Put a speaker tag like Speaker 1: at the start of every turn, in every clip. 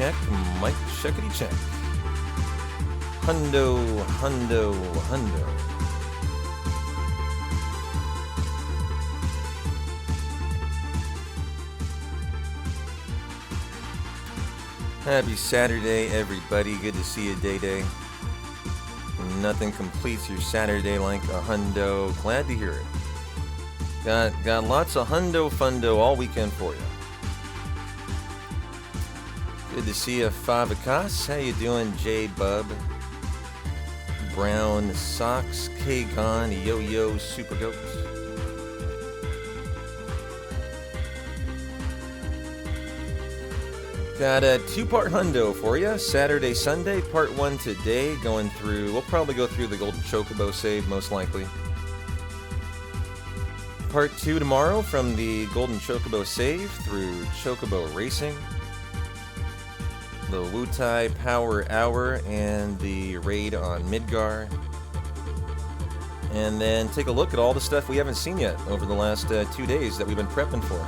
Speaker 1: check, mic checkity check. Hundo, hundo, hundo. Happy Saturday, everybody. Good to see you, Day. Nothing completes your Saturday like a hundo. Glad to hear it. Got lots of hundo fundo all weekend for you. Good to see you, Favicas. How you doing, J Bub? Brown Socks, K-Gon, Yo-Yo, Super Goat. Got a two-part hundo for you. Saturday, Sunday, part 1 today. We'll probably go through the Golden Chocobo save, most likely. Part 2 tomorrow from the Golden Chocobo save through Chocobo Racing. The Wutai Power Hour and the raid on Midgar. And then take a look at all the stuff we haven't seen yet over the last 2 days that we've been prepping for.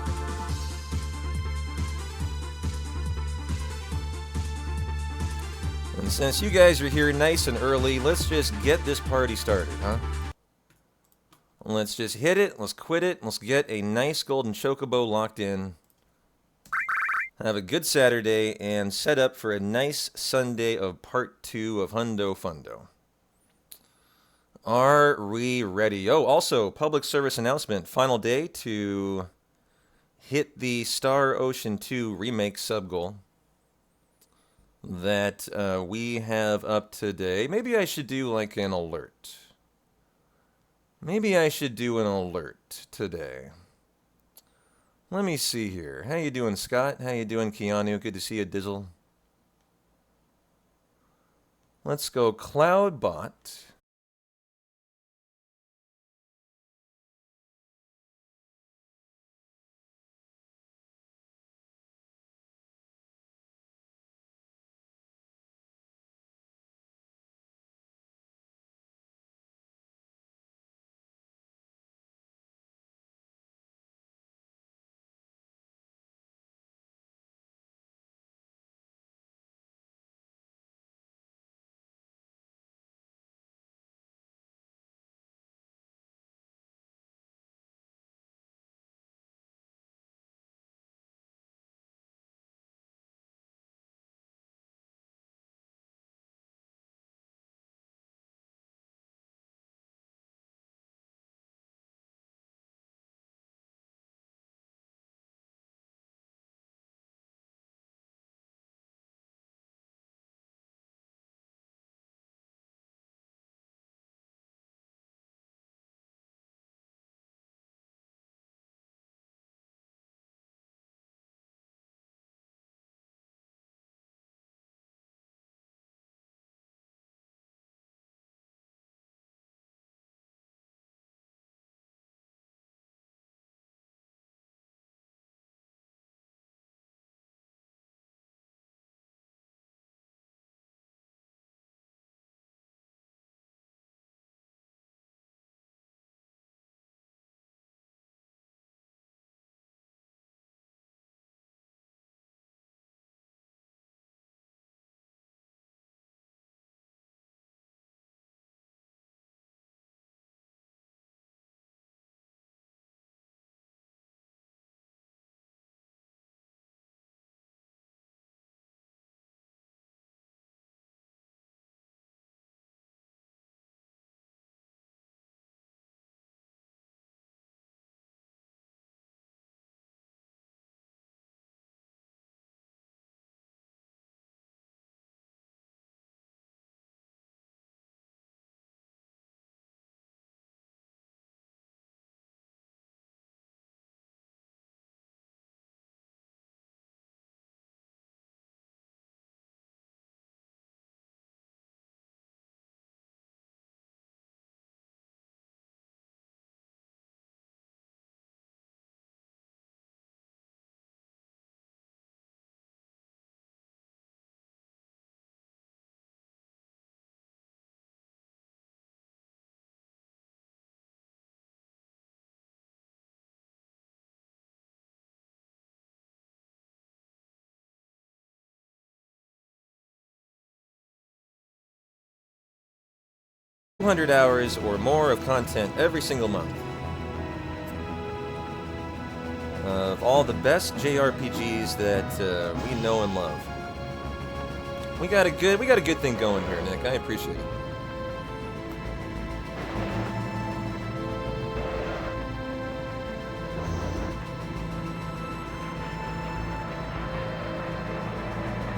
Speaker 1: And since you guys are here nice and early, let's just get this party started, huh? Let's just hit it, let's quit it, let's get a nice Golden Chocobo locked in. Have a good Saturday and set up for a nice Sunday of part 2 of Hundo Fundo. Are we ready? Oh, also, public service announcement. Final day to hit the Star Ocean 2 remake sub goal that we have up today. Maybe I should do like an alert. Maybe I should do an alert today. Let me see here. How you doing, Scott? How you doing, Keanu? Good to see you, Dizzle. Let's go Cloudbot. 200 hours or more of content every single month. Of all the best JRPGs that we know and love. We got a good thing going here, Nick. I appreciate it.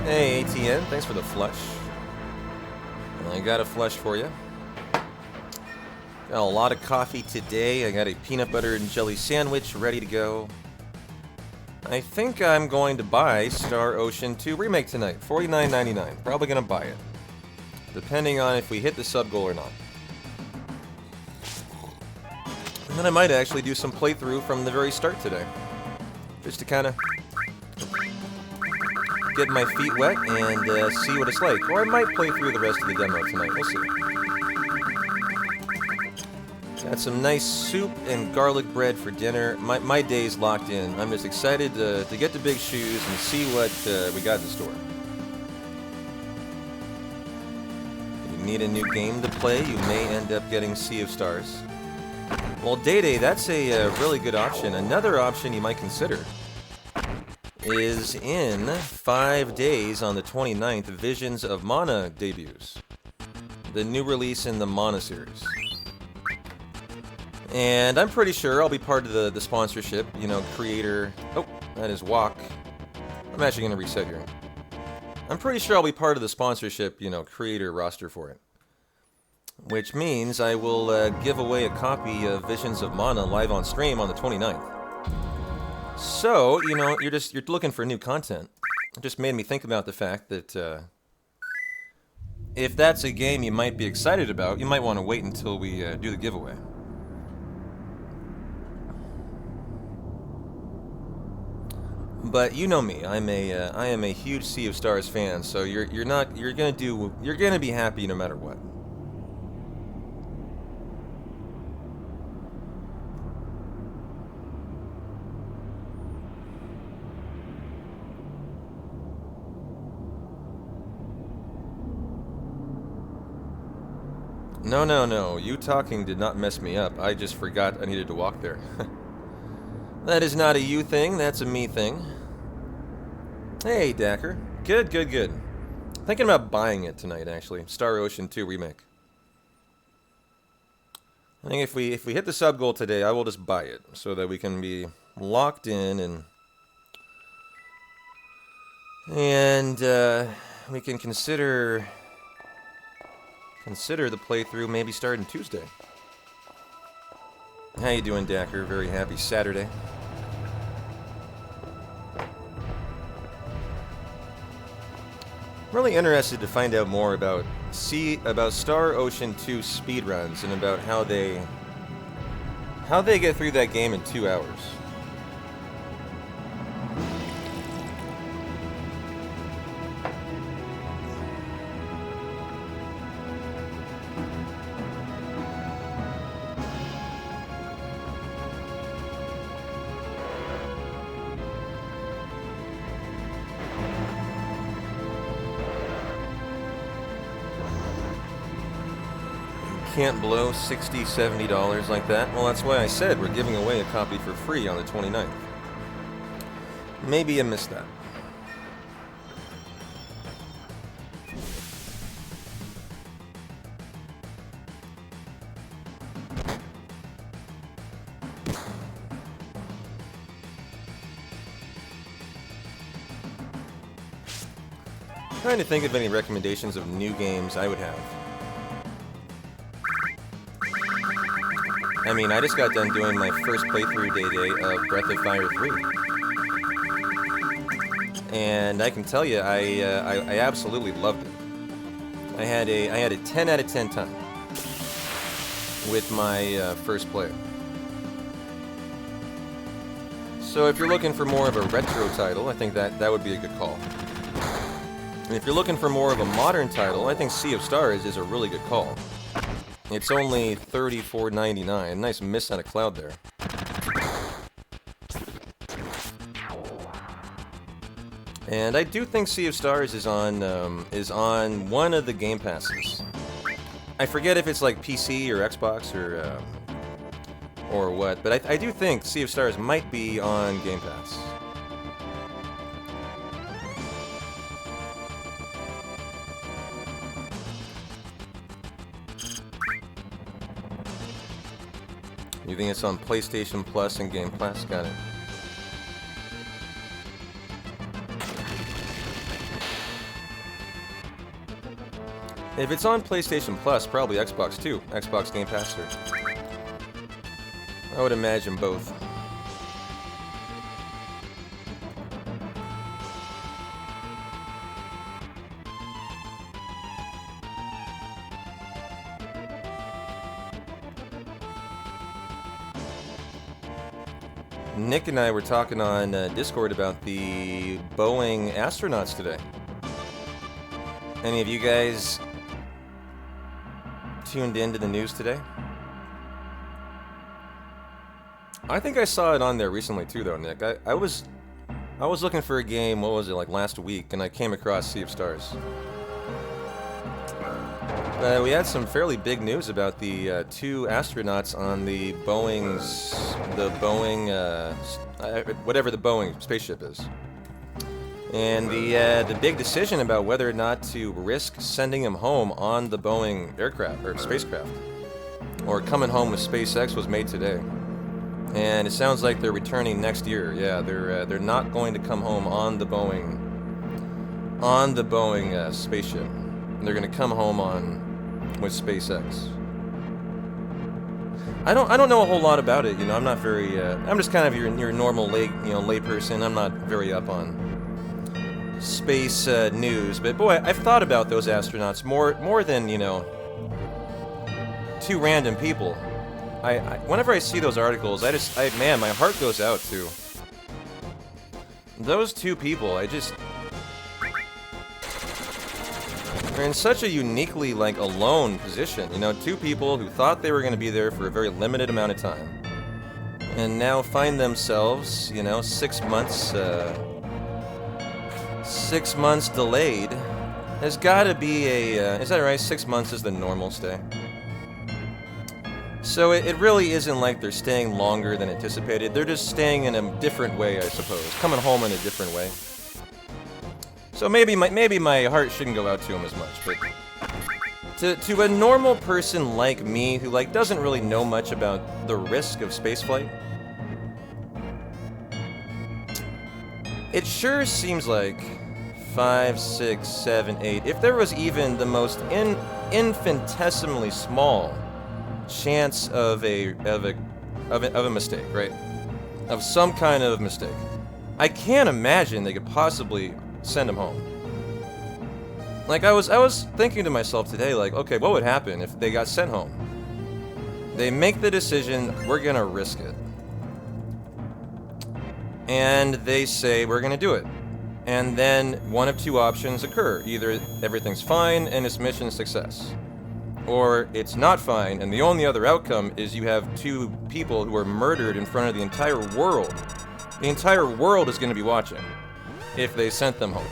Speaker 1: Hey, ATN, thanks for the flush. I got a flush for you. Got a lot of coffee today. I got a peanut butter and jelly sandwich ready to go. I think I'm going to buy Star Ocean 2 Remake tonight, $49.99. Probably going to buy it, depending on if we hit the sub goal or not. And then I might actually do some playthrough from the very start today, just to kind of get my feet wet and see what it's like. Or I might play through the rest of the demo tonight. We'll see. Got some nice soup and garlic bread for dinner. My day's locked in. I'm just excited to get the big shoes and see what we got in store. If you need a new game to play, you may end up getting Sea of Stars. Well, Day, that's a really good option. Another option you might consider is in 5 days on the 29th, Visions of Mana debuts. The new release in the Mana series. And I'm pretty sure I'll be part of the sponsorship, you know, creator... Oh, that is Walk. I'm actually going to reset here. I'm pretty sure I'll be part of the sponsorship, you know, creator roster for it. Which means I will give away a copy of Visions of Mana live on stream on the 29th. So, you know, you're looking for new content. It just made me think about the fact that if that's a game you might be excited about, you might want to wait until we do the giveaway. But you know me, I am a huge Sea of Stars fan, so you're gonna be happy no matter what. No. You talking did not mess me up. I just forgot I needed to walk there. That is not a you thing, that's a me thing. Hey, Dacker. Good. Thinking about buying it tonight, actually. Star Ocean 2 Remake. I think if we hit the sub goal today, I will just buy it, so that we can be locked in and we can consider the playthrough maybe starting Tuesday. How you doing, Dacker? Very happy Saturday. I'm really interested to find out more about Star Ocean 2 speedruns and about how they get through that game in 2 hours. Can't blow $60, $70 like that. Well, that's why I said we're giving away a copy for free on the 29th. Maybe you missed that. Trying to think of any recommendations of new games I would have. I mean, I just got done doing my first playthrough day of Breath of Fire 3. And I can tell you, I absolutely loved it. I had a 10 out of 10 time with my first play. So if you're looking for more of a retro title, I think that would be a good call. And if you're looking for more of a modern title, I think Sea of Stars is a really good call. It's only $34.99. Nice miss on a cloud there. And I do think Sea of Stars is on one of the Game Passes. I forget if it's like PC or Xbox or what, but I do think Sea of Stars might be on Game Pass. You think it's on PlayStation Plus and Game Pass? Got it. If it's on PlayStation Plus, probably Xbox too. Xbox Game Pass too. I would imagine both. Nick and I were talking on Discord about the Boeing astronauts today. Any of you guys tuned into the news today? I think I saw it on there recently too, though, Nick. I was looking for a game. What was it, like last week? And I came across Sea of Stars. We had some fairly big news about the 2 astronauts on the Boeing, whatever the Boeing spaceship is, and the big decision about whether or not to risk sending them home on the Boeing aircraft or spacecraft, or coming home with SpaceX was made today. And it sounds like they're returning next year. Yeah, they're not going to come home on the Boeing spaceship. They're going to come home with SpaceX. I don't know a whole lot about it. You know, I'm not very. I'm just kind of your normal lay person. I'm not very up on space news. But boy, I've thought about those astronauts more than 2 random people. Whenever I see those articles, man, my heart goes out to those 2 people. They're in such a uniquely, alone position. 2 people who thought they were going to be there for a very limited amount of time, and now find themselves, 6 months, 6 months delayed. There's got to be is that right? 6 months is the normal stay. So it really isn't like they're staying longer than anticipated. They're just staying in a different way, I suppose. Coming home in a different way. So maybe my heart shouldn't go out to them as much, but to a normal person like me who doesn't really know much about the risk of spaceflight, it sure seems like 5, 6, 7, 8. If there was even the most infinitesimally small chance of a mistake, right? Of some kind of mistake, I can't imagine they could possibly send him home. I was thinking to myself today, okay, what would happen if they got sent home? They make the decision, we're gonna risk it. And they say, we're gonna do it. And then one of 2 options occur. Either everything's fine and it's mission success, or it's not fine, and the only other outcome is you have 2 people who are murdered in front of the entire world. The entire world is going to be watching if they sent them home.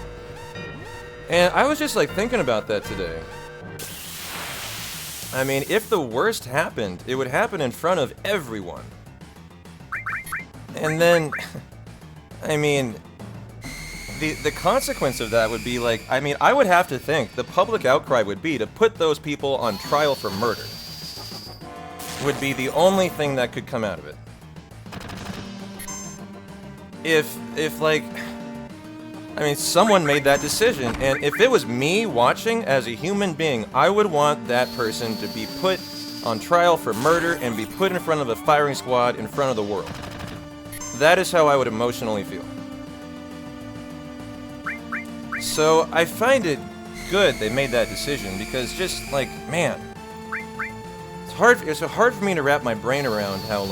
Speaker 1: And I was just thinking about that today. I mean, if the worst happened, it would happen in front of everyone. And then, I mean, the consequence of that would be I would have to think the public outcry would be to put those people on trial for murder. Would be the only thing that could come out of it. If someone made that decision, and if it was me watching as a human being, I would want that person to be put on trial for murder and be put in front of a firing squad in front of the world. That is how I would emotionally feel. So I find it good they made that decision, because just man, it's hard for me to wrap my brain around how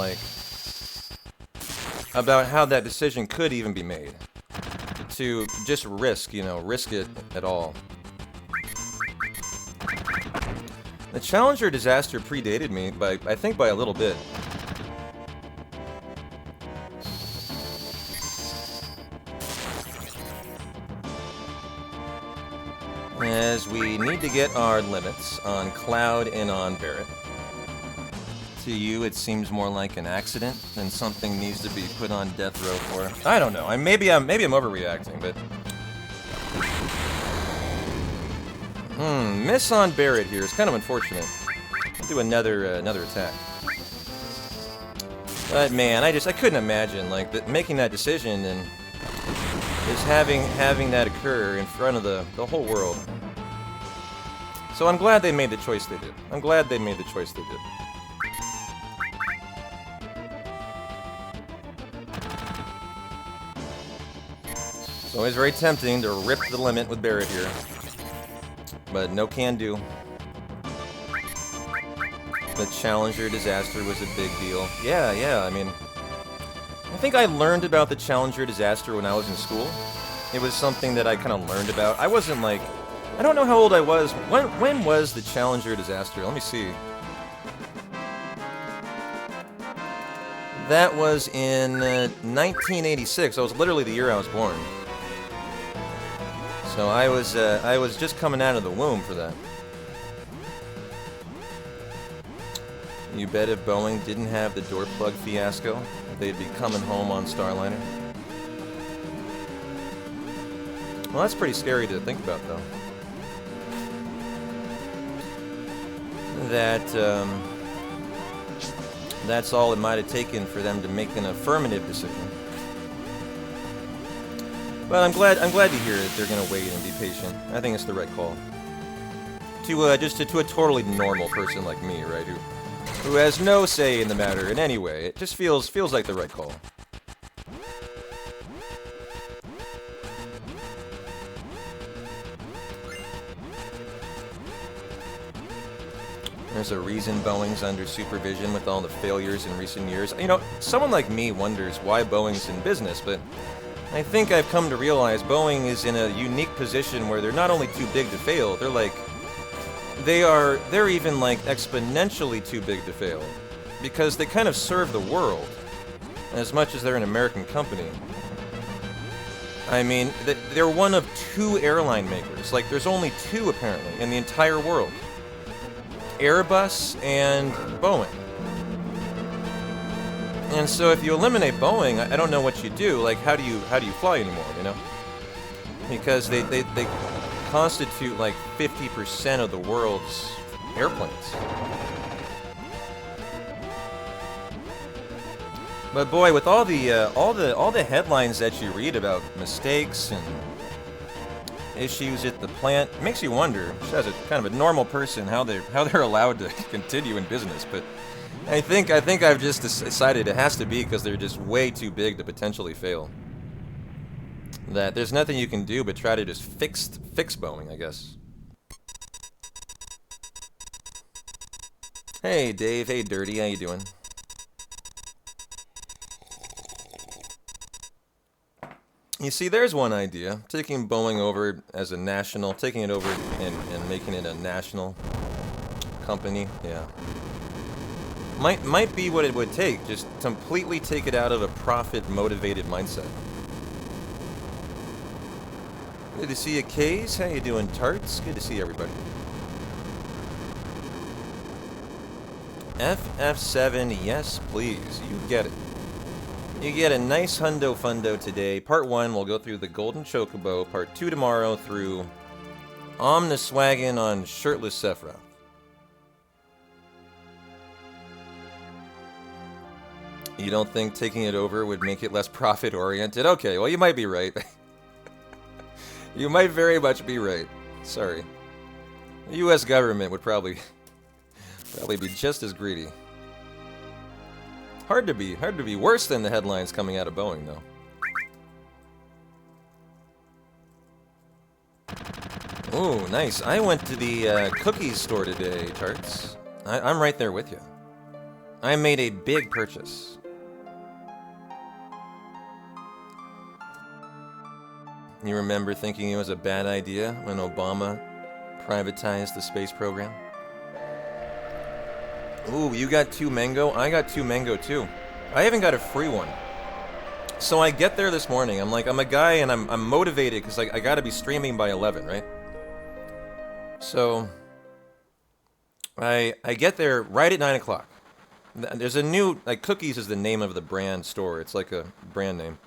Speaker 1: about how that decision could even be made. To just risk it at all. The Challenger disaster predated me I think by a little bit. as we need to get our limits on Cloud and on Barret. To you, it seems more like an accident than something needs to be put on death row for. I don't know. Maybe I'm overreacting, but miss on Barret here is kind of unfortunate. I'll do another attack. But man, I couldn't imagine like making that decision and just having that occur in front of the whole world. So I'm glad they made the choice they did. I'm glad they made the choice they did. It's always very tempting to rip the limit with Barret here, but no can do. The Challenger disaster was a big deal. Yeah, I mean, I think I learned about the Challenger disaster when I was in school. It was something that I kind of learned about. I wasn't like, I don't know how old I was. When was the Challenger disaster? Let me see. That was in 1986. That was literally the year I was born. So I was just coming out of the womb for that. You bet if Boeing didn't have the door plug fiasco, they'd be coming home on Starliner. Well, that's pretty scary to think about, though. That's all it might have taken for them to make an affirmative decision. But I'm glad to hear that they're gonna wait and be patient. I think it's the right call. To a totally normal person like me, right? Who has no say in the matter in any way. It just feels like the right call. There's a reason Boeing's under supervision with all the failures in recent years. You know, someone like me wonders why Boeing's in business, but I think I've come to realize Boeing is in a unique position where they're not only too big to fail, they're even like exponentially too big to fail, because they kind of serve the world as much as they're an American company. I mean, they're one of two airline makers. Like, there's only two apparently in the entire world: Airbus and Boeing. And so if you eliminate Boeing, I don't know what you do. Like, how do you fly anymore, you know? Because they constitute like 50% of the world's airplanes. But boy, with all the headlines that you read about mistakes and issues at the plant, it makes you wonder, just as a kind of a normal person, how they're allowed to continue in business. But I think I've just decided it has to be because they're just way too big to potentially fail. That there's nothing you can do but try to just fix Boeing, I guess. Hey Dave, hey Dirty, how you doing? You see, there's one idea. Taking Boeing over as a national, taking it over and making it a national company, yeah. Might be what it would take. Just completely take it out of a profit-motivated mindset. Good to see you, Kays. How you doing, Tarts? Good to see everybody. FF7, yes, please. You get it. You get a nice hundo fundo today. Part 1, we'll go through the Golden Chocobo. Part 2 tomorrow through Omniswaggin on Shirtless Sephiroth. You don't think taking it over would make it less profit-oriented? Okay, well, you might be right. You might very much be right. Sorry. The U.S. government would probably be just as greedy. Hard to be worse than the headlines coming out of Boeing, though. Ooh, nice. I went to the cookies store today, Tarts. I'm right there with you. I made a big purchase. You remember thinking it was a bad idea when Obama privatized the space program? Ooh, you got 2 mango? I got 2 mango too. I haven't got a free one. So I get there this morning. I'm a guy and I'm motivated because I gotta be streaming by 11, right? So I get there right at 9 o'clock. There's a new, like, Cookies is the name of the brand store. It's like a brand name.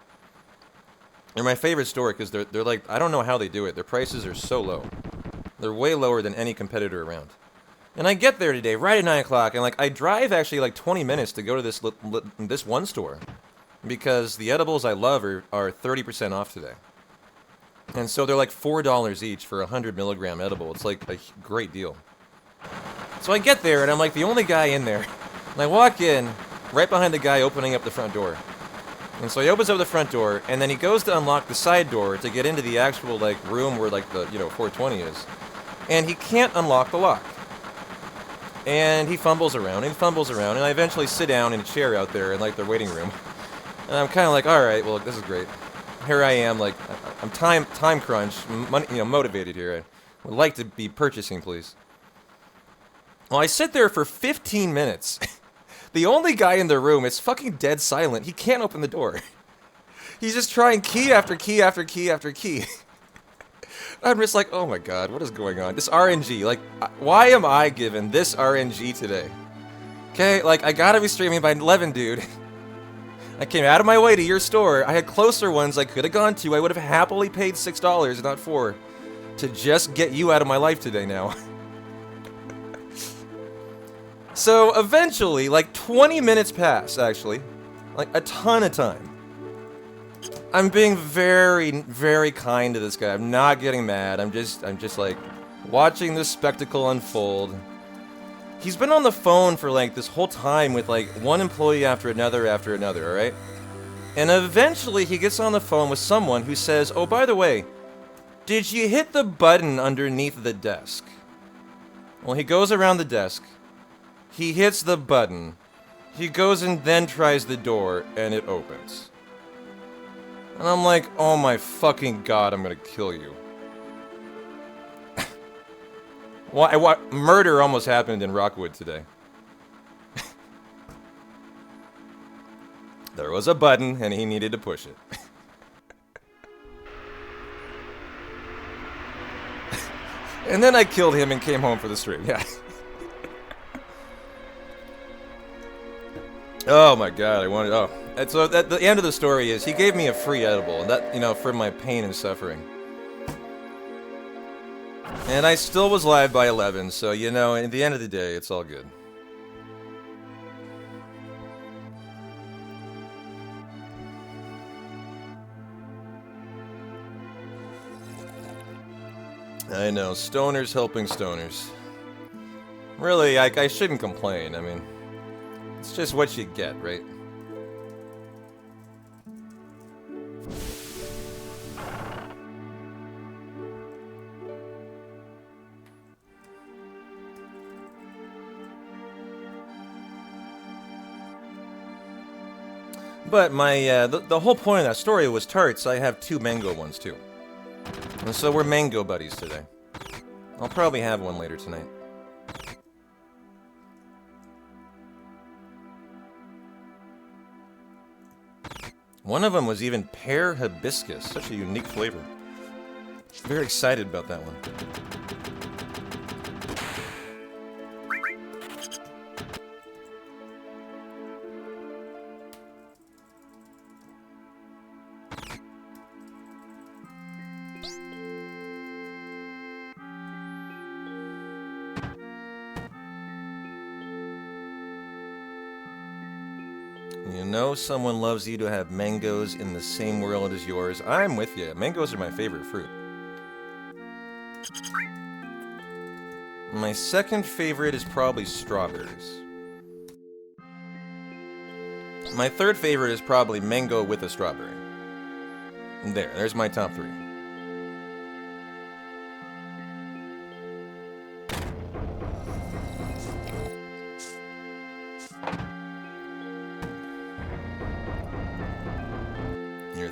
Speaker 1: They're my favorite store because they're like, I don't know how they do it. Their prices are so low. They're way lower than any competitor around. And I get there today right at 9 o'clock, and like I drive actually like 20 minutes to go to this one store because the edibles I love are 30% off today. And so they're like $4 each for a 100 milligram edible. It's like a great deal. So I get there, and I'm like the only guy in there. And I walk in, right behind the guy opening up the front door. And so he opens up the front door, and then he goes to unlock the side door to get into the actual, like, room where, like, the, 420 is. And he can't unlock the lock. And he fumbles around, and I eventually sit down in a chair out there in, like, their waiting room. And I'm kind of like, alright, well, this is great. Here I am, like, I'm time crunch, money, motivated here. I would like to be purchasing, please. Well, I sit there for 15 minutes. The only guy in the room is fucking dead silent. He can't open the door. He's just trying key after key after key after key. I'm just like, oh my god, what is going on? This RNG, like, why am I given this RNG today? Okay, like, I gotta be streaming by 11, dude. I came out of my way to your store. I had closer ones I could have gone to. I would have happily paid $6, not $4, to just get you out of my life today now. So eventually, like 20 minutes pass, actually. Like a ton of time. I'm being very, very kind to this guy. I'm not getting mad. I'm just like watching this spectacle unfold. He's been on the phone for like this whole time with like one employee after another, alright? And eventually he gets on the phone with someone who says, oh, by the way, did you hit the button underneath the desk? Well, he goes around the desk. He hits the button. He goes and then tries the door, and it opens. And I'm like, oh my fucking god, I'm gonna kill you. What? Murder almost happened in Rockwood today. There was a button, and he needed to push it. And then I killed him and came home for the stream, yeah. Oh my god, And so at the end of the story is, he gave me a free edible, and that, for my pain and suffering. And I still was live by 11, so, at the end of the day, it's all good. I know, stoners helping stoners. Really, I shouldn't complain, I mean... It's just what you get, right? But my, the whole point of that story was tarts. I have 2 mango ones, too. And so we're mango buddies today. I'll probably have one later tonight. One of them was even pear hibiscus. Such a unique flavor. Very excited about that one. You know someone loves you to have mangoes in the same world as yours. I'm with you. Mangoes are my favorite fruit. My second favorite is probably strawberries. My third favorite is probably mango with a strawberry. There's my top 3.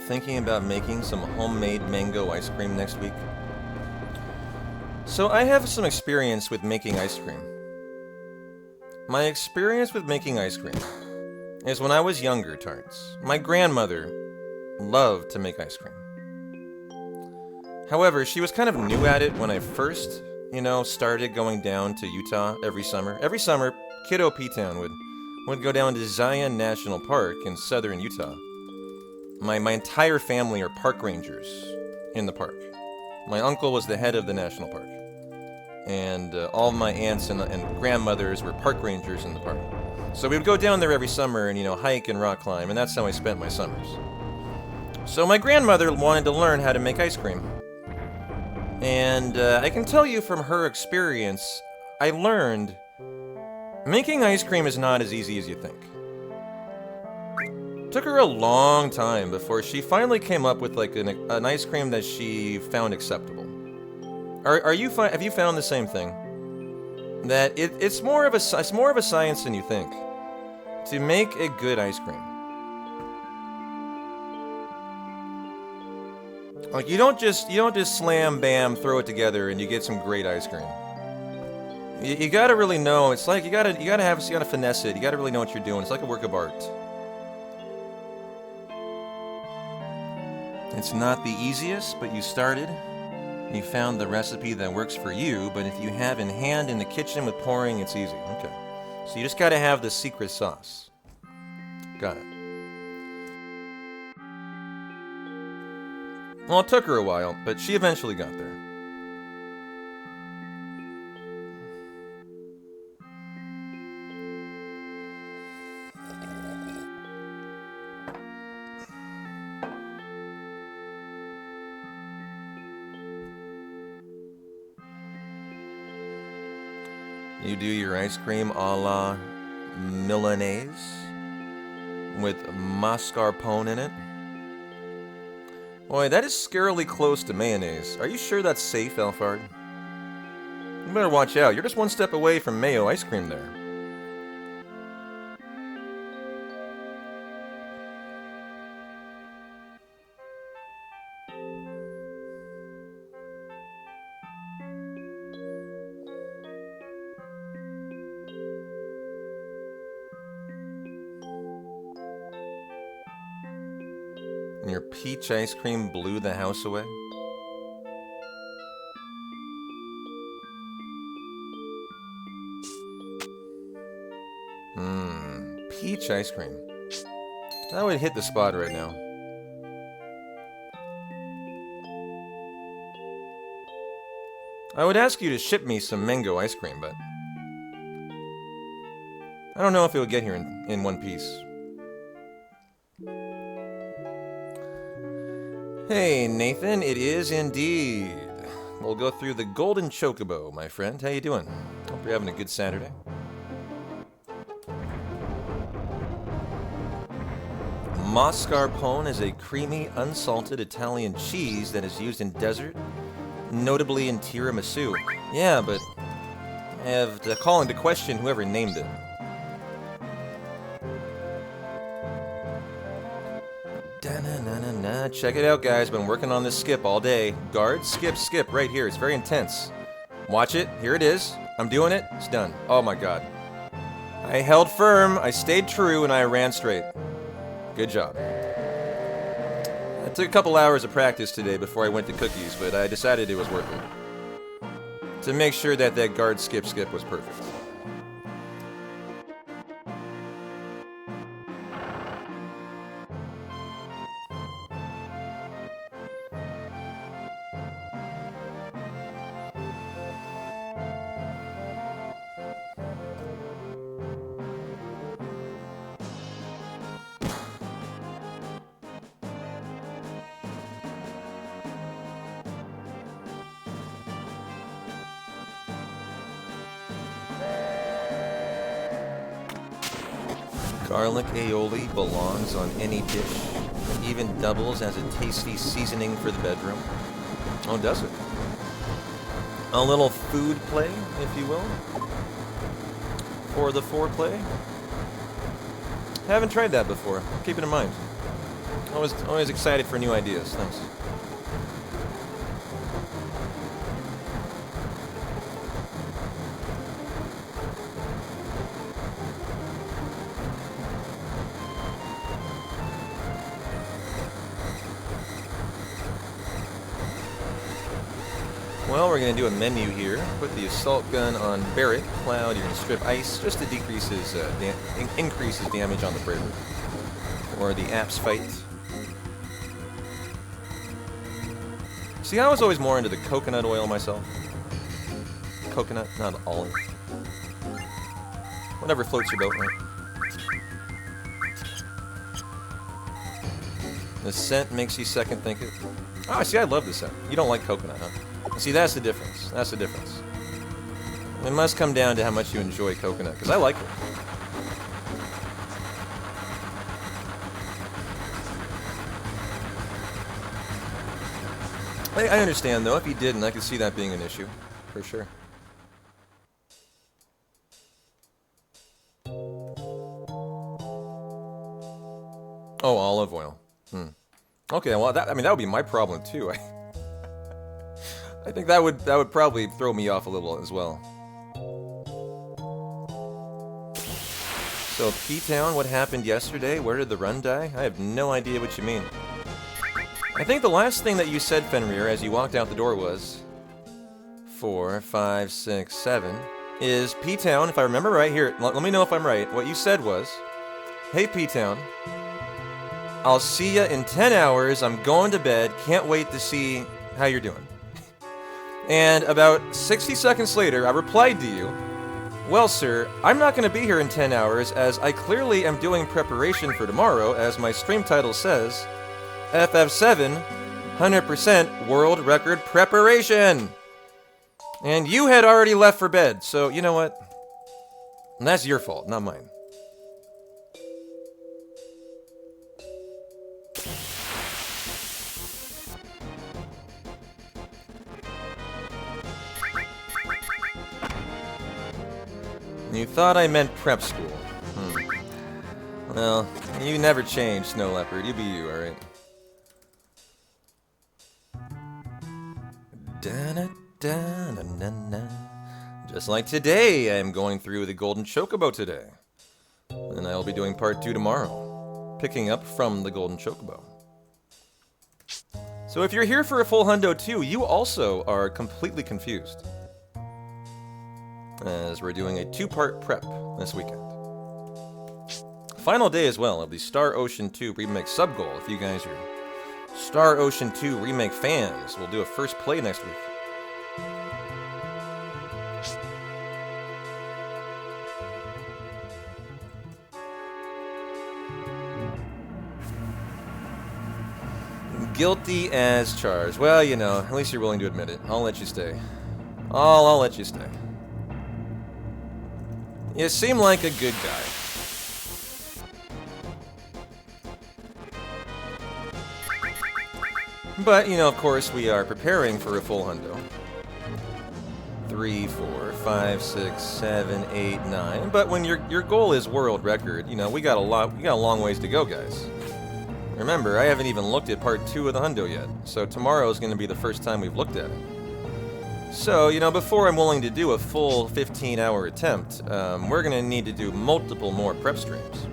Speaker 1: Thinking about making some homemade mango ice cream next week? So I have some experience with making ice cream. My experience with making ice cream is when I was younger, tarts. My grandmother loved to make ice cream. However, she was kind of new at it when I first you know, started going down to Utah every summer. Every summer, Kiddo P-Town would go down to Zion National Park in southern Utah. My entire family are park rangers in the park. My uncle was the head of the national park. And all my aunts and grandmothers were park rangers in the park. So we would go down there every summer and, you know, hike and rock climb, and that's how I spent my summers. So my grandmother wanted to learn how to make ice cream. And I can tell you from her experience, I learned making ice cream is not as easy as you think. It took her a long time before she finally came up with like an ice cream that she found acceptable. Have you found the same thing? That it's more of a science than you think to make a good ice cream. Like you don't just slam bam throw it together and you get some great ice cream. You gotta really know. It's like you gotta finesse it. You gotta really know what you're doing. It's like a work of art. It's not the easiest, but you started. You found the recipe that works for you, but if you have in hand in the kitchen with pouring, it's easy. Okay. So you just gotta have the secret sauce. Got it. Well, it took her a while, but she eventually got there. You do your ice cream a la Milanese with mascarpone in it. Boy, that is scarily close to mayonnaise. Are you sure that's safe, Alphard? You better watch out. You're just one step away from mayo ice cream there. And your peach ice cream blew the house away? Peach ice cream. That would hit the spot right now. I would ask you to ship me some mango ice cream, but I don't know if it would get here in one piece. Hey, Nathan, it is indeed. We'll go through the Golden Chocobo, my friend. How you doing? Hope you're having a good Saturday. Mascarpone is a creamy, unsalted Italian cheese that is used in dessert, notably in tiramisu. Yeah, but I have to call into question whoever named it. Da-na-na-na-na. Check it out, guys. Been working on this skip all day. Guard, skip, skip, right here. It's very intense. Watch it. Here it is. I'm doing it. It's done. Oh my god. I held firm, I stayed true, and I ran straight. Good job. It took a couple hours of practice today before I went to cookies, but I decided it was worth it. To make sure that that guard skip was perfect. Garlic aioli belongs on any dish. It even doubles as a tasty seasoning for the bedroom. Oh, does it? A little food play, if you will. For the foreplay. Haven't tried that before. Keep it in mind. Always excited for new ideas. Thanks. Well, we're going to do a menu here. Put the assault gun on Barret. Cloud, you're going to strip ice just to decrease his, increase his damage on the Barret. Or the apps fight. See, I was always more into the coconut oil myself. Coconut, not olive. Whatever floats your boat, right? The scent makes you second think it. Oh, see, I love the scent. You don't like coconut, huh? See, that's the difference. That's the difference. It must come down to how much you enjoy coconut, because I like it. I understand, though. If you didn't, I could see that being an issue, for sure. Oh, olive oil. Okay, well, that would be my problem too. I think that would probably throw me off a little as well. So, P-Town, what happened yesterday? Where did the run die? I have no idea what you mean. I think the last thing that you said, Fenrir, as you walked out the door was 4, 5, 6, 7 is P-Town, if I remember right here. Let me know if I'm right. What you said was, "Hey, P-Town. I'll see ya in 10 hours. I'm going to bed. Can't wait to see how you're doing." And about 60 seconds later, I replied to you, "Well, sir, I'm not going to be here in 10 hours as I clearly am doing preparation for tomorrow, as my stream title says, FF7, 100% world record preparation." And you had already left for bed, so you know what? And that's your fault, not mine. You thought I meant prep school. Well, you never change, Snow Leopard. You be you, alright? Just like today, I am going through the Golden Chocobo today. And I will be doing part 2 tomorrow. Picking up from the Golden Chocobo. So if you're here for a full hundo too, you also are completely confused. As we're doing a 2-part prep this weekend. Final day as well of the Star Ocean 2 Remake sub-goal. If you guys are Star Ocean 2 Remake fans, we'll do a first play next week. Guilty as charged. Well, you know, at least you're willing to admit it. I'll let you stay. I'll let you stay. You seem like a good guy. But, you know, of course, we are preparing for a full hundo. 3, 4, 5, 6, 7, 8, 9. But when your goal is world record, you know, we got a long ways to go, guys. Remember, I haven't even looked at part 2 of the hundo yet, so tomorrow is going to be the first time we've looked at it. So, you know, before I'm willing to do a full 15-hour attempt, we're going to need to do multiple more prep streams.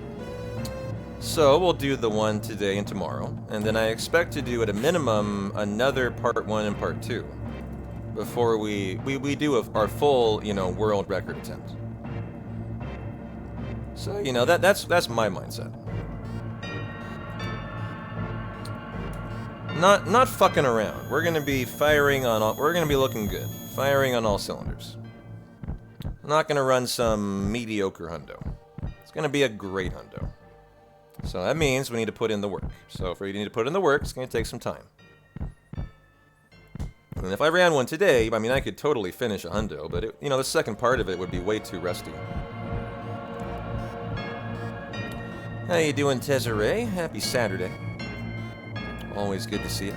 Speaker 1: So, we'll do the one today and tomorrow, and then I expect to do at a minimum another part 1 and part 2 before we do our full, you know, world record attempt. So, you know, that's my mindset. Not fucking around. We're gonna be firing on all. We're gonna be looking good, firing on all cylinders. I'm not gonna run some mediocre hundo. It's gonna be a great hundo. So that means we need to put in the work. So if we need to put in the work, it's gonna take some time. And if I ran one today, I mean, I could totally finish a hundo, but you know, the second part of it would be way too rusty. How you doing, Tezzeret? Happy Saturday. Always good to see you.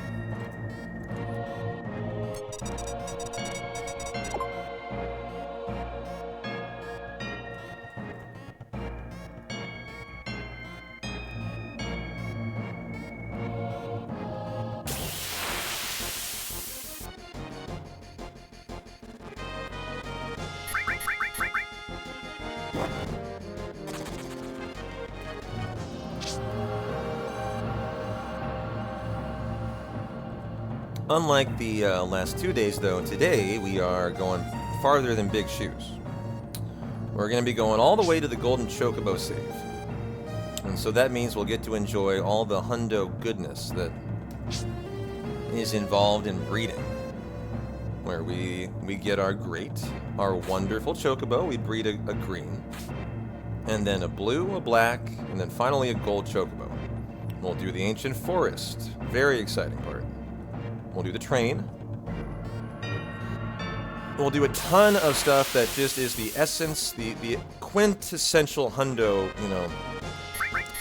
Speaker 1: Unlike the last 2 days, though, today we are going farther than big shoes. We're going to be going all the way to the Golden Chocobo save. And so that means we'll get to enjoy all the hundo goodness that is involved in breeding. Where we get our our wonderful chocobo, we breed a green. And then a blue, a black, and then finally a gold chocobo. We'll do the ancient forest. Very exciting part. We'll do the train. We'll do a ton of stuff that just is the essence, the quintessential hundo,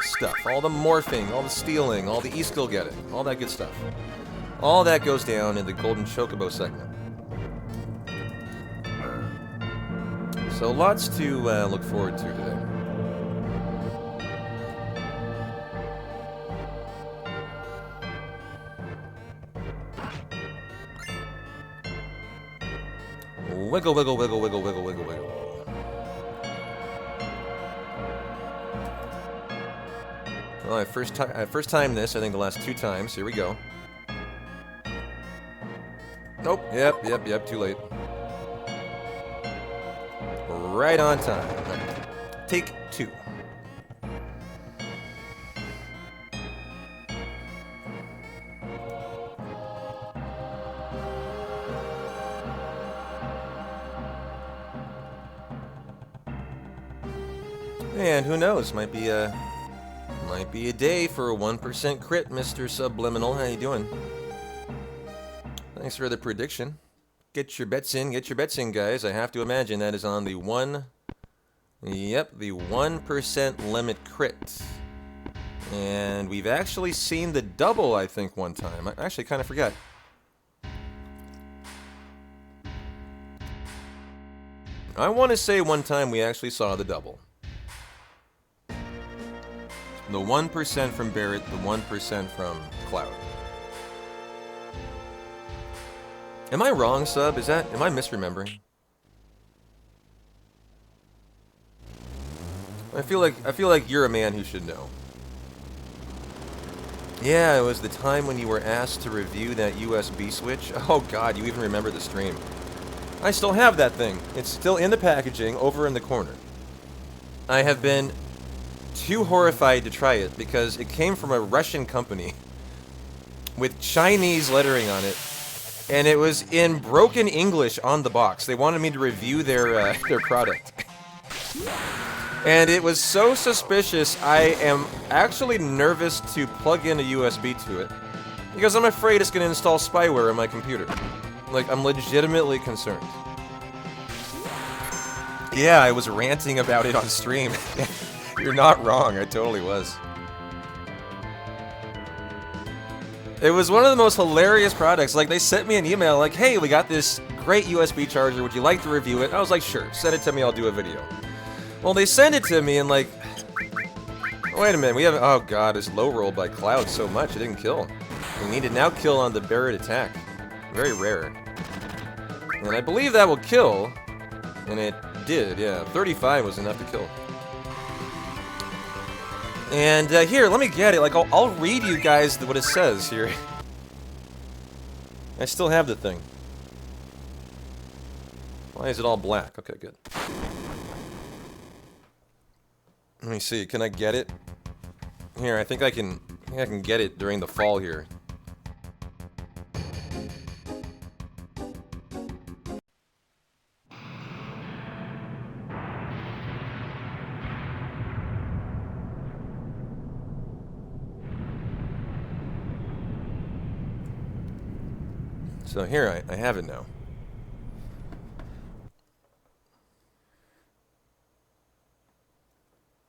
Speaker 1: stuff. All the morphing, all the stealing, all the e-skill getting, all that good stuff. All that goes down in the Golden Chocobo segment. So lots to look forward to today. Wiggle, wiggle, wiggle, wiggle, wiggle, wiggle, wiggle. Well, I first time this, I think the last 2 times. Here we go. Nope. Yep. Too late. Right on time. Take 2. And who knows? Might be a day for a 1% crit, Mr. Subliminal. How you doing? Thanks for the prediction. Get your bets in, guys. I have to imagine that is on the 1% limit crit. And we've actually seen the double, I think, one time. I actually kind of forgot. I want to say one time we actually saw the double. The 1% from Barrett, the 1% from Cloud. Am I wrong, Sub? Am I misremembering? I feel like you're a man who should know. Yeah, it was the time when you were asked to review that USB switch. Oh god, you even remember the stream. I still have that thing. It's still in the packaging over in the corner. I have been too horrified to try it because it came from a Russian company with Chinese lettering on it, and it was in broken English on the box. They wanted me to review their product, and it was so suspicious. I am actually nervous to plug in a USB to it because I'm afraid it's going to install spyware in my computer. Like, I'm legitimately concerned. Yeah, I was ranting about it on stream. You're not wrong, I totally was. It was one of the most hilarious products. Like, they sent me an email like, hey, we got this great USB charger, would you like to review it? I was like, sure, send it to me, I'll do a video. Well, they sent it to me and like, wait a minute, we haven't, oh god, it's low roll by Cloud so much, it didn't kill. We need to now kill on the Barrett attack. Very rare. And I believe that will kill, and it did, yeah. 35 was enough to kill. And here, let me get it. Like, I'll read you guys what it says here. I still have the thing. Why is it all black? Okay, good. Let me see. Can I get it? Here, I think I can get it during the fall here. So here, I have it now.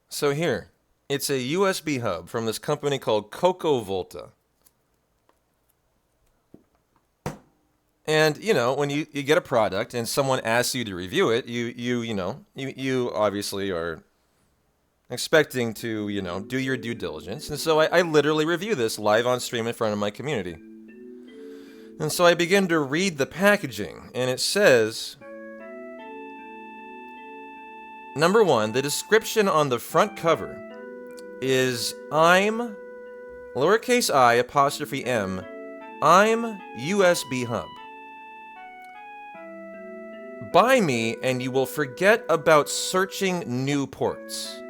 Speaker 1: So here, it's a USB hub from this company called Coco Volta. And, you know, when you get a product and someone asks you to review it, you obviously are expecting to, do your due diligence. And so I literally review this live on stream in front of my community. And so I begin to read the packaging, and it says, number 1, the description on the front cover is I'm, lowercase I, apostrophe M, I'm USB Hub. Buy me and you will forget about searching new ports.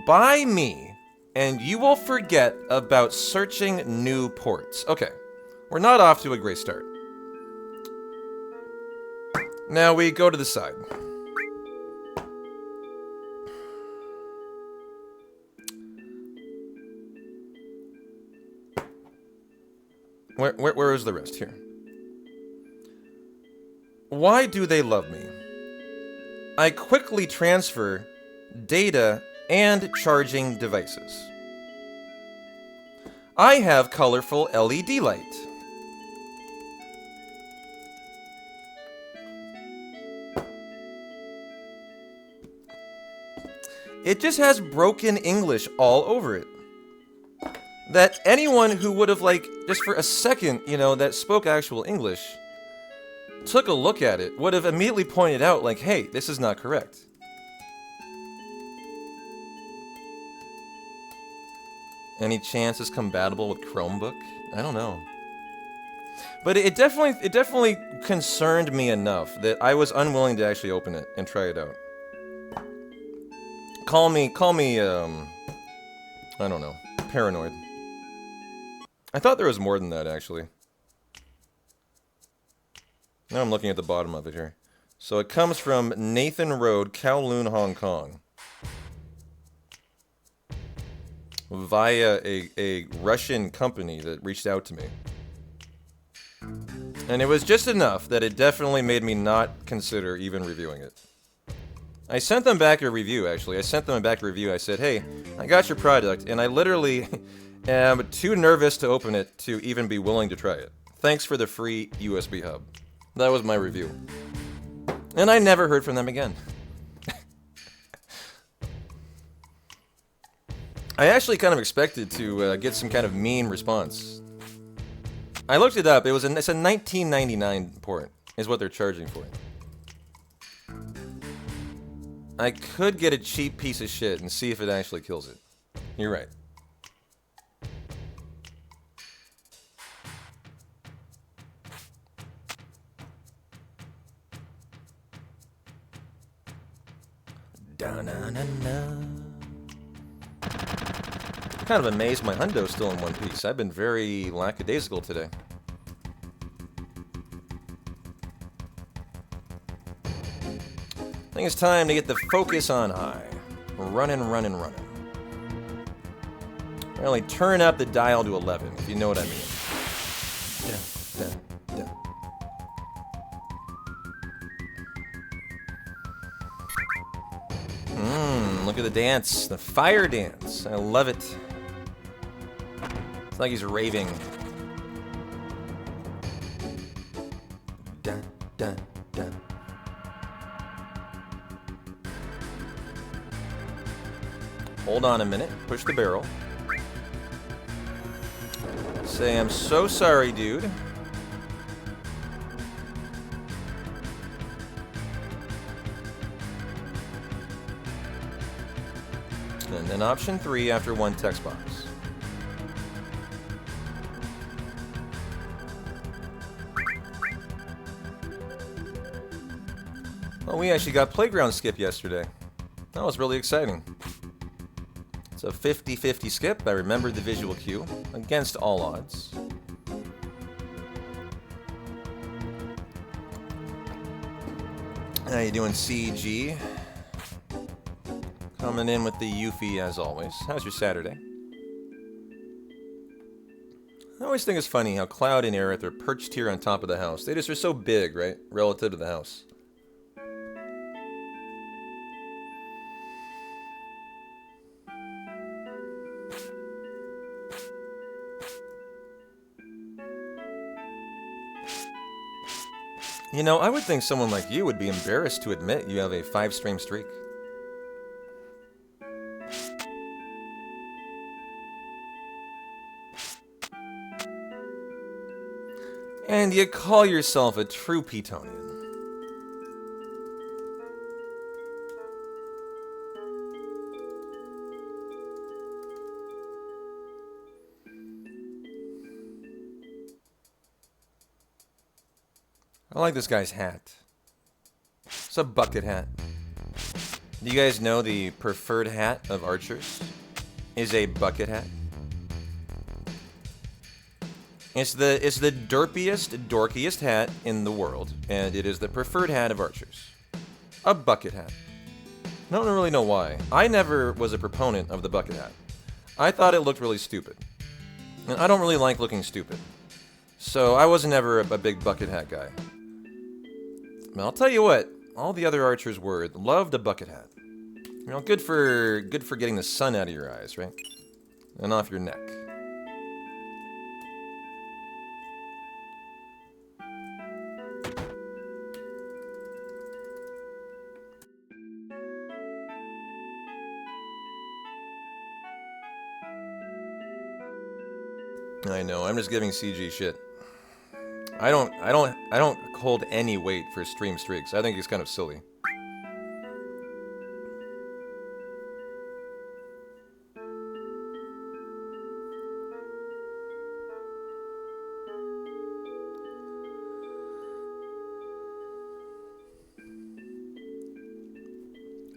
Speaker 1: Buy me and you will forget about searching new ports. Okay, we're not off to a great start. Now we go to the side. Where is the rest here? Why do they love me? I quickly transfer data and charging devices. I have colorful LED light. It just has broken English all over it. That anyone who would have, like, just for a second, you know, that spoke actual English, took a look at it, would have immediately pointed out, like, hey, this is not correct. Any chance it's compatible with Chromebook? I don't know. But it definitely concerned me enough that I was unwilling to actually open it and try it out. Call me, I don't know, paranoid. I thought there was more than that, actually. Now I'm looking at the bottom of it here. So it comes from Nathan Road, Kowloon, Hong Kong. Via a Russian company that reached out to me. And it was just enough that it definitely made me not consider even reviewing it. I sent them back a review, actually. I sent them back a review. I said, hey, I got your product, and I literally am too nervous to open it to even be willing to try it. Thanks for the free USB hub. That was my review. And I never heard from them again. I actually kind of expected to get some kind of mean response. I looked it up. It's a $19.99 port is what they're charging for it. I could get a cheap piece of shit and see if it actually kills it. You're right. Da-na-na-na. Kind of amazed my hundo's still in one piece. I've been very lackadaisical today. I think it's time to get the focus on high. Running. Really turn up the dial to 11, if you know what I mean. Look at the dance. The fire dance. I love it. It's like he's raving. Dun, dun, dun. Hold on a minute. Push the barrel. Say, I'm so sorry, dude. And then option 3 after 1 text box. Well, we actually got playground skip yesterday. That was really exciting. It's a 50-50 skip. I remembered the visual cue against all odds. How you doing, CG? Coming in with the Yuffie as always. How's your Saturday? I always think it's funny how Cloud and Aerith are perched here on top of the house. They just are so big, right? Relative to the house. You know, I would think someone like you would be embarrassed to admit you have a 5-stream streak. And you call yourself a true Petonian. I like this guy's hat. It's a bucket hat. Do you guys know the preferred hat of archers is a bucket hat? It's the derpiest, dorkiest hat in the world, and it is the preferred hat of archers. A bucket hat. I don't really know why. I never was a proponent of the bucket hat. I thought it looked really stupid. And I don't really like looking stupid. So I wasn't ever a big bucket hat guy. But I'll tell you what, all the other archers loved a bucket hat. You know, good for getting the sun out of your eyes, right? And off your neck. I know, I'm just giving CG shit. I don't hold any weight for stream streaks. I think it's kind of silly.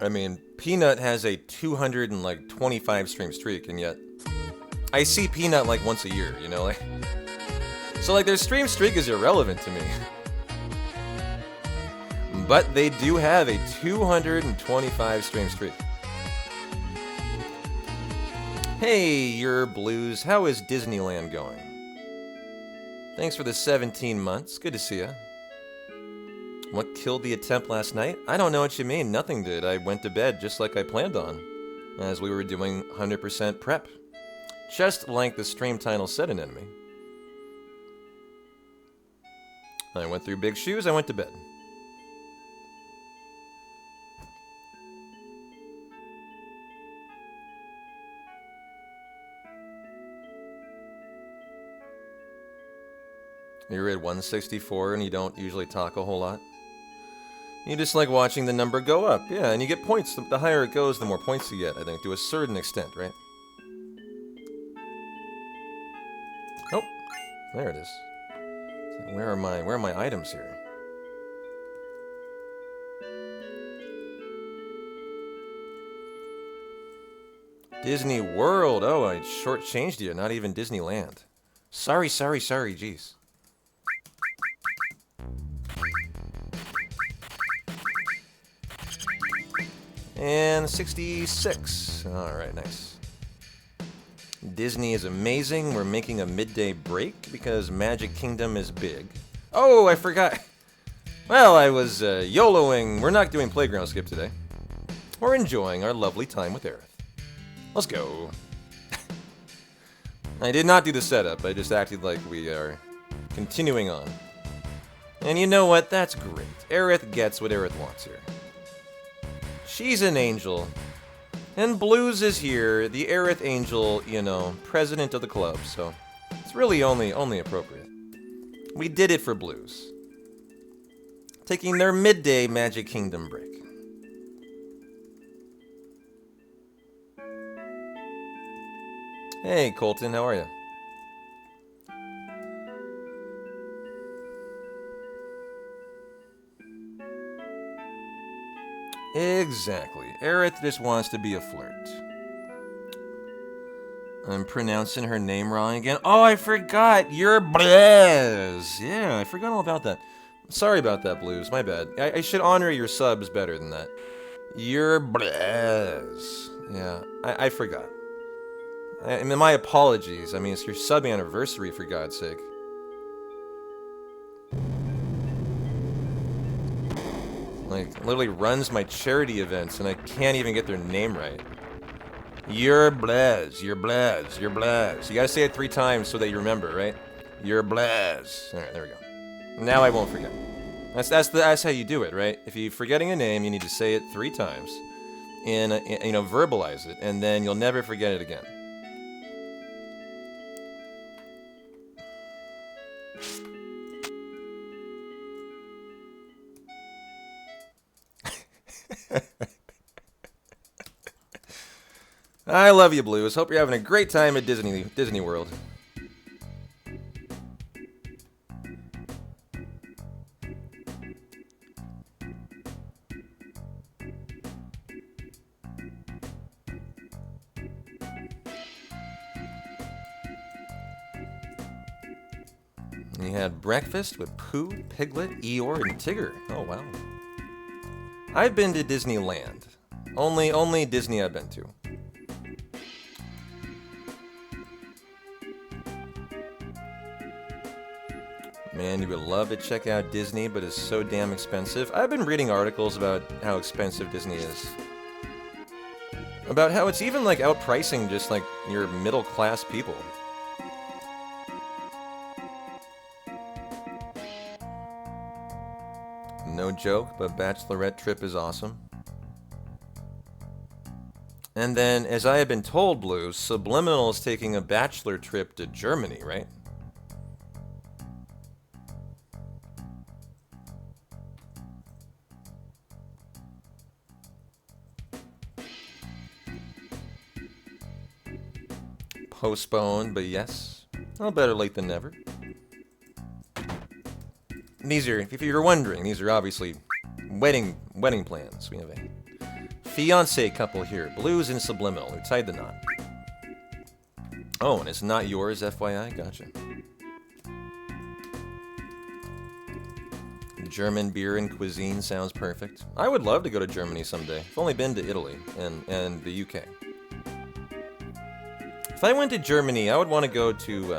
Speaker 1: I mean, Peanut has a 225 stream streak, and yet I see Peanut like once a year, you know, like. So like their stream streak is irrelevant to me. But they do have a 225 stream streak. Hey, your Blues, how is Disneyland going? Thanks for the 17 months. Good to see ya. What killed the attempt last night? I don't know what you mean. Nothing did. I went to bed just like I planned on, as we were doing 100% prep. Just like the stream title said in Enemy. I went through big shoes, I went to bed. You're at 164 and you don't usually talk a whole lot? You just like watching the number go up, yeah, and you get points. The higher it goes, the more points you get, I think, to a certain extent, right? Oh, there it is. Where are my items here? Disney World. Oh, I shortchanged you. Not even Disneyland. Sorry, jeez. And 66. Alright, nice. Disney is amazing. We're making a midday break because Magic Kingdom is big. Oh, I forgot. Well, I was YOLOing. We're not doing Playground Skip today. We're enjoying our lovely time with Aerith. Let's go. I did not do the setup. I just acted like we are continuing on. And you know what? That's great. Aerith gets what Aerith wants here. She's an angel. And Blues is here, the Aerith Angel, you know, president of the club, so it's really only appropriate. We did it for Blues. Taking their midday Magic Kingdom break. Hey, Colton, how are you? Exactly. Aerith just wants to be a flirt. I'm pronouncing her name wrong again. Oh, I forgot. You're Blaz. Yeah, I forgot all about that. Sorry about that, Blues. My bad. I should honor your subs better than that. You're Blaz. Yeah, I forgot. I mean, my apologies. I mean, it's your sub anniversary, for God's sake. Like, literally runs my charity events, and I can't even get their name right. You're Blaz, you're Blaz, you're Blaz. You gotta say it 3 times so that you remember, right? You're Blaz. Alright, there we go. Now I won't forget. That's how you do it, right? If you're forgetting a name, you need to say it 3 times. And, you know, verbalize it, and then you'll never forget it again. I love you, Blues. Hope you're having a great time at Disney World. You had breakfast with Pooh, Piglet, Eeyore, and Tigger. Oh, wow. I've been to Disneyland. Only Disney I've been to. Man, you would love to check out Disney, but it's so damn expensive. I've been reading articles about how expensive Disney is. About how it's even like outpricing just like your middle class people. No joke, but bachelorette trip is awesome. And then, as I have been told, Blue, Subliminal is taking a bachelor trip to Germany, right? Postponed, but yes. Well, better late than never. These are, if you're wondering, these are obviously wedding plans. We have a fiance couple here, Blues and Subliminal, who tied the knot. Oh, and it's not yours, FYI? Gotcha. German beer and cuisine sounds perfect. I would love to go to Germany someday. I've only been to Italy and the UK. If I went to Germany, I would want to go to,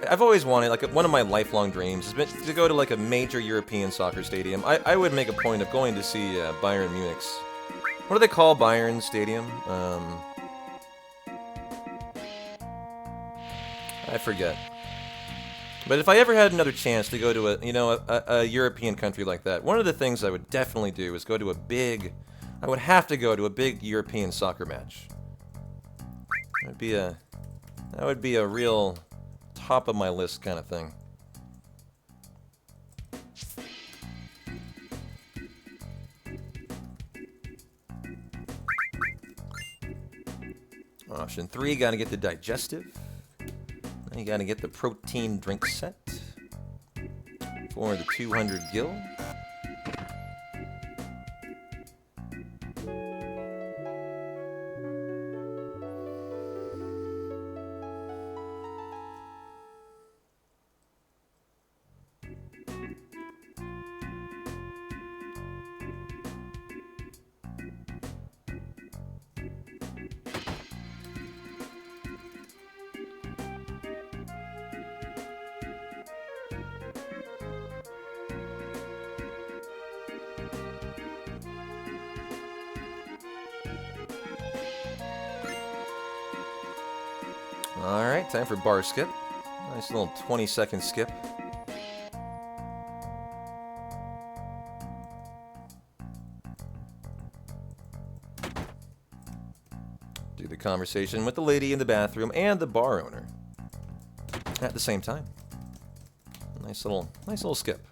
Speaker 1: I've always wanted, like, one of my lifelong dreams has been to go to, like, a major European soccer stadium. I would make a point of going to see Bayern Munich's. What do they call Bayern Stadium? I forget. But if I ever had another chance to go to a European country like that, one of the things I would definitely do is go to I would have to go to a big European soccer match. That would be a real top of my list kind of thing. Option 3, gotta get the digestive. Then you gotta get the protein drink set for the 200 gil. Alright, time for bar skip. Nice little 20-second skip. Do the conversation with the lady in the bathroom and the bar owner at the same time. Nice little skip.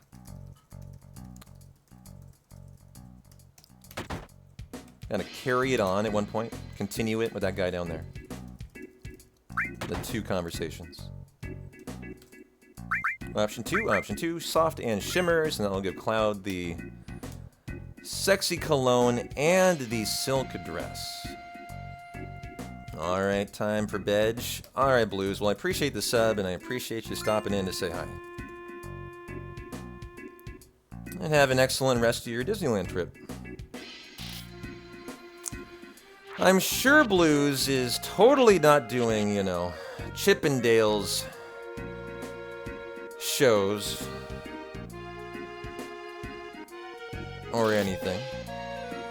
Speaker 1: Gotta carry it on at one point. Continue it with that guy down there. The 2 conversations. Option 2, soft and shimmers, and that'll give Cloud the sexy cologne and the silk dress. Alright, time for bed. Alright, Blues, well, I appreciate the sub, and I appreciate you stopping in to say hi. And have an excellent rest of your Disneyland trip. I'm sure Blues is totally not doing, Chippendales shows or anything.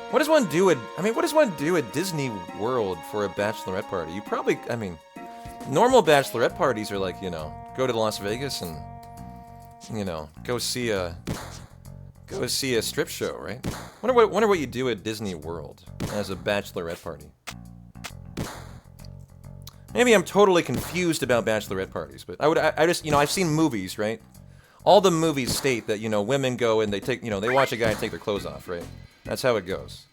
Speaker 1: What does one do at Disney World for a bachelorette party? You probably, normal bachelorette parties are like, go to Las Vegas and, go see a strip show, right? Wonder what you do at Disney World as a bachelorette party. Maybe I'm totally confused about bachelorette parties, but I just, I've seen movies, right? All the movies state that, women go and they take, they watch a guy take their clothes off, right? That's how it goes.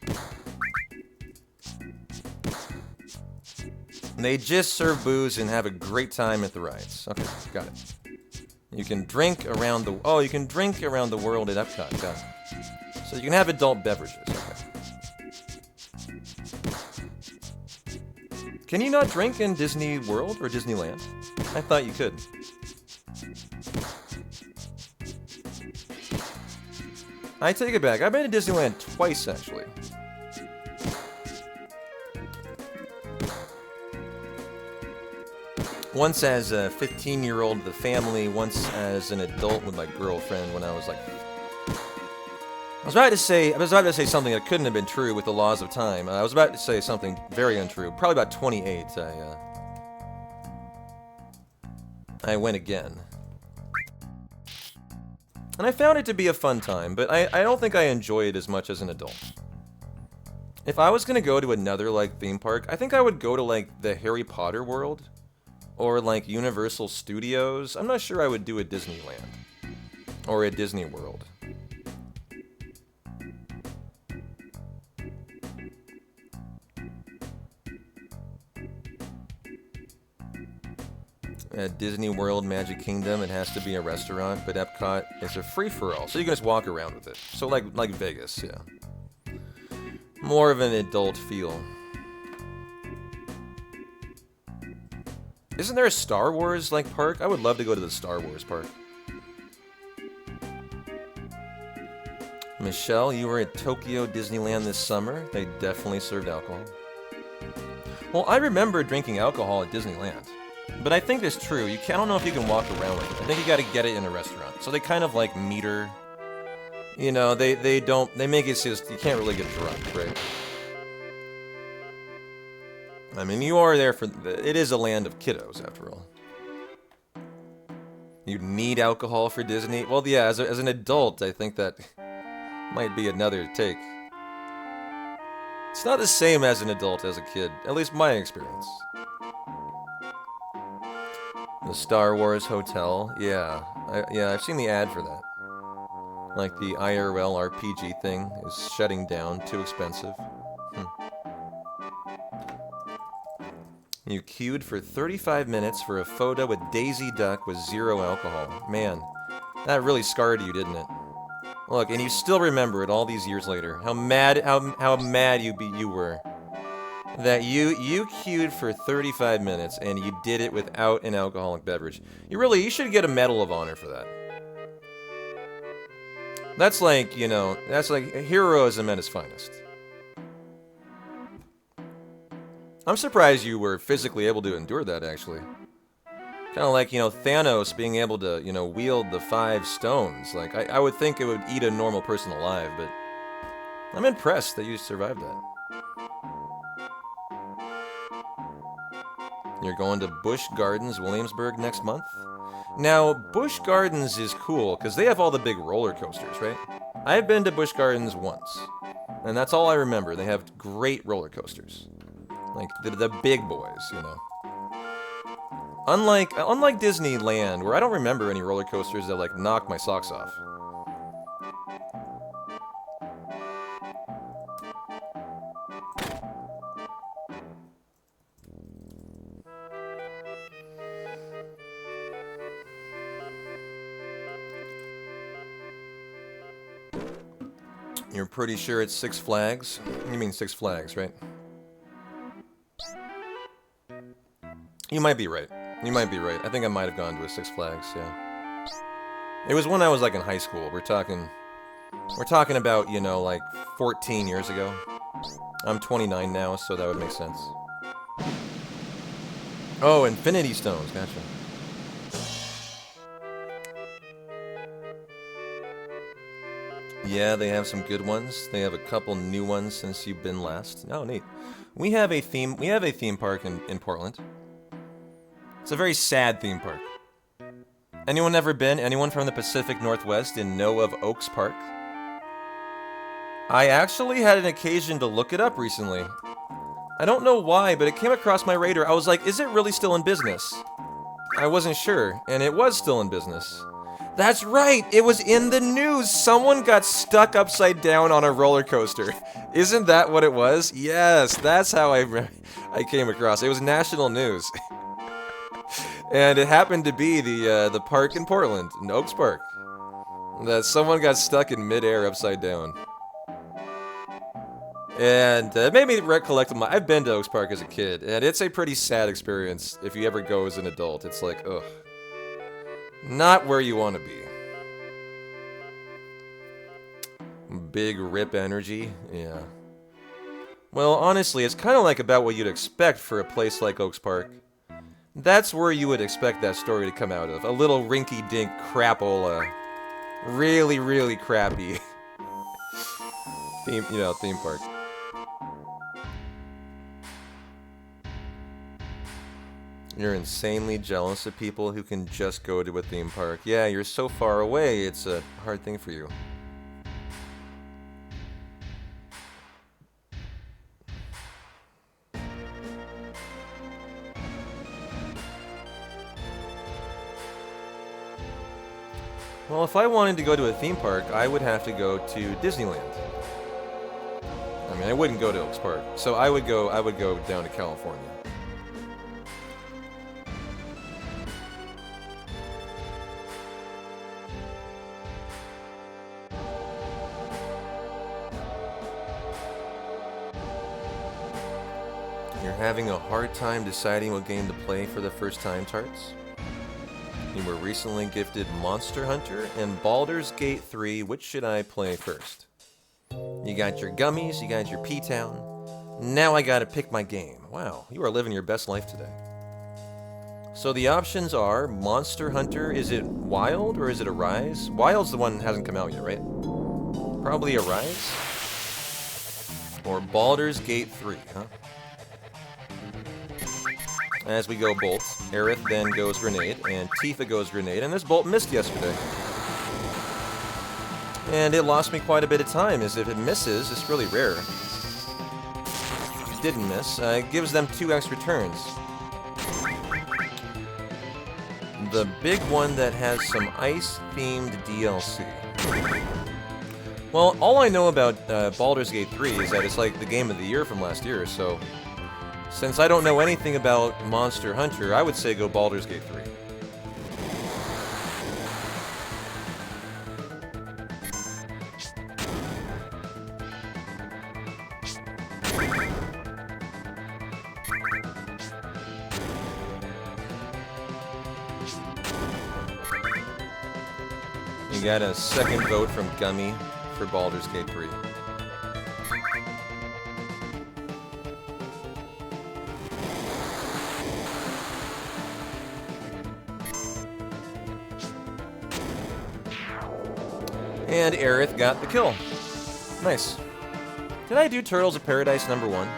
Speaker 1: And they just serve booze and have a great time at the rides. Okay, got it. You can drink around the world at Epcot. Got it. So you can have adult beverages. Okay. Can you not drink in Disney World or Disneyland? I thought you could. I take it back. I've been to Disneyland twice, actually. Once as a 15-year-old with the family, once as an adult with my girlfriend when I was like... I was about to say something that couldn't have been true with the laws of time. I was about to say something very untrue. Probably about 28, I went again. And I found it to be a fun time, but I don't think I enjoy it as much as an adult. If I was going to go to another, like, theme park, I think I would go to, like, the Harry Potter world. Or, like, Universal Studios. I'm not sure I would do a Disneyland. Or a Disney World. At Disney World, Magic Kingdom, it has to be a restaurant, but Epcot is a free-for-all, so you can just walk around with it. So like Vegas, yeah. More of an adult feel. Isn't there a Star Wars, like, park? I would love to go to the Star Wars park. Michelle, you were at Tokyo Disneyland this summer. They definitely served alcohol. Well, I remember drinking alcohol at Disneyland. But I think it's true. I don't know if you can walk around with it. I think you gotta get it in a restaurant. So they kind of like meter. You know, they make it so you can't really get drunk, right? I mean, you are there it is a land of kiddos, after all. You need alcohol for Disney? Well, yeah, as an adult, I think that might be another take. It's not the same as an adult as a kid, at least my experience. The Star Wars Hotel, yeah. I've seen the ad for that. Like the IRL RPG thing is shutting down, too expensive. You queued for 35 minutes for a photo with Daisy Duck with 0 alcohol. Man, that really scarred you, didn't it? Look, and you still remember it all these years later. How mad you were. That you queued for 35 minutes and you did it without an alcoholic beverage. You should get a Medal of Honor for that. That's like, you know, that's like heroism at its finest. I'm surprised you were physically able to endure that, actually. Kind of like, you know, Thanos being able to, you know, wield the 5 stones. Like, I would think it would eat a normal person alive, but I'm impressed that you survived that. You're going to Busch Gardens, Williamsburg next month? Now, Busch Gardens is cool, because they have all the big roller coasters, right? I've been to Busch Gardens once, and that's all I remember. They have great roller coasters. Like, the big boys, you know. Unlike Disneyland, where I don't remember any roller coasters that, like, knock my socks off. You're pretty sure it's Six Flags? You mean Six Flags, right? You might be right. You might be right. I think I might have gone to a Six Flags, yeah. It was when I was, like, in high school. We're talking about, you know, like, 14 years ago. I'm 29 now, so that would make sense. Oh, Infinity Stones, gotcha. Yeah, they have some good ones. They have a couple new ones since you've been last. Oh, neat. We have a theme park in Portland. It's a very sad theme park. Anyone ever been? Anyone from the Pacific Northwest and know of Oaks Park? I actually had an occasion to look it up recently. I don't know why, but it came across my radar. I was like, is it really still in business? I wasn't sure, and it was still in business. That's right, it was in the news. Someone got stuck upside down on a roller coaster. Isn't that what it was? Yes, that's how I came across it. It was national news. And it happened to be the park in Portland, in Oaks Park. That someone got stuck in midair upside down. And it made me recollect I've been to Oaks Park as a kid, and it's a pretty sad experience if you ever go as an adult. It's like, ugh. Not where you want to be. Big rip energy, yeah. Well, honestly, it's kind of like about what you'd expect for a place like Oaks Park. That's where you would expect that story to come out of. A little rinky-dink crapola. Really, really crappy theme park. You're insanely jealous of people who can just go to a theme park. Yeah, you're so far away, it's a hard thing for you. Well, if I wanted to go to a theme park, I would have to go to Disneyland. I mean, I wouldn't go to Oaks Park, so I would go down to California. You're having a hard time deciding what game to play for the first time, Tarts? You were recently gifted Monster Hunter and Baldur's Gate 3. Which should I play first? You got your gummies, you got your P-Town. Now I gotta pick my game. Wow, you are living your best life today. So the options are Monster Hunter. Is it Wild or is it Arise? Wild's the one that hasn't come out yet, right? Probably Arise? Or Baldur's Gate 3, huh? As we go Bolt, Aerith then goes Grenade, and Tifa goes Grenade, and this Bolt missed yesterday. And it lost me quite a bit of time, as if it misses, it's really rare. If it didn't miss, it gives them 2 extra turns. The big one that has some ice-themed DLC. Well, all I know about Baldur's Gate 3 is that it's like the game of the year from last year, so... Since I don't know anything about Monster Hunter, I would say go Baldur's Gate 3. You got a second vote from Gummy for Baldur's Gate 3. And Aerith got the kill. Nice. Did I do Turtles of Paradise #1?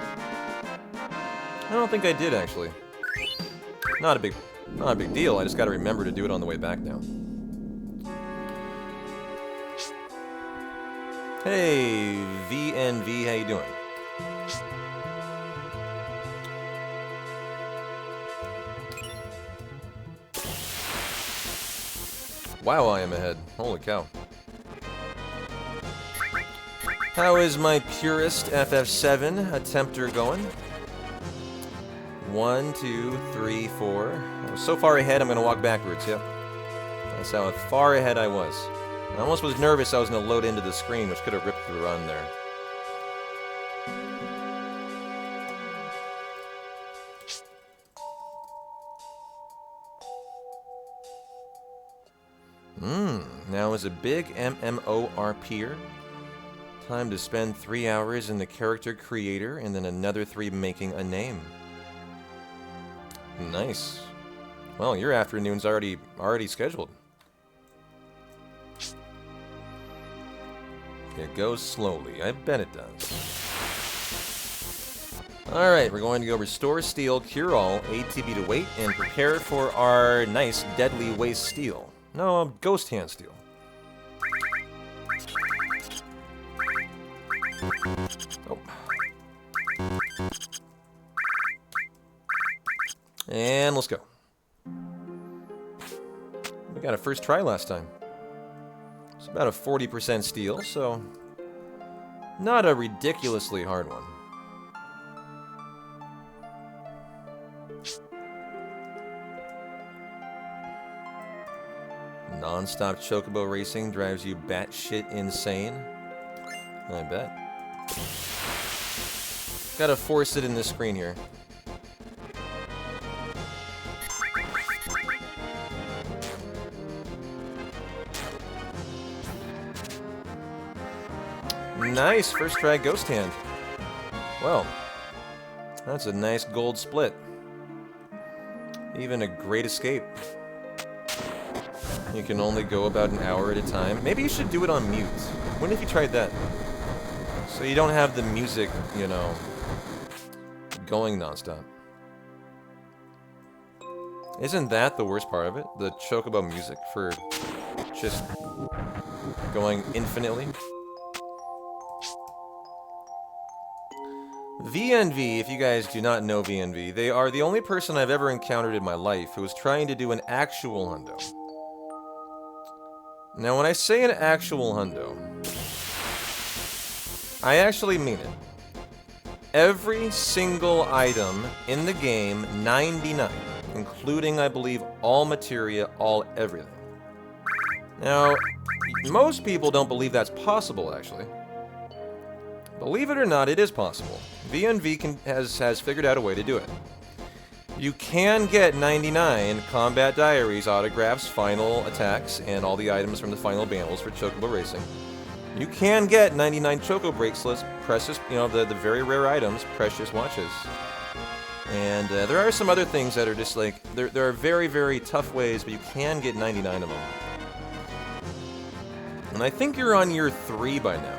Speaker 1: I don't think I did, actually. Not a big deal. I just got to remember to do it on the way back now. Hey, VNV, how you doing? Wow, I am ahead. Holy cow. How is my purest FF7 attempter going? 1, 2, 3, 4. I was so far ahead, I'm going to walk backwards, yep. That's how far ahead I was. I almost was nervous I was going to load into the screen, which could have ripped the run there. Now is a big MMORPer. Time to spend 3 hours in the character creator and then another 3 making a name. Nice. Well, your afternoon's already scheduled. It goes slowly. I bet it does. Alright, we're going to go Restore Steel, Cure All, ATB to Wait, and prepare for our nice Deadly Waste Steel. No, Ghost Hand Steel. Oh. And let's go. We got a first try last time. It's about a 40% steal, so not a ridiculously hard one. Non-stop chocobo racing drives you batshit insane. I bet. Gotta force it in this screen here. Nice, first try ghost hand. Well, that's a nice gold split. Even a great escape. You can only go about an hour at a time. Maybe you should do it on mute. When have you tried that? So you don't have the music, you know, going nonstop. Isn't that the worst part of it? The chocobo music for just going infinitely? VNV, if you guys do not know VNV, they are the only person I've ever encountered in my life who is trying to do an actual hundo. Now, when I say an actual hundo, I actually mean it. Every single item in the game, 99, including, I believe, all materia, all everything. Now, most people don't believe that's possible, actually. Believe it or not, it is possible. VNV has figured out a way to do it. You can get 99 combat diaries, autographs, final attacks, and all the items from the final battles for Chocobo Racing. You can get 99 Choco bracelets, precious, you know, the very rare items, precious watches. And there are some other things that are just like, there are very, very tough ways, but you can get 99 of them. And I think you're on year 3 by now.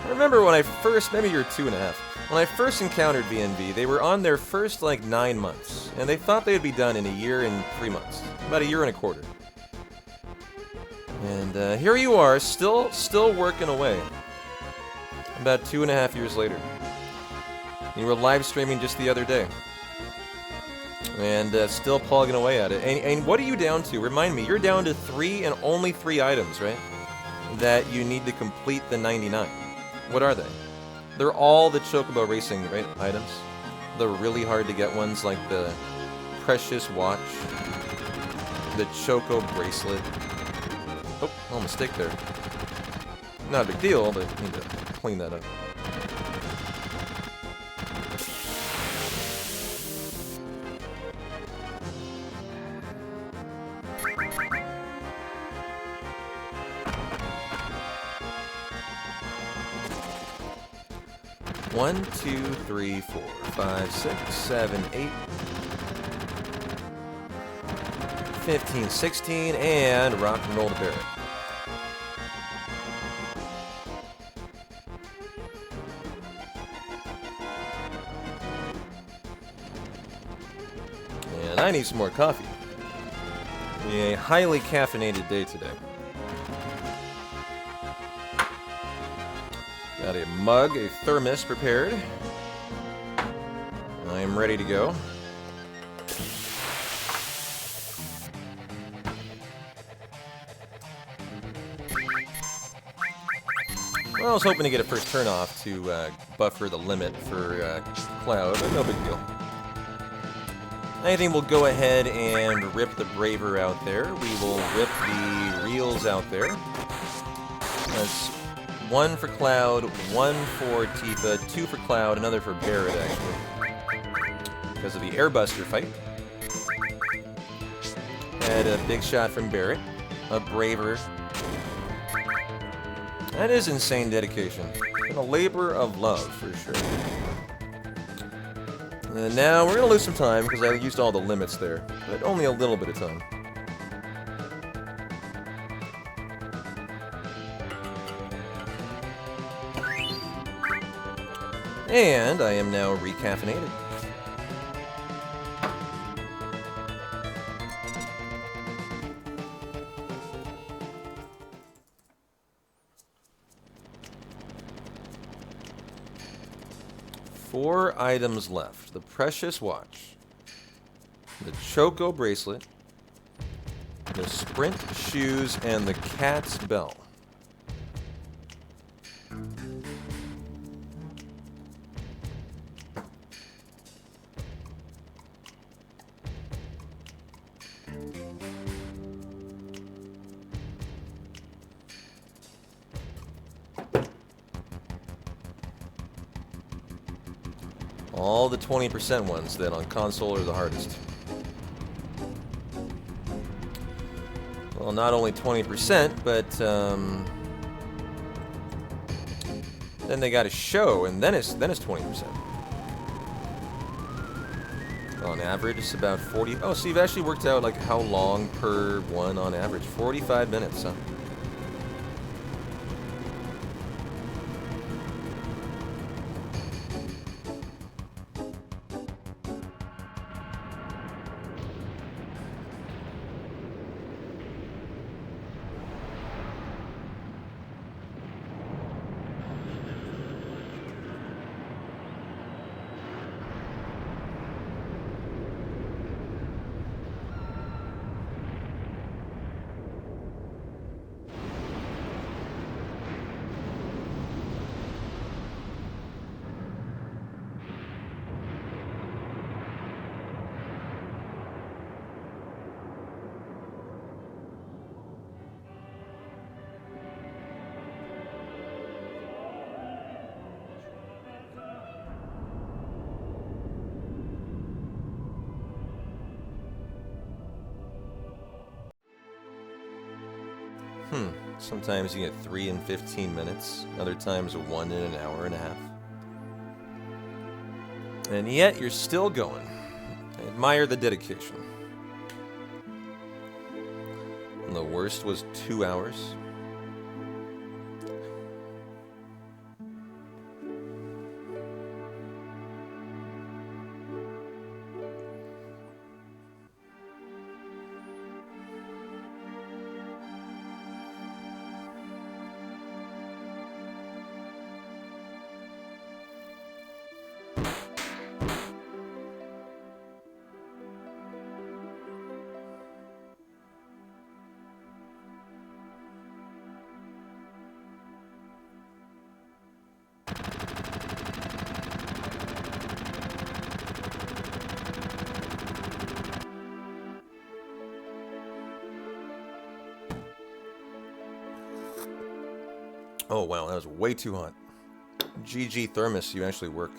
Speaker 1: I remember when I first, maybe year 2.5, when I first encountered VNV, they were on their first, like, 9 months. And they thought they'd be done in a year and 3 months. About a year and a quarter. And here you are, still working away. About 2.5 years later. You were live streaming just the other day. And still plugging away at it. And what are you down to? Remind me, you're down to 3 and only 3 items, right? That you need to complete the 99. What are they? They're all the Chocobo Racing, right, items. The really hard to get ones like the Precious Watch, the Choco Bracelet. Oh, little mistake there. Not a big deal, but need to clean that up. One, 2, 3, 4, 5, 6, 7, 8, 15, 16, and rock and roll to Barrett. And I need some more coffee. A highly caffeinated day today. Got a mug, a thermos prepared. I am ready to go. Well, I was hoping to get a first turn off to buffer the limit for Cloud, but no big deal. I think we'll go ahead and rip the Braver out there. We will rip the Reels out there. That's 1 for Cloud, 1 for Tifa, 2 for Cloud, another for Barrett, actually. Because of the Airbuster fight. Had a big shot from Barrett. A Braver. That is insane dedication. And a labor of love, for sure. And now we're going to lose some time, because I used all the limits there. But only a little bit of time. And I am now recaffeinated. Four items left. The Precious Watch, the Choco Bracelet, the Sprint Shoes, and the Cat's Bell. All the 20% ones that on console are the hardest. Well, not only 20%, but Then they got a show, and then it's 20%. On average, it's about 40. Oh, so you've actually worked out like how long per one on average? 45 minutes, huh? Sometimes you get 3 in 15 minutes, other times 1 in an hour and a half. And yet, you're still going. I admire the dedication. And the worst was 2 hours. Oh wow, that was way too hot. GG Thermos, you actually work.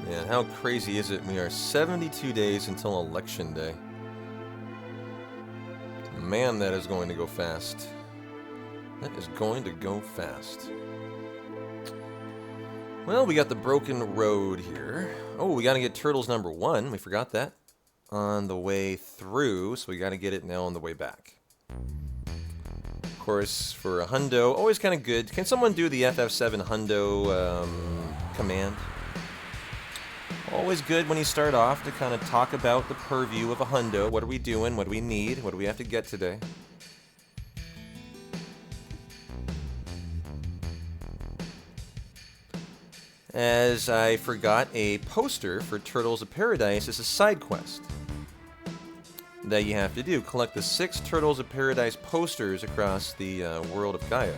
Speaker 1: Man, how crazy is it? We are 72 days until Election Day. Man, that is going to go fast. That is going to go fast. Well, we got the broken road here. Oh, we got to get Turtles number 1. We forgot that. On the way through, so we got to get it now on the way back. Of course, for a hundo, always kind of good. Can someone do the FF7 hundo command? Always good when you start off to kind of talk about the purview of a hundo. What are we doing? What do we need? What do we have to get today? As I forgot, a poster for Turtles of Paradise is a side quest that you have to do. Collect the 6 Turtles of Paradise posters across the world of Gaia.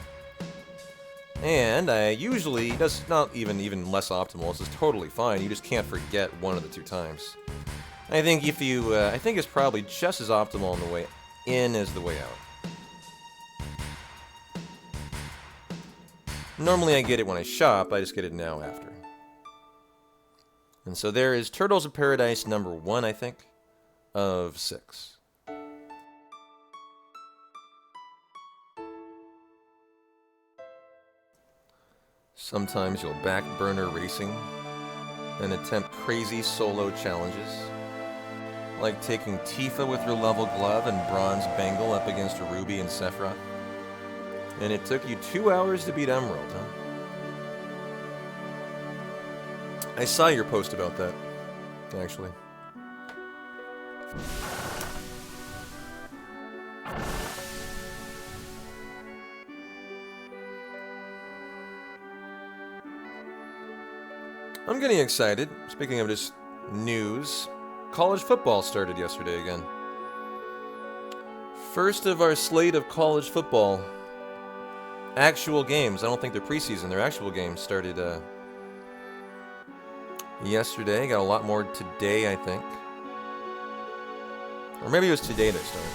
Speaker 1: And I usually, that's not even less optimal, this is totally fine, you just can't forget one of the 2 times. I think if you, I think it's probably just as optimal on the way in as the way out. Normally I get it when I shop, I just get it now after. And so there is Turtles of Paradise number 1, I think, of 6. Sometimes you'll back burner racing and attempt crazy solo challenges, like taking Tifa with your level glove and bronze bangle up against Ruby and Sephiroth. And it took you 2 hours to beat Emerald, huh? I saw your post about that, actually. I'm getting excited. Speaking of just news, college football started yesterday again. First of our slate of college football actual games. I don't think they're preseason. They're actual games started yesterday. Got a lot more today, I think. Or maybe it was today they started.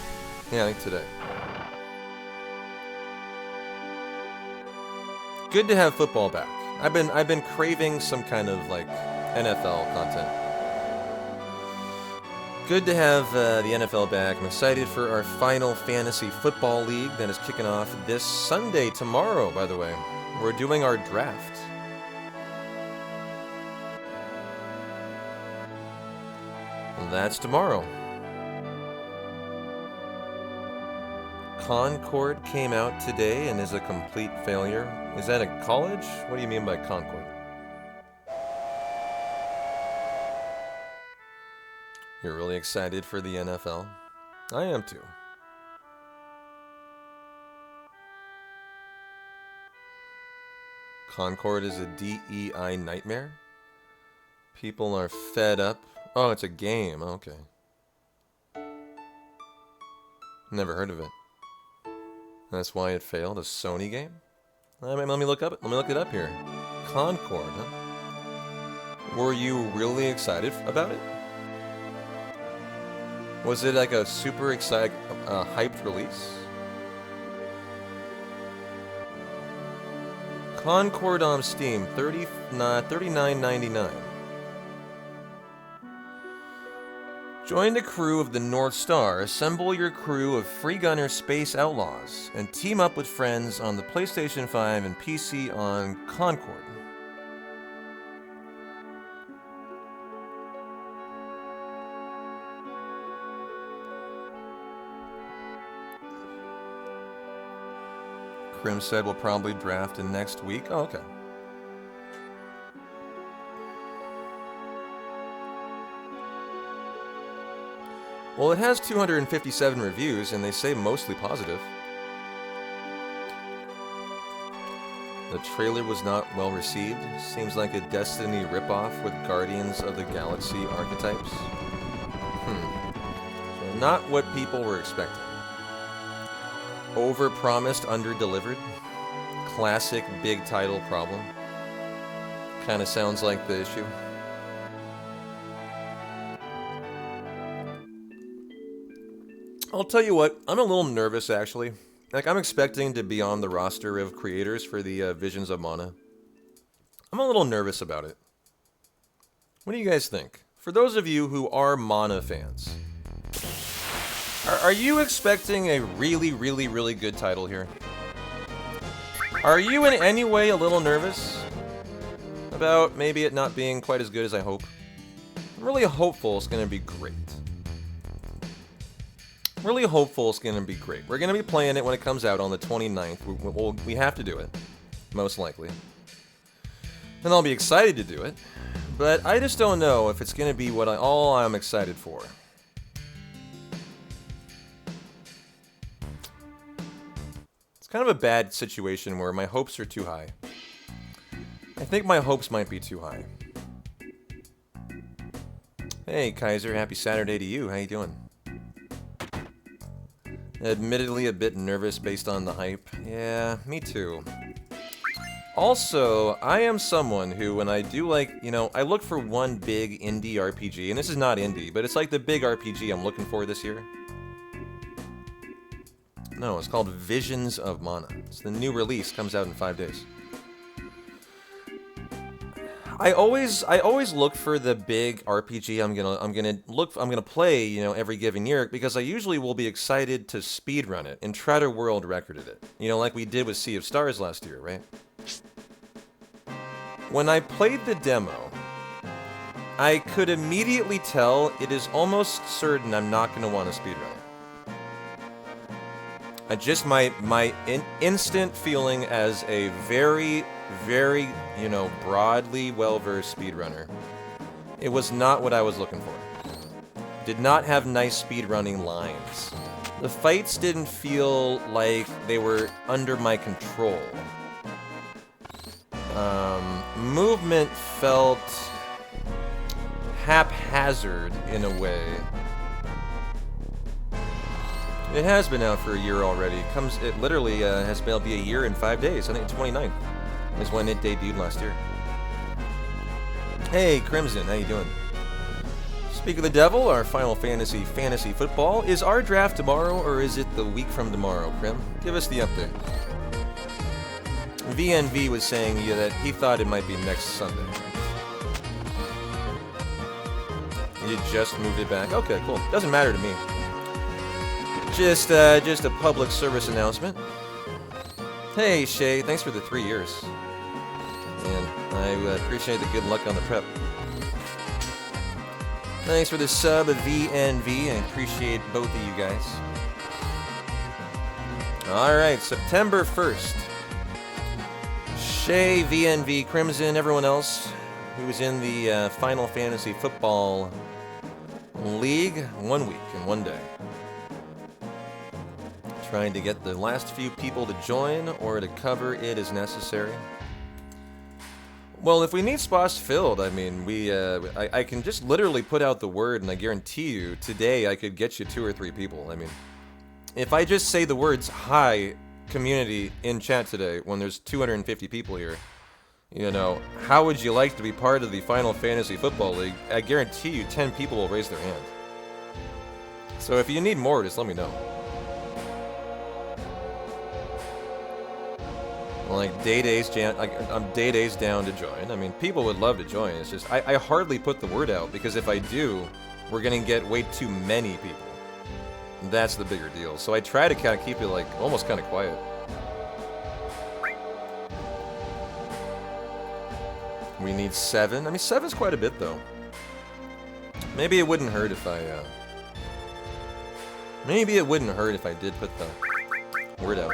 Speaker 1: Yeah, I think today. Good to have football back. I've been craving some kind of like NFL content. Good to have the NFL back. I'm excited for our final fantasy football league that is kicking off this Sunday, tomorrow, by the way. We're doing our draft. And that's tomorrow. Concord came out today and is a complete failure. Is that a college? What do you mean by Concord? You're really excited for the NFL? I am too. Concord is a DEI nightmare? People are fed up. Oh, it's a game. Okay. Never heard of it. That's why it failed. A Sony game? Let me look up. Let me look it up here. Concord, huh? Were you really excited about it? Was it like a super excited, hyped release? Concord on Steam, $39.99. Join the crew of the North Star, assemble your crew of free gunner space outlaws, and team up with friends on the PlayStation 5 and PC on Concord. Krim said we'll probably draft in next week. Oh, okay. Well, it has 257 reviews, and they say mostly positive. The trailer was not well received. Seems like a Destiny ripoff with Guardians of the Galaxy archetypes. So not what people were expecting. Overpromised, under-delivered. Classic big title problem. Kind of sounds like the issue. I'll tell you what, I'm a little nervous actually. Like, I'm expecting to be on the roster of creators for the Visions of Mana. I'm a little nervous about it. What do you guys think? For those of you who are Mana fans, are you expecting a really, really, really good title here? Are you in any way a little nervous about maybe it not being quite as good as I hope? I'm really hopeful it's going to be great. Really hopeful it's going to be great. We're going to be playing it when it comes out on the 29th. We have to do it, most likely. And I'll be excited to do it. But I just don't know if it's going to be what all I'm excited for. It's kind of a bad situation where my hopes are too high. I think my hopes might be too high. Hey, Kaiser, happy Saturday to you. How you doing? Admittedly a bit nervous based on the hype. Yeah, me too. Also, I am someone who, when I do like, I look for one big indie RPG, and this is not indie, but it's like the big RPG I'm looking for this year. No, it's called Visions of Mana. It's the new release, comes out in 5 days. I always look for the big RPG I'm gonna play, every given year, because I usually will be excited to speedrun it and try to world record it. Like we did with Sea of Stars last year, right? When I played the demo, I could immediately tell it is almost certain I'm not gonna want to speedrun it. My instant feeling as a very, very, broadly well-versed speedrunner. It was not what I was looking for. Did not have nice speedrunning lines. The fights didn't feel like they were under my control. Movement felt haphazard in a way. It has been out for a year already. It literally will be a year in 5 days. I think 29th is when it debuted last year. Hey, Crimson, how you doing? Speak of the devil, our Final Fantasy football. Is our draft tomorrow, or is it the week from tomorrow, Crim? Give us the update. VNV was saying that he thought it might be next Sunday. You just moved it back. Okay, cool. Doesn't matter to me. Just a public service announcement. Hey, Shay, thanks for the 3 years. And I appreciate the good luck on the prep. Thanks for the sub of VNV. I appreciate both of you guys. Alright, September 1st. Shay, VNV, Crimson, everyone else who's in the Final Fantasy Football League, 1 week and 1 day. Trying to get the last few people to join or to cover it as necessary. Well, if we need spots filled, I mean, I can just literally put out the word, and I guarantee you, today I could get you 2 or 3 people. I mean, if I just say the words, hi, community, in chat today, when there's 250 people here, you know, how would you like to be part of the Final Fantasy Football League? I guarantee you 10 people will raise their hand. So if you need more, just let me know. Like, I'm day-days down to join. I mean, people would love to join. It's just, I hardly put the word out, because if I do, we're going to get way too many people. That's the bigger deal. So I try to kind of keep it, like, almost kind of quiet. We need 7. I mean, 7's quite a bit, though. Maybe it wouldn't hurt if I, Maybe it wouldn't hurt if I did put the word out.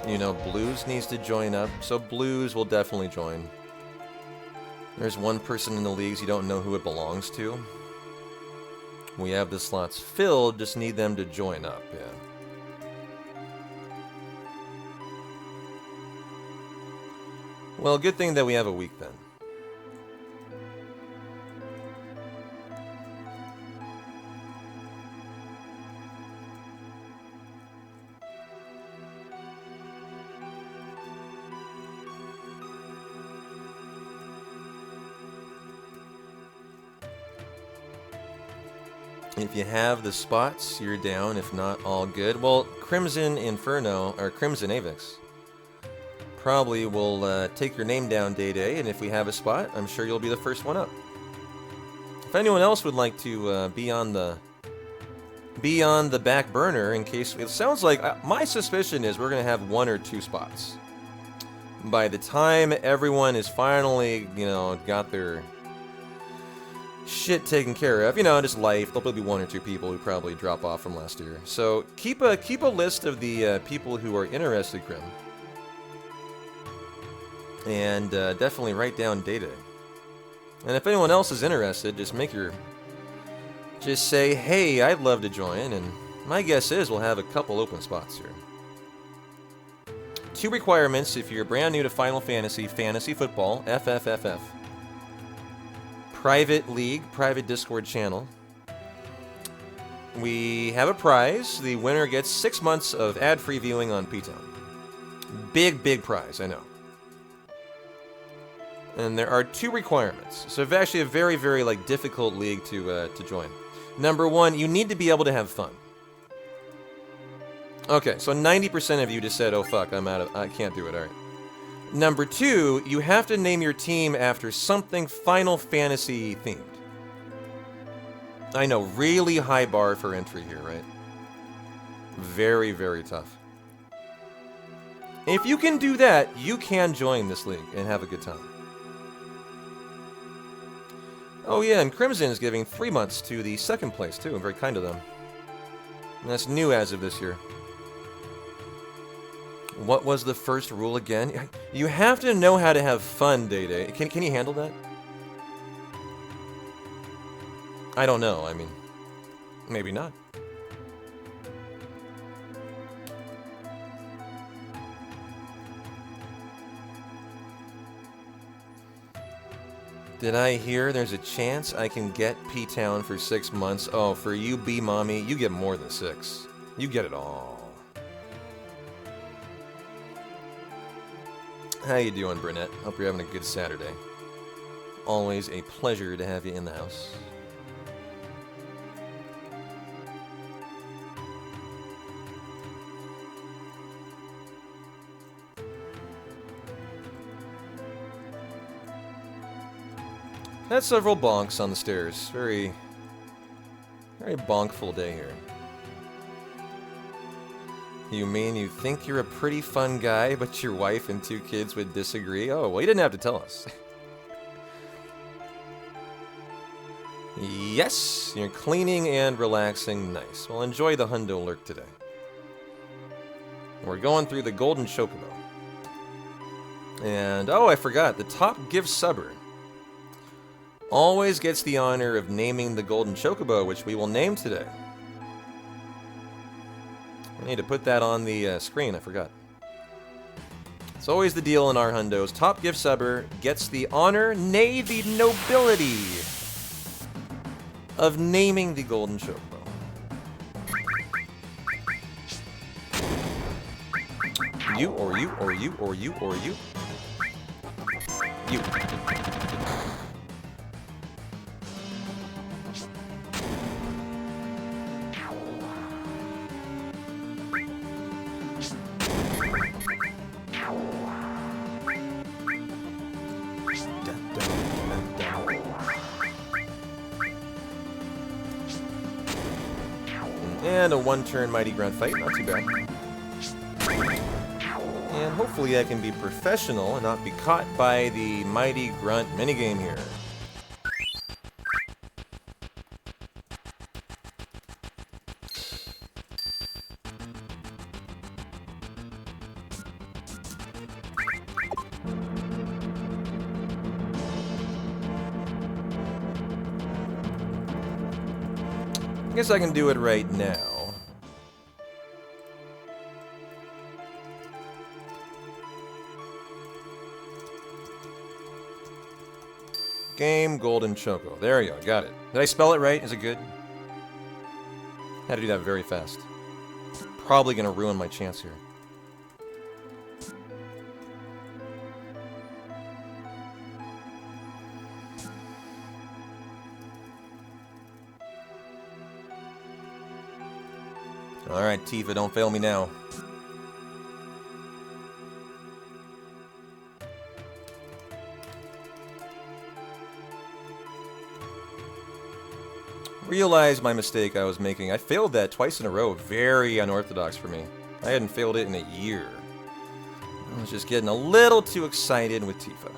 Speaker 1: You know, Blues needs to join up, so Blues will definitely join. There's one person in the leagues, you don't know who it belongs to. We have the slots filled, just need them to join up, yeah. Well, good thing that we have a week then. If you have the spots, you're down. If not, all good. Well, Crimson Inferno, or Crimson Avix, probably will take your name down day, and if we have a spot, I'm sure you'll be the first one up. If anyone else would like to be on the back burner, in case it sounds like my suspicion is we're gonna have 1 or 2 spots by the time everyone is finally, you know, got their shit taken care of, you know, just life. There'll probably be 1 or 2 people who probably drop off from last year. So keep a list of the people who are interested, Grim, and definitely write down data. And if anyone else is interested, just say, hey, I'd love to join, and my guess is we'll have a couple open spots here. 2 requirements if you're brand new to Final Fantasy Football, FFFF. Private league, private Discord channel. We have a prize. The winner gets 6 months of ad-free viewing on P-Town. Big prize, I know. And there are 2 requirements. So it's actually a very, very like difficult league to join. Number 1, you need to be able to have fun. Okay, so 90% of you just said, "Oh fuck, I can't do it." All right. Number 2, you have to name your team after something Final Fantasy themed. I know, really high bar for entry here, right? Very, very tough. If you can do that, you can join this league and have a good time. Oh yeah, and Crimson is giving 3 months to the 2nd place too. I'm very kind to them. And that's new as of this year. What was the first rule again? You have to know how to have fun, Day. Can you handle that? I don't know. I mean, maybe not. Did I hear there's a chance I can get P-Town for 6 months? Oh, for you, B-Mommy, you get more than 6. You get it all. How you doing, Brunette? Hope you're having a good Saturday. Always a pleasure to have you in the house. Had several bonks on the stairs. Very bonkful day here. You mean you think you're a pretty fun guy, but your wife and 2 kids would disagree? Oh, well, you didn't have to tell us. Yes, you're cleaning and relaxing. Nice. Well, enjoy the Hundo Lurk today. We're going through the Golden Chocobo. And, oh, I forgot, the top gift subber always gets the honor of naming the Golden Chocobo, which we will name today. I need to put that on the screen, I forgot. It's always the deal in our hundos. Top gift subber gets the honor, nay the nobility, of naming the Golden Chocobo. You, or you, or you, or you, or you. You. And a 1-turn Mighty Grunt fight, not too bad. And hopefully I can be professional and not be caught by the Mighty Grunt minigame here. I guess I can do it right now. Game Golden Choco. There you go. Got it. Did I spell it right? Is it good? Had to do that very fast. Probably gonna ruin my chance here. Alright, Tifa, don't fail me now. Realized my mistake I was making. I failed that twice in a row. Very unorthodox for me. I hadn't failed it in a year. I was just getting a little too excited with Tifa.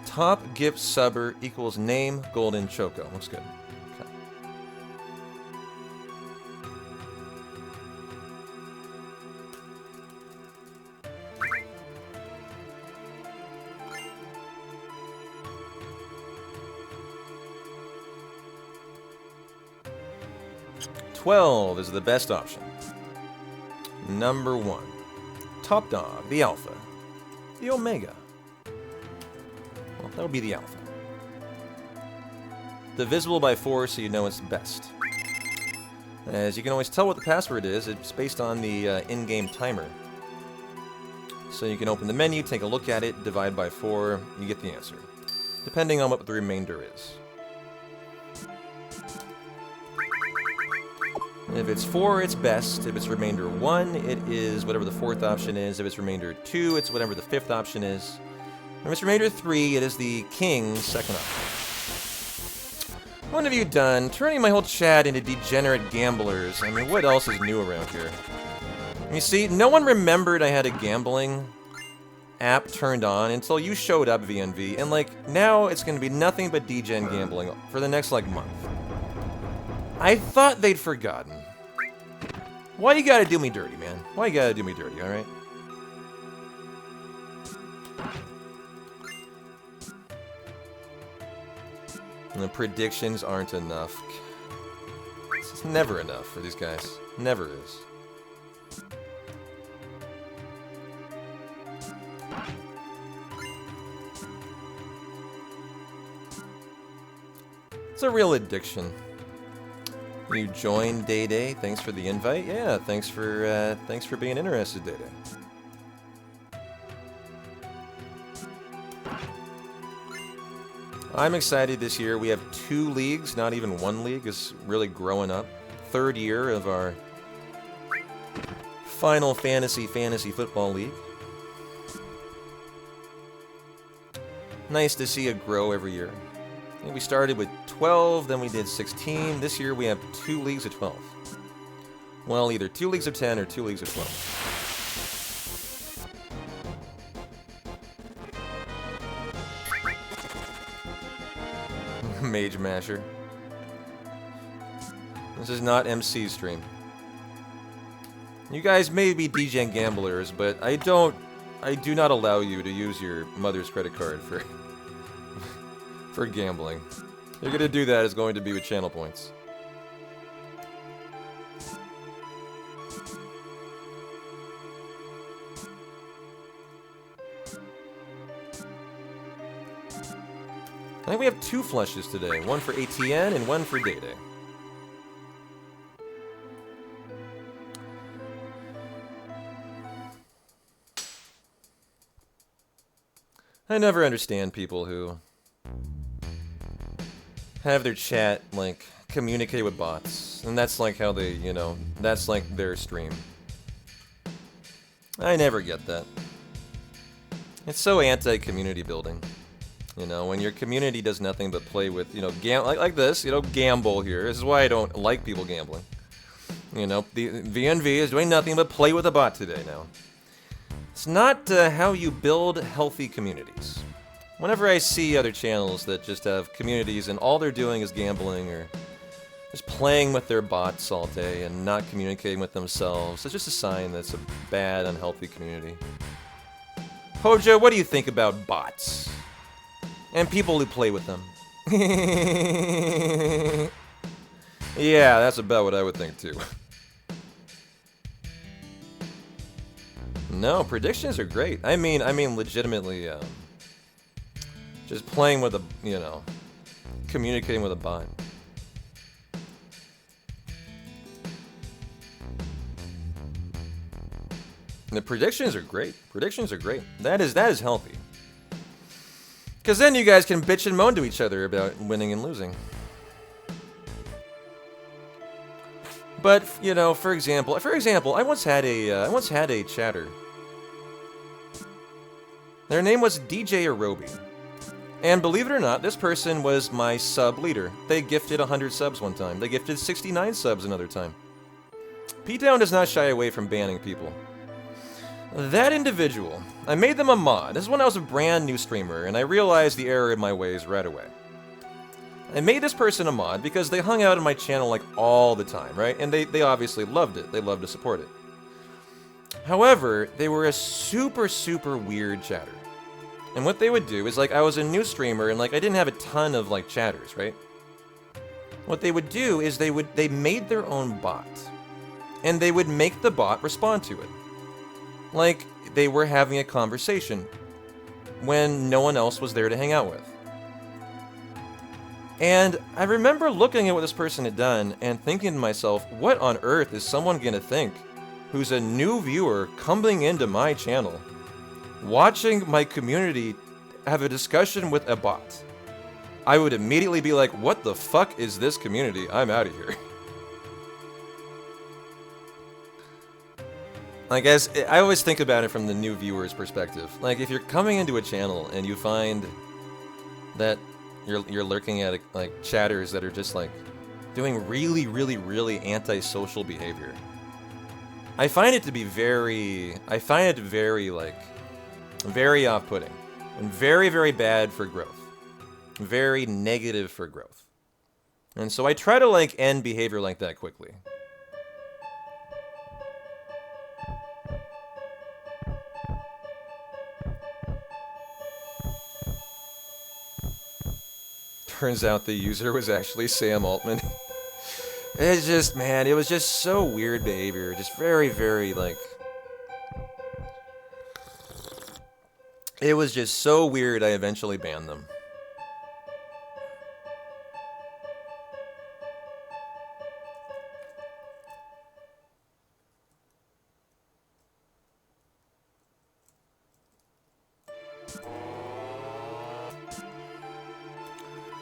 Speaker 1: Top gift subber equals name Golden Choco. Looks good. Okay. $12 is the best option. Number 1. Top dog, the alpha. The omega. Well, that'll be the alpha. Divisible by 4 so you know it's best. As you can always tell what the password is, it's based on the in-game timer. So you can open the menu, take a look at it, divide by 4, you get the answer. Depending on what the remainder is. If it's 4, it's best. If it's remainder 1, it is whatever the 4th option is. If it's remainder 2, it's whatever the 5th option is. If it's remainder 3, it is the king's 2nd option. What have you done? Turning my whole chat into degenerate gamblers. I mean, what else is new around here? You see, no one remembered I had a gambling app turned on until you showed up, VNV, and like, now it's gonna be nothing but degen gambling for the next, like, month. I thought they'd forgotten. Why you gotta do me dirty, man? Why you gotta do me dirty, alright? And the predictions aren't enough. It's never enough for these guys. Never is. It's a real addiction. You joined Day Day. Thanks for the invite. Yeah, thanks for being interested, Day Day. I'm excited this year. We have 2 leagues, not even 1 league. Is really growing up. 3rd year of our Final Fantasy Football League. Nice to see it grow every year. I think we started with 12, then we did 16. This year we have 2 leagues of 12. Well, either 2 leagues of 10 or 2 leagues of 12. Mage Masher. This is not MC stream. You guys may be DJ gamblers, but I do not allow you to use your mother's credit card for for gambling. You're gonna do that is going to be with channel points. I think we have 2 flushes today. One for ATN and one for Day Day. I never understand people who have their chat, like, communicate with bots. And that's like how they, you know, that's like their stream. I never get that. It's so anti-community building. You know, when your community does nothing but play with, you know, like this, you know, gamble here. This is why I don't like people gambling. You know, the VNV is doing nothing but play with a bot today now. It's not how you build healthy communities. Whenever I see other channels that just have communities and all they're doing is gambling or just playing with their bots all day and not communicating with themselves, it's just a sign that it's a bad, unhealthy community. Hojo, what do you think about bots? And people who play with them? Yeah, that's about what I would think too. No, predictions are great. I mean, legitimately, just playing with a, you know, communicating with a bot. The predictions are great. Predictions are great. That is healthy. Because then you guys can bitch and moan to each other about winning and losing. But, you know, for example, I once had a chatter. Their name was DJ Arobi. And believe it or not, this person was my sub leader. They gifted 100 subs one time. They gifted 69 subs another time. P-Town does not shy away from banning people. That individual, I made them a mod. This is when I was a brand new streamer, and I realized the error in my ways right away. I made this person a mod because they hung out on my channel like all the time, right? And they obviously loved it. They loved to support it. However, they were a super, super weird chatter. And what they would do is, like, I was a new streamer and, like, I didn't have a ton of, like, chatters, right? What they would do is they made their own bot. And they would make the bot respond to it. Like, they were having a conversation when no one else was there to hang out with. And I remember looking at what this person had done and thinking to myself, what on earth is someone gonna think who's a new viewer coming into my channel, watching my community have a discussion with a bot? I would immediately be like, what the fuck is this community? I'm out of here. Like, I always think about it from the new viewer's perspective. Like, if you're coming into a channel and you find that you're lurking at, like, chatters that are just, like, doing really, really, really antisocial behavior, I find it to be very, like, very off-putting. And very, very bad for growth. Very negative for growth. And so I try to, like, end behavior like that quickly. Turns out the user was actually Sam Altman. It's just, man, it was just so weird behavior. Just very, very, like... It was just so weird, I eventually banned them.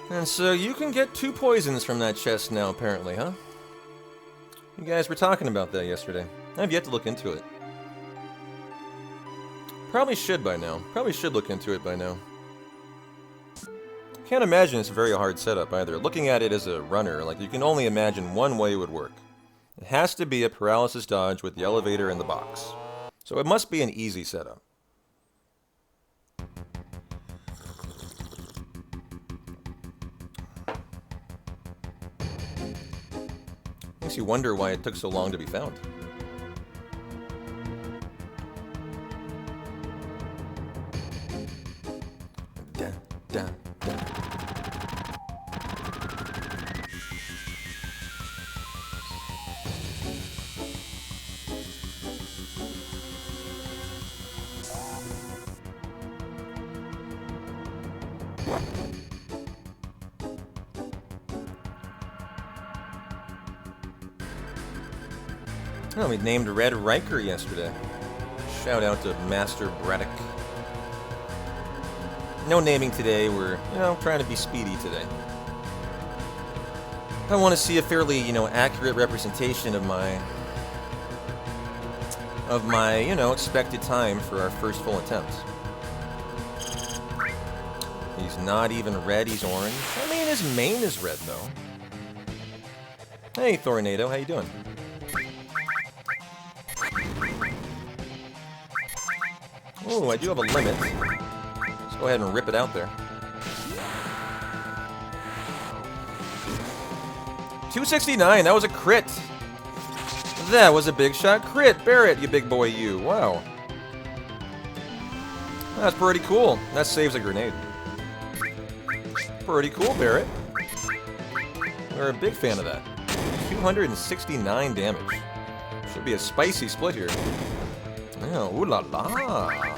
Speaker 1: And so you can get 2 poisons from that chest now, apparently, huh? You guys were talking about that yesterday. I've yet to look into it. Probably should by now. Probably should look into it by now. Can't imagine it's a very hard setup either. Looking at it as a runner, like you can only imagine one way it would work. It has to be a paralysis dodge with the elevator and the box. So it must be an easy setup. Makes you wonder why it took so long to be found. Da, da, da. Oh, we named Red Riker yesterday. Shout out to Master Braddock. No naming today. We're, trying to be speedy today. I want to see a fairly, accurate representation of my, expected time for our first full attempt. He's not even red, he's orange. I mean, his mane is red, though. Hey, Thornado, how you doing? Oh, I do have a limit. Let's go ahead and rip it out there. 269, that was a crit. That was a big shot crit. Barrett, you big boy, you. Wow. That's pretty cool. That saves a grenade. Pretty cool, Barrett. We're a big fan of that. 269 damage. Should be a spicy split here. Oh, ooh la la.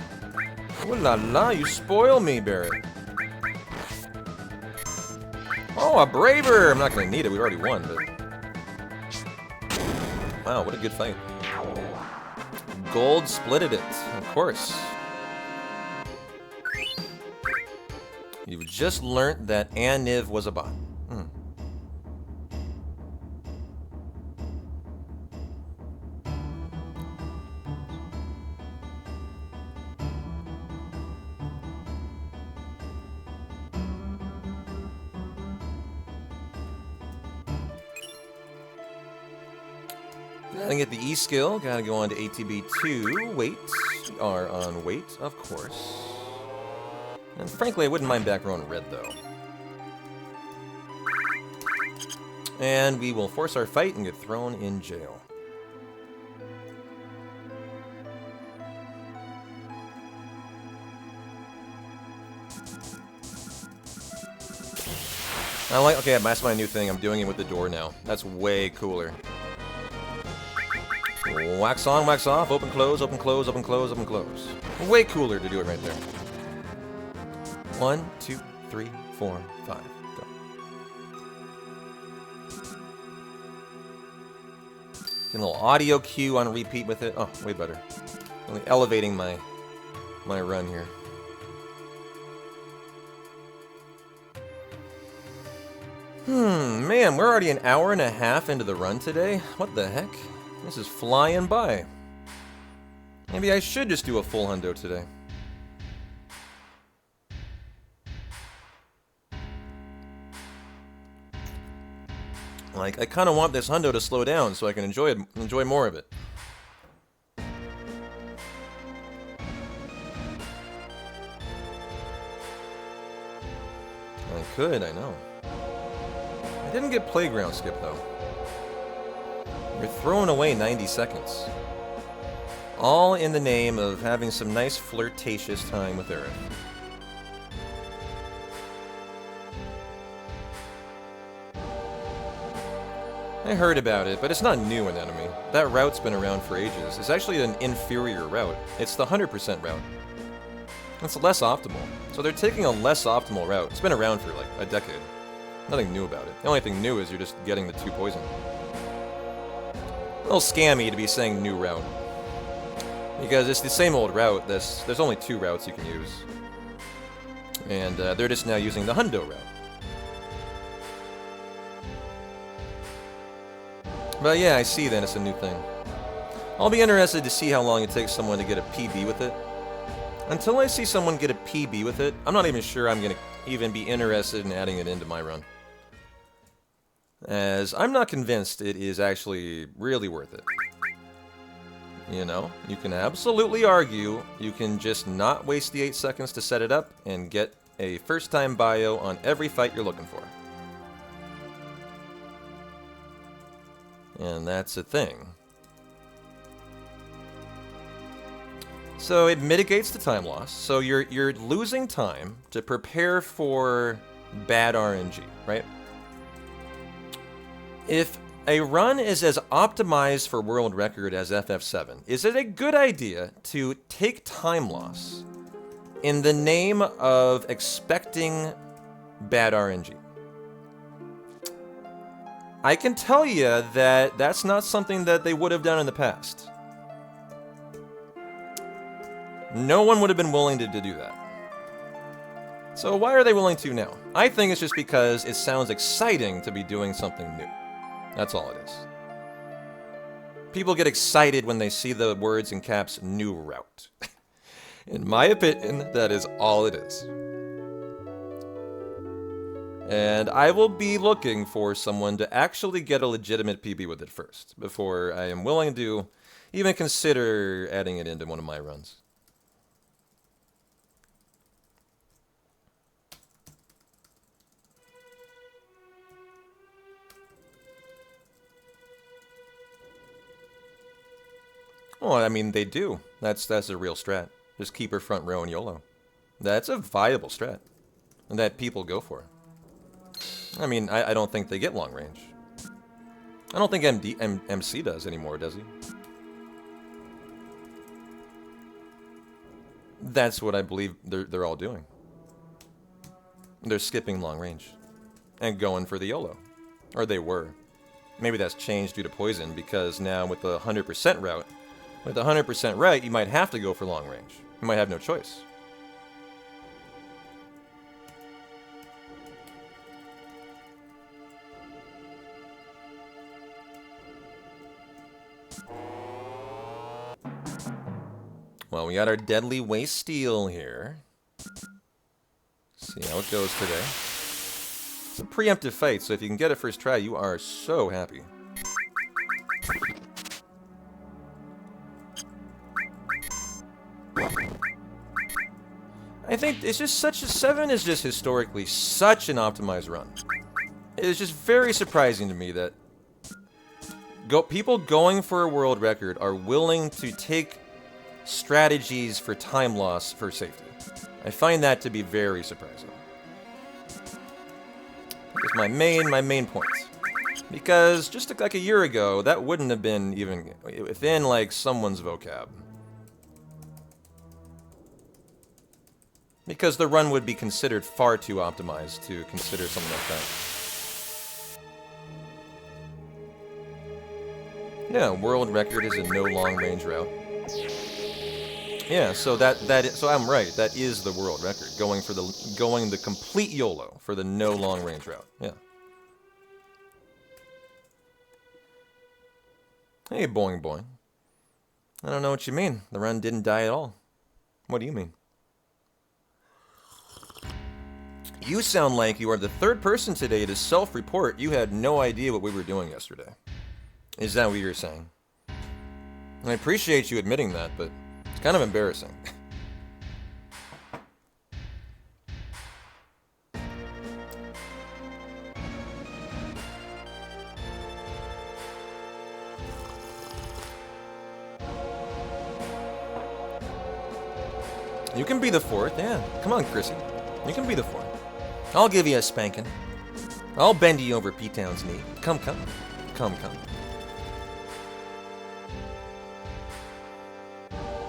Speaker 1: Ooh la la, you spoil me, Barrett. Oh, a Braver! I'm not going to need it, we already won, but... Wow, what a good fight. Gold splitted it, of course. You've just learnt that Aniv was a bot. Gotta get the E skill, gotta go on to ATB2. Wait. We are on wait, of course. And frankly, I wouldn't mind back row in red, though. And we will force our fight and get thrown in jail. Okay, that's my new thing. I'm doing it with the door now. That's way cooler. Wax on, wax off, open, close, open, close, open, close, open, close. Way cooler to do it right there. 1, 2, 3, 4, 5. Go. Get a little audio cue on repeat with it. Oh, way better. Really elevating my run here. Man, we're already an hour and a half into the run today. What the heck? This is flying by. Maybe I should just do a full hundo today. Like, I kind of want this hundo to slow down so I can enjoy more of it. I could, I know. I didn't get playground skip though. You're throwing away 90 seconds. All in the name of having some nice flirtatious time with Eric. I heard about it, but it's not new in enemy. That route's been around for ages. It's actually an inferior route. It's the 100% route. It's less optimal. So they're taking a less optimal route. It's been around for like a decade. Nothing new about it. The only thing new is you're just getting the 2 poison. A little scammy to be saying new route. Because it's the same old route. There's only 2 routes you can use. And they're just now using the hundo route. But yeah, I see then it's a new thing. I'll be interested to see how long it takes someone to get a PB with it. Until I see someone get a PB with it, I'm not even sure I'm going to even be interested in adding it into my run. As I'm not convinced it is actually really worth it. You know, you can absolutely argue you can just not waste the 8 seconds to set it up and get a first-time bio on every fight you're looking for. And that's a thing. So it mitigates the time loss. So you're losing time to prepare for bad RNG, right? If a run is as optimized for world record as FF7, is it a good idea to take time loss in the name of expecting bad RNG? I can tell you that that's not something that they would have done in the past. No one would have been willing to do that. So why are they willing to now? I think it's just because it sounds exciting to be doing something new. That's all it is. People get excited when they see the words in caps, new route. In my opinion, that is all it is. And I will be looking for someone to actually get a legitimate PB with it first, before I am willing to even consider adding it into one of my runs. Well, I mean, they do. That's a real strat. Just keep her front row and YOLO. That's a viable strat that people go for. I mean, I don't think they get long range. I don't think MC does anymore, does he? That's what I believe they're all doing. They're skipping long range and going for the YOLO. Or they were. Maybe that's changed due to poison, because now with the 100% route, with the 100% right, you might have to go for long range. You might have no choice. Well, we got our Deadly Waste Steel here. See how it goes today. It's a preemptive fight, so if you can get it first try, you are so happy. I think it's just such a 7 is just historically such an optimized run. It is just very surprising to me that people going for a world record are willing to take strategies for time loss for safety. I find that to be very surprising. That's my main point. Because just like a year ago, that wouldn't have been even within like someone's vocab. Because the run would be considered far too optimized to consider something like that. Yeah, world record is a no long range route. Yeah, so so I'm right. That is the world record, going the complete YOLO for the no long range route. Yeah. Hey, boing boing. I don't know what you mean. The run didn't die at all. What do you mean? You sound like you are the third person today to self-report you had no idea what we were doing yesterday. Is that what you're saying? I appreciate you admitting that, but it's kind of embarrassing. You can be the fourth, yeah. Come on, Chrissy. You can be the fourth. I'll give you a spanking. I'll bend you over P-Town's knee. Come, come. Come, come.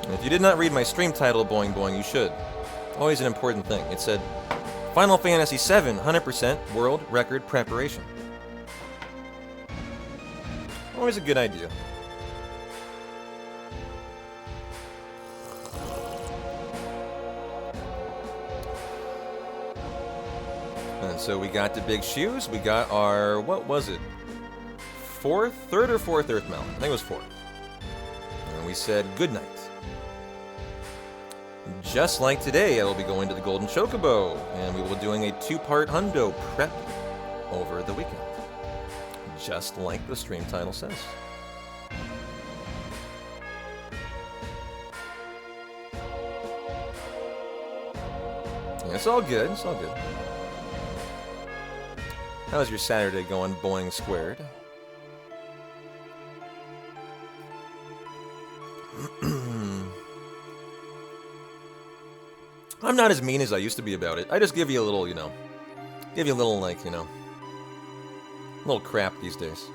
Speaker 1: If you did not read my stream title, Boing Boing, you should. Always an important thing. It said, Final Fantasy VII, 100% world record preparation. Always a good idea. And so we got the big shoes. We got our, what was it? third or fourth Earth Melon. I think it was fourth. And we said good night. Just like today, I will be going to the Golden Chocobo, and we will be doing a 2-part Hundo prep over the weekend. Just like the stream title says. It's all good, it's all good. How's your Saturday going, Boing Squared? I'm not as mean as I used to be about it. I just give you a little, you know, give you a little, like, you know, little crap these days.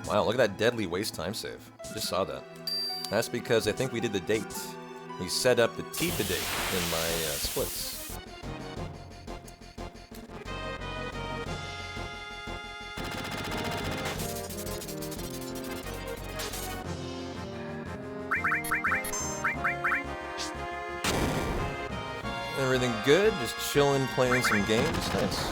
Speaker 1: Wow, look at that deadly waste time save. Just saw that. That's because I think we did the date. We set up the Tifa date in my splits. Everything good? Just chilling, playing some games? Nice.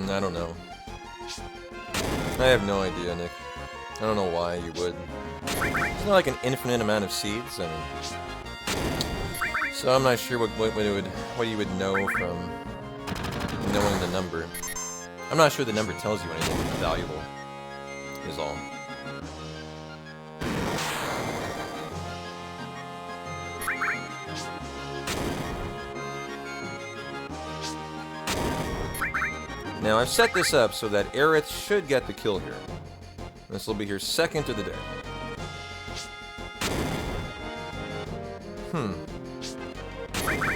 Speaker 1: I don't know. I have no idea, Nick. I don't know why you would. It's not like an infinite amount of seeds, I mean. So I'm not sure what you would know from knowing the number. I'm not sure the number tells you anything valuable, is all. Now, I've set this up so that Aerith should get the kill here. This will be her second of the day.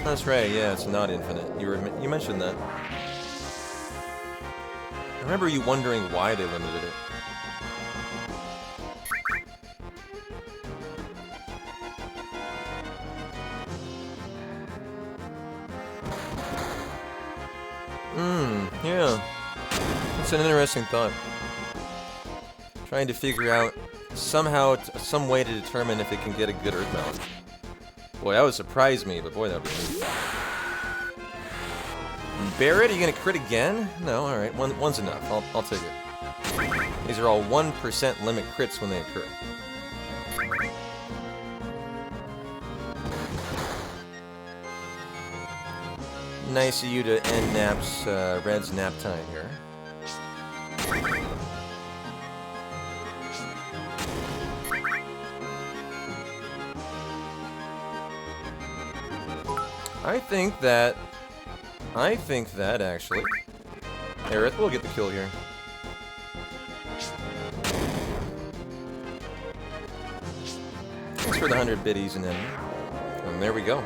Speaker 1: That's right, yeah, it's not infinite. You mentioned that. I remember you wondering why they limited it. Yeah. That's an interesting thought. Trying to figure out somehow, some way to determine if it can get a good Earth Melon. Boy, that would surprise me, but boy, that would be neat. Barret, are you gonna crit again? No, alright, one's enough. I'll take it. These are all 1% limit crits when they occur. Nice of you to end Red's nap time here. I think that actually, Aerith will get the kill here. Thanks for the 100 biddies and then, and there we go.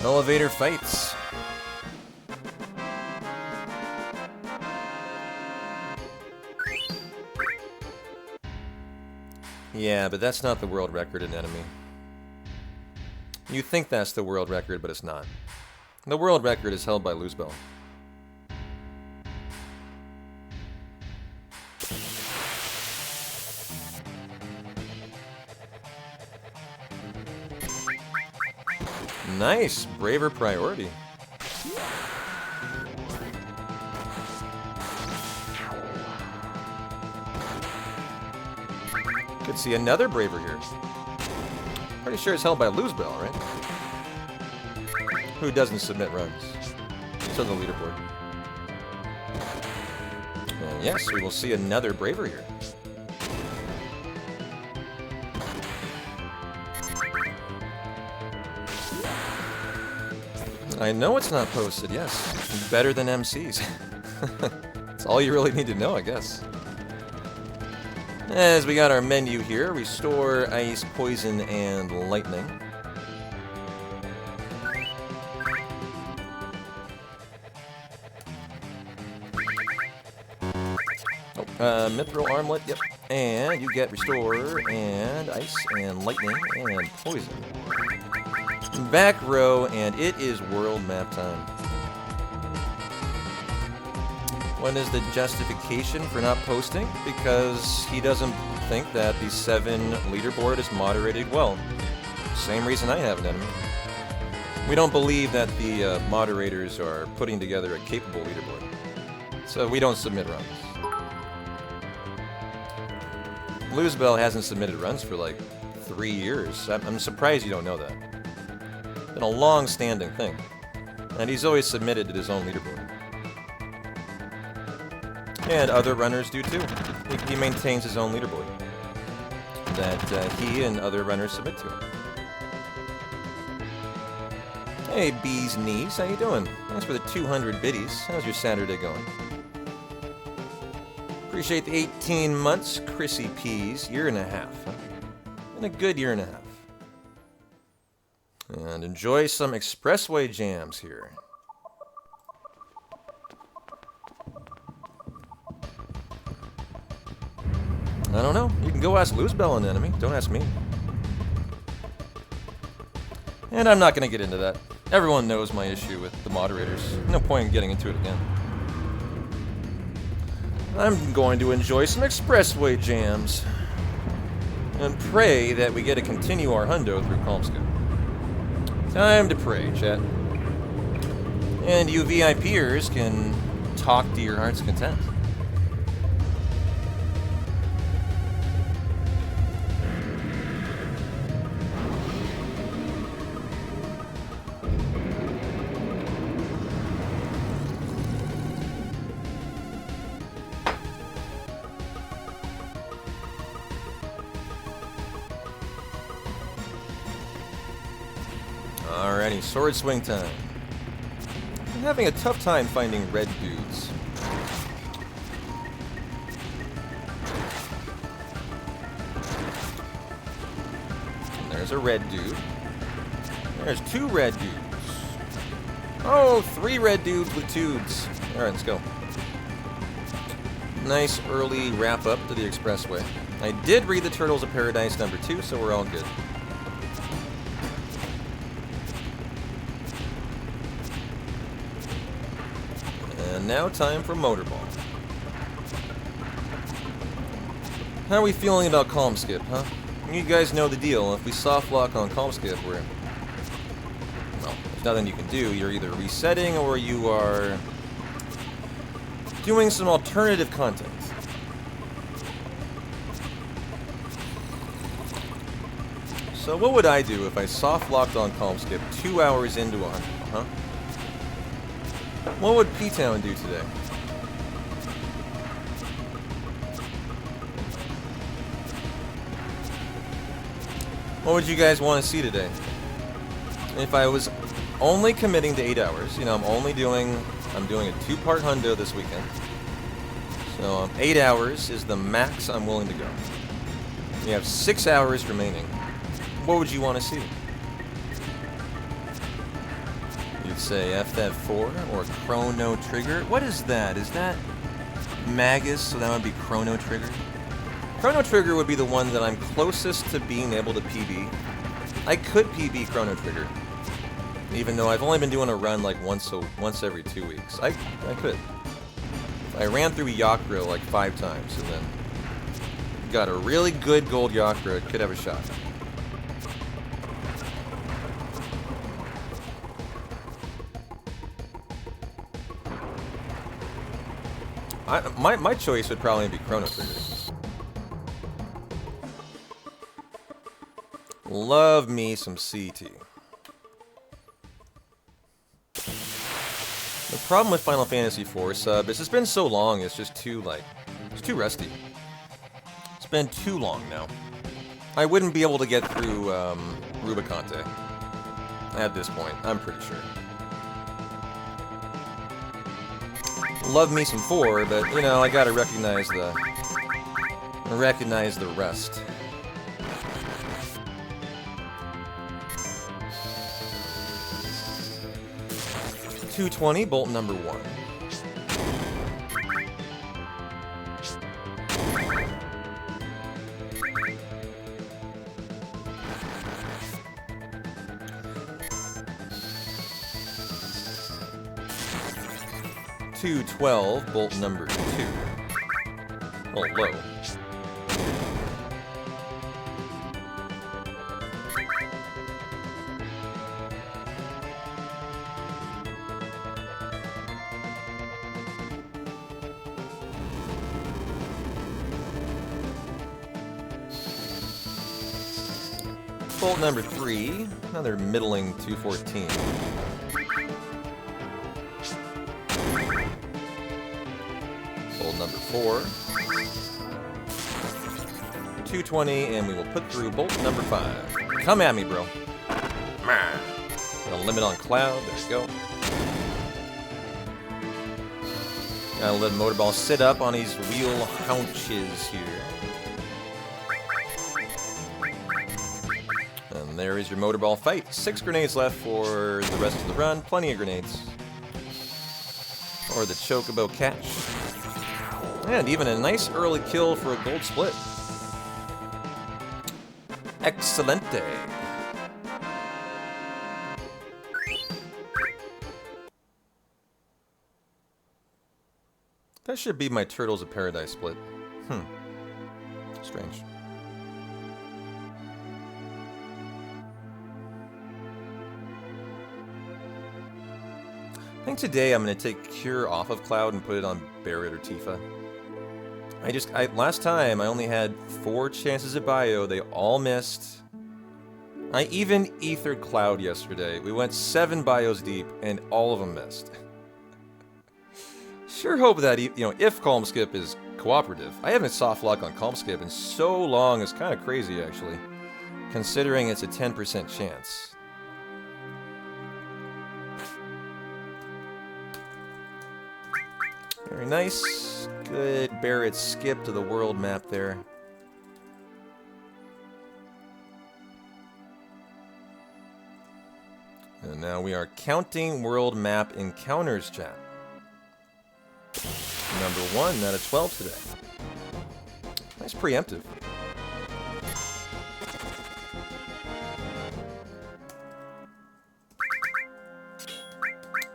Speaker 1: Elevator fights. Yeah, but that's not the world record in enemy. You think that's the world record, but it's not. The world record is held by Luzbel. Nice! Braver priority. Could see another Braver here. Pretty sure it's held by Luzbel, right? Who doesn't submit runs? It's on the leaderboard. And yes, we will see another Braver here. I know it's not posted, yes. Better than MCs. That's all you really need to know, I guess. As we got our menu here, restore, ice, poison, and lightning. Oh, mithril armlet, yep. And you get Restore, and Ice, and Lightning, and Poison. Back row, and it is world map time. What is the justification for not posting? Because he doesn't think that the 7 leaderboard is moderated well. Same reason I have an enemy. We don't believe that the moderators are putting together a capable leaderboard. So we don't submit runs. Luzbel hasn't submitted runs for like 3 years. I'm surprised you don't know that. It's been a long-standing thing. And he's always submitted to his own leaderboard. And other runners do too. He maintains his own leaderboard that he and other runners submit to. Hey, Bee's Knees, how you doing? Thanks for the 200 biddies. How's your Saturday going? Appreciate the 18 months, Chrissy Peas. Year and a half. Huh? And a good year and a half. And enjoy some expressway jams here. I don't know. You can go ask Luzbel an enemy. Don't ask me. And I'm not going to get into that. Everyone knows my issue with the moderators. No point in getting into it again. I'm going to enjoy some expressway jams. And pray that we get to continue our hundo through Calmscope. Time to pray, chat. And you VIPers can talk to your heart's content. Alrighty, sword swing time. I'm having a tough time finding red dudes. And there's a red dude. There's 2 red dudes. Oh, 3 red dudes with dudes. Alright, let's go. Nice early wrap up to the expressway. I did read the Turtles of Paradise number 2, so we're all good. And now time for Motorball. How are we feeling about Calm Skip, huh? You guys know the deal. If we soft lock on Calm Skip, well, there's nothing you can do. You're either resetting or you are doing some alternative content. So what would I do if I soft locked on Calm Skip 2 hours into a hunt, huh? What would P-Town do today? What would you guys want to see today? If I was only committing to 8 hours, you know, I'm doing a 2-part hundo this weekend. So 8 hours is the max I'm willing to go. You have 6 hours remaining. What would you want to see? You'd say FF7 or Chrono Trigger. What is that? Is that Magus? So that would be Chrono Trigger. Chrono Trigger would be the one that I'm closest to being able to PB. I could PB Chrono Trigger, even though I've only been doing a run like once every 2 weeks. I could. I ran through Yakra like 5 times and then got a really good gold Yakra. Could have a shot. My choice would probably be Chrono Trigger. Love me some CT. The problem with Final Fantasy IV sub is it's been so long, it's just too, it's too rusty. It's been too long now. I wouldn't be able to get through, Rubicante at this point, I'm pretty sure. Love me some 4, but, you know, I gotta recognize the rest. .220, bolt number 1. $212, bolt number 2. Oh, low. Bolt number 3, another middling 214. Bolt number 4. 220, and we will put through bolt number 5. Come at me, bro. Got a limit on cloud, there we go. Gotta let Motorball sit up on these wheel haunches here. And there is your Motorball fight. 6 grenades left for the rest of the run. Plenty of grenades. Or the Chocobo catch. And even a nice early kill for a gold split. Excelente. That should be my Turtles of Paradise split. Strange. I think today I'm going to take Cure off of Cloud and put it on Barret or Tifa. Last time I only had 4 chances at bio, they all missed. I even ethered Cloud yesterday. We went 7 bios deep and all of them missed. Sure hope that, if Calm Skip is cooperative. I haven't soft locked on Calm Skip in so long, it's kind of crazy actually, considering it's a 10% chance. Very nice. Good Barret skip to the world map there. And now we are counting world map encounters, chat. Number 1 out of 12 today. Nice preemptive.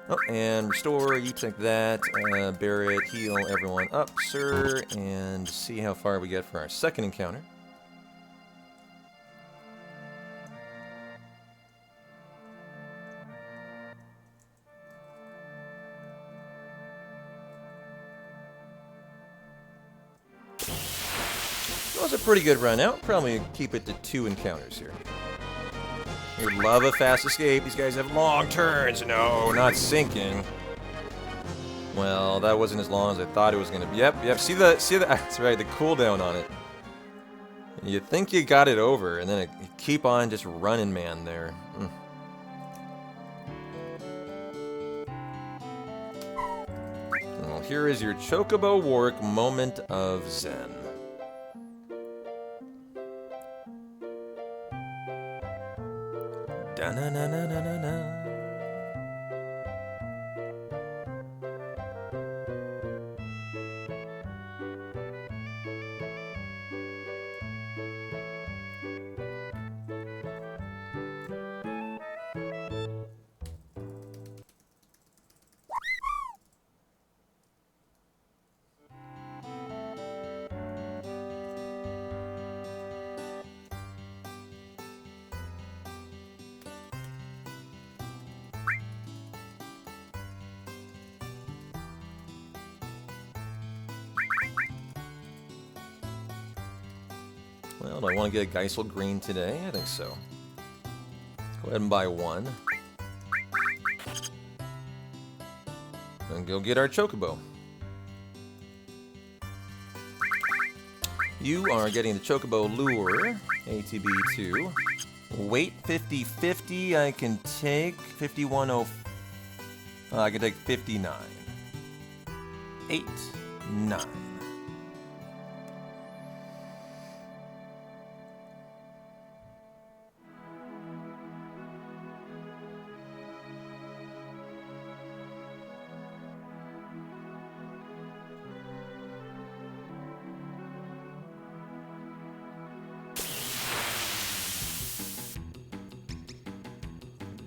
Speaker 1: Oh, and restore, you take that. Barret, heal everyone up, sir, and see how far we get for our second encounter. That was a pretty good run out. Probably keep it to 2 encounters here. You love a fast escape. These guys have long turns. No, not sinking. Well, that wasn't as long as I thought it was going to be. Yep. See the. That's right. The cooldown on it. You think you got it over, and then you keep on just running, man. There. Well, here is your Chocobo Warwick moment of Zen. Da-na-na-na-na-na-na. Well, do I want to get a Geisel Green today? I think so. Go ahead and buy 1. And go get our Chocobo. You are getting the Chocobo Lure, ATB2. Weight 50-50, I can take 51.05. I can take 59. 8, 9.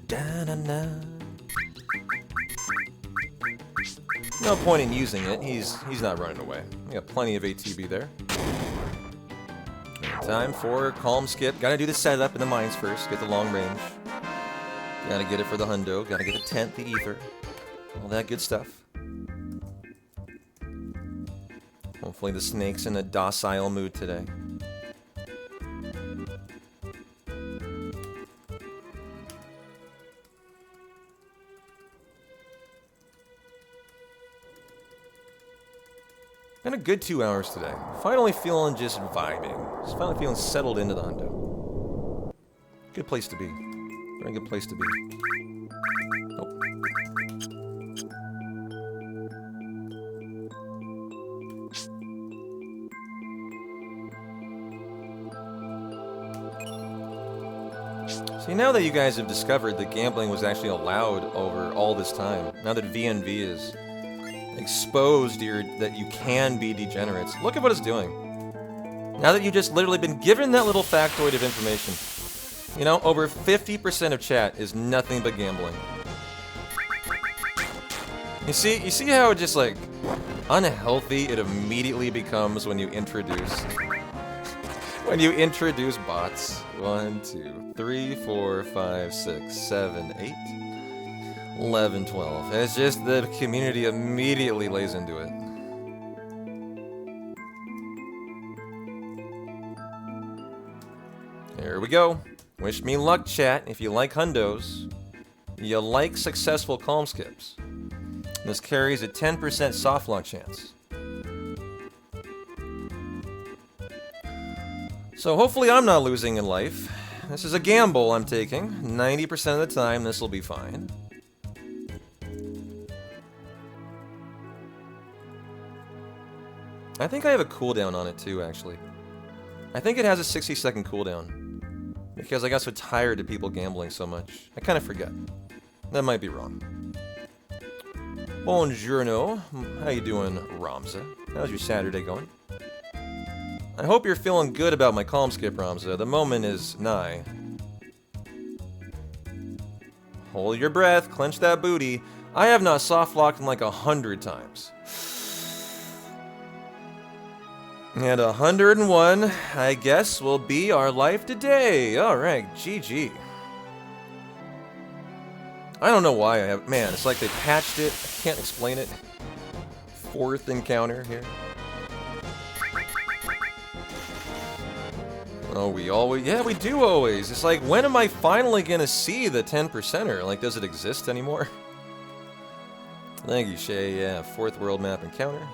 Speaker 1: Da-na-na. No point in using it. He's not running away. We got plenty of ATB there. Time for calm skip. Gotta do the setup in the mines first. Get the long range. Gotta get it for the hundo. Gotta get the tent, the ether. All that good stuff. Hopefully the snake's in a docile mood today. Been a good 2 hours today. Finally feeling just vibing. Just finally feeling settled into the hundo. Good place to be. Very good place to be. Oh. See, now that you guys have discovered that gambling was actually allowed over all this time, now that VNV is exposed that you can be degenerates, look at what it's doing. Now that you've just literally been given that little factoid of information, you know, over 50% of chat is nothing but gambling. You see how it just like unhealthy it immediately becomes when you introduce bots. 1, 2, 3, 4, 5, 6, 7, 8, 11, 12. It's just the community immediately lays into it. Here we go. Wish me luck, chat. If you like hundos, you like successful calm skips. This carries a 10% soft lock chance. So hopefully I'm not losing in life. This is a gamble I'm taking. 90% of the time this will be fine. I think I have a cooldown on it too, actually. I think it has a 60-second cooldown. Because I got so tired of people gambling so much. I kind of forget. That might be wrong. Buongiorno. How you doing, Ramza? How's your Saturday going? I hope you're feeling good about my calm skip, Ramza. The moment is nigh. Hold your breath. Clench that booty. I have not soft locked in like 100 times. And 101, I guess, will be our life today. Alright, GG. I don't know why I have... Man, it's like they patched it. I can't explain it. 4th encounter here. Oh, we always... Yeah, we do always. It's like, when am I finally gonna see the 10%er? Like, does it exist anymore? Thank you, Shay. Yeah, 4th world map encounter.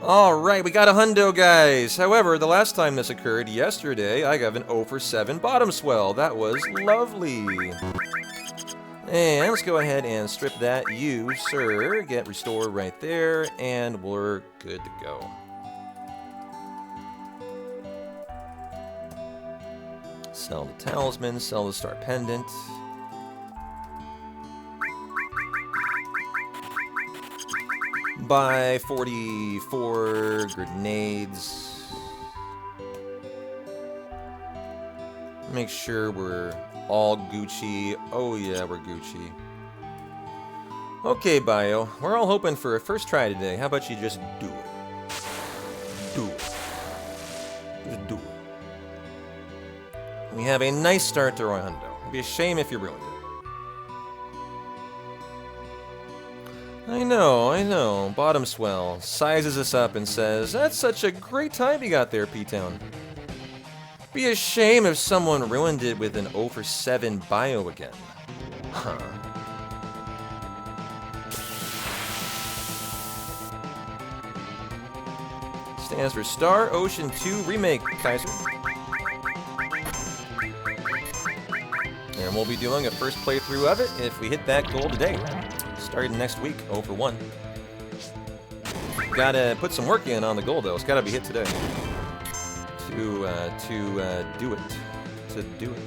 Speaker 1: Alright, we got a hundo, guys. However, the last time this occurred, yesterday, I got an 0 for 7 bottom swell. That was lovely. And let's go ahead and strip that. You, sir, get restored right there, and we're good to go. Sell the talisman, sell the star pendant. Buy 44 grenades. Make sure we're all Gucci. Oh yeah, we're Gucci. Okay, Bio. We're all hoping for a first try today. How about you just do it? Do it. Just do it. We have a nice start to our hundo. It'd be a shame if you ruined it. I know. Bottom swell sizes us up and says, "That's such a great time you got there, P-Town. Be a shame if someone ruined it with an 0 for 7 bio again." Huh. Stands for Star Ocean 2 Remake, Kaiser. And we'll be doing a first playthrough of it if we hit that goal today. Starting next week, 0 for 1. Gotta put some work in on the goal, though. It's gotta be hit today. To do it. To do it.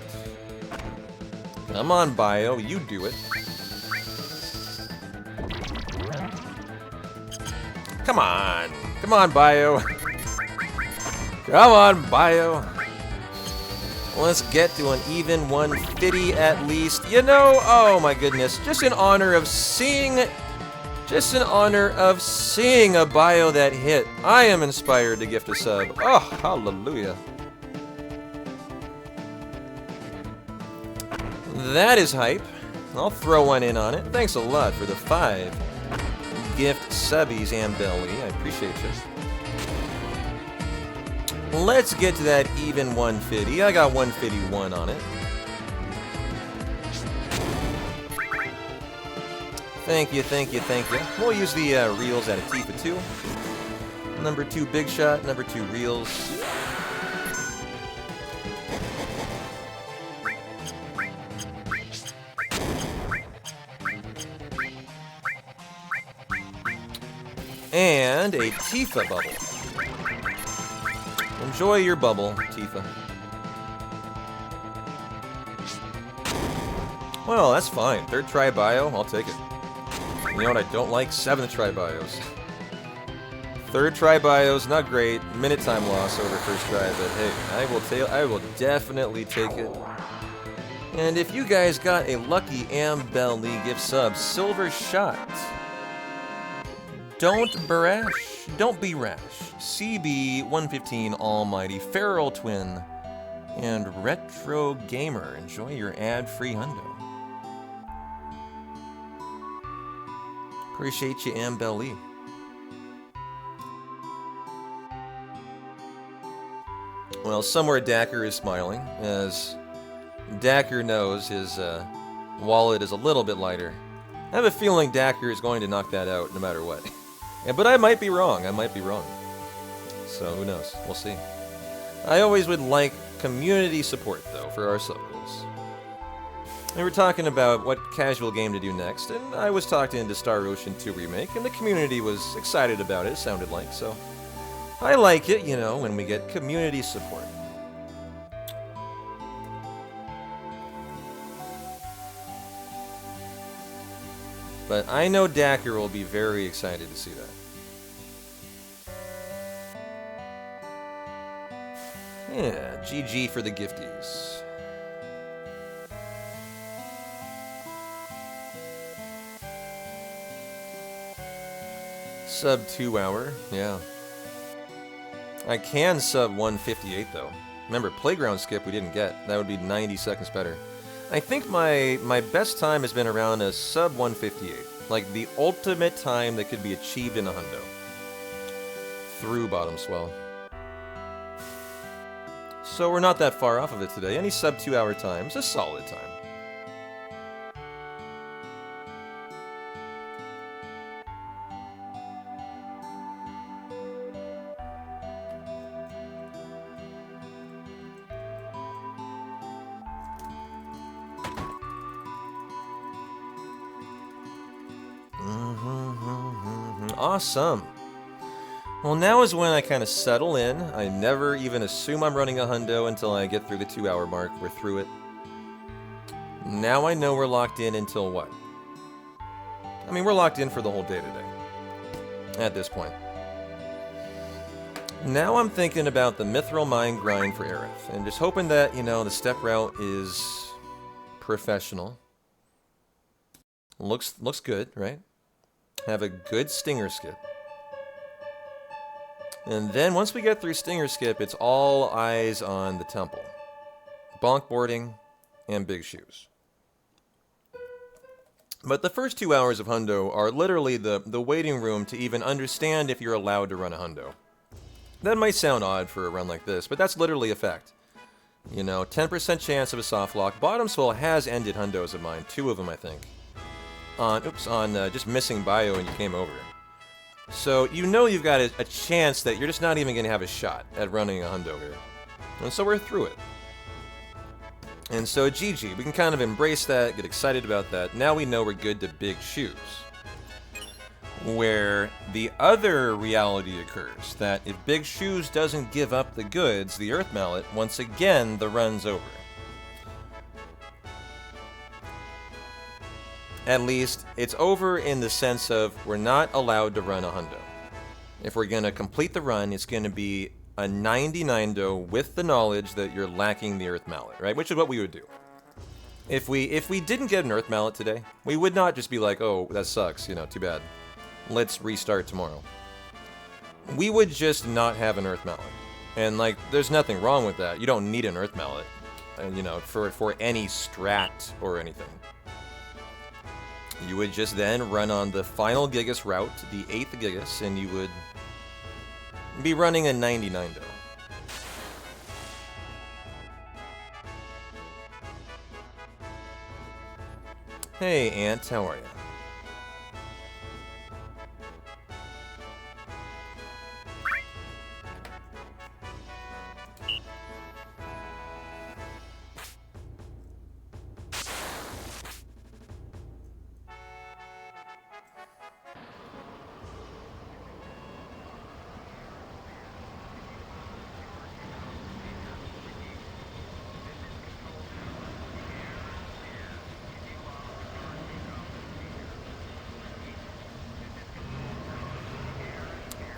Speaker 1: Come on, Bio. You do it. Come on. Come on, Bio. Come on, Bio. Let's get to an even 150 at least. You know, oh my goodness, just in honor of seeing a bio that hit, I am inspired to gift a sub. Oh, hallelujah. That is hype. I'll throw one in on it. Thanks a lot for the 5 gift subbies, Ambelly. I appreciate you. Let's get to that even 150. I got 151 on it. Thank you, thank you, thank you. We'll use the reels at a Tifa 2. Number 2 big shot, number 2 reels. And a Tifa bubble. Enjoy your bubble, Tifa. Well, that's fine. 3rd try bio, I'll take it. You know what I don't like? 7th try bios. 3rd try bios, not great. Minute time loss over 1st try, but hey, I will definitely take it. And if you guys got a lucky Ambelly gift sub, silver shot. Don't be rash. CB115 Almighty, Feral Twin, and Retro Gamer. Enjoy your ad-free hundo. Appreciate you, Ambelly. Well, somewhere Dacker is smiling, as Dacker knows his wallet is a little bit lighter. I have a feeling Dacker is going to knock that out no matter what. But I might be wrong. So who knows? We'll see. I always would like community support, though, for our sub goals. We were talking about what casual game to do next, and I was talked into Star Ocean 2 Remake, and the community was excited about it, it sounded like, so I like it, you know, when we get community support. But I know Dacker will be very excited to see that. Yeah, GG for the gifties. Sub 2 hour, yeah. I can sub 158 though. Remember, playground skip we didn't get. That would be 90 seconds better. I think my best time has been around a sub 158. Like the ultimate time that could be achieved in a hundo. Through bottom swell. So we're not that far off of it today. Any sub 2 hour time is a solid time. Awesome. Well, now is when I kind of settle in. I never even assume I'm running a hundo until I get through the 2 hour mark. We're through it. Now I know we're locked in until what? I mean, we're locked in for the whole day today. At this point. Now I'm thinking about the Mithril Mine grind for Aerith. And just hoping that, you know, the step route is professional. Looks good, right? Have a good Stinger skip. And then once we get through Stinger skip, it's all eyes on the temple. Bonk boarding and big shoes. But the first 2 hours of hundo are literally the waiting room to even understand if you're allowed to run a hundo. That might sound odd for a run like this, but that's literally a fact. You know, 10% chance of a soft lock. Bottom swell has ended hundos of mine, 2 of them I think. On just missing bio and you came over. So you know you've got a chance that you're just not even going to have a shot at running a hundo here. And so we're through it. And so GG, we can kind of embrace that, get excited about that. Now we know we're good to big shoes. Where the other reality occurs, that if Big Shoes doesn't give up the goods, the Earth Mallet, once again, the run's over. At least, it's over in the sense of we're not allowed to run a hundo. If we're going to complete the run, it's going to be a 99 dough with the knowledge that you're lacking the Earth Mallet, right? Which is what we would do. If we didn't get an Earth Mallet today, we would not just be like, oh, that sucks, you know, too bad. Let's restart tomorrow. We would just not have an Earth Mallet. And, like, there's nothing wrong with that. You don't need an Earth Mallet, you know, for any strat or anything. You would just then run on the final Gigas route, the 8th Gigas, and you would be running a 99 dough. Hey, Ant, how are you?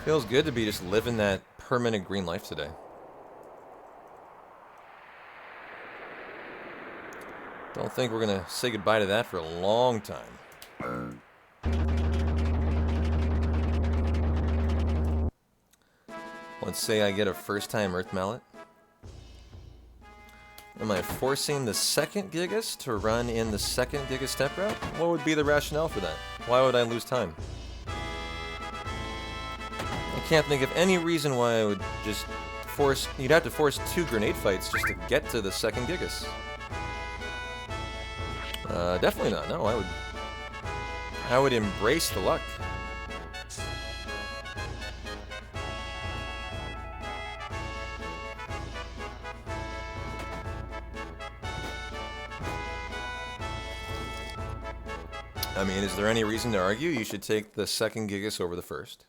Speaker 1: Feels good to be just living that permanent green life today. Don't think we're gonna say goodbye to that for a long time. Let's say I get a first-time Earth Mallet. Am I forcing the second Gigas to run in the second Giga step route? What would be the rationale for that? Why would I lose time? I can't think of any reason why I would just force... You'd have to force 2 grenade fights just to get to the second Gigas. Definitely not. No, I would embrace the luck. I mean, is there any reason to argue you should take the second Gigas over the first?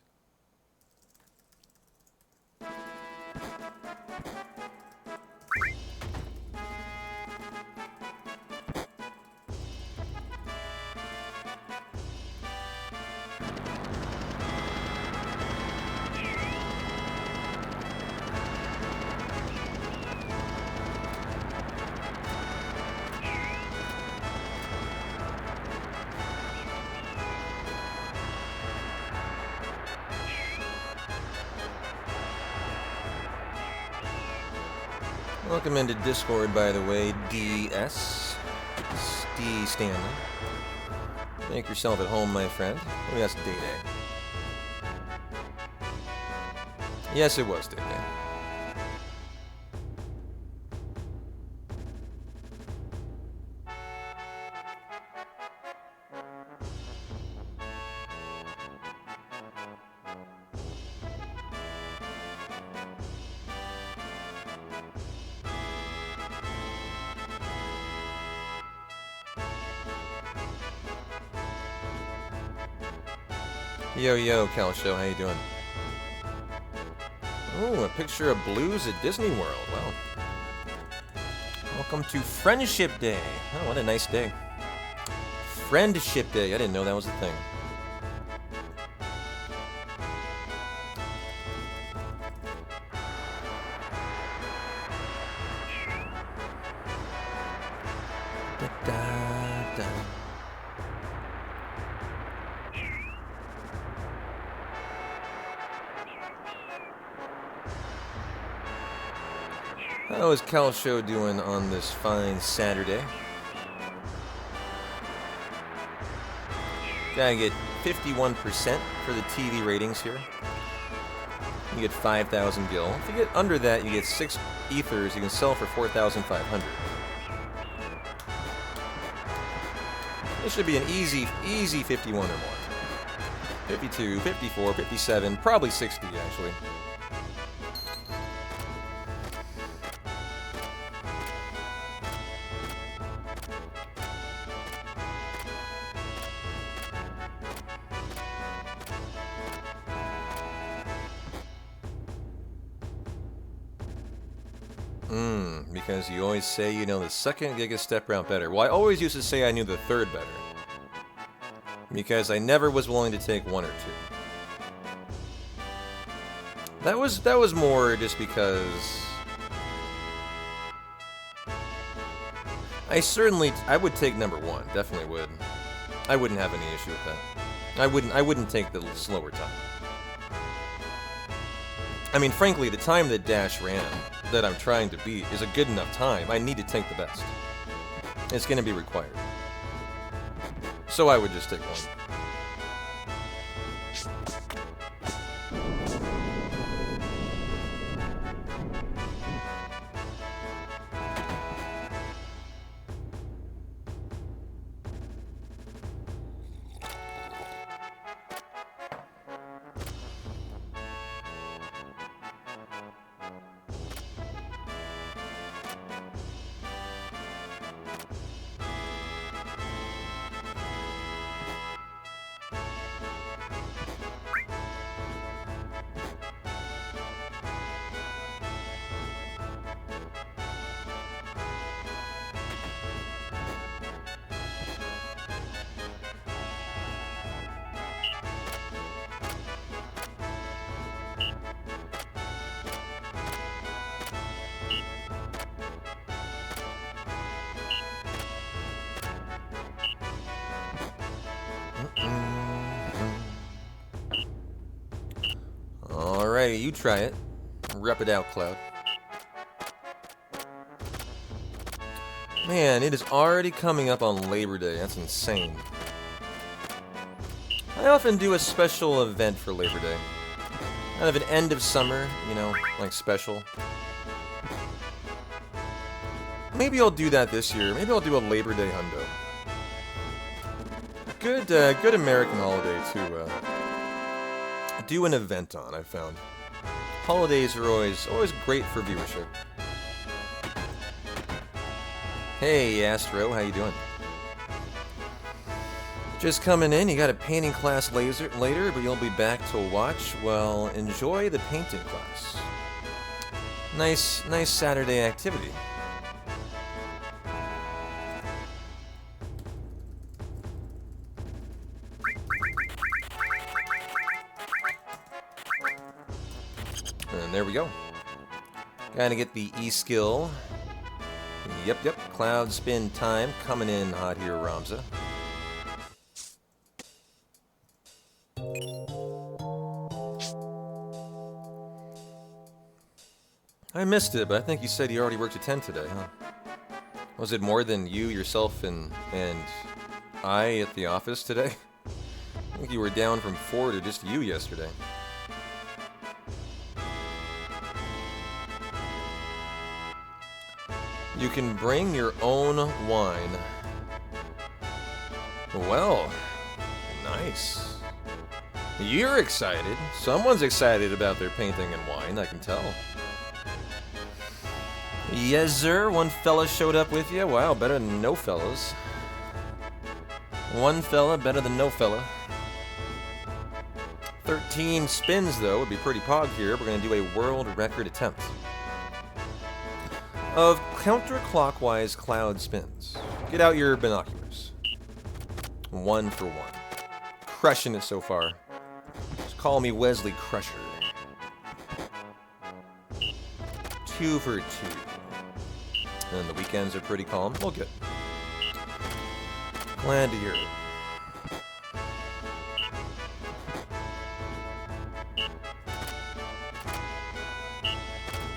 Speaker 1: Welcome into Discord, by the way, DS. D. Stanley. Make yourself at home, my friend. Maybe that's Day Day. Yes, it was Day Day. Yo, yo, Cal Show, how you doing? Ooh, a picture of Blues at Disney World. Wow. Welcome to Friendship Day. Oh, what a nice day. Friendship Day. I didn't know that was a thing. How is Cal Show doing on this fine Saturday? Gotta get 51% for the TV ratings here. You get 5,000 gil. If you get under that, you get 6 ethers you can sell for 4,500. This should be an easy 51 or more. 52, 54, 57, probably 60 actually. Because you always say you know the second Giga step route better. Well, I always used to say I knew the third better. Because I never was willing to take 1 or That was more just because I would take number 1, definitely would. I wouldn't have any issue with that. I wouldn't take the slower time. I mean, frankly, the time that Dash ran, that I'm trying to beat, is a good enough time. I need to take the best. It's going to be required. So I would just take 1. Alrighty, you try it. Rep it out, Cloud. Man, it is already coming up on Labor Day. That's insane. I often do a special event for Labor Day. Kind of an end of summer, you know, like special. Maybe I'll do that this year. Maybe I'll do a Labor Day hundo. Good American holiday to do an event on, I've found. Holidays are always great for viewership. Hey, Astro, how you doing? Just coming in, you got a painting class later, but you'll be back to watch. Well, enjoy the painting class. Nice Saturday activity. And there we go. Gotta get the E-skill. Yep. Cloud spin time coming in hot here, Ramza. I missed it, but I think you said you already worked at 10 today, huh? Was it more than you, yourself, and I at the office today? I think you were down from 4 to just you yesterday. You can bring your own wine. Well, nice. You're excited. Someone's excited about their painting and wine, I can tell. Yes, sir. One fella showed up with you. Wow, better than no fellas. One fella, better than no fella. 13 spins, though, would be pretty pog here. We're going to do a world record attempt of counterclockwise cloud spins. Get out your binoculars. 1 for 1. Crushing it so far. Just call me Wesley Crusher. 2 for 2. And the weekends are pretty calm. Well, good. Glad to hear it.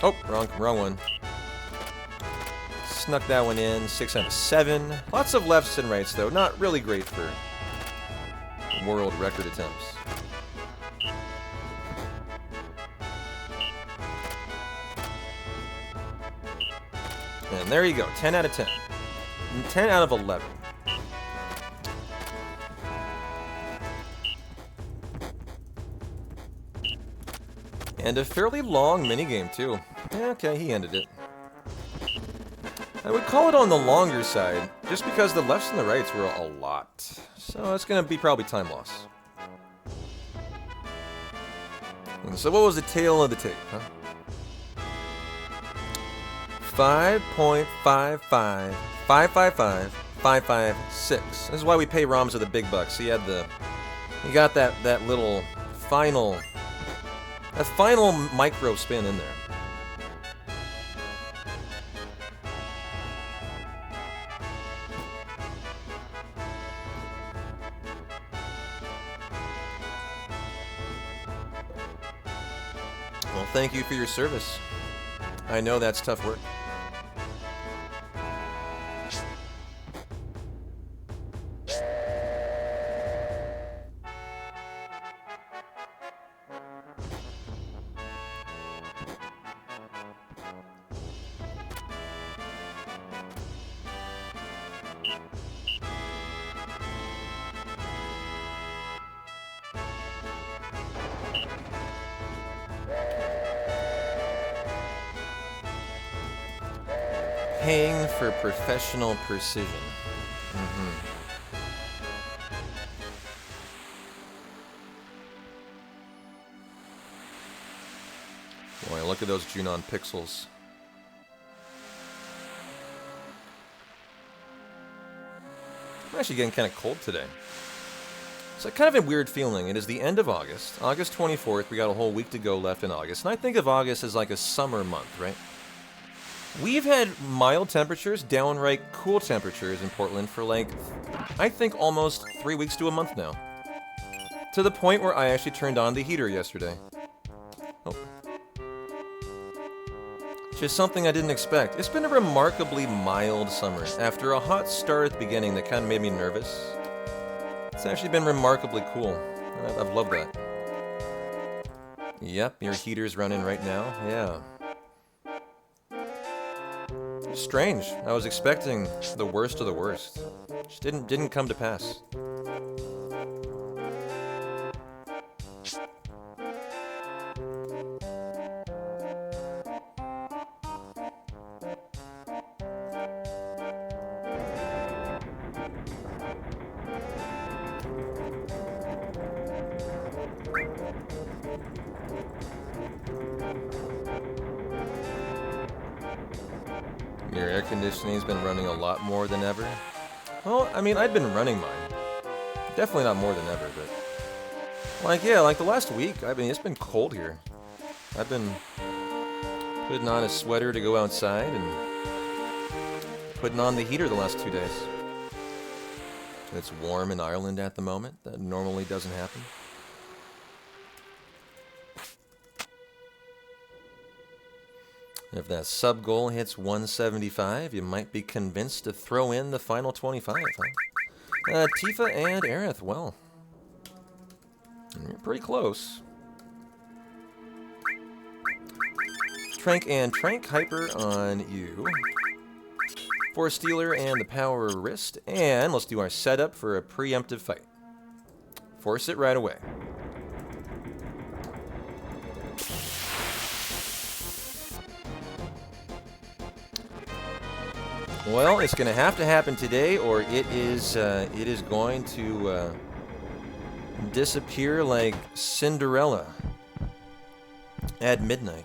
Speaker 1: Oh, wrong one. Snuck that one in. 6 out of 7. Lots of lefts and rights, though. Not really great for world record attempts. And there you go. 10 out of 10. 10 out of 11. And a fairly long minigame, too. Yeah, okay, he ended it. I would call it on the longer side, just because the lefts and the rights were a lot. So it's going to be probably time loss. And so what was the tail of the tape, huh? 5.55, 555, 556. This is why we pay Ramza the big bucks. He got that little final A final micro spin in there. Well, thank you for your service. I know that's tough work. Paying for professional precision. Boy, look at those Junon pixels. I'm actually getting kind of cold today. It's like kind of a weird feeling. It is the end of August. August 24th. We got a whole week to go left in August. And I think of August as like a summer month, right? We've had mild temperatures, downright cool temperatures in Portland for like, I think almost 3 weeks to a month now. To the point where I actually turned on the heater yesterday. Oh. Just something I didn't expect. It's been a remarkably mild summer. After a hot start at the beginning that kind of made me nervous, it's actually been remarkably cool. I've loved that. Yep, your heater's running right now. Yeah. Strange. I was expecting the worst of the worst. Just didn't come to pass. Your air conditioning's been running a lot more than ever. Well, I mean, I'd been running mine. Definitely not more than ever, but... Like, yeah, like the last week, it's been cold here. I've been putting on a sweater to go outside and putting on the heater the last 2 days. It's warm in Ireland at the moment. That normally doesn't happen. If that sub goal hits 175, you might be convinced to throw in the final 25, huh? Tifa and Aerith, well, you're pretty close. Trank and Trank Hyper on you. Force Stealer and the Power Wrist, and let's do our setup for a preemptive fight. Force it right away. Well, it's going to have to happen today, or it is going to disappear like Cinderella at midnight.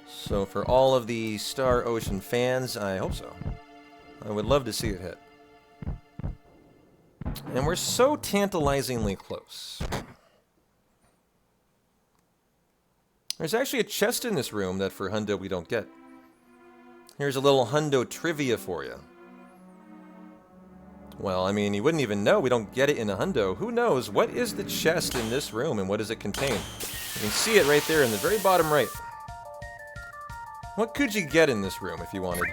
Speaker 1: So for all of the Star Ocean fans, I hope so. I would love to see it hit. And we're so tantalizingly close. There's actually a chest in this room that for Hundo we don't get. Here's a little Hundo trivia for you. Well, I mean, you wouldn't even know. We don't get it in a Hundo. Who knows? What is the chest in this room and what does it contain? You can see it right there in the very bottom right. What could you get in this room if you wanted?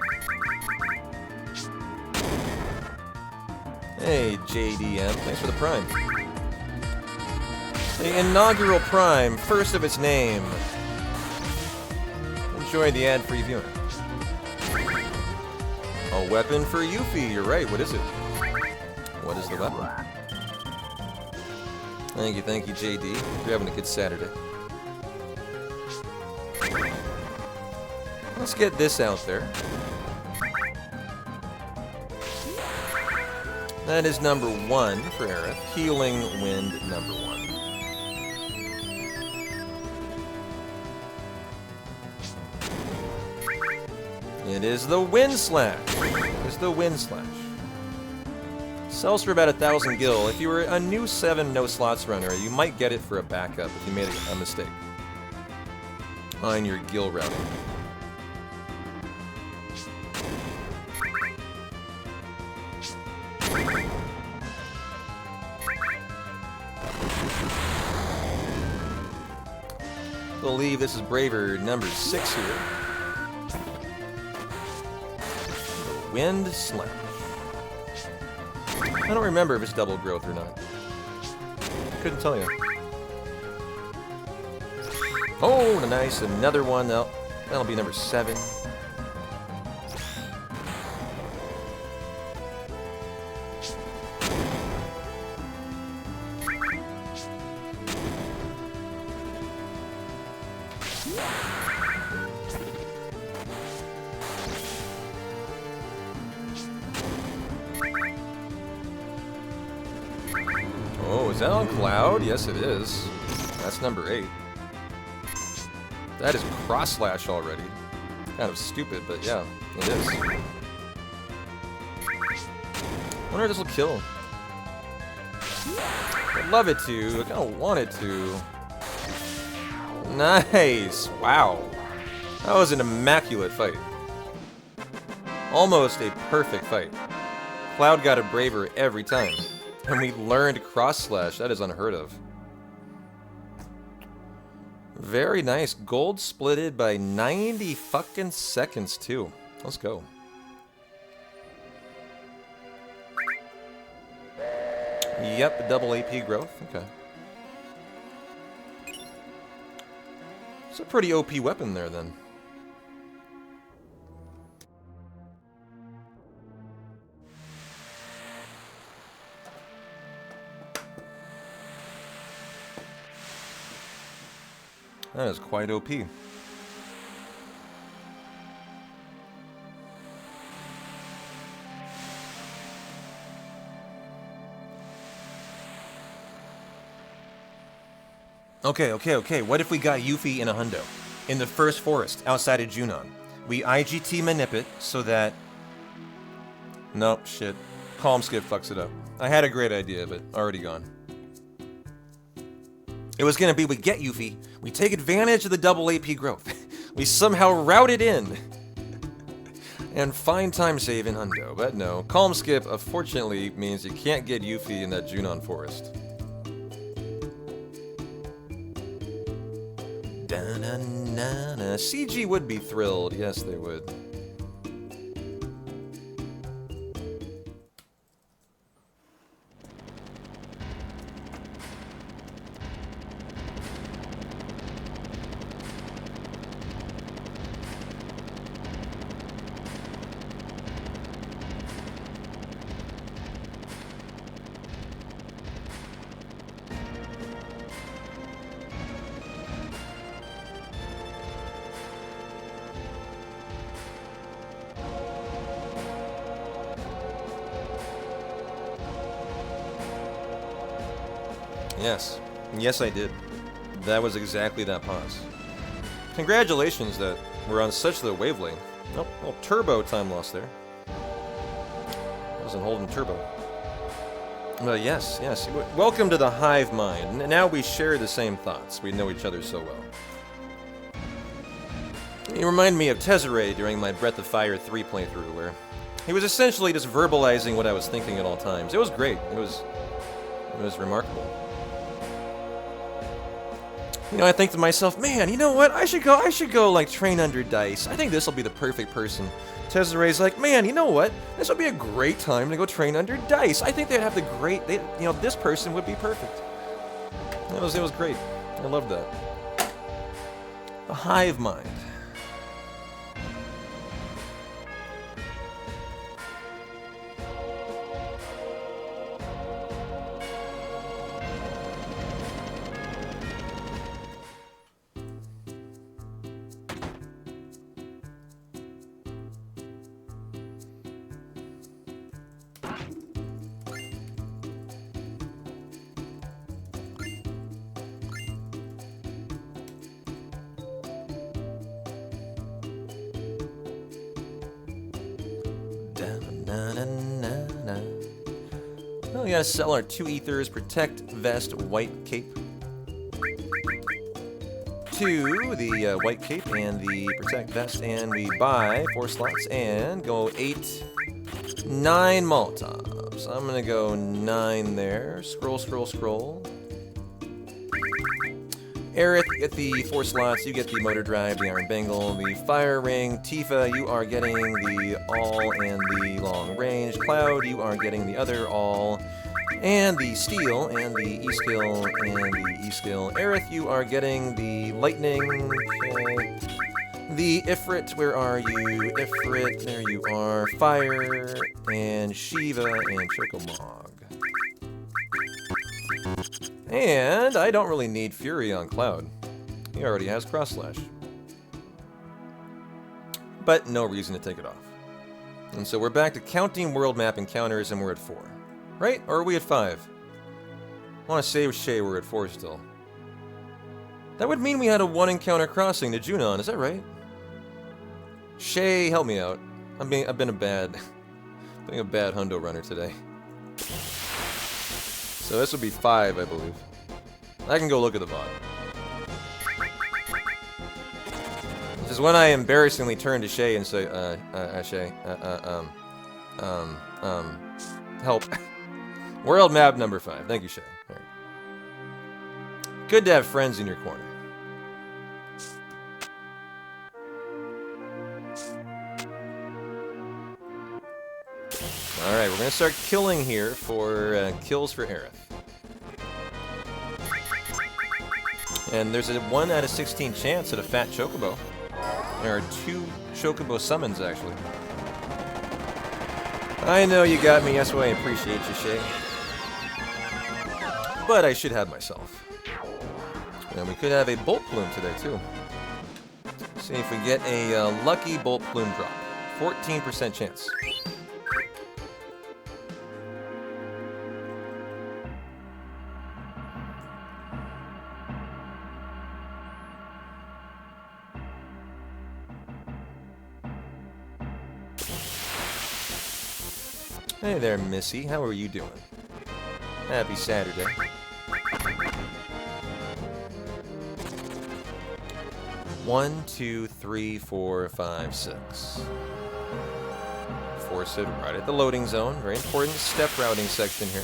Speaker 1: Hey, JDM. Thanks for the Prime. The inaugural Prime, first of its name. Enjoy the ad-free viewing. A weapon for Yuffie, you're right. What is it? What is the weapon? Thank you, JD. You're having a good Saturday. Let's get this out there. That is number 1 for Aerith. Healing Wind number 1. It is the Wind Slash. It's the Wind Slash. Sells for about 1,000 gil. If you were a new 7 no slots runner, you might get it for a backup if you made a mistake on your gil routing. I believe this is Braver number 6 here. The Wind Slash. I don't remember if it's double growth or not. Couldn't tell you. Oh, nice. Another one. That'll be number 7. Oh, is that on Cloud? Yes, it is. That's number 8. That is cross slash already. Kind of stupid, but yeah, it is. Wonder if this will kill. I'd love it to. I kind of want it to. Nice! Wow. That was an immaculate fight. Almost a perfect fight. Cloud got a Braver every time. And we learned cross slash. That is unheard of. Very nice. Gold splitted by 90 fucking seconds too. Let's go. Yep, double AP growth. Okay. It's a pretty OP weapon there then. That is quite OP. Okay. What if we got Yuffie in a hundo? In the first forest, outside of Junon. We IGT manip it so that... Nope, shit. Calm Skip fucks it up. I had a great idea, but already gone. It was gonna be, we get Yuffie, we take advantage of the double AP growth, we somehow route it in, and find time save in hundo. But no, Calm Skip, unfortunately, means you can't get Yuffie in that Junon forest. Da-na-na-na. CG would be thrilled, yes they would. Yes. Yes, I did. That was exactly that pause. Congratulations that we're on such the wavelength. Oh, well, turbo time loss there. Wasn't holding turbo. Yes. Welcome to the hive mind. Now we share the same thoughts. We know each other so well. You remind me of Tezzeret during my Breath of Fire 3 playthrough, where he was essentially just verbalizing what I was thinking at all times. It was great. It was remarkable. You know, I think to myself, man, you know what? I should go like train under Dice. I think this will be the perfect person. Tezzeret's like, man, you know what? This would be a great time to go train under Dice. I think they'd have this person would be perfect. It was great. I loved that. The hive mind. We gotta sell our 2 ethers, protect vest, white cape. To the white cape and the protect vest, and we buy 4 slots and go 8, 9 Molotovs. I'm gonna go 9 there. Scroll, scroll, scroll. Aerith, you get the 4 slots, you get the motor drive, the iron bangle, the fire ring. Tifa, you are getting the all and the long range. Cloud, you are getting the other all. And the steel, and the E-skill, and the E-skill. Aerith, you are getting the lightning. Okay. The Ifrit, where are you? Ifrit, there you are. Fire, and Shiva, and Chocomog. And I don't really need Fury on Cloud. He already has Cross Slash. But no reason to take it off. And so we're back to counting world map encounters, and we're at 4. Right? Or are we at 5? I want to say with Shay we're at 4 still. That would mean we had a 1 encounter crossing to Junon, is that right? Shay, help me out. I've been a bad hundo runner today. So this would be 5, I believe. I can go look at the VOD. This is when I embarrassingly turn to Shay and say, Shay, help. World map number 5. Thank you, Shay. All right. Good to have friends in your corner. Alright, we're going to start killing here for kills for Aerith. And there's a 1 out of 16 chance at a fat Chocobo. There are 2 Chocobo summons, actually. I know you got me, that's why I appreciate you, Shay. But I should have myself. And we could have a Bolt Plume today, too. See if we get a lucky Bolt Plume drop. 14% chance. Hey there, Missy. How are you doing? Happy Saturday. One, 2, 3, 4, 5, 6. Force it right at the loading zone. Very important step routing section here.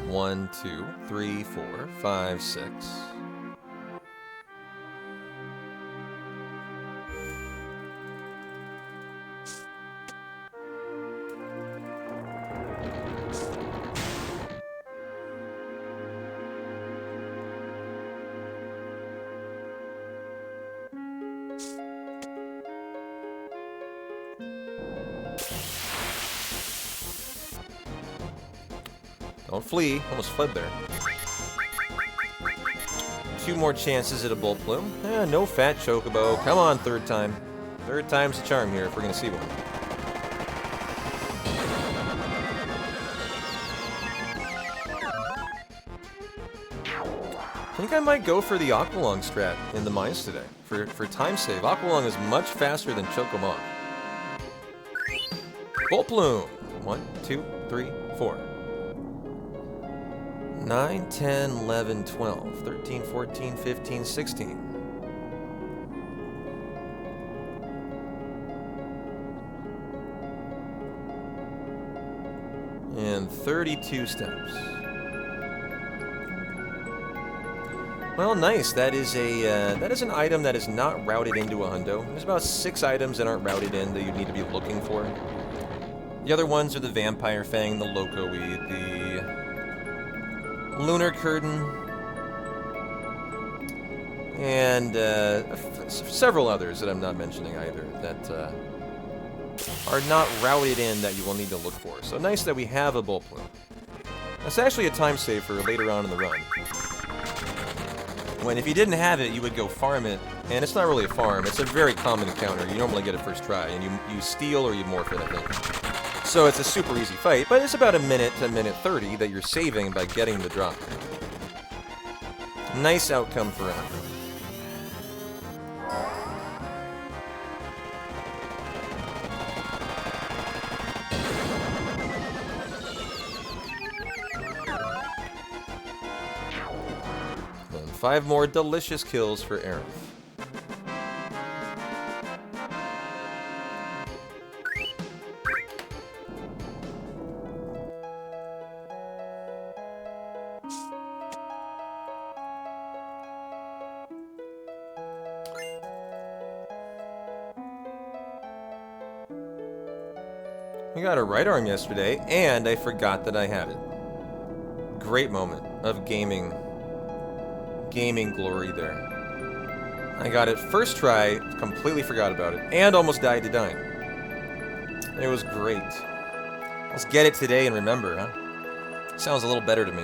Speaker 1: One, 2, 3, 4, 5, 6. Don't flee. Almost fled there. 2 more chances at a Bolt Plume. No fat Chocobo. Come on, 3rd time. 3rd time's the charm here if we're going to see one. I think I might go for the Aqualung strat in the mines today. For time save. Aqualung is much faster than Chocomog. Bolt Plume. 1, 2, 3, 4. 9, 10, 11, 12, 13, 14, 15, 16. And 32 steps. Well, nice. That is an item that is not routed into a hundo. There's about 6 items that aren't routed in that you need to be looking for. The other ones are the Vampire Fang, the Loco Weed, the Lunar Curtain, and several others that I'm not mentioning either that are not routed in that you will need to look for. So nice that we have a Bolt Plume. That's actually a time save for later on in the run. When if you didn't have it, you would go farm it, and it's not really a farm, it's a very common encounter. You normally get it first try, and you steal or you morph it, I think. So it's a super easy fight, but it's about a minute to minute 30 that you're saving by getting the drop. Nice outcome for him. And 5 more delicious kills for Aaron. I got a right arm yesterday, and I forgot that I had it. Great moment of gaming glory there. I got it first try, completely forgot about it, and almost died to dying. It was great. Let's get it today and remember, huh? Sounds a little better to me.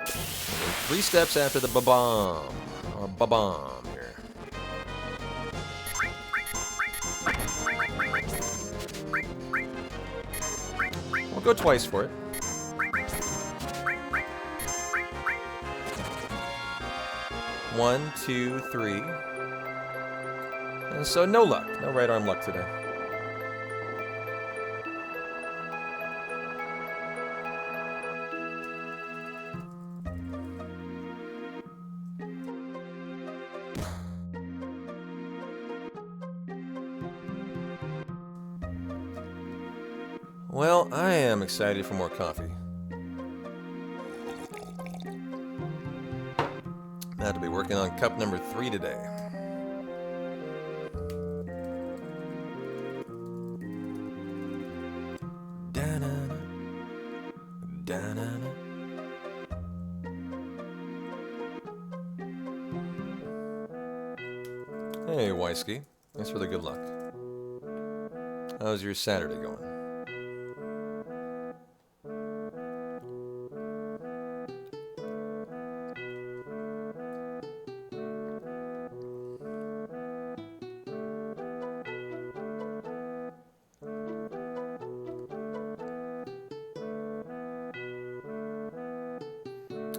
Speaker 1: 3 steps after the ba-bomb. Or ba-bomb here. We'll go twice for it. One, 2, 3. And so no luck. No right arm luck today. Well, I am excited for more coffee. I had to be working on cup number 3 today. Da-na-na, da-na-na. Hey, Weisky. Thanks for the good luck. How's your Saturday going?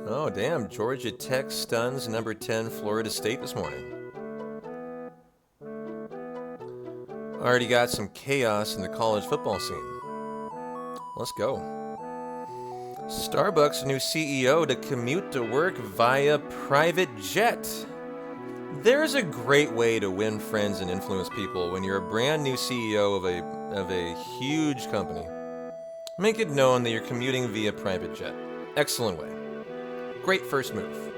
Speaker 1: Oh, damn. Georgia Tech stuns number 10 Florida State this morning. Already got some chaos in the college football scene. Let's go. Starbucks new CEO to commute to work via private jet. There's a great way to win friends and influence people when you're a brand new CEO of a huge company. Make it known that you're commuting via private jet. Excellent way. Great first move.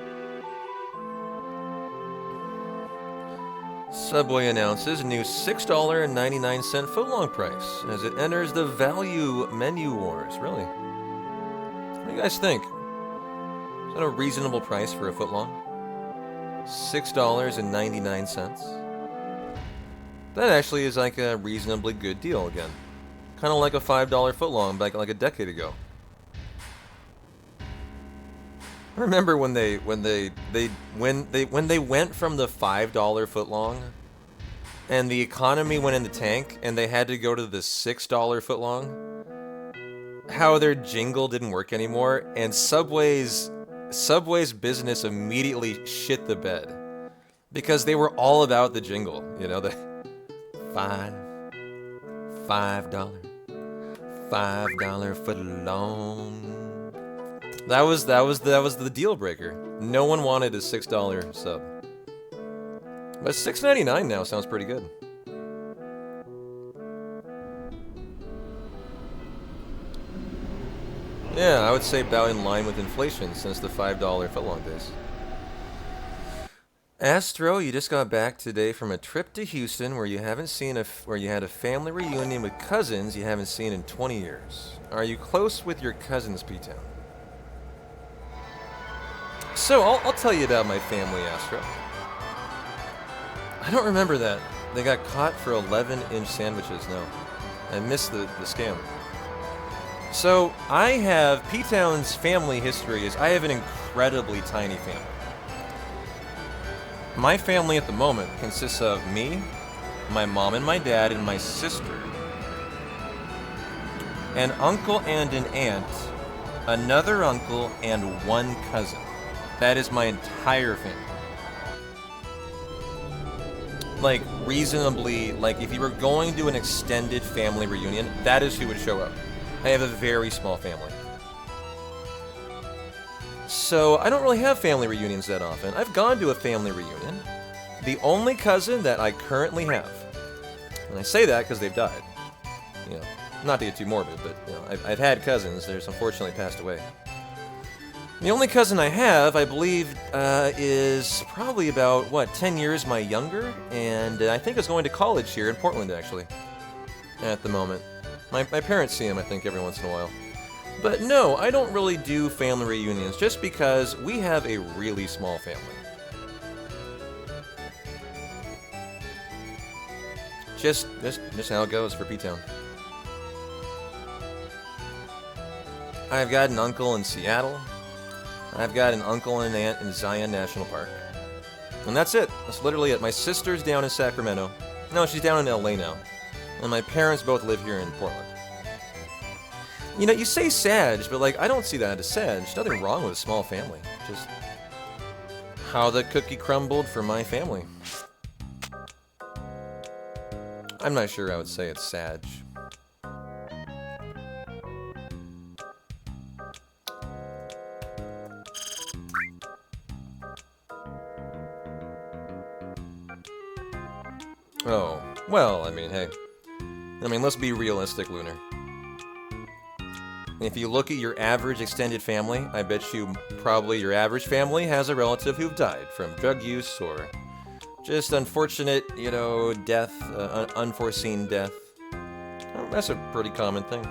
Speaker 1: Subway announces new $6.99 footlong price as it enters the value menu wars. Really? What do you guys think? Is that a reasonable price for a footlong? $6.99. That actually is like a reasonably good deal again. Kind of like a $5 footlong back like a decade ago. I remember when they went from the $5 footlong and the economy went in the tank and they had to go to the $6 footlong, how their jingle didn't work anymore, and Subway's business immediately shit the bed because they were all about the jingle, you know, the $5 footlong. That was the deal breaker. No one wanted a $6 sub. But $6.99 now sounds pretty good. Yeah, I would say about in line with inflation since the $5 footlong days. Astro, you just got back today from a trip to Houston where you had a family reunion with cousins you haven't seen in 20 years. Are you close with your cousins, P-Town? So, I'll tell you about my family, Astro. I don't remember that. They got caught for 11-inch sandwiches, no. I missed the scam. So, P-Town's family history is I have an incredibly tiny family. My family at the moment consists of me, my mom and my dad, and my sister. An uncle and an aunt, another uncle, and one cousin. That is my entire family. Like, reasonably, like, if you were going to an extended family reunion, that is who would show up. I have a very small family. So, I don't really have family reunions that often. I've gone to a family reunion. The only cousin that I currently have, and I say that because they've died. You know, not to get too morbid, but, you know, I've had cousins. There's unfortunately passed away. The only cousin I have, I believe, is probably about, 10 years my younger, and I think is going to college here in Portland, actually, at the moment. My parents see him, I think, every once in a while. But no, I don't really do family reunions, just because we have a really small family. Just how it goes for P-Town. I've got an uncle in Seattle. I've got an uncle and an aunt in Zion National Park. And that's it. That's literally it. My sister's down in Sacramento. No, she's down in LA now. And my parents both live here in Portland. You know, you say Sag, but like, I don't see that as Sag. There's nothing wrong with a small family. Just how the cookie crumbled for my family. I'm not sure I would say it's Sag. Oh, well, I mean, hey. I mean, let's be realistic, Lunar. If you look at your average extended family, I bet you probably your average family has a relative who've died from drug use or just unfortunate, you know, death, unforeseen death. Well, that's a pretty common thing.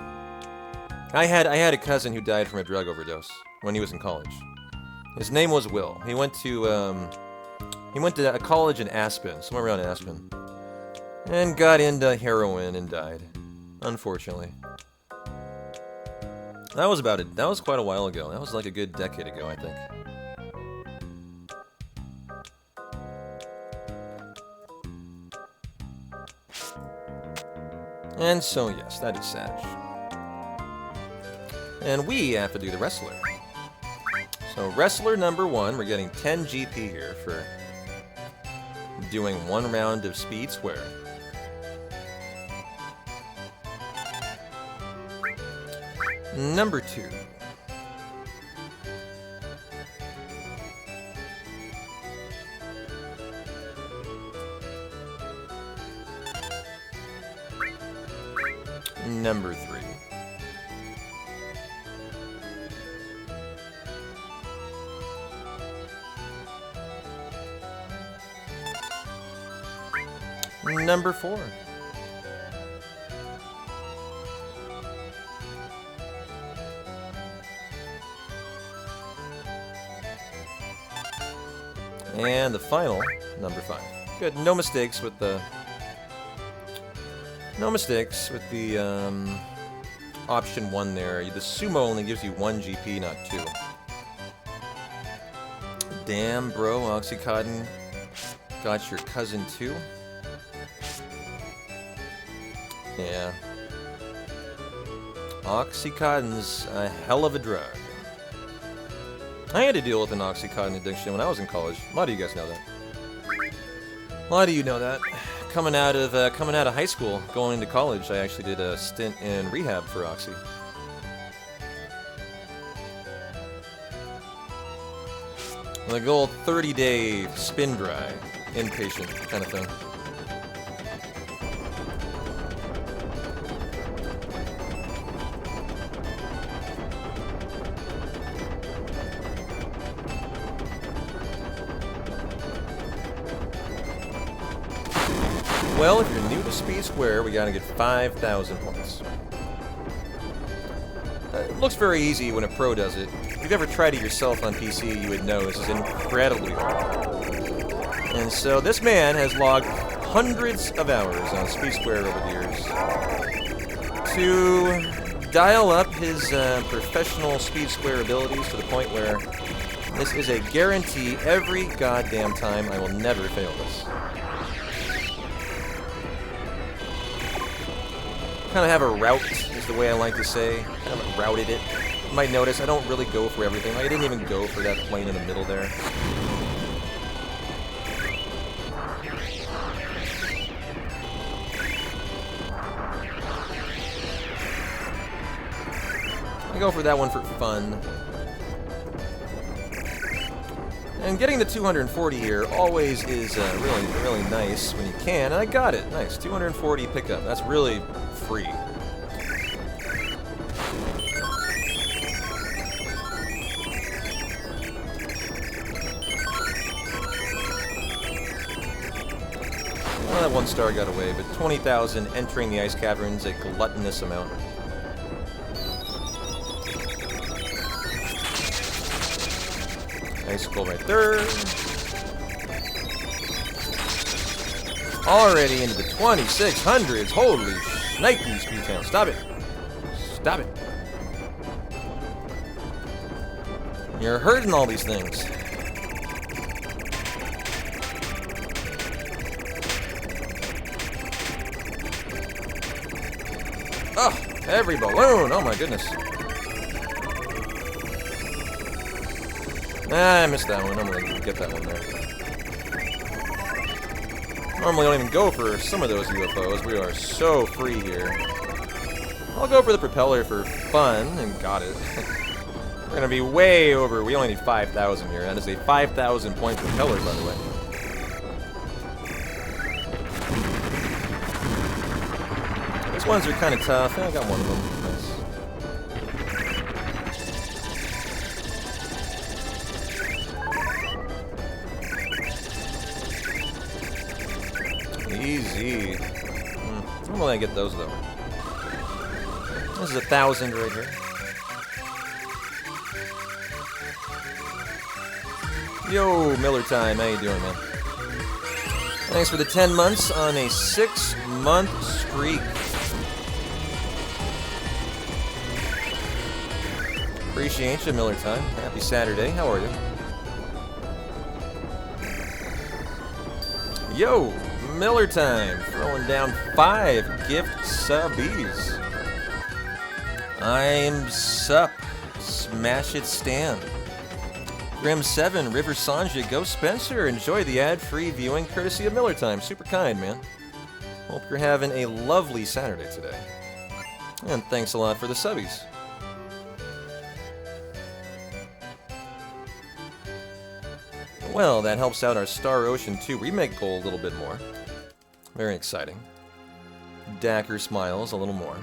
Speaker 1: I had a cousin who died from a drug overdose when he was in college. His name was Will. He went to a college in Aspen, somewhere around Aspen, and got into heroin and died, unfortunately. That was about it. That was quite a while ago. That was like a good decade ago, I think. And so, yes, that is Sag. And we have to do the wrestler. So, wrestler number 1, we're getting 10 GP here for doing 1 round of speed square. Number 2. Number 3. Number 4. And the final, number 5. Good, no mistakes with the... No mistakes with the, option 1 there. The sumo only gives you 1 GP, not 2. Damn, bro, Oxycontin got your cousin too? Yeah. Oxycontin's a hell of a drug. I had to deal with an Oxycontin addiction when I was in college. A lot of you guys know that. A lot of you know that. Coming out of high school, going into college, I actually did a stint in rehab for Oxy. Like a old 30-day spin dry, inpatient kind of thing. Well, if you're new to Speed Square, we gotta get 5,000 points. It looks very easy when a pro does it. If you've ever tried it yourself on PC, you would know this is incredibly hard. And so this man has logged hundreds of hours on Speed Square over the years to dial up his professional Speed Square abilities to the point where this is a guarantee every goddamn time. I will never fail this. kind of have a route, is the way I like to say. Kind of routed it. You might notice I don't really go for everything. Like, I didn't even go for that plane in the middle there. I go for that one for fun. And getting the 240 here always is really, really nice when you can. And I got it. Nice. 240 pickup. That's really free. Well, that one star got away, but 20,000 entering the ice caverns, a gluttonous amount. Nice goal right there. Already into the 2600s. Holy shnikes, P-Town. Stop it. Stop it. You're hurting all these things. Oh, every balloon. Oh my goodness. I missed that one. I'm going to get that one there. Normally I don't even go for some of those UFOs. We are so free here. I'll go for the propeller for fun, and got it. We're going to be way over. We only need 5,000 here. That is a 5,000 point propeller, by the way. These ones are kind of tough. I got one of them. Easy. When will I get those, though? This is 1,000 right here. Yo, Miller Time. How you doing, man? Thanks for the 10 months on a 6-month streak. Appreciate you, Miller Time. Happy Saturday. How are you? Yo, Miller Time. Throwing down 5 gift subbies. I'm Sup. Smash it, Stan. Grim7, River Sanja, Go Spencer. Enjoy the ad-free viewing courtesy of Miller Time. Super kind, man. Hope you're having a lovely Saturday today. And thanks a lot for the subbies. Well, that helps out our Star Ocean 2 remake goal a little bit more. Very exciting. Dacker smiles a little more.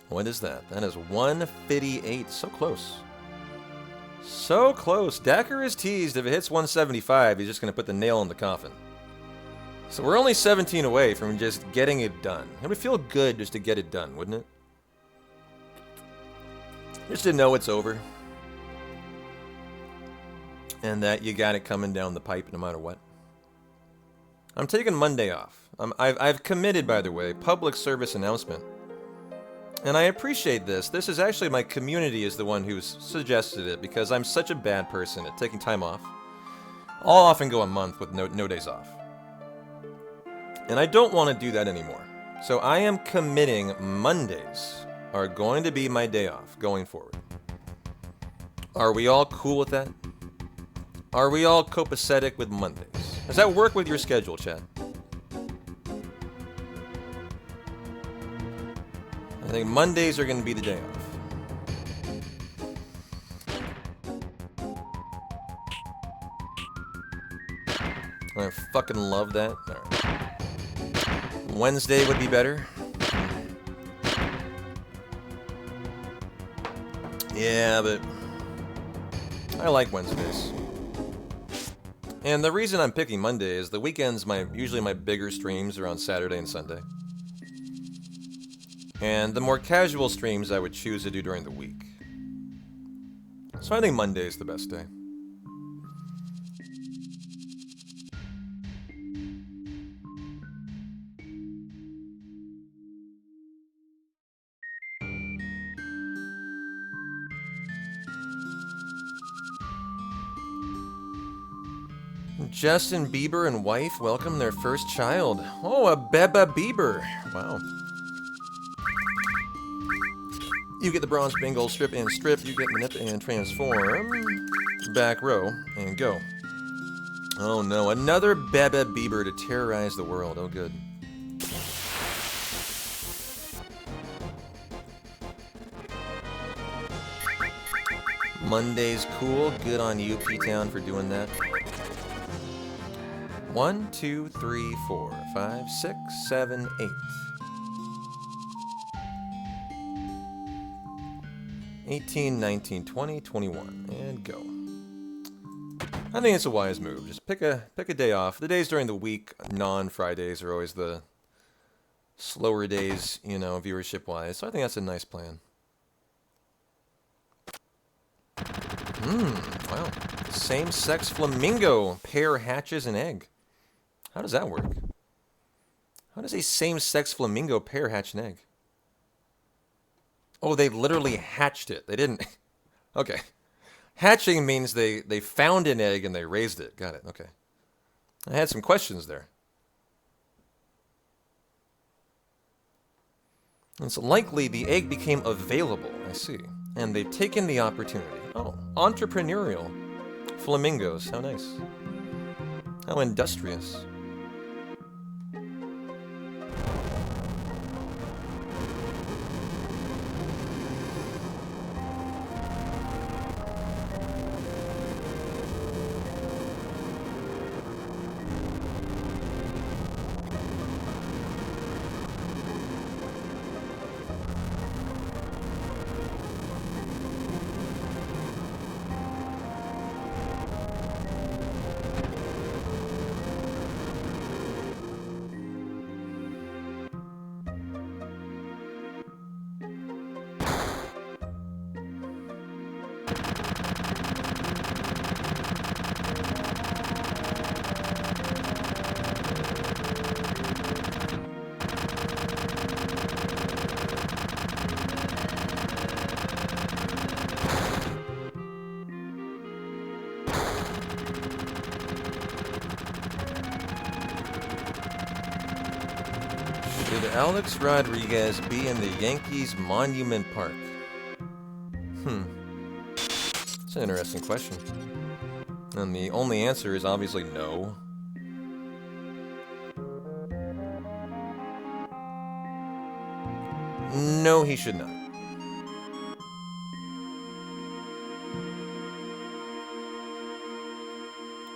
Speaker 1: What is that? That is 158. So close. So close. Dacker is teased. If it hits 175, he's just going to put the nail in the coffin. So we're only 17 away from just getting it done. It would feel good just to get it done, wouldn't it? Just to know it's over. And that you got it coming down the pipe no matter what. I'm taking Monday off. I've committed, by the way, public service announcement. And I appreciate this. This is actually my community is the one who's suggested it because I'm such a bad person at taking time off. I'll often go a month with no days off. And I don't want to do that anymore. So I am committing Mondays are going to be my day off going forward. Are we all cool with that? Are we all copacetic with Mondays? Does that work with your schedule, chat? I think Mondays are going to be the day off. I fucking love that. All right. Wednesday would be better. Yeah, but I like Wednesdays. And the reason I'm picking Monday is the weekends usually my bigger streams are on Saturday and Sunday. And the more casual streams I would choose to do during the week. So I think Monday is the best day. Justin Bieber and wife welcome their first child. Oh, a Beba Bieber. Wow. You get the bronze bingle, strip and strip. You get manip and transform. Back row and go. Oh no, another Beba Bieber to terrorize the world. Oh good. Monday's cool. Good on you, P-Town, for doing that. 1, 2, 3, 4, 5, 6, 7, 8. 18, 19, 20, 21, and go. I think it's a wise move. Just pick a day off. The days during the week, non-Fridays, are always the slower days, you know, viewership-wise. So I think that's a nice plan. Wow. Same-sex flamingo pair hatches an egg. How does that work? How does a same-sex flamingo pair hatch an egg? Oh, they literally hatched it. They didn't... Okay. Hatching means they found an egg and they raised it. Got it. Okay. I had some questions there. It's likely the egg became available. I see. And they've taken the opportunity. Oh, entrepreneurial. Flamingos. How nice. How industrious. Should Alex Rodriguez be in the Yankees Monument Park? It's an interesting question. And the only answer is obviously no. No, he should not.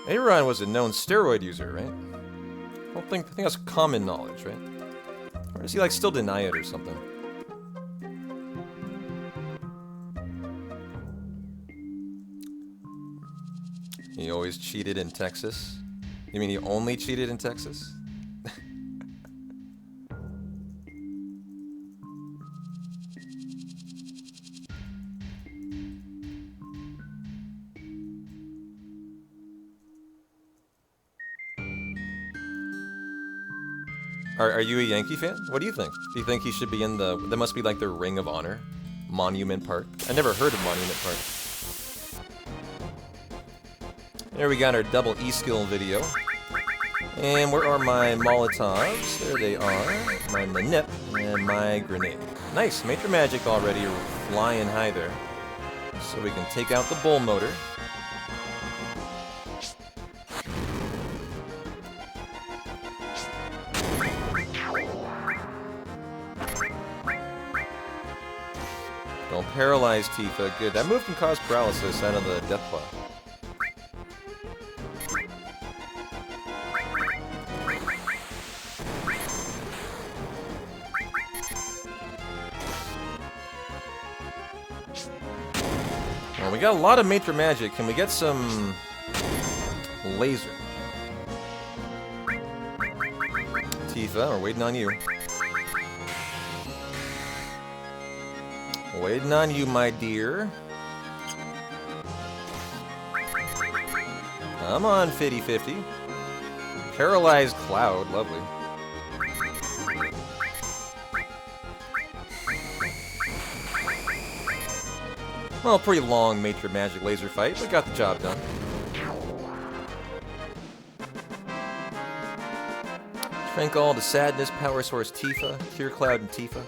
Speaker 1: A-Rod was a known steroid user, right? I think that's common knowledge, right? Or does he, like, still deny it or something? He always cheated in Texas? You mean he only cheated in Texas? Are you a Yankee fan? What do you think? Do you think he should be in the... That must be like the Ring of Honor? Monument Park? I never heard of Monument Park. There we got our double E-skill video. And where are my Molotovs? There they are. My Manip and my Grenade. Nice, Major Magic already flying high there. So we can take out the Bull Motor. Don't paralyze Tifa. Good. That move can cause paralysis out of the Death Claw. Well, we got a lot of Major Magic. Can we get some laser? Tifa, we're waiting on you. Waiting on you, my dear. Come on, 50-50. Paralyzed Cloud, lovely. Well, pretty long Major Magic laser fight, but got the job done. Drink all the sadness, power source Tifa, Cure Cloud and Tifa.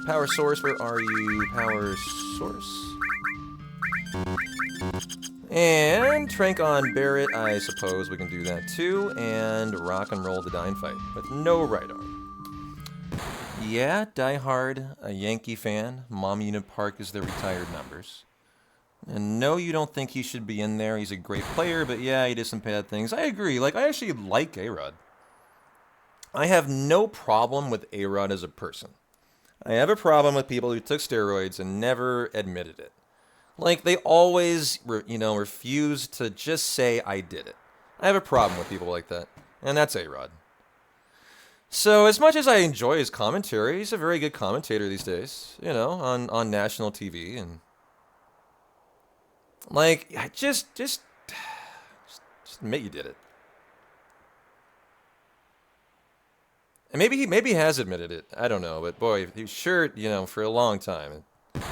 Speaker 1: Power source, where are you? Power source. And Trank on Barret, I suppose we can do that too. And rock and roll the Dying Fight with no right arm. Yeah, Die Hard, a Yankee fan. Mom Unit Park is their retired numbers. And no, you don't think he should be in there. He's a great player, but yeah, he did some bad things. I agree. Like, I actually like A-Rod. I have no problem with A-Rod as a person. I have a problem with people who took steroids and never admitted it. Like, they always, refuse to just say, I did it. I have a problem with people like that. And that's A-Rod. So, as much as I enjoy his commentary, he's a very good commentator these days, on national TV. And, like, just admit you did it. And maybe he has admitted it. I don't know. But, boy, he sure, for a long time, it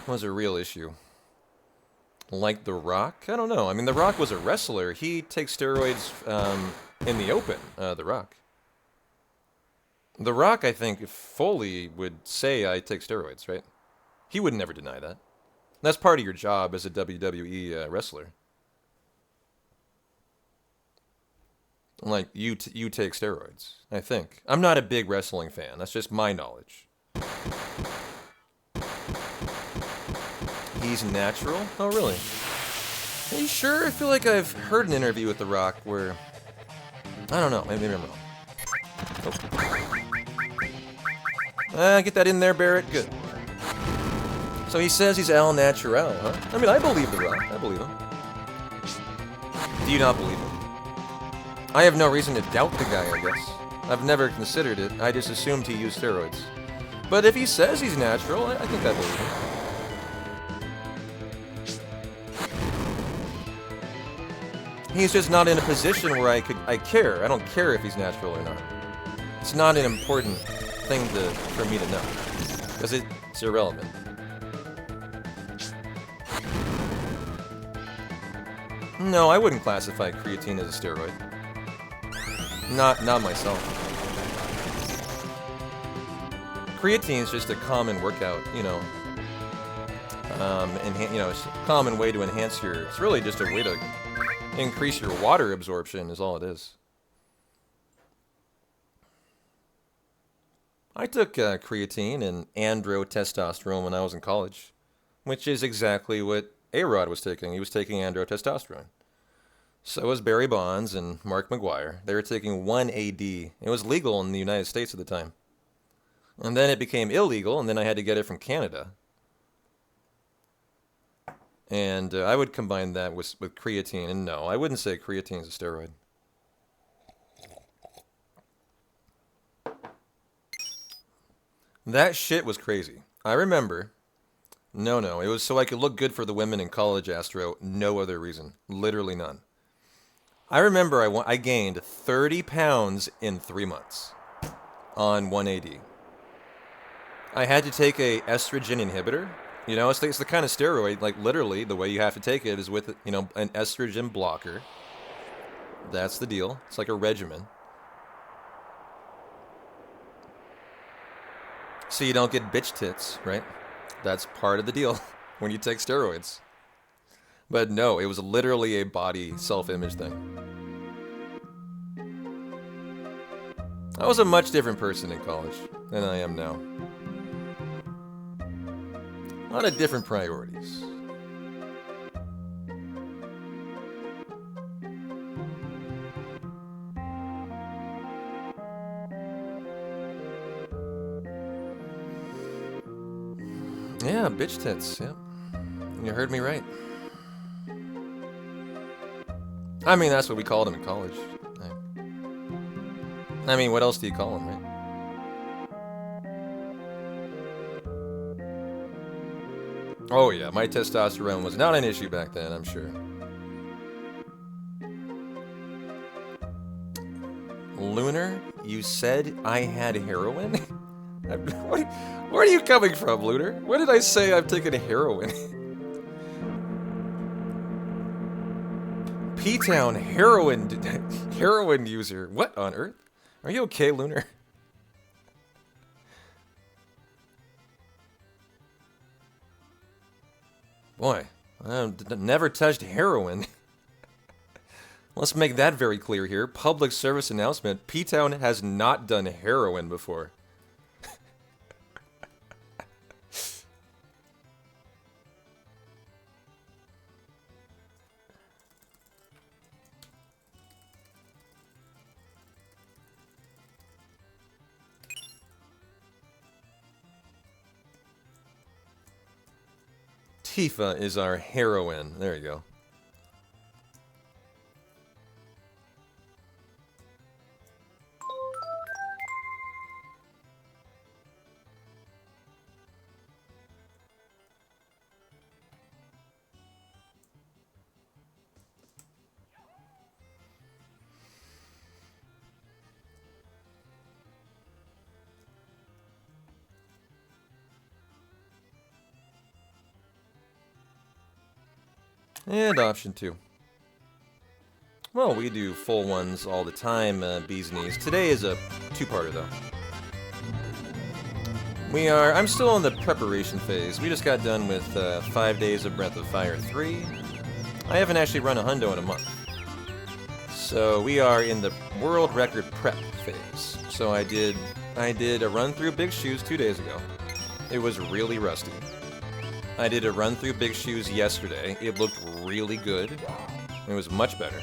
Speaker 1: was a real issue. Like The Rock? I don't know. I mean, The Rock was a wrestler. He takes steroids in the open, The Rock. The Rock, I think, fully would say I take steroids, right? He would never deny that. That's part of your job as a WWE wrestler. Like, you take steroids, I think. I'm not a big wrestling fan. That's just my knowledge. He's natural? Oh, really? Are you sure? I feel like I've heard an interview with The Rock where... I don't know. Maybe I'm wrong. Oh. Get that in there, Barret. Good. So he says he's al natural, huh? I mean, I believe The Rock. I believe him. Do you not believe him? I have no reason to doubt the guy, I guess. I've never considered it. I just assumed he used steroids. But if he says he's natural, I think I believe him. He's just not in a position where I care. I don't care if he's natural or not. It's not an important thing for me to know. Because it's irrelevant. No, I wouldn't classify creatine as a steroid. Not myself. Creatine is just a common workout, it's a common way to enhance it's really just a way to increase your water absorption is all it is. I took creatine and androtestosterone when I was in college, which is exactly what A-Rod was taking. He was taking androtestosterone. So was Barry Bonds and Mark McGuire. They were taking 1 AD. It was legal in the United States at the time. And then it became illegal, and then I had to get it from Canada. And I would combine that with creatine. And no, I wouldn't say creatine is a steroid. That shit was crazy. I remember. No, it was so I could look good for the women in college, Astro. No other reason. Literally none. I remember I gained 30 pounds in 3 months on 1 AD. I had to take a estrogen inhibitor. It's the kind of steroid, like literally the way you have to take it is with, an estrogen blocker. That's the deal. It's like a regimen. So you don't get bitch tits, right? That's part of the deal when you take steroids. But no, it was literally a body self-image thing. I was a much different person in college than I am now. A lot of different priorities. Yeah, bitch tits, yeah. You heard me right. I mean, that's what we called them in college. I mean, what else do you call them, right? Oh yeah, my testosterone was not an issue back then, I'm sure. Lunar, you said I had heroin? Where are you coming from, Lunar? When did I say I've taken heroin? P-Town heroin heroin user. What on earth? Are you okay, Lunar? Boy, I've never touched heroin. Let's make that very clear here. Public service announcement. P-Town has not done heroin before. Tifa is our heroine. There you go. And option 2. Well, we do full ones all the time, bees knees. Today is a two-parter, though. I'm still in the preparation phase. We just got done with 5 days of Breath of Fire 3. I haven't actually run a hundo in a month. So we are in the world record prep phase. So I did a run through Big Shoes 2 days ago. It was really rusty. I did a run through Big Shoes yesterday. It looked really good. It was much better.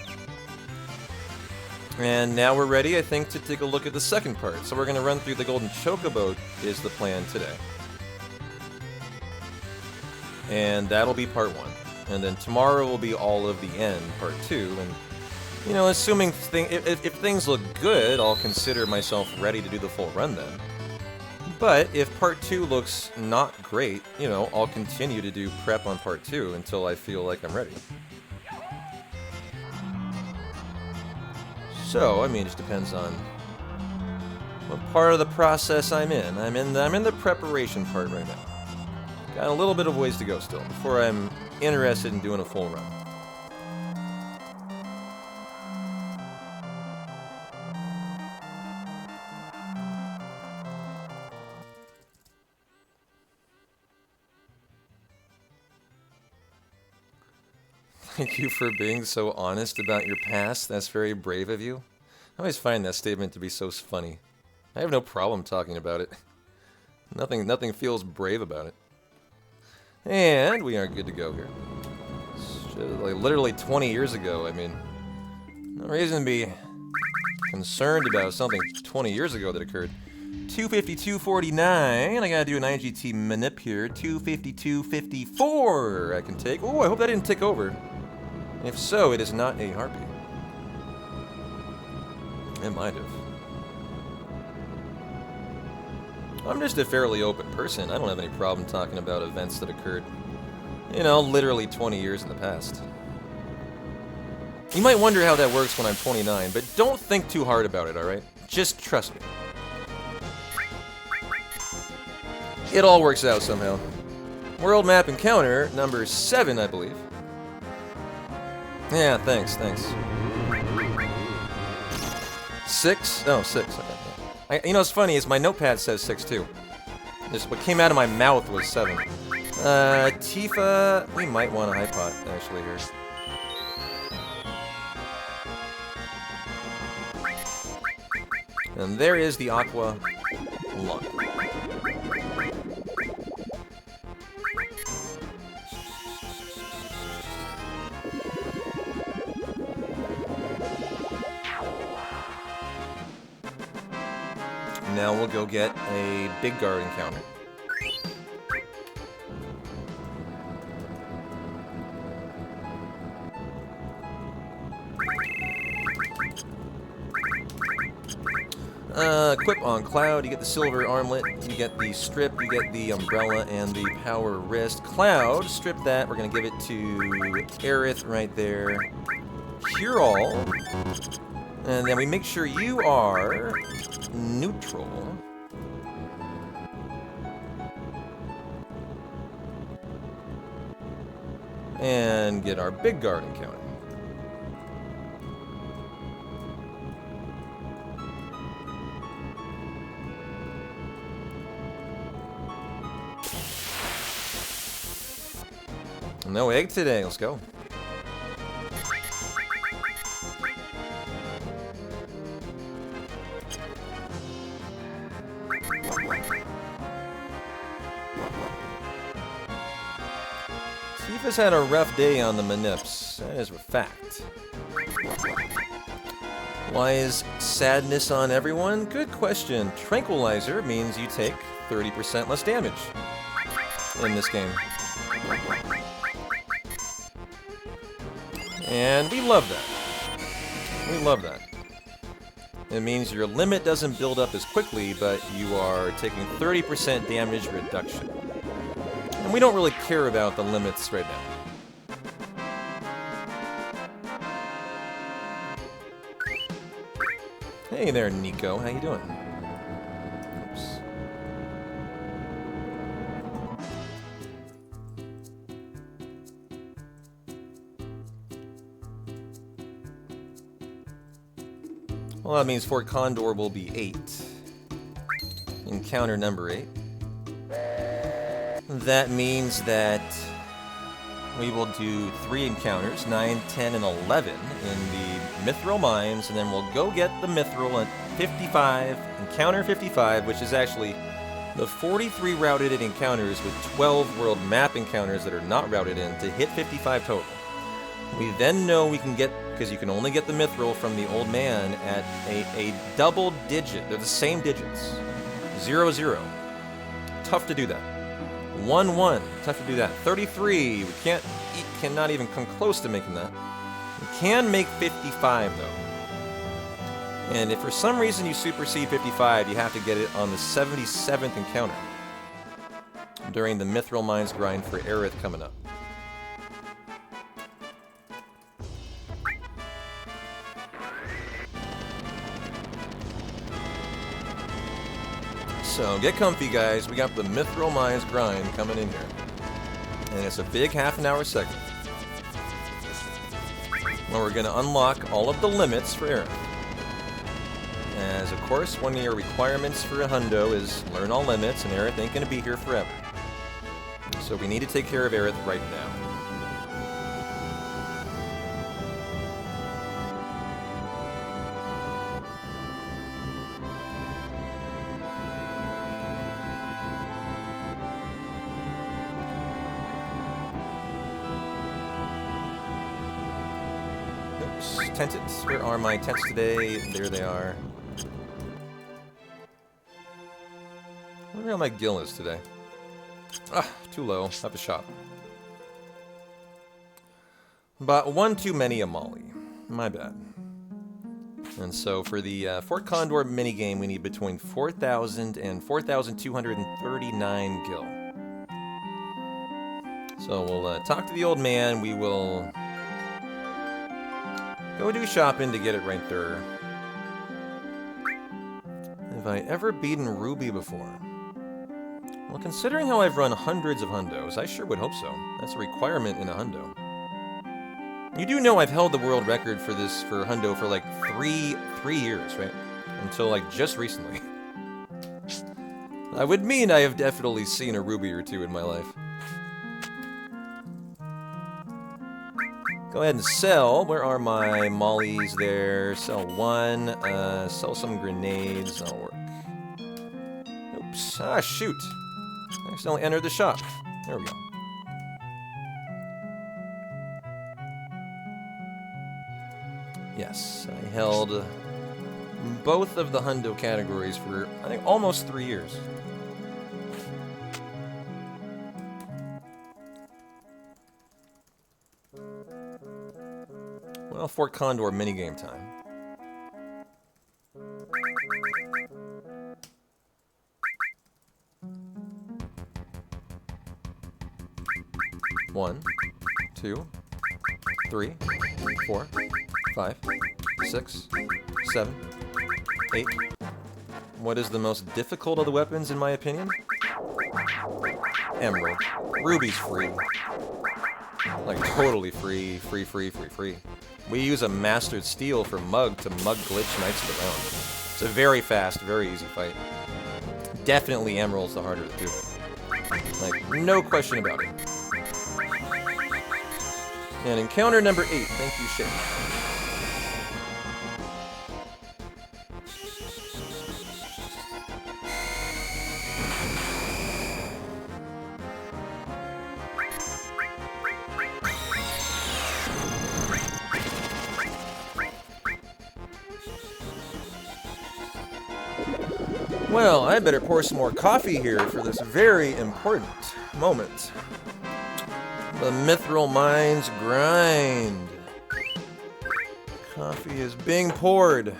Speaker 1: And now we're ready, I think, to take a look at the second part. So we're going to run through the Golden Chocobo is the plan today. And that'll be part 1. And then tomorrow will be all of the end, part 2. And, you know, assuming if things look good, I'll consider myself ready to do the full run then. But if part 2 looks not great, you know, I'll continue to do prep on part 2 until I feel like I'm ready. So, I mean, it just depends on what part of the process I'm in. I'm in the preparation part right now. Got a little bit of ways to go still before I'm interested in doing a full run. Thank you for being so honest about your past. That's very brave of you. I always find that statement to be so funny. I have no problem talking about it. Nothing feels brave about it. And we are good to go here. Like literally 20 years ago, I mean, no reason to be concerned about something 20 years ago that occurred. 252.49. I gotta do an IGT manip here. 252.54. I can take. Oh, I hope that didn't tick over. If so, it is not a harpy. It might have. I'm just a fairly open person. I don't have any problem talking about events that occurred, you know, literally 20 years in the past. You might wonder how that works when I'm 29, but don't think too hard about it, alright? Just trust me. It all works out somehow. World map encounter number 7, I believe. Yeah, thanks. 6? Oh, 6. Okay. You know what's funny is my notepad says 6 too. Just what came out of my mouth was 7. Tifa, we might want a high pot actually here. And there is the Aqua Lung. Now we'll go get a big guard encounter. Equip on Cloud, you get the silver armlet, you get the strip, you get the umbrella, and the power wrist. Cloud, strip that, we're gonna give it to Aerith right there. Cure all. And then we make sure you are neutral. And get our big guard encounter. No egg today. Let's go. Tifa's had a rough day on the Manips. That is a fact. Why is sadness on everyone? Good question. Tranquilizer means you take 30% less damage in this game. And we love that. We love that. It means your limit doesn't build up as quickly, but you are taking 30% damage reduction. And we don't really care about the limits right now. Hey there, Nico. How you doing? Oops. Well, that means Fort Condor will be 8. Encounter number 8. That means that we will do 3 encounters, 9, 10, and 11 in the Mithril Mines, and then we'll go get the Mithril at 55, encounter 55, which is actually the 43 routed in encounters with 12 world map encounters that are not routed in to hit 55 total. We then know we can get, because you can only get the Mithril from the old man at a double digit. They're the same digits. 0, 0. Tough to do that. 1, 1. Tough to do that. 33. We cannot even come close to making that. We can make 55 though. And if for some reason you supersede 55, you have to get it on the 77th encounter during the Mithril Mines grind for Aerith coming up. So get comfy, guys. We got the Mithril Mines grind coming in here. And it's a big half-an-hour segment. Where we're going to unlock all of the limits for Aerith. As, of course, one of your requirements for a hundo is learn all limits, and Aerith ain't going to be here forever. So we need to take care of Aerith right now. Tented. Where are my tents today? There they are. I wonder how my gill is today. Ah, too low. Have to shop. But one too many a Molly. My bad. And so for the Fort Condor minigame, we need between 4,000 and 4,239 gil. So we'll talk to the old man. We will go do shopping to get it right there. Have I ever beaten Ruby before? Well, considering how I've run hundreds of hundos, I sure would hope so. That's a requirement in a hundo. You do know I've held the world record for this, for hundo, for like three years, right? Until like just recently. That would mean I have definitely seen a Ruby or two in my life. Go ahead and sell. Where are my mollies there? Sell 1. Sell some grenades. That'll work. Oops. Ah, shoot. I accidentally entered the shop. There we go. Yes, I held both of the hundo categories for, I think, almost 3 years. Well, Fort Condor minigame time. One, 2, 3, 4, 5, 6, 7, 8. What is the most difficult of the weapons, in my opinion? Emerald. Ruby's free. Like, totally free. Free. We use a Mastered Steel for Mug to Mug glitch Knights of the Round. It's a very fast, very easy fight. Definitely Emerald's the harder to do. Like, no question about it. And encounter number 8. Thank you, Shay. Well, I better pour some more coffee here for this very important moment. The Mithril Mines grind. Coffee is being poured.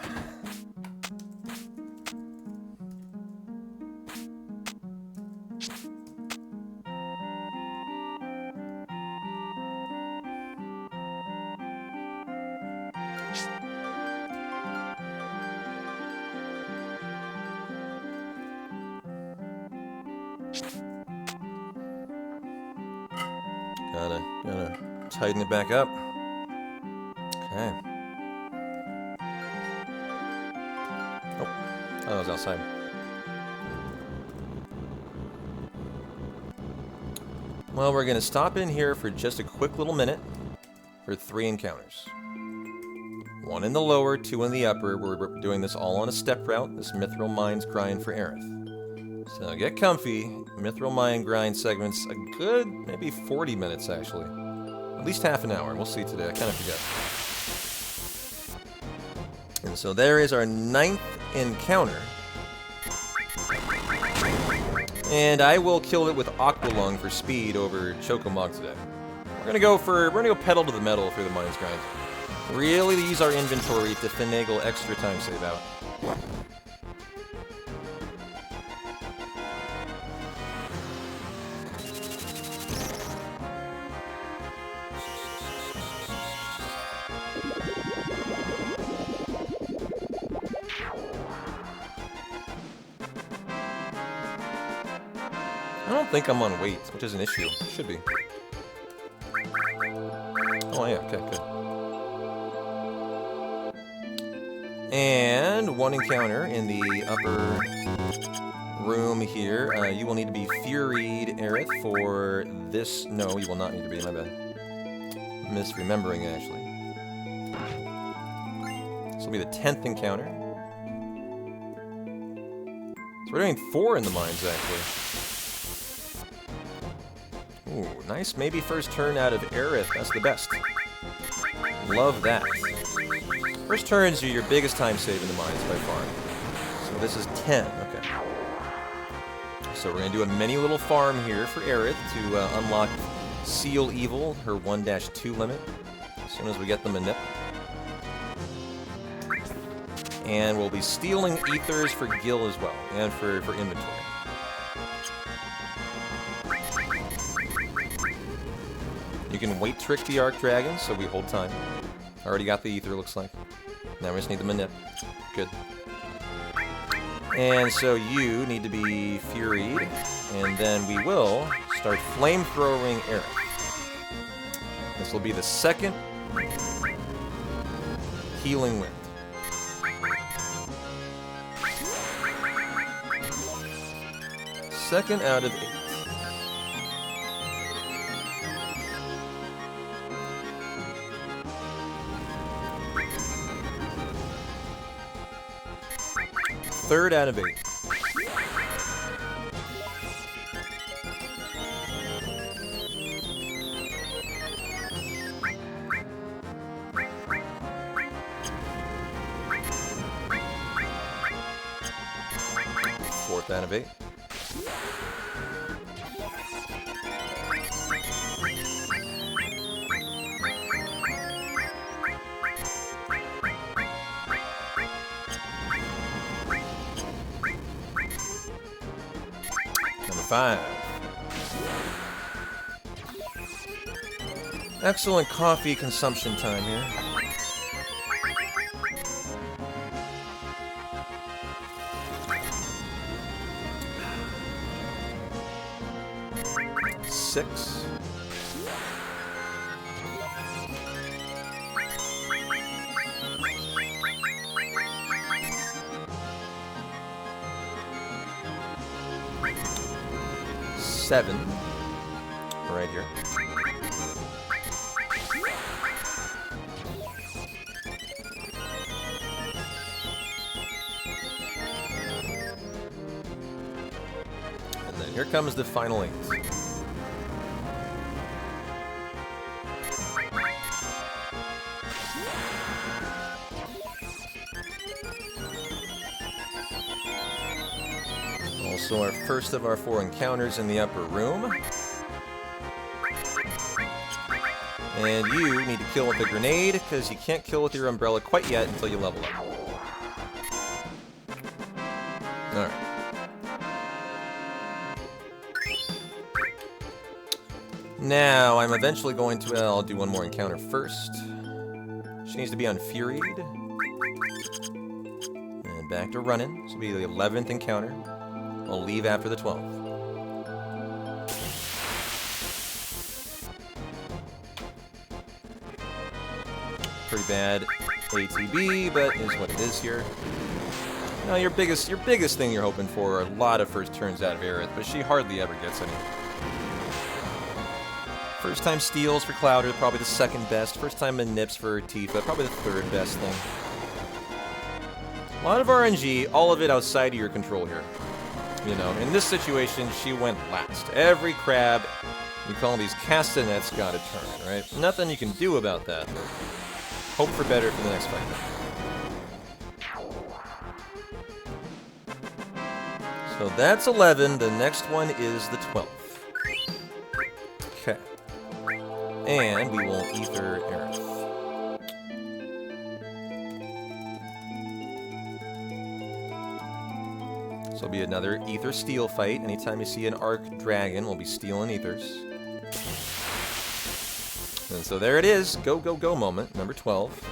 Speaker 1: Gotta tighten it back up. Okay. Oh, that was outside. Well, we're gonna stop in here for just a quick little minute for 3 encounters. 1 in the lower, 2 in the upper. We're doing this all on a step route. This Mithril Mines grind for Aerith. So get comfy. Mithril Mine grind segments, a good maybe 40 minutes actually. At least half an hour. We'll see today. I kind of forget. And so there is our 9th encounter. And I will kill it with Aqualung for speed over Chocomog today. We're gonna go pedal to the metal for the Mines grind. Really use our inventory to finagle extra time save out. I don't think I'm on weight, which is an issue. Should be. Oh yeah, okay, good. And 1 encounter in the upper room here. You will need to be Furied, Aerith, for this. No, you will not need to be, my bad. Misremembering, actually. This will be the 10th encounter. So we're doing 4 in the mines, actually. Ooh, nice. Maybe first turn out of Aerith. That's the best. Love that. First turns are your biggest time save in the mines by far. So this is 10. Okay. So we're going to do a mini little farm here for Aerith to unlock Seal Evil, her 1-2 limit, as soon as we get the Manip. And we'll be stealing Ethers for Gil as well, and for inventory. You can wait trick the Arc Dragon, so we hold time. Already got the Ether, looks like. Now we just need the Manip. Good. And so you need to be Furied, and then we will start Flamethrowing Aerith. This will be the 2nd Healing Wind. Second out of 8. Third out of 8. Fourth out of 8. Number 5. Excellent coffee consumption time here. Six. Seven. Right here. And then here comes the final 8. Also our first of our 4 encounters in the upper room. And you need to kill with a grenade, because you can't kill with your umbrella quite yet until you level up. Alright. Now, I'm eventually going to... I'll do one more encounter first. She needs to be unfuried. And back to running. This will be the 11th encounter. I'll leave after the 12th. Pretty bad ATB, but is what it is here. Now, your biggest thing you're hoping for are a lot of first turns out of Aerith, but she hardly ever gets any. First time steals for Clouder, probably the 2nd best. First time nips for Tifa, probably the 3rd best thing. A lot of RNG, all of it outside of your control here. You know, in this situation, she went last. Every crab, you call these castanets, got a turn, right? Nothing you can do about that, but hope for better for the next fight. So that's 11. The next one is the 12th. Okay. And we will Ether Aerith. So it'll be another Ether Steel fight. Anytime you see an Arc Dragon, we'll be stealing Ethers. And so there it is. Go, go, go moment. Number 12.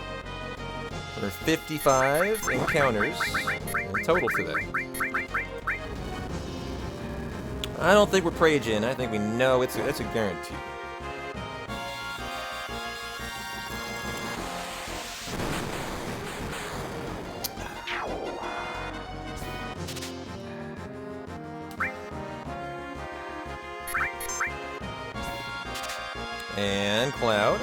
Speaker 1: There are 55 encounters in total today. I don't think we're Pragin. I think we know it's a guarantee. And Cloud.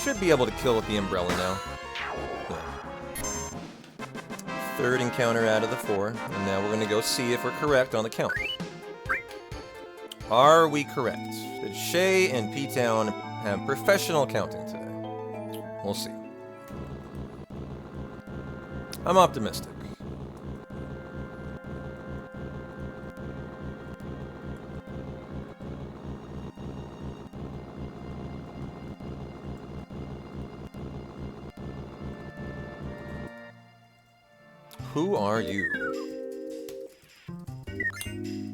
Speaker 1: Should be able to kill with the umbrella now. Yeah. 3rd encounter out of the 4, and now we're going to go see if we're correct on the count. Are we correct? Did Shay and P-Town have professional counting today? We'll see. I'm optimistic. Who are you?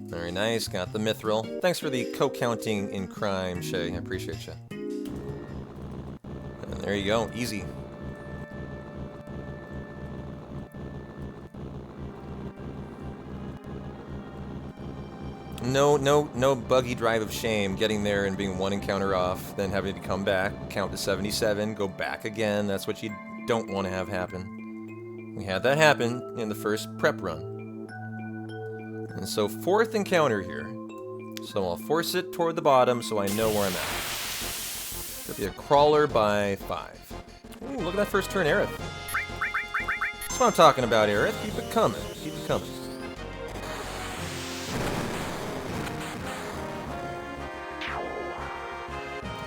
Speaker 1: Very nice, got the Mithril. Thanks for the co-counting in crime, Shay. I appreciate you. And there you go, easy. No buggy drive of shame, getting there and being 1 encounter off, then having to come back, count to 77, go back again. That's what you don't want to have happen. We had that happen in the first prep run. And so 4th encounter here. So I'll force it toward the bottom so I know where I'm at. Could be a crawler by 5. Ooh, look at that first turn, Aerith. That's what I'm talking about, Aerith. Keep it coming. Keep it coming.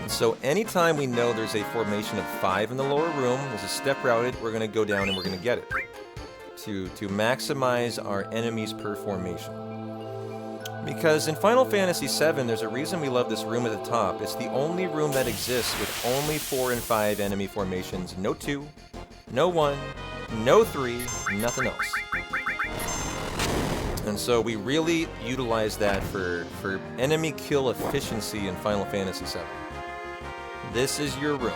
Speaker 1: So anytime we know there's a formation of 5 in the lower room, there's a step routed, we're going to go down and we're going to get it. To maximize our enemies per formation. Because in Final Fantasy VII, there's a reason we love this room at the top. It's the only room that exists with only 4 and 5 enemy formations. No 2, no 1, no 3, nothing else. And so we really utilize that for enemy kill efficiency in Final Fantasy VII. This is your room.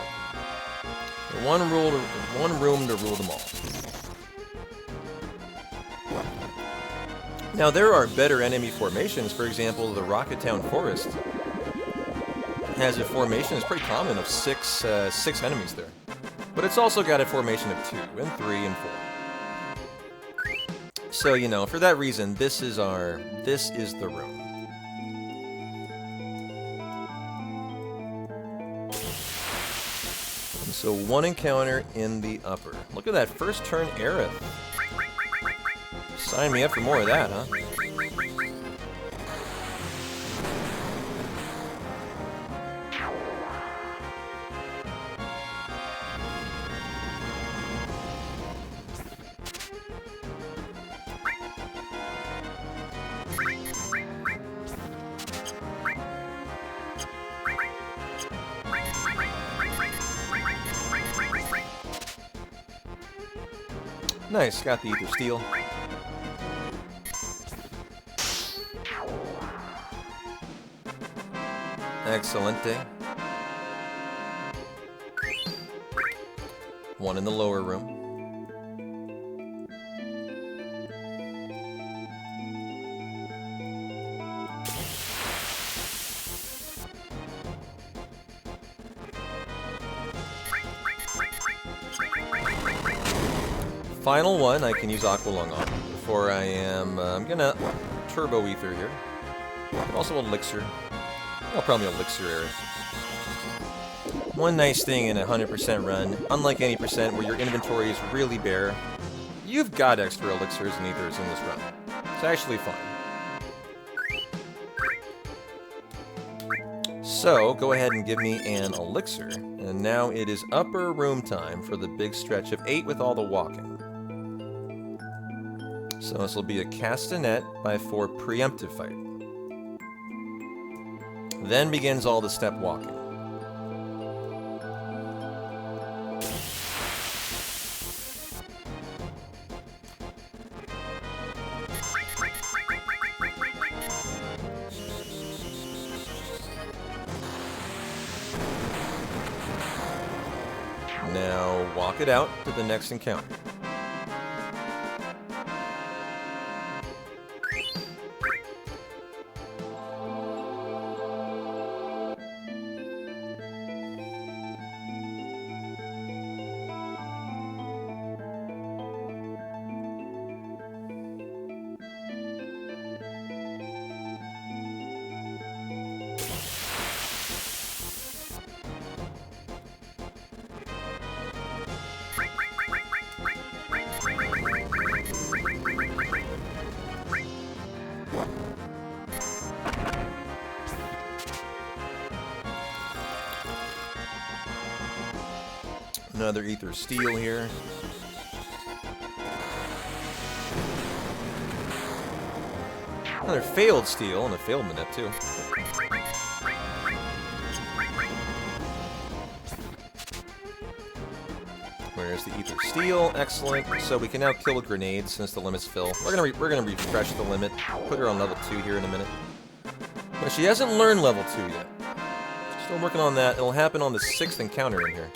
Speaker 1: One room to rule them all. Now there are better enemy formations. For example, the Rocket Town Forest has a formation that's pretty common of 6 enemies there. But it's also got a formation of 2 and 3 and 4. So, you know, for that reason, this is the room. So one encounter in the upper. Look at that first turn Aerith. Sign me up for more of that, huh? Nice, got the Ether Steel. Excelente. One in the lower room. Final one, I can use Aqua Lung on before I am. I'm gonna Turbo Ether here. And also Elixir. I'll probably Elixir Aerith. One nice thing in a 100% run, unlike any percent where your inventory is really bare, you've got extra Elixirs and Ethers in this run. It's actually fun. So, go ahead and give me an Elixir, and now it is upper room time for the big stretch of 8 with all the walking. So this will be a Castanet by 4 preemptive fight. Then begins all the step walking. Now walk it out to the next encounter. Another Ether Steel here. Another failed Steel and a failed Minute too. Where's the Ether Steel? Excellent. So we can now kill with grenades since the limits fill. We're gonna refresh the limit. Put her on level 2 here in a minute. But she hasn't learned level 2 yet. Still working on that. It'll happen on the 6th encounter in here.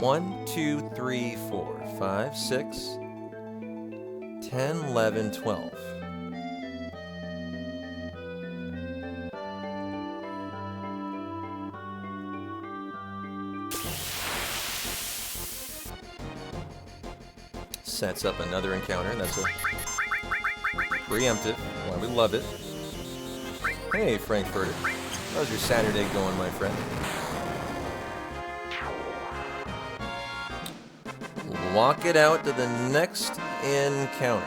Speaker 1: 1, 2, 3, 4, 5, 6, 10, 11, 12. Sets up another encounter. That's a preemptive. Why we love it. Hey, Frankfurter. How's your Saturday going, my friend? Walk it out to the next encounter.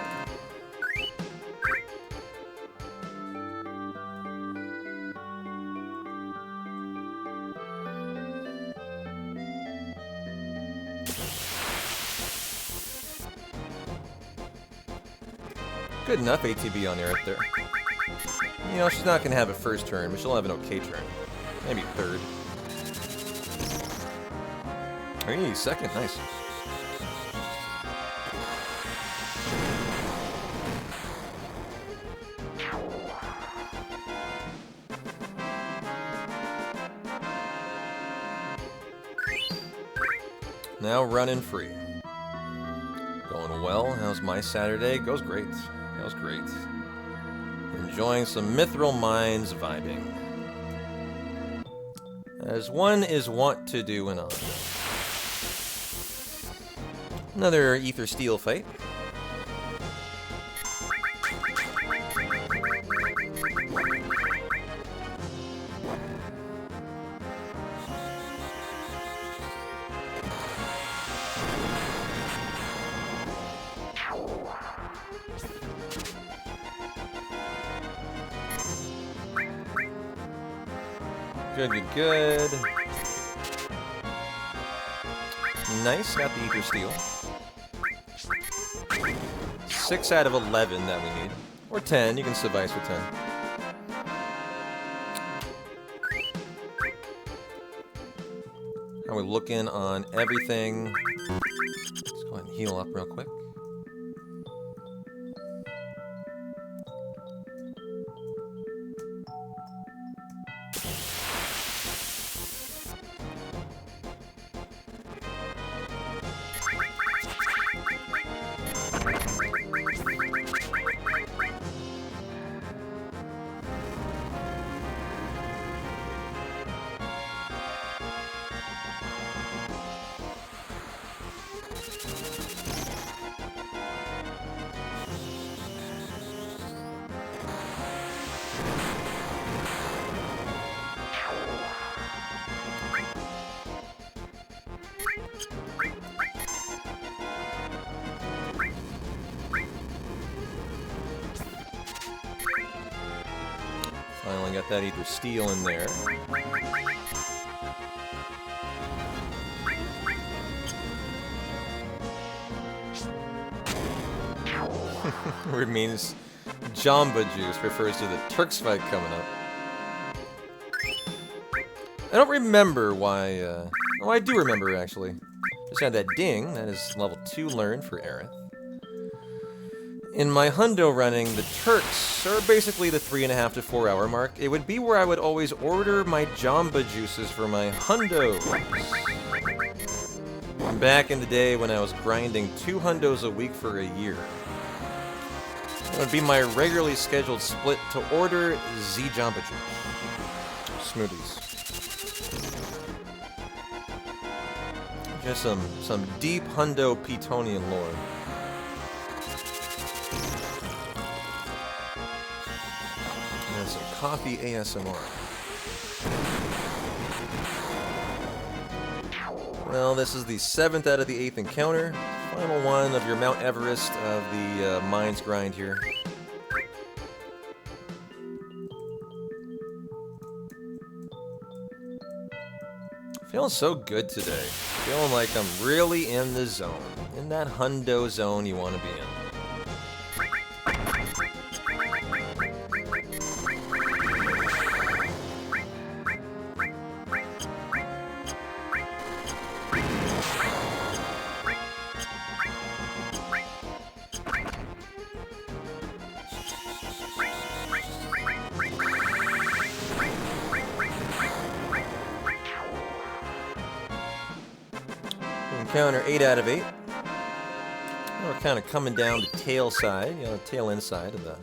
Speaker 1: Good enough ATB on Aerith there. You know, she's not going to have a first turn, but she'll have an okay turn. Maybe third. Hey, second. Nice. Now running free. Going well. How's my Saturday? Goes great. Goes great. Enjoying some Mithril Mines vibing. As one is wont to do in Oz. Another Ether Steel fight. Good, good, good. Nice, got the Ether Steel. 6 out of 11 that we need. Or 10, you can suffice with 10. How are we looking on everything? Let's go ahead and heal up real quick. Finally got that Ether Steel in there. Word means Jamba Juice refers to the Turks fight coming up. I don't remember why, oh, I do remember, actually. Just had that ding. That is level 2 learned for Aerith. In my hundo running, the Turks are basically the 3.5 to 4 hour mark. It would be where I would always order my Jamba Juices for my hundos. Back in the day when I was grinding 2 hundos a week for a year. It would be my regularly scheduled split to order Z Jamba Juice. Smoothies. Just some deep hundo Petonian lore. And some coffee ASMR. Well, this is the 7th out of the 8th encounter. Final one of your Mount Everest of the Mines grind here. Feeling so good today. Feeling like I'm really in the zone. In that hundo zone you want to be in. Encounter 8 out of 8. Now we're kind of coming down the tail side, you know, tail end side of the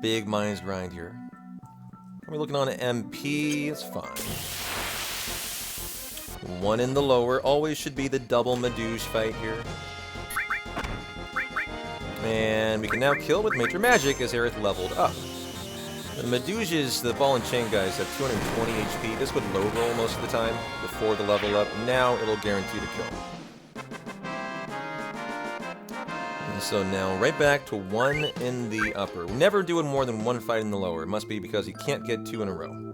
Speaker 1: big mines grind here. We're looking on an MP, it's fine. 1 in the lower, always should be the double Meduse fight here. And we can now kill with Major Magic as Aerith leveled up. The Meduses, the ball and chain guys, have 220 HP. This would low roll most of the time before the level up. Now it'll guarantee to kill. And so now right back to 1 in the upper. We're never doing more than 1 fight in the lower. It must be because you can't get 2 in a row.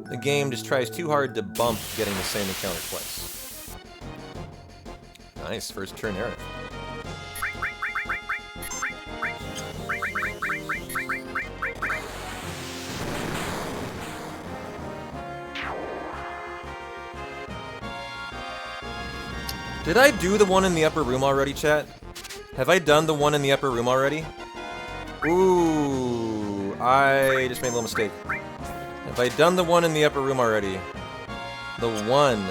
Speaker 1: The game just tries too hard to bump getting the same encounter twice. Nice, first turn Aerith. Did I do the one in the upper room already, chat? Have I done the one in the upper room already? Ooh, I just made a little mistake. Have I done the one in the upper room already? The one.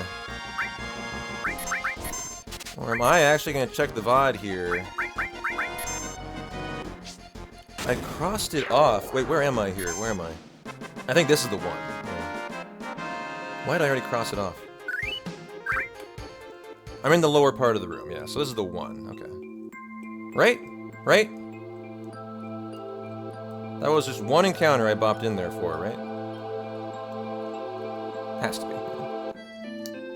Speaker 1: Or am I actually going to check the VOD here? I crossed it off. Wait, where am I here? Where am I? I think this is the one. Yeah. Why did I already cross it off? I'm in the lower part of the room, yeah, so this is the one, okay. Right? Right? That was just one encounter I bopped in there for, right? Has to be.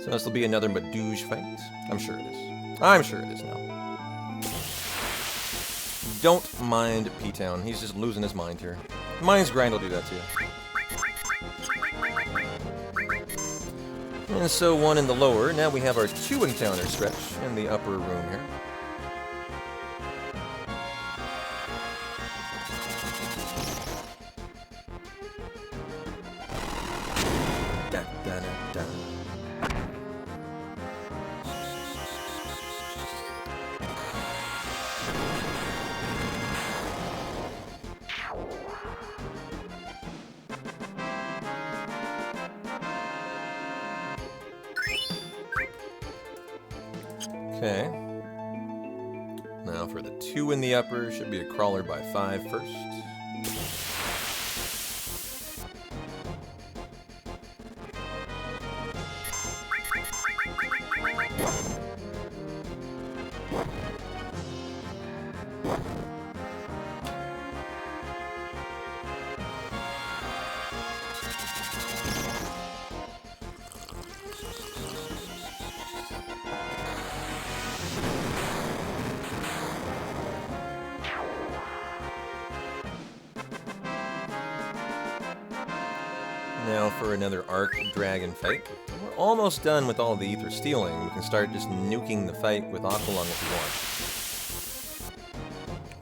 Speaker 1: So this will be another Meduse fight. I'm sure it is. I'm sure it is now. Don't mind P-Town, he's just losing his mind here. Mind's grind will do that to you. And so 1 in the lower. Now we have our 2 encounter stretch in the upper room here. Dun, dun, dun, dun. Okay. Now for the 2 in the upper, should be a crawler by 5 first. Now for another Arc Dragon fight. We're almost done with all the ether stealing. We can start just nuking the fight with Aqualung if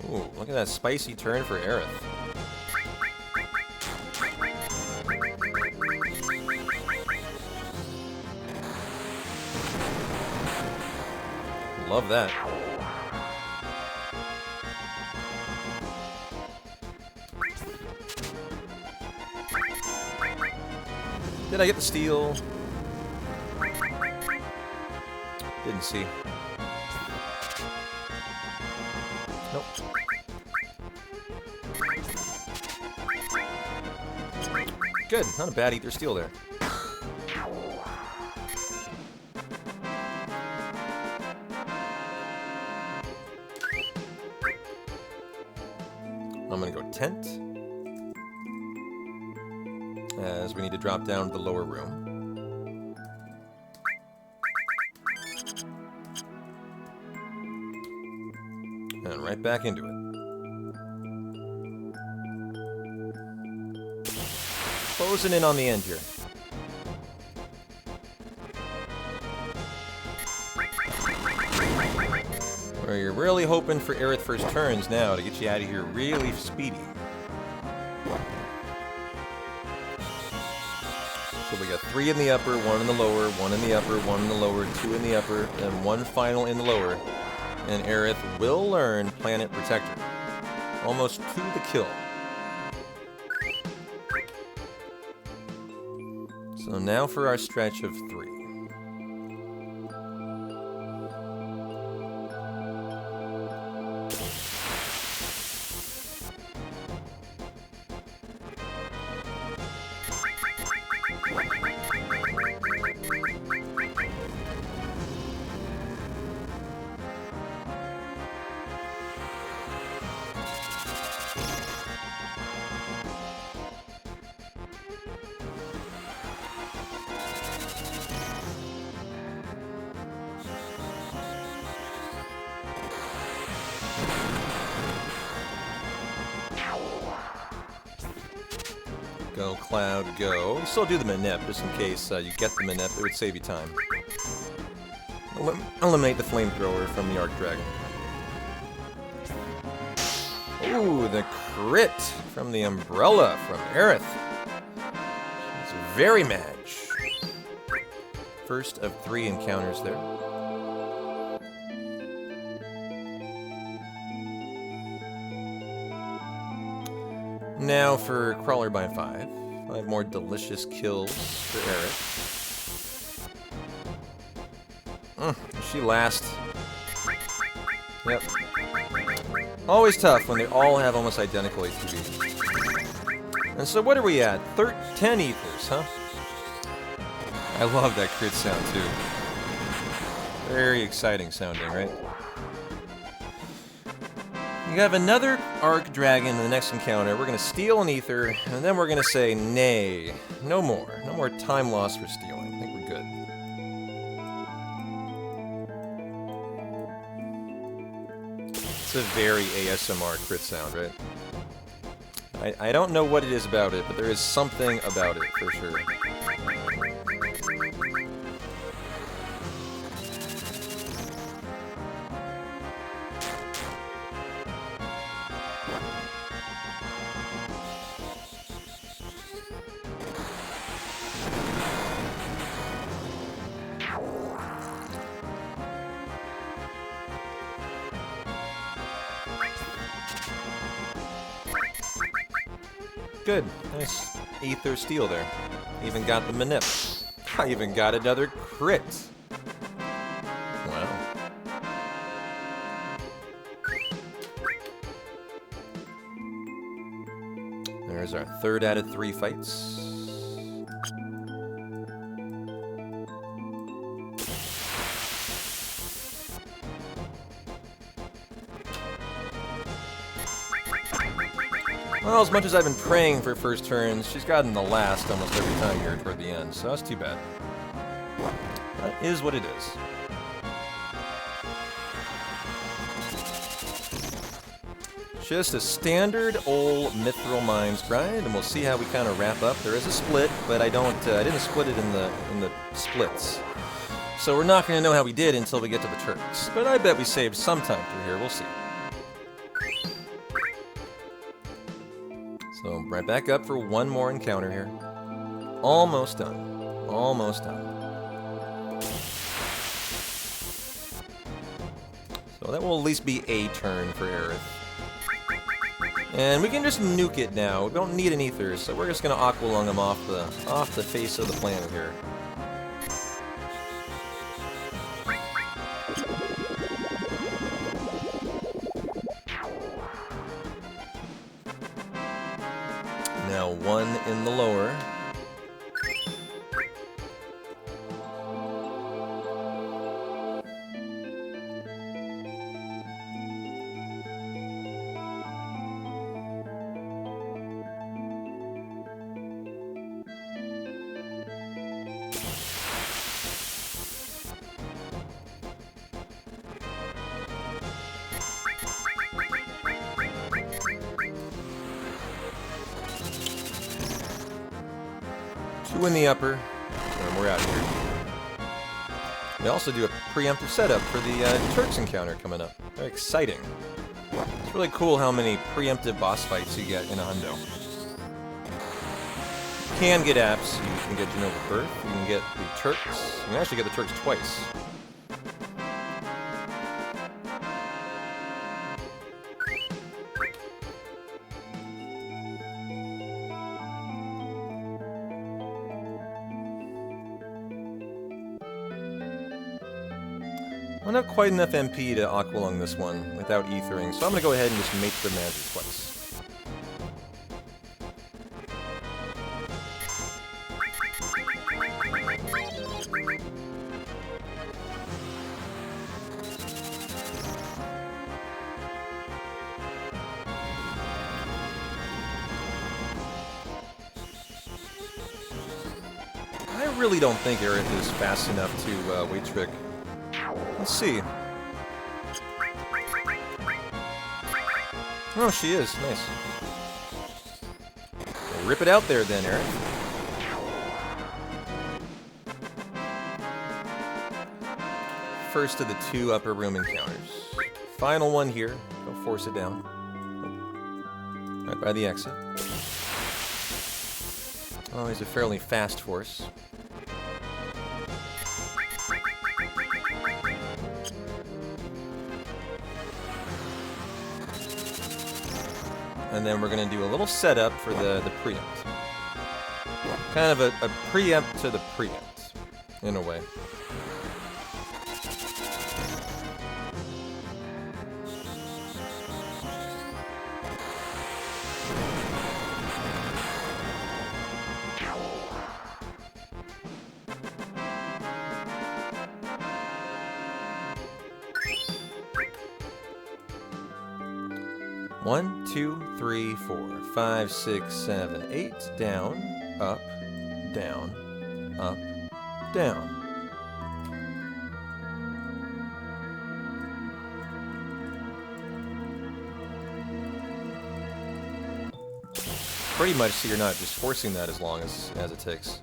Speaker 1: we want. Ooh, look at that spicy turn for Aerith. Love that. Did I get the steal? Didn't see. Nope. Good, not a bad ether steal there. I'm gonna go tent, as we need to drop down to the lower room. And right back into it. Closing in on the end here. Where you're really hoping for Aerith first turns now to get you out of here really speedy. So we got 3 in the upper, 1 in the lower, 1 in the upper, 1 in the lower, 2 in the upper, and 1 final in the lower. And Aerith will learn Planet Protector. Almost to the kill. So now for our stretch of 3. Go, Cloud, go. You still do the Manip, just in case you get the Manip. It would save you time. Eliminate the Flamethrower from the Arc Dragon. Ooh, the crit from the Umbrella from Aerith. It's very match. First of 3 encounters there. Now for Crawler by 5. 5 more delicious kills for Aerith. She last. Yep. Always tough when they all have almost identical ATB. And so what are we at? 10 ethers, huh? I love that crit sound too. Very exciting sounding, right? You have another Arc Dragon in the next encounter. We're going to steal an ether, and then we're going to say, nay, no more. No more time lost for stealing. I think we're good. It's a very ASMR crit sound, right? I don't know what it is about it, but there is something about it, for sure. Good. Nice ether steal there. Even got the manip. I even got another crit. Wow. There's our 3rd out of 3 fights. Well, as much as I've been praying for first turns, she's gotten the last almost every time here toward the end, so that's too bad. That is what it is. Just a standard old Mithril Mines grind, and we'll see how we kind of wrap up. There is a split, but I didn't split it in the splits. So we're not going to know how we did until we get to the Turks. But I bet we saved some time through here. We'll see. So right back up for one more encounter here. Almost done. Almost done. So that will at least be a turn for Aerith. And we can just nuke it now. We don't need an ether, so we're just gonna Aqualung him off the face of the planet here. Now 1 in the lower. In the upper, and we're out of here. We also do a preemptive setup for the Turks encounter coming up. Very exciting. It's really cool how many preemptive boss fights you get in a hundo. You can get apps. You can get Genova Birth. You can get the Turks. You can actually get the Turks twice. I'm not quite enough MP to Aqualung this one without ethering, so I'm going to go ahead and just make the magic twice. I really don't think Aerith is fast enough to wait trick. Let's see. Oh, she is. Nice. Well, rip it out there then, Eric. First of the 2 upper room encounters. Final one here. Go force it down. Right by the exit. Oh, he's a fairly fast force. And then we're going to do a little setup for the preempt. Kind of a preempt to the preempt, in a way. One, 2, 3, 4, 5, 6, 7, 8. Down, up, down, up, down. Pretty much, so you're not just forcing that as long as it takes.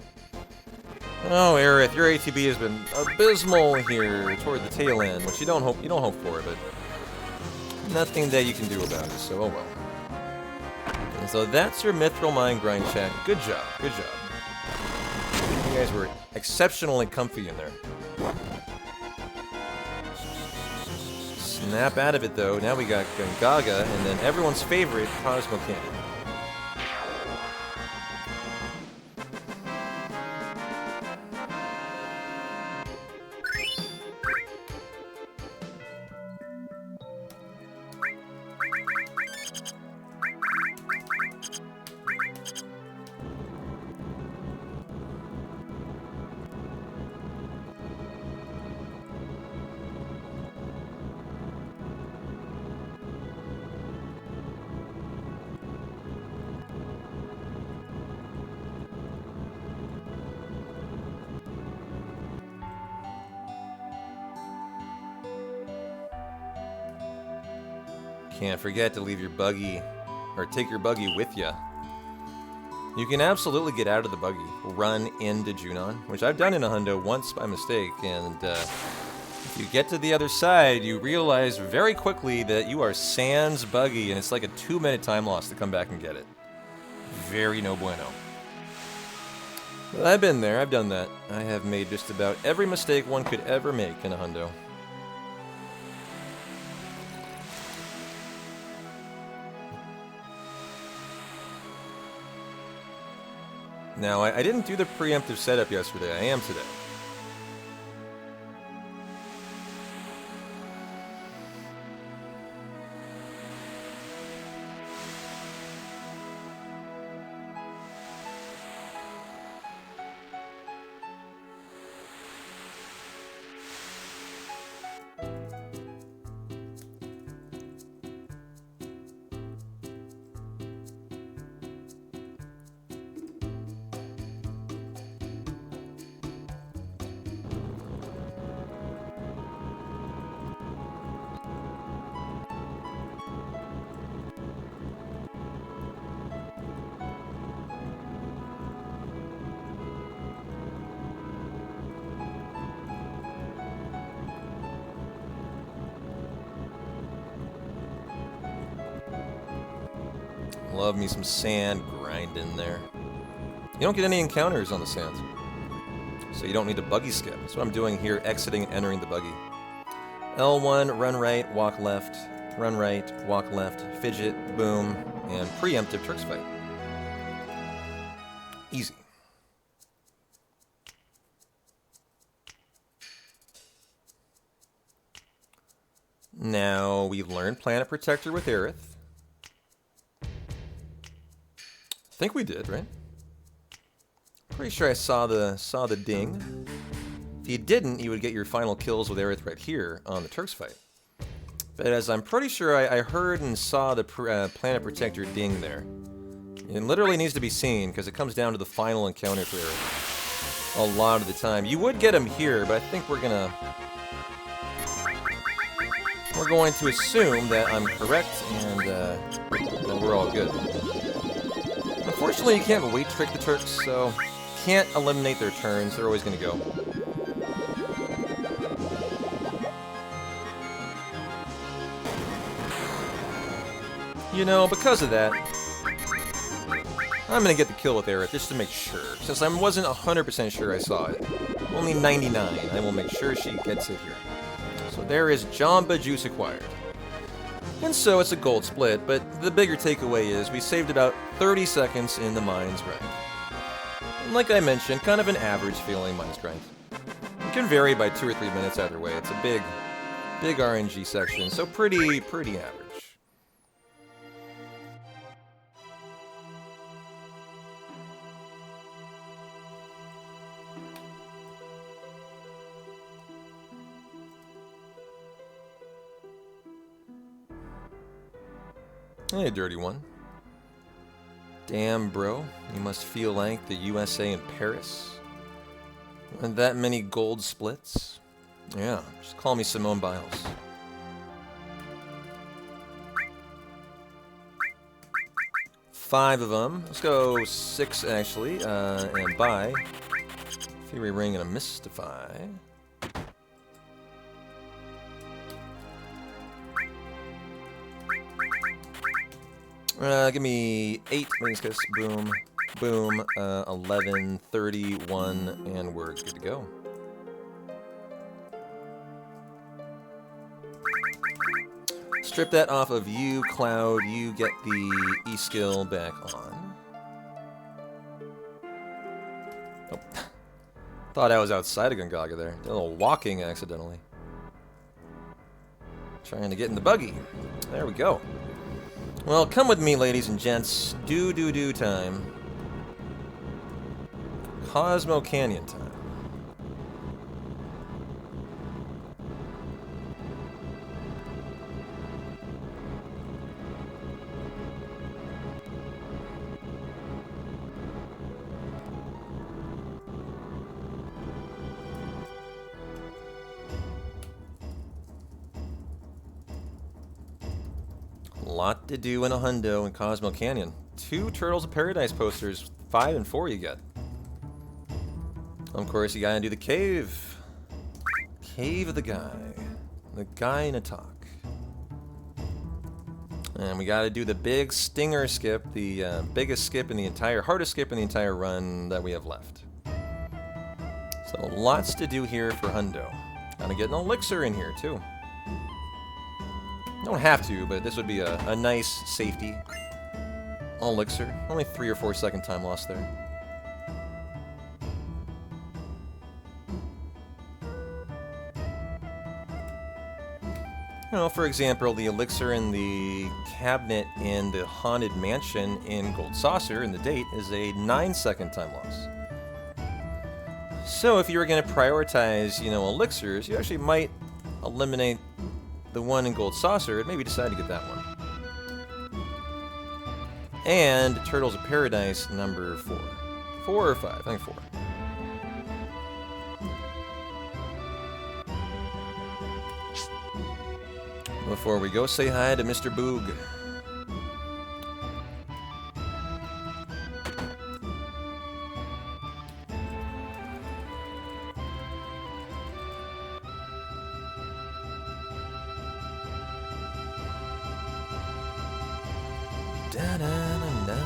Speaker 1: Oh, Aerith, your ATB has been abysmal here toward the tail end, which you don't hope for, but nothing that you can do about it, so oh well. And so that's your Mithril Mine grind, chat. Good job, good job. You guys were exceptionally comfy in there. Snap out of it though. Now we got Gungaga, and then everyone's favorite, Cosmo Cannon. Can't forget to leave your buggy, or take your buggy with you. You can absolutely get out of the buggy, run into Junon, which I've done in a hundo once by mistake, and if you get to the other side, you realize very quickly that you are sans buggy, and it's like a 2-minute time loss to come back and get it. Very no bueno. But I've been there, I've done that. I have made just about every mistake one could ever make in a hundo. Now, I didn't do the preemptive setup yesterday. I am today. Love me some sand grind in there. You don't get any encounters on the sand, so you don't need a buggy skip. That's what I'm doing here, exiting and entering the buggy. L1, run right, walk left, run right, walk left, fidget, boom, and preemptive Turks fight. Easy. Now, we've learned Planet Protector with Aerith. I think we did, right? Pretty sure I saw the ding. If you didn't, you would get your final kills with Aerith right here on the Turks fight. But as I'm pretty sure I heard and saw the Planet Protector ding there. It literally needs to be seen because it comes down to the final encounter for Aerith a lot of the time. You would get him here, but I think we're going to assume that I'm correct and that we're all good. Unfortunately, you can't weight trick the Turks, so can't eliminate their turns. They're always going to go. You know, because of that, I'm going to get the kill with Aerith just to make sure. Since I wasn't 100% sure I saw it. Only 99. I will make sure she gets it here. So there is Jamba Juice acquired. And so it's a gold split, but the bigger takeaway is we saved about 30 seconds in the Mines grind. And like I mentioned, kind of an average feeling Mines grind. It can vary by 2 or 3 minutes either way. It's a big RNG section, so pretty average. Hey, dirty one. Damn, bro. You must feel like the USA in Paris. And that many gold splits? Yeah, just call me Simone Biles. Five of them. Let's go 6, actually. And buy Fury Ring and a Mystify. Give me 8, Kiss, boom, boom, 11, 31, and we're good to go. Strip that off of you, Cloud. You get the E-skill back on. Oh. Thought I was outside of Gungaga there. Did a little walking accidentally. Trying to get in the buggy. There we go. Well, come with me, ladies and gents. Do time. Cosmo Canyon time. lot to do in a hundo in Cosmo Canyon. 2 Turtles of Paradise posters, 5 and 4 you get. Of course, you gotta do the cave. Cave of the guy in a talk. And we gotta do the big stinger skip, the biggest skip in the entire, hardest skip in the entire run that we have left. So lots to do here for hundo. Gotta get an elixir in here too. Don't have to, but this would be a nice safety elixir. Only 3 or 4 second time loss there. You know, for example, the elixir in the cabinet in the Haunted Mansion in Gold Saucer in the date is a 9-second time loss. So if you were going to prioritize, you know, elixirs, you actually might eliminate the one in Gold Saucer and maybe decide to get that one. And Turtles of Paradise number 4. 4 or 5? I think 4. Before we go, say hi to Mr. Boog. Da-da-da-da.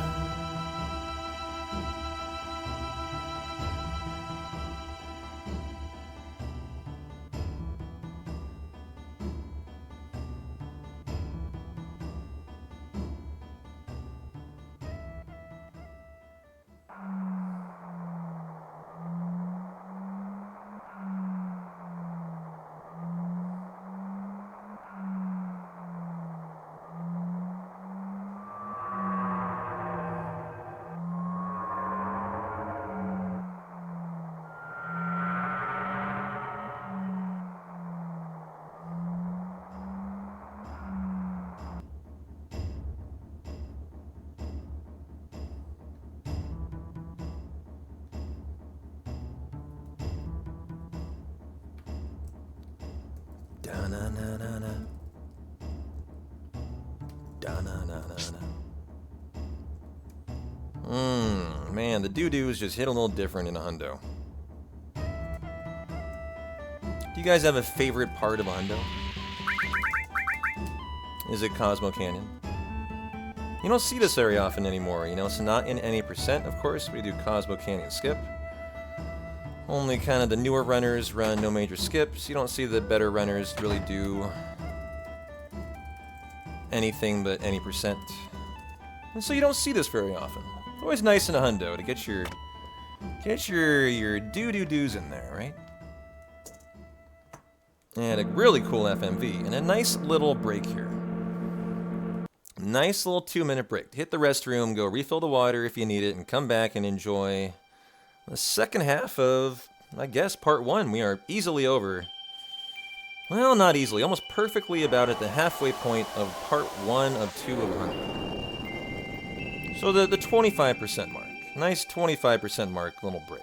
Speaker 1: Da-na-na-na-na. Da-na-na-na-na. Man, the doo-doos just hit a little different in a hundo. Do you guys have a favorite part of a hundo? Is it Cosmo Canyon? You don't see this very often anymore, you know, it's not in any percent, of course. We do Cosmo Canyon skip. Only kind of the newer runners run no major skips. You don't see the better runners really do anything but any percent. And so you don't see this very often. It's always nice in a hundo to get your doo-doo-doos in there, right? And a really cool FMV and a nice little break here. Nice little 2-minute break. Hit the restroom, go refill the water if you need it, and come back and enjoy the second half of, I guess, part 1. We are easily over. Well, not easily. Almost perfectly about at the halfway point of part 1 of 2 of 100. So the 25% mark. Nice 25% mark, little break.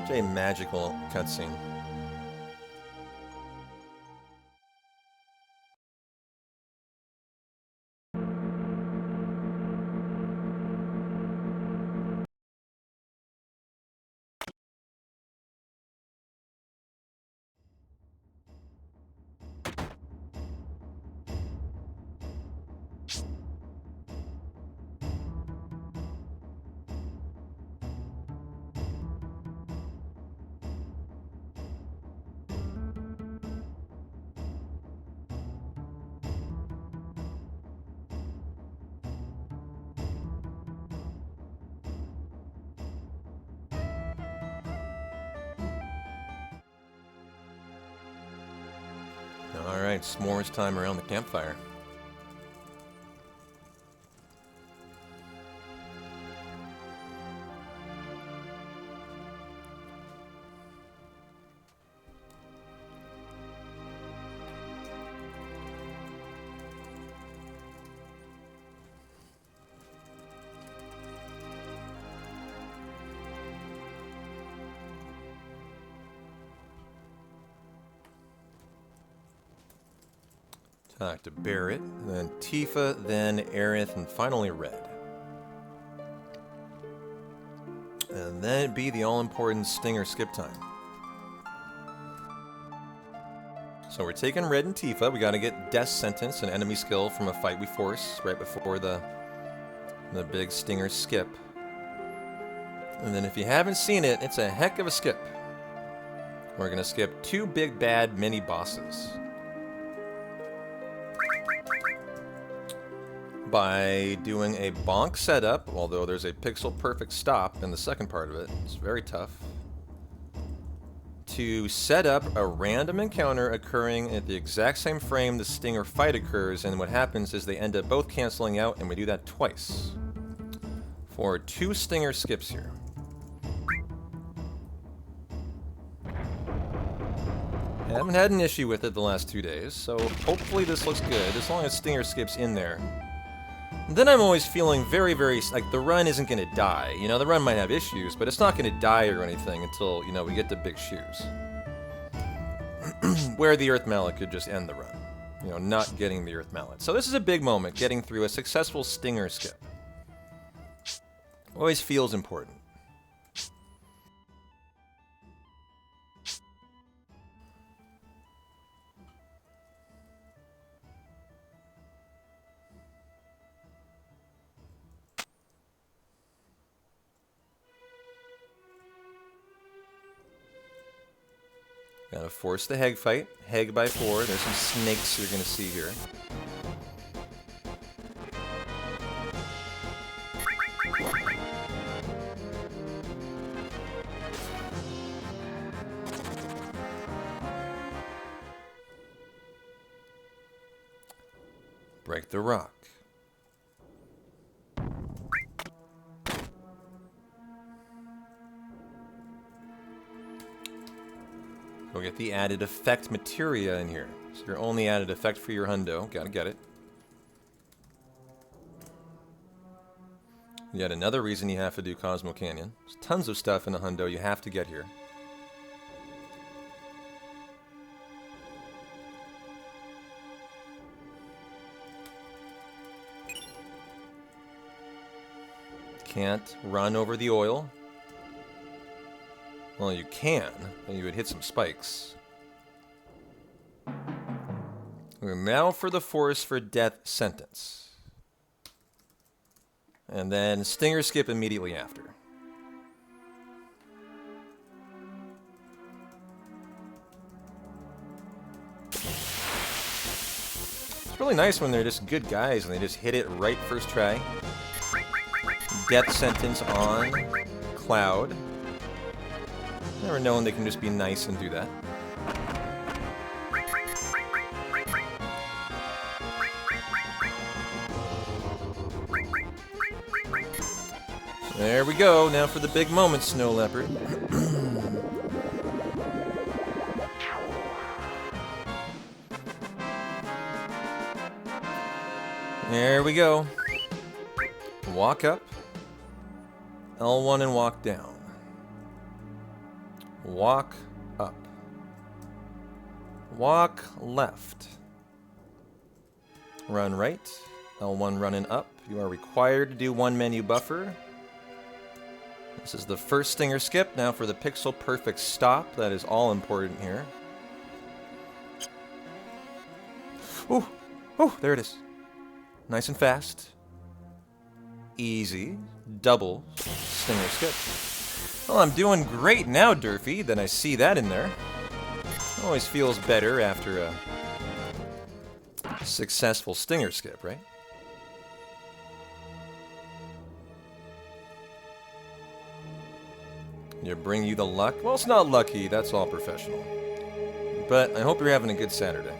Speaker 1: Such a magical cutscene. Alright, s'mores time around the campfire. Talk to Barrett, then Tifa, then Aerith, and finally Red. And then it'd be the all-important Stinger skip time. So we're taking Red and Tifa. We gotta get Death Sentence, an enemy skill from a fight we force right before the big Stinger skip. And then if you haven't seen it, it's a heck of a skip. We're gonna skip 2 big bad mini bosses. By doing a bonk setup, although there's a pixel perfect stop in the second part of it. It's very tough. To set up a random encounter occurring at the exact same frame the Stinger fight occurs, and what happens is they end up both canceling out, and we do that twice. For 2 Stinger skips here. I haven't had an issue with it the last 2 days, so hopefully this looks good, as long as Stinger skips in there. Then I'm always feeling very, like the run isn't going to die. You know, the run might have issues, but it's not going to die or anything until, you know, we get to Big Shoes. Where the Earth Mallet could just end the run. You know, not getting the Earth Mallet. So this is a big moment, getting through a successful Stinger skip. Always feels important. Gotta force the Heg fight. Heg by 4. There's some snakes you're gonna see here. Break the rock. Go get the added effect materia in here. So your only added effect for your hundo. Gotta get it. Yet another reason you have to do Cosmo Canyon. There's tons of stuff in the hundo you have to get here. Can't run over the oil. Well, you can, and you would hit some spikes. Now for the force for Death Sentence. And then Stinger skip immediately after. It's really nice when they're just good guys and they just hit it right first try. Death Sentence on Cloud. Never known they can just be nice and do that. There we go. Now for the big moment, Snow Leopard. There we go. Walk up. L1 and walk down. Walk up. Walk left. Run right. L1 running up. You are required to do one menu buffer. This is the first stinger skip. Now for the pixel perfect stop. That is all important here. Ooh, ooh, there it is. Nice and fast. Easy. Double stinger skip. Well, I'm doing great now, Durfee. Then I see that in there. Always feels better after a successful stinger skip, right? You bring you the luck? Well, it's not lucky. That's all professional. But I hope you're having a good Saturday.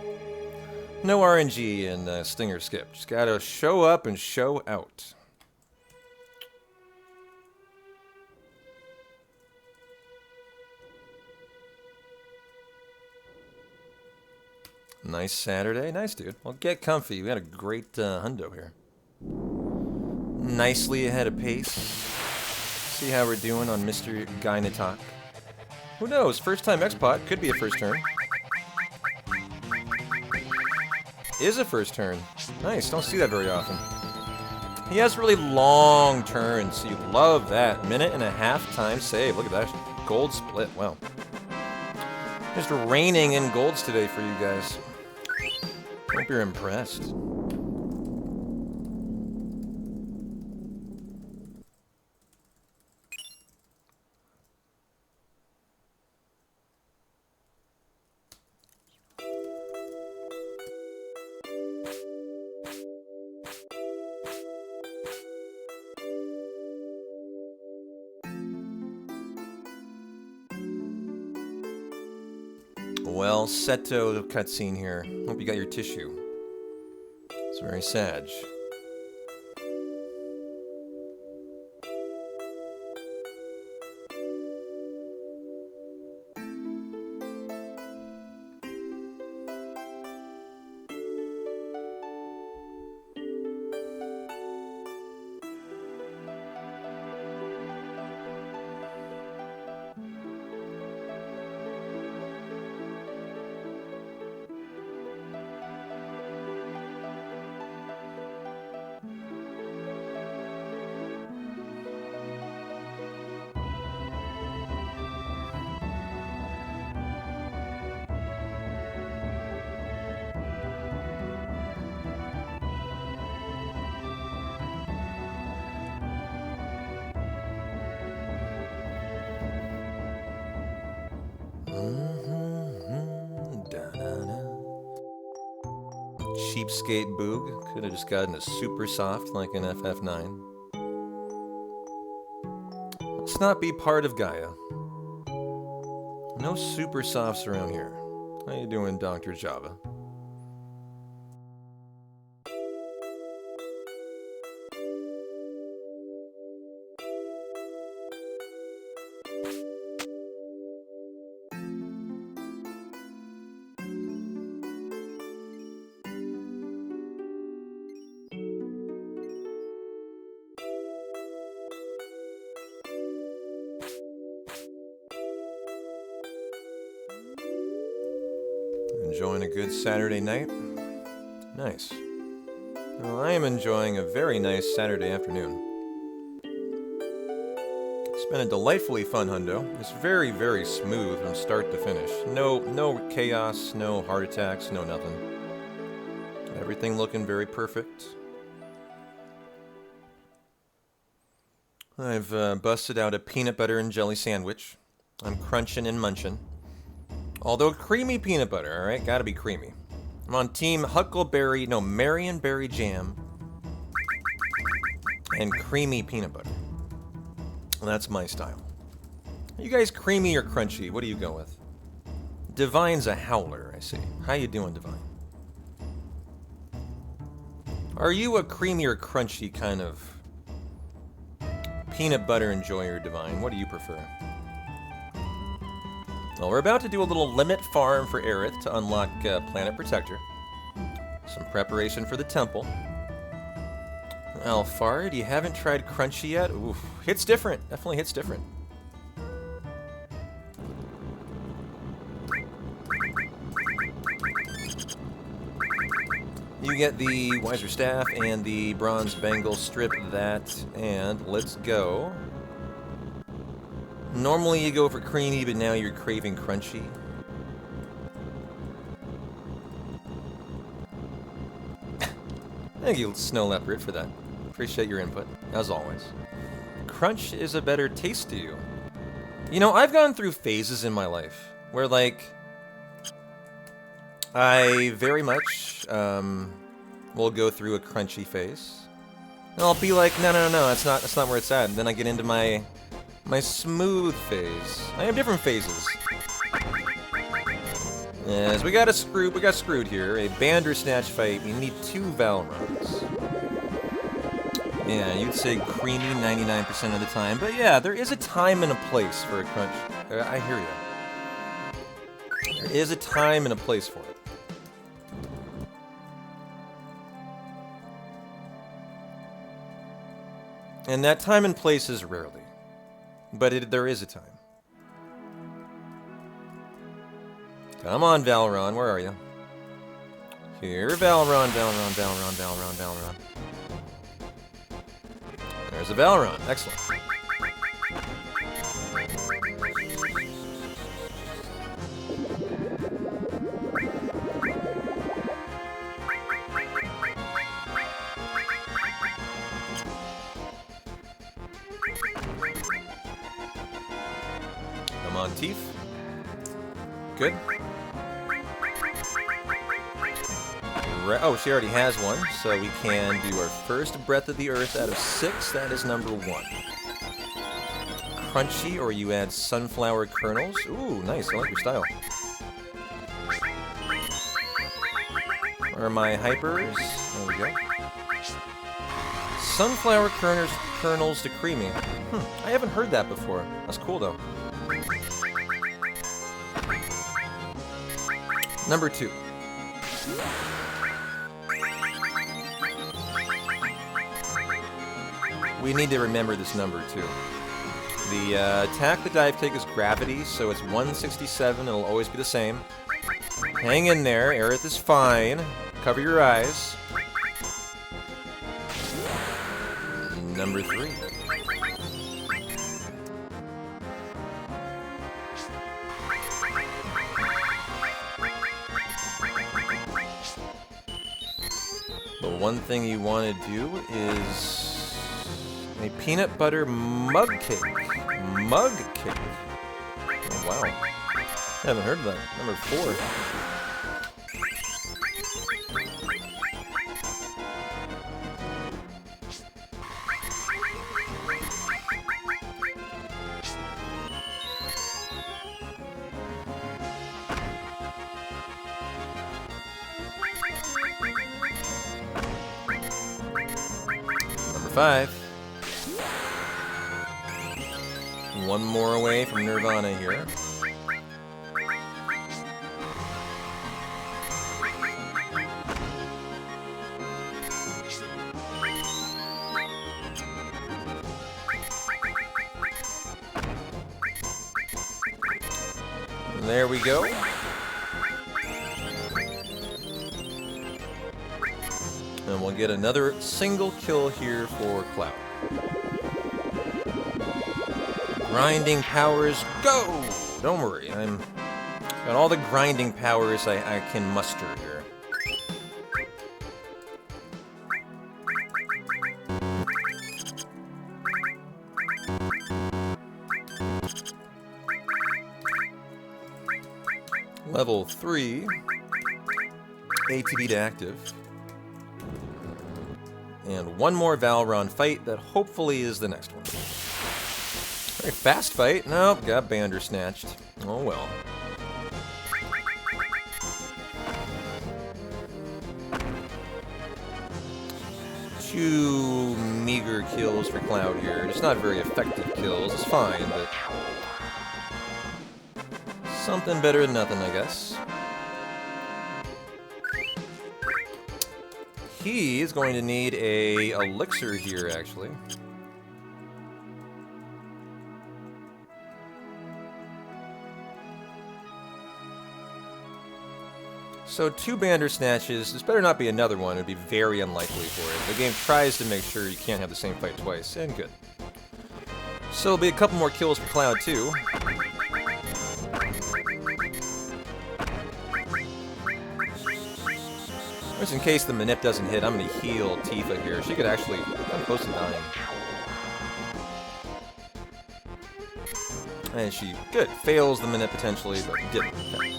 Speaker 1: No RNG in stinger skip. Just gotta show up and show out. Nice Saturday. Nice, dude. Well, get comfy. We had a great hundo here. Nicely ahead of pace. See how we're doing on Mr. Gynatalk. Who knows? First time X-Pot. Could be a first turn. Is a first turn. Nice. Don't see that very often. He has really long turns, so you love that. 1.5 time save. Look at that. Gold split. Wow. Just raining in golds today for you guys. Hope you're impressed. Well, Seto cutscene here. Hope you got your tissue. It's very sad. Cheapskate Boog. Could have just gotten a super soft like an FF9. Let's not be part of Gaia. No super softs around here. How you doing, Dr. Java? Enjoying a good Saturday night? Nice. Well, I am enjoying a very nice Saturday afternoon. It's been a delightfully fun hundo. It's very, very smooth from start to finish. No chaos, no heart attacks, no nothing. Everything looking very perfect. I've busted out a peanut butter and jelly sandwich. I'm crunching and munching. Although creamy peanut butter, alright? Gotta be creamy. I'm on team Marionberry jam and creamy peanut butter. That's my style. Are you guys creamy or crunchy? What do you go with? Divine's a howler, I see. How you doing, Divine? Are you a creamy or crunchy kind of peanut butter enjoyer, Divine? What do you prefer? Well, we're about to do a little limit farm for Aerith to unlock Planet Protector. Some preparation for the temple. Alfard, you haven't tried Crunchy yet? Oof, hits different. Definitely hits different. You get the Wiser Staff and the Bronze Bangle. Strip that, and let's go. Normally you go for creamy, but now you're craving crunchy. Thank you, Snow Leopard, for that. Appreciate your input, as always. Crunch is a better taste to you. You know, I've gone through phases in my life where, like, I very much will go through a crunchy phase. And I'll be like, no, that's not where it's at. And then I get into my smooth phase. I have different phases. Yes, we got screwed here. A Bandersnatch fight. We need 2 Valrons. Yeah, you'd say creamy 99% of the time, but yeah, there is a time and a place for a crunch. I hear you. There is a time and a place for it. And that time and place is rarely, but there is a time. Come on, Valron, where are you? Here, Valron. There's a Valron. Excellent. Come on, Teeth. Good. Oh, she already has one, so we can do our first Breath of the Earth out of 6. That is number 1. Crunchy, or you add sunflower kernels. Ooh, nice. I like your style. Where are my hypers? There we go. Sunflower kernels to creamy. I haven't heard that before. That's cool, though. Number 2. We need to remember this number, too. The attack the dive take is gravity, so it's 167. It'll always be the same. Hang in there. Aerith is fine. Cover your eyes. Number 3. The one thing you want to do is a peanut butter mug cake. Mug cake. Oh, wow. I haven't heard of that. Number 4. Number 5. One more away from Nirvana here. There we go. And we'll get another single kill here for Cloud. Grinding powers, go! Don't worry, I'm got all the grinding powers I can muster here. Level 3, ATB to active. And one more Valron fight that hopefully is the next one. Very fast fight. Nope, got Bandersnatched. Oh well. Two meager kills for Cloud here. Just not very effective kills. It's fine, but something better than nothing, I guess. He is going to need a elixir here, actually. So 2 Bandersnatches. This better not be another one. It would be very unlikely for it. The game tries to make sure you can't have the same fight twice, and good. So it'll be a couple more kills for Cloud too. Just in case the Manip doesn't hit, I'm going to heal Tifa here. She could actually come close to dying. And she, good, fails the Manip potentially, but didn't. Okay.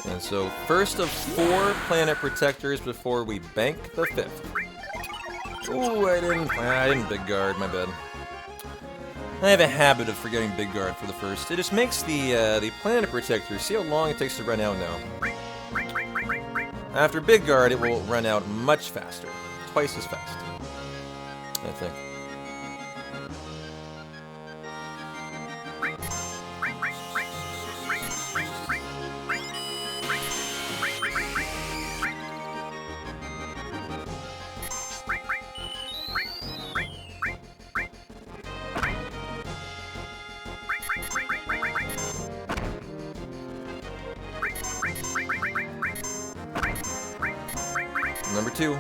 Speaker 1: And so, first of 4 planet protectors before we bank the 5th. Ooh, I didn't big guard, my bad. I have a habit of forgetting big guard for the first. It just makes the planet protector, see how long it takes to run out now. After big guard, it will run out much faster. Twice as fast, I think. Number 2.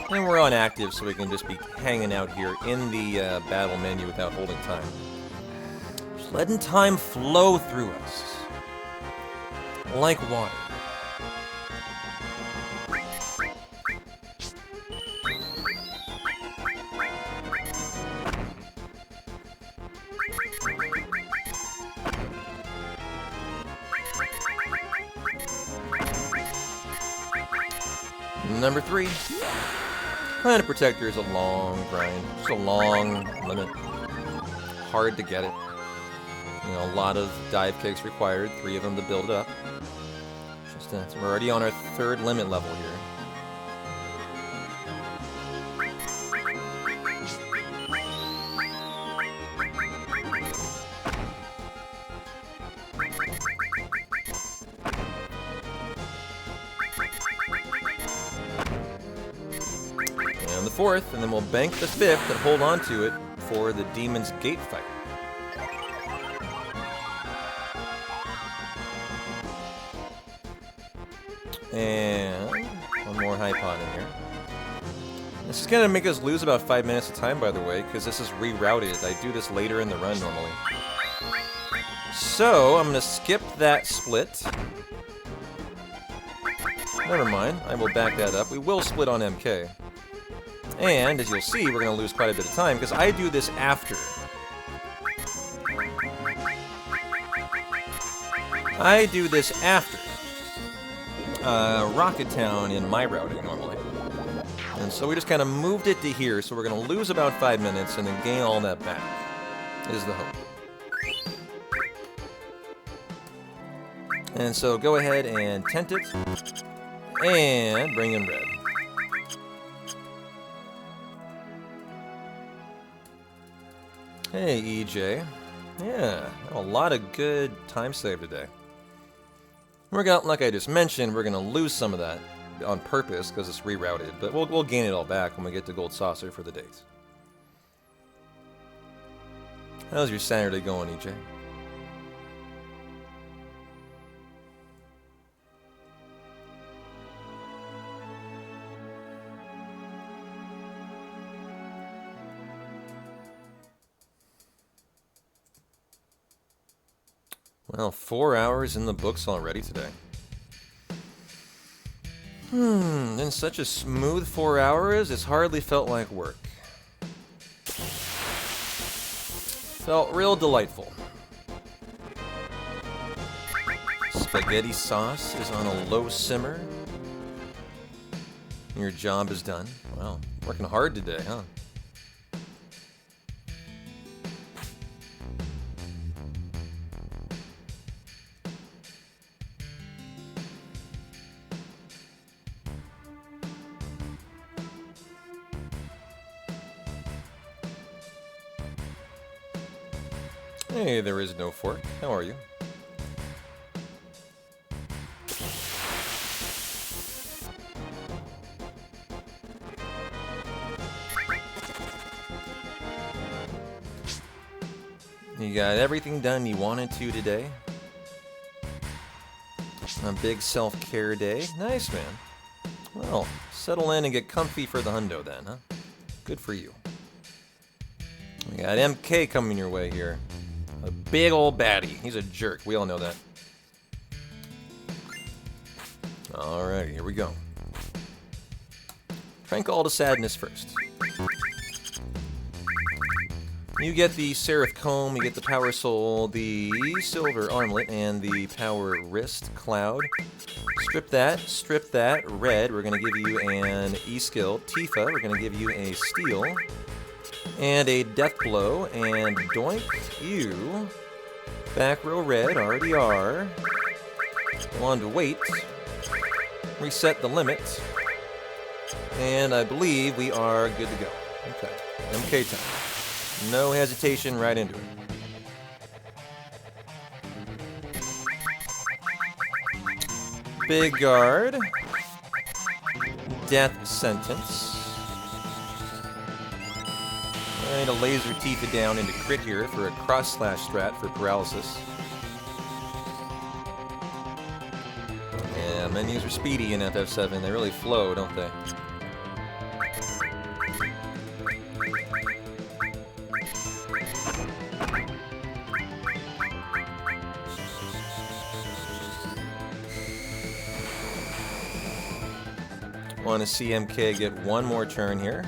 Speaker 1: And we're on active, so we can just be hanging out here in the battle menu without holding time. Just letting time flow through us. Like water. Number 3. Planet Protector is a long grind. Just a long limit. Hard to get it. You know, a lot of dive kicks required. 3 of them to build it up. Just we're already on our 3rd limit level here. And the 4th, and then we'll bank the 5th and hold on to it for the Demon's Gate fight. And one more high pot in here. This is going to make us lose about 5 minutes of time, by the way, because this is rerouted. I do this later in the run normally. So, I'm going to skip that split. Never mind, I will back that up. We will split on MK. And, as you'll see, we're going to lose quite a bit of time, because I do this after. I do this after Rocket Town in my routing, normally. And so we just kind of moved it to here, so we're going to lose about 5 minutes and then gain all that back, is the hope. And so go ahead and tent it, and bring in red. Hey, EJ. Yeah, a lot of good time save today. We're gonna, like I just mentioned, we're gonna lose some of that on purpose because it's rerouted, but we'll gain it all back when we get to Gold Saucer for the dates. How's your Saturday going, EJ? Well, 4 hours in the books already today. In such a smooth 4 hours, it's hardly felt like work. Felt real delightful. Spaghetti sauce is on a low simmer. Your job is done. Wow, working hard today, huh? Hey, there is no fork. How are you? You got everything done you wanted to today. A big self-care day. Nice, man. Well, settle in and get comfy for the hundo then, huh? Good for you. We got MK coming your way here. A big old baddie. He's a jerk. We all know that. Alrighty, here we go. Tranquil to sadness first. You get the Seraph Comb, you get the Power Soul, the Silver Armlet, and the Power Wrist Cloud. Strip that, red, we're going to give you an E-Skill. Tifa, we're going to give you a Steel. And a Death Blow, and doink, you. Back row red, already are. On to wait. Reset the limit. And I believe we are good to go. Okay, MK time. No hesitation, right into it. Big guard. Death sentence. And a laser Tifa down into crit here for a cross slash strat for paralysis. Yeah, menus are speedy in FF7. They really flow, don't they? Want to see MK get one more turn here.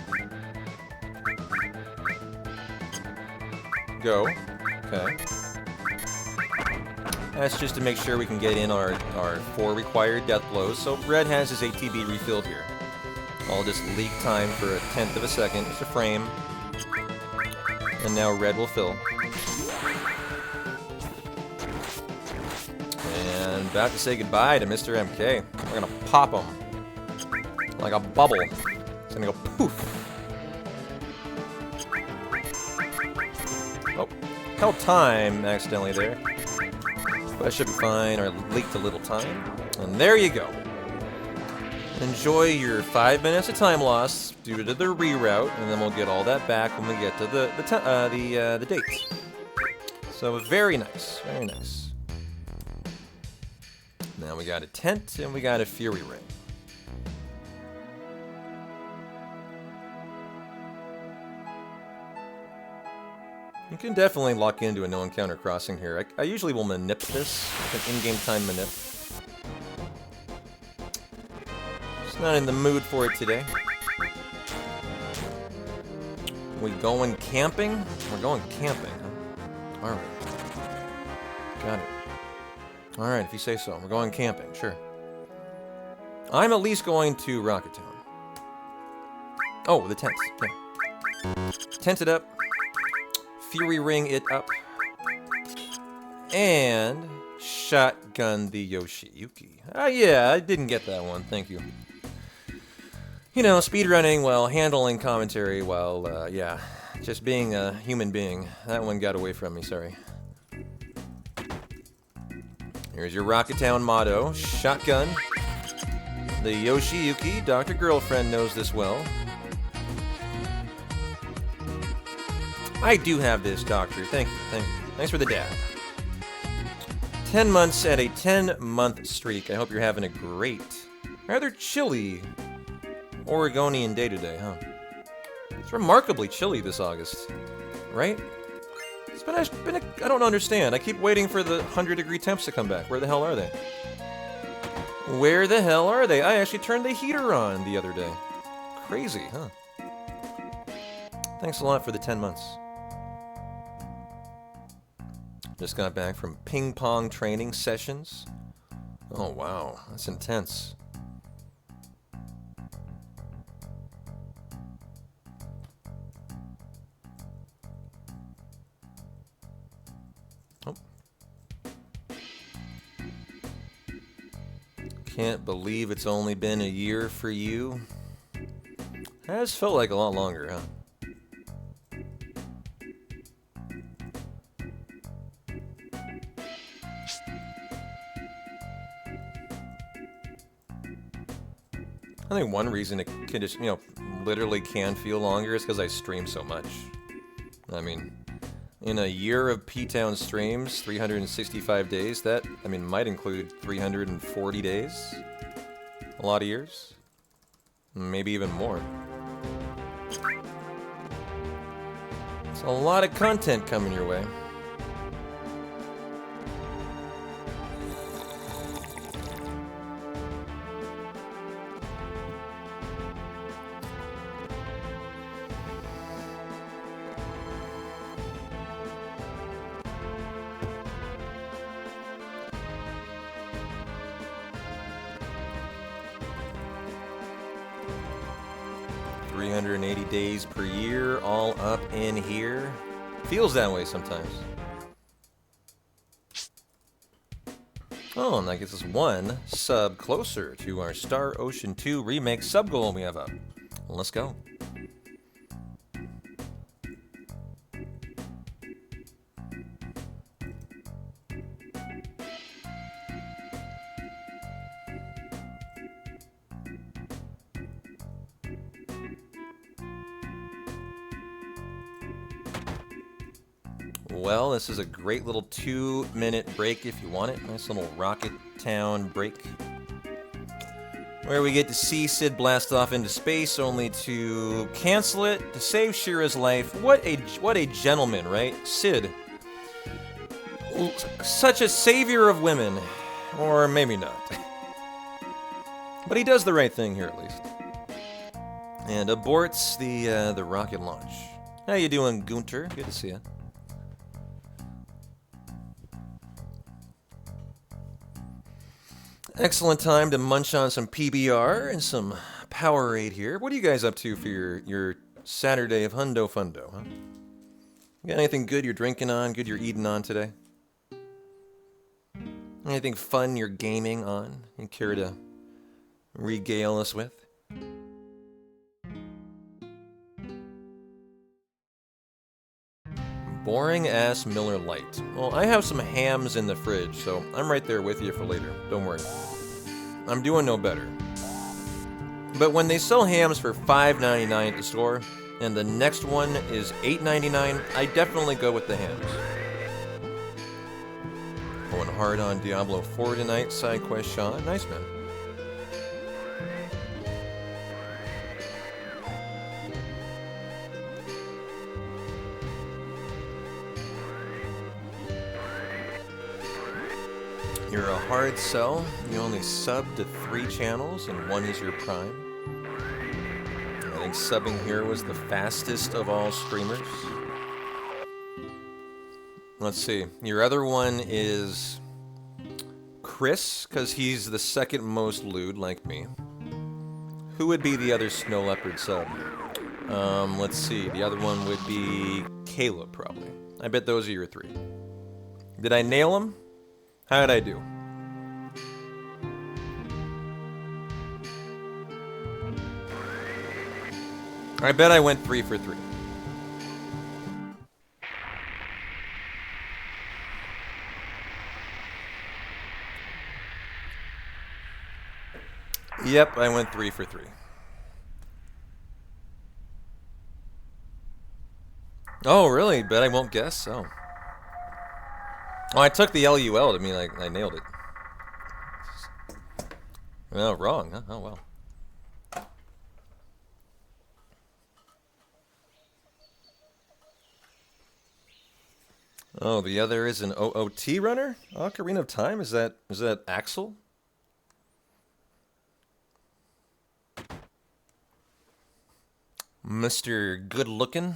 Speaker 1: Go. Okay. That's just to make sure we can get in our 4 required death blows. So red has his ATB refilled here. I'll just leak time for 1/10 of a second, just a frame. And now red will fill. And about to say goodbye to Mr. MK. We're gonna pop him. Like a bubble. It's gonna go poof. Oh, held time accidentally there. But I should be fine, or leaked a little time. And there you go. Enjoy your 5 minutes of time loss due to the reroute, and then we'll get all that back when we get to the date. So very nice, very nice. Now we got a tent and we got a Fury Ring. You can definitely lock into a no-encounter crossing here. I usually will manip this, like an in-game time manip. Just not in the mood for it today. We going camping? We're going camping, huh? Alright. Got it. Alright, if you say so. We're going camping, sure. I'm at least going to Rocket Town. Oh, the tents. Okay. Tent it up. Fury Ring it up. And shotgun the Yoshiyuki. Ah, yeah, I didn't get that one. Thank you. You know, speedrunning while handling commentary while, yeah, just being a human being. That one got away from me, sorry. Here's your Rocket Town motto. Shotgun the Yoshiyuki. Dr. Girlfriend knows this well. I do have this, Doctor. Thank you. Thanks for the dab. 10 months at a 10-month streak. I hope you're having a great, rather chilly Oregonian day today, huh? It's remarkably chilly this August, right? It's been I don't understand. I keep waiting for the 100-degree temps to come back. Where the hell are they? Where the hell are they? I actually turned the heater on the other day. Crazy, huh? Thanks a lot for the 10 months. Just got back from ping pong training sessions. Oh wow, that's intense. Oh. Can't believe it's only been a year for you. Has felt like a lot longer, huh? I think one reason it can just, literally can feel longer is because I stream so much. I mean, In a year of P-Town streams, 365 days, that, I mean, might include 340 days. A lot of years. Maybe even more. It's a lot of content coming your way. Days per year, all up in here. Feels that way sometimes. Oh, and that gets us one sub closer to our Star Ocean 2 remake sub goal we have up. Let's go. Well, this is a great little 2-minute break if you want it. Nice little Rocket Town break. Where we get to see Sid blast off into space only to cancel it to save Shira's life. What a gentleman, right? Sid. Such a savior of women. Or maybe not. But he does the right thing here at least. And aborts the rocket launch. How you doing, Gunter? Good to see you. Excellent time to munch on some PBR and some Powerade here. What are you guys up to for your Saturday of Hundo Fundo, huh? You got anything good you're drinking on, good you're eating on today? Anything fun you're gaming on you care to regale us with? Boring ass Miller Lite. Well, I have some hams in the fridge, so I'm right there with you for later. Don't worry. I'm doing no better. But when they sell hams for $5.99 at the store, and the next one is $8.99, I definitely go with the hams. Going hard on Diablo 4 tonight, side quest Sean. Nice, man. You're a hard sell. You only sub to 3 channels, and 1 is your prime. I think subbing here was the fastest of all streamers. Let's see. Your other one is Chris, because he's the second most lewd, like me. Who would be the other Snow Leopard sub? Let's see. The other one would be Caleb, probably. I bet those are your 3. Did I nail them? How did I do? I bet I went 3 for 3. Yep, I went 3 for 3. Oh, really? Bet I won't guess? Oh. Oh, I took the LUL to mean I nailed it. Oh, wrong, huh? Oh, well. Oh, the other is an OOT runner? Ocarina of Time? Is that Axel? Mr. Good Looking?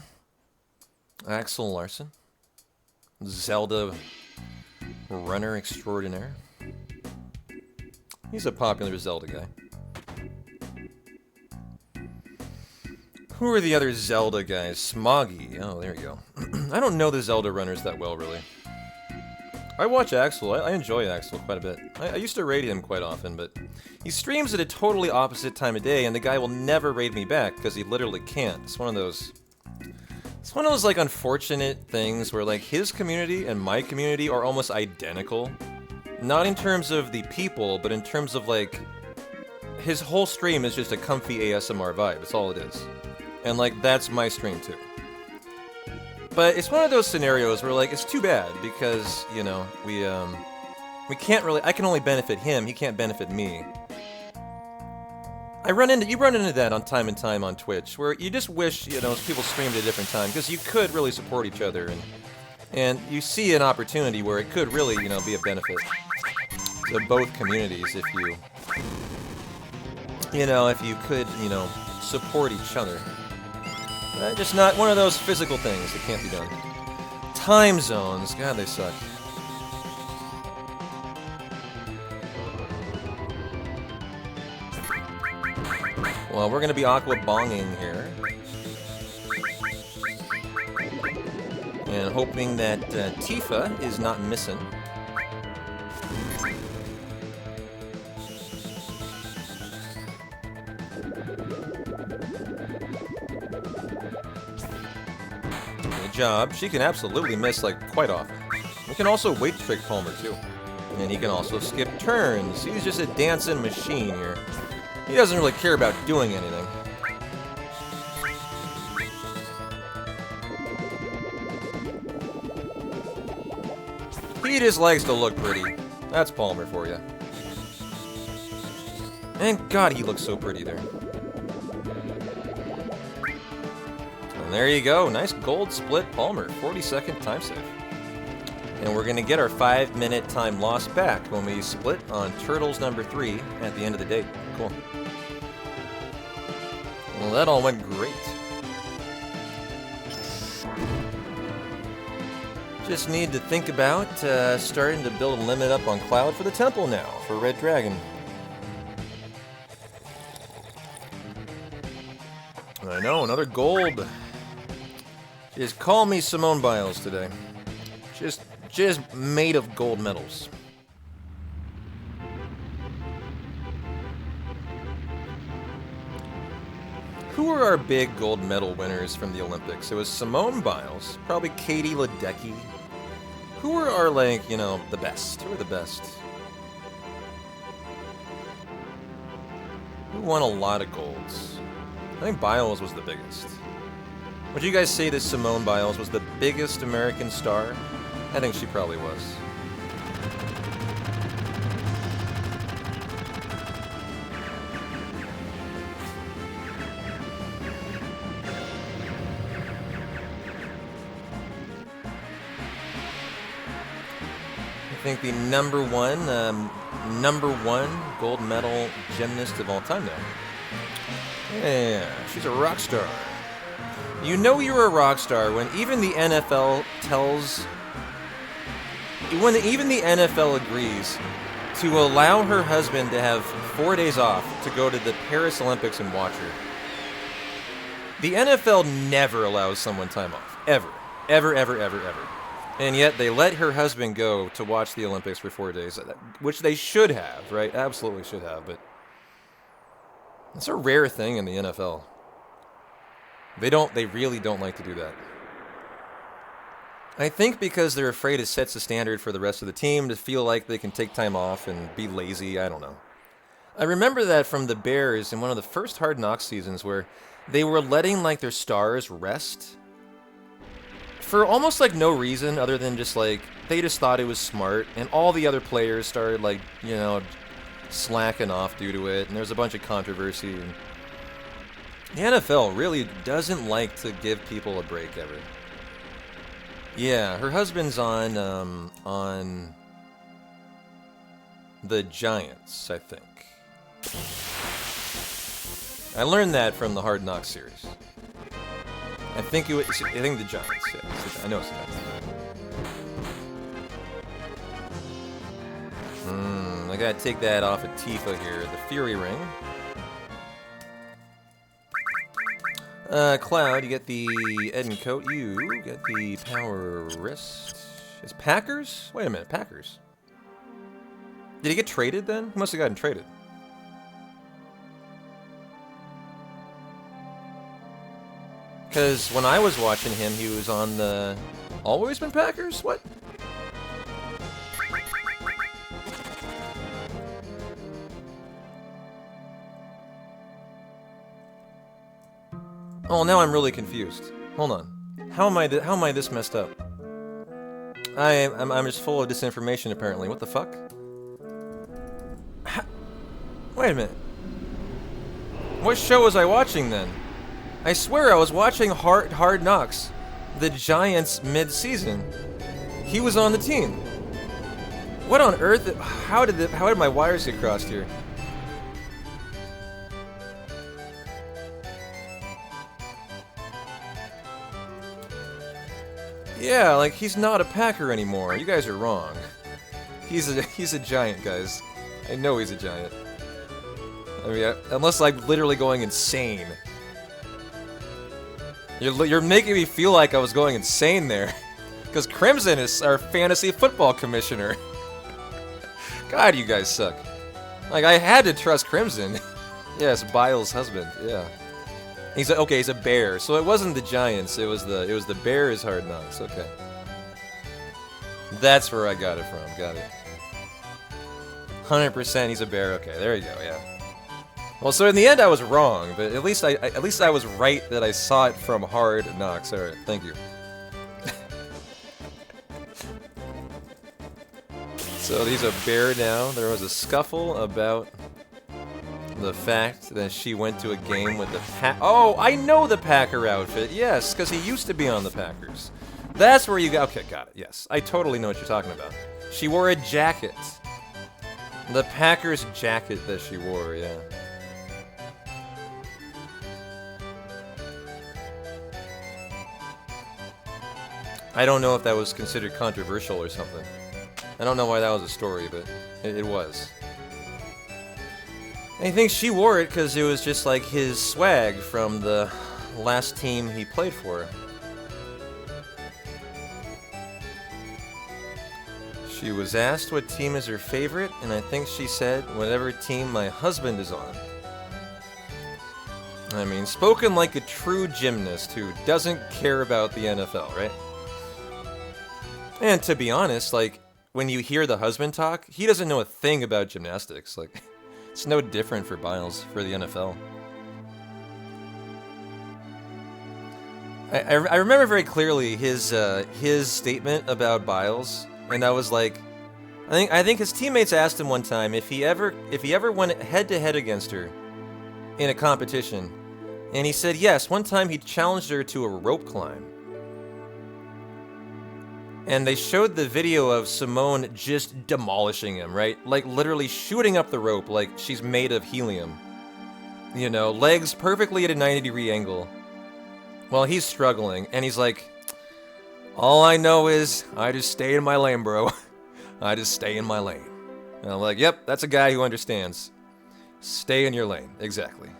Speaker 1: Axel Larson? Zelda runner extraordinaire. He's a popular Zelda guy. Who are the other Zelda guys? Smoggy. Oh, there you go. I don't know the Zelda runners that well, really. I watch Axel. I enjoy Axel quite a bit. I used to raid him quite often, but he streams at a totally opposite time of day, and the guy will never raid me back because he literally can't. It's one of those like unfortunate things where like his community and my community are almost identical. Not in terms of the people, but in terms of like his whole stream is just a comfy ASMR vibe. That's all it is. And like that's my stream too. But it's one of those scenarios where, like, it's too bad because, you know, we can't really. I can only benefit him. He can't benefit me. You run into that on time and time on Twitch, where you just wish, you know, people streamed at a different time because you could really support each other, and you see an opportunity where it could really, you know, be a benefit to both communities if you could, you know, support each other. Just not one of those physical things that can't be done. Time zones, God, they suck. Well, we're gonna be aqua bonging here. And hoping that Tifa is not missing. Good job. She can absolutely miss, like, quite often. We can also weight trick Palmer, too. And he can also skip turns. He's just a dancing machine here. He doesn't really care about doing anything. He just likes to look pretty. That's Palmer for you. And God, he looks so pretty there. And there you go. Nice gold split Palmer. 40-second time save. And we're going to get our 5-minute time loss back when we split on Turtles number 3 at the end of the day. Cool. Well, that all went great. Just need to think about starting to build a limit up on Cloud for the temple now, for Red Dragon. I know, another gold. Just call me Simone Biles today. Just made of gold medals. Who were our big gold medal winners from the Olympics? It was Simone Biles, probably Katie Ledecky. Who were our, like, you know, the best? Who were the best? Who won a lot of golds? I think Biles was the biggest. Would you guys say that Simone Biles was the biggest American star? I think she probably was. I think the number one gold medal gymnast of all time now. Yeah, she's a rock star. You know you're a rock star when even the NFL agrees to allow her husband to have 4 days off to go to the Paris Olympics and watch her. The NFL never allows someone time off. Ever. Ever, ever, ever, ever. And yet they let her husband go to watch the Olympics for 4 days, which they should have, right? Absolutely should have, but it's a rare thing in the NFL. They really don't like to do that. I think because they're afraid it sets the standard for the rest of the team to feel like they can take time off and be lazy. I don't know. I remember that from the Bears in one of the first Hard Knocks seasons where they were letting, like, their stars rest for almost, like, no reason other than just, like, they just thought it was smart, and all the other players started, like, you know, slacking off due to it, and there's a bunch of controversy. And the NFL really doesn't like to give people a break ever. Yeah, her husband's on the Giants, I think. I learned that from the Hard Knocks series. I think the Giants. Yeah, I know it's the Giants. I gotta take that off of Tifa here. The Fury Ring. Cloud, you get the Eden Coat. You get the Power Wrist. Is Packers? Wait a minute, Packers. Did he get traded then? He must have gotten traded. Because when I was watching him, he was on the Always Been Packers? What? Oh, now I'm really confused. Hold on. How am I this messed up? I'm just full of disinformation apparently. What the fuck? Wait a minute. What show was I watching then? I swear I was watching Hard Knocks, the Giants mid-season. He was on the team. What on earth? How did my wires get crossed here? Yeah, like he's not a Packer anymore. You guys are wrong. He's a Giant, guys. I know he's a Giant. I mean, unless I'm literally going insane. You're making me feel like I was going insane there. Because Crimson is our fantasy football commissioner. God, you guys suck. Like, I had to trust Crimson. Yes, Biles' husband, yeah. He's a bear. So it wasn't the Giants, it was the Bears Hard Knocks, okay. That's where I got it from, got it. 100% he's a bear, okay, there you go, yeah. Well, so in the end I was wrong, but at least I was right that I saw it from Hard Knocks. All right, thank you. So he's a bear now. There was a scuffle about the fact that she went to a game with the Oh, I know the Packer outfit. Yes, because he used to be on the Packers. That's where you got. Okay, got it. Yes, I totally know what you're talking about. She wore a jacket. The Packers jacket that she wore, yeah. I don't know if that was considered controversial or something. I don't know why that was a story, but it was. I think she wore it because it was just like his swag from the last team he played for. She was asked what team is her favorite, and I think she said, whatever team my husband is on. I mean, spoken like a true gymnast who doesn't care about the NFL, right? And to be honest, like, when you hear the husband talk, he doesn't know a thing about gymnastics. Like, it's no different for Biles, for the NFL. I remember very clearly his statement about Biles, and I was like, I think his teammates asked him one time if he ever went head to head against her in a competition, and he said yes. One time he challenged her to a rope climb. And they showed the video of Simone just demolishing him, right? Like, literally shooting up the rope like she's made of helium. You know, legs perfectly at a 90-degree angle. While he's struggling, and he's like, all I know is, I just stay in my lane, bro. I just stay in my lane. And I'm like, yep, that's a guy who understands. Stay in your lane, exactly.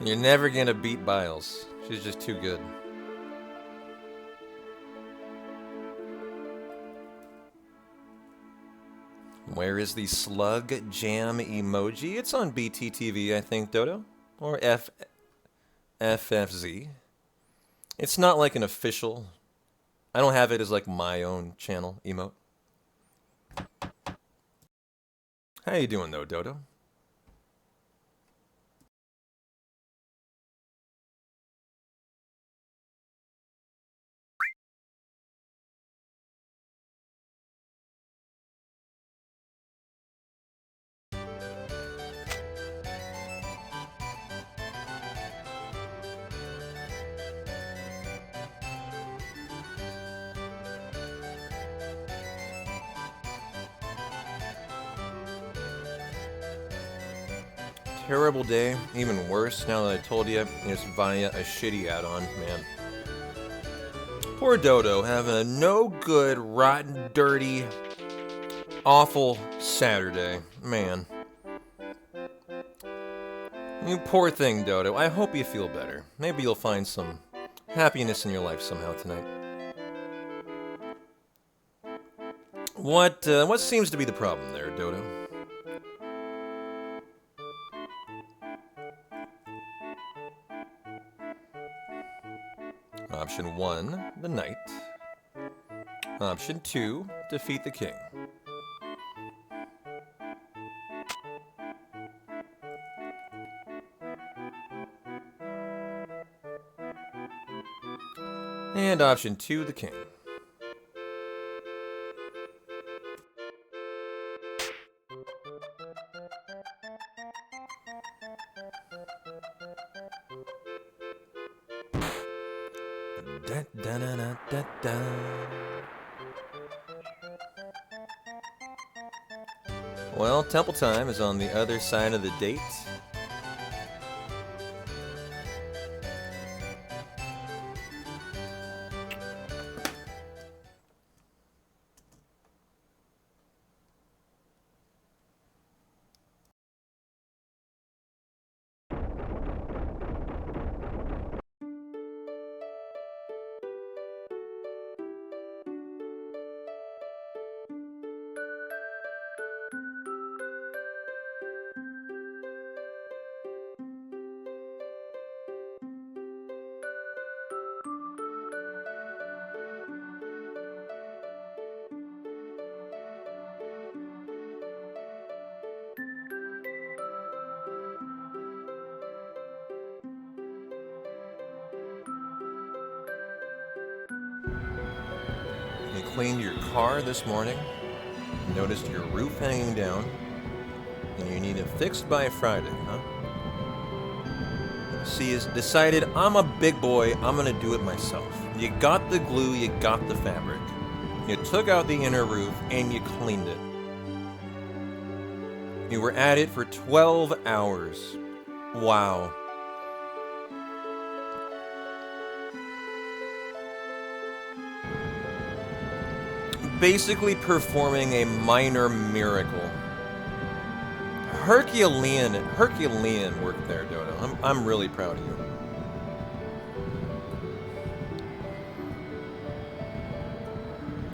Speaker 1: You're never gonna beat Biles. She's just too good. Where is the slug jam emoji? It's on BTTV, I think, Dodo. Or FFZ. It's not like an official. I don't have it as like my own channel emote. How you doing though, Dodo? Terrible day, even worse now that I told you it's via a shitty add-on, man. Poor Dodo having a no good, rotten, dirty, awful Saturday, man. You poor thing, Dodo. I hope you feel better. Maybe you'll find some happiness in your life somehow tonight. What seems to be the problem there, Dodo? Option 1, the knight. Option 2, defeat the king. And option 2, the king. Da, da, da, da, da, da. Well, temple time is on the other side of the date. You cleaned your car this morning, noticed your roof hanging down, and you need it fixed by Friday, huh? See, you decided, I'm a big boy, I'm gonna do it myself. You got the glue, you got the fabric. You took out the inner roof, and you cleaned it. You were at it for 12 hours. Wow. Basically performing a minor miracle. Herculean work there, Dodo. I'm really proud of you.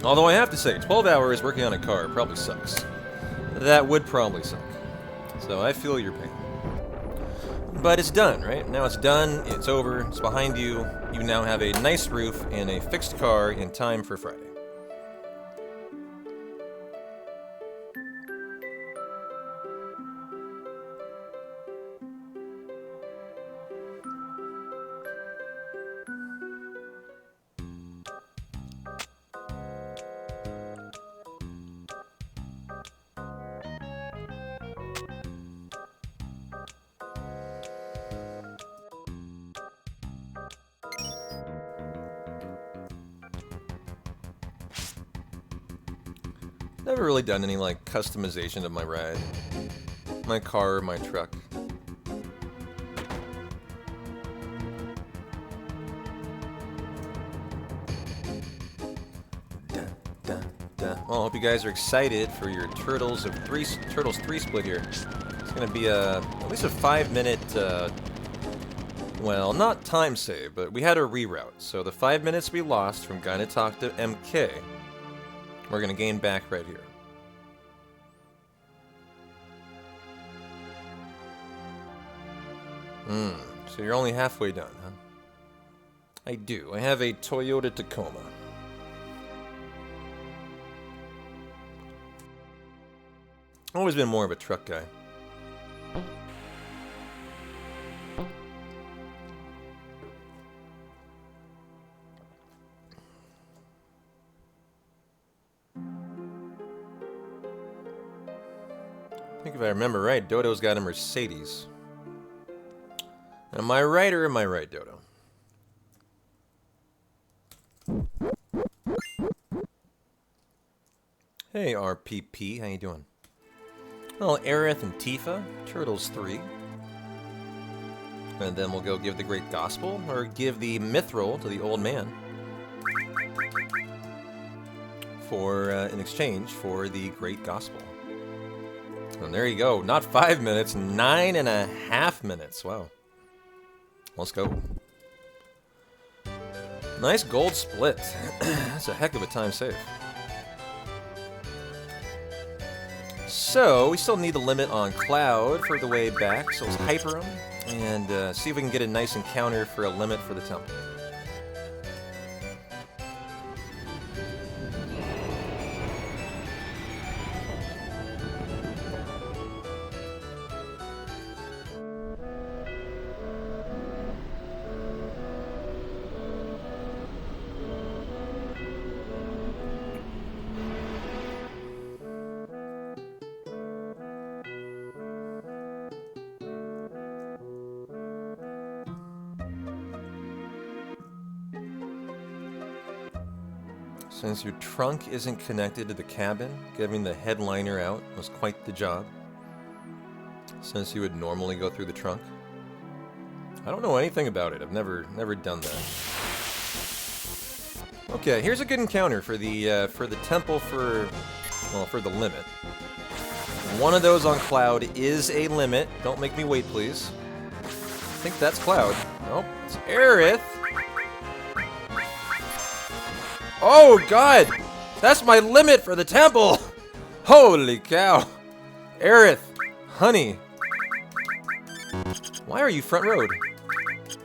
Speaker 1: Although I have to say, 12 hours working on a car probably sucks. That would probably suck. So I feel your pain. But it's done, right? Now it's done, it's over, it's behind you. You now have a nice roof and a fixed car in time for Friday. Never really done any, like, customization of my ride. My car or my truck. Well, I hope you guys are excited for your Turtles 3 split here. It's gonna be at least a 5-minute, well, not time save, but we had a reroute. So the 5 minutes we lost from Gonna Talk to MK, we're gonna gain back right here. So you're only halfway done, huh? I do. I have a Toyota Tacoma. Always been more of a truck guy. I think if I remember right, Dodo's got a Mercedes. Am I right or am I right, Dodo? Hey, RPP, how you doing? Well, Aerith and Tifa, Turtles 3. And then we'll go give the Great Gospel, or give the Mithril to the old man. For, in exchange for the Great Gospel. And there you go, not 5 minutes, 9.5 minutes, wow. Let's go. Nice gold split. That's a heck of a time save. So, we still need the limit on Cloud for the way back, so let's hyper him, and see if we can get a nice encounter for a limit for the temple. Since your trunk isn't connected to the cabin, getting the headliner out was quite the job. Since you would normally go through the trunk. I don't know anything about it. I've never done that. Okay, here's a good encounter for the temple for the limit. One of those on Cloud is a limit. Don't make me wait, please. I think that's Cloud. Nope, it's Aerith. Oh God, that's my limit for the temple. Holy cow, Aerith, honey. Why are you front road?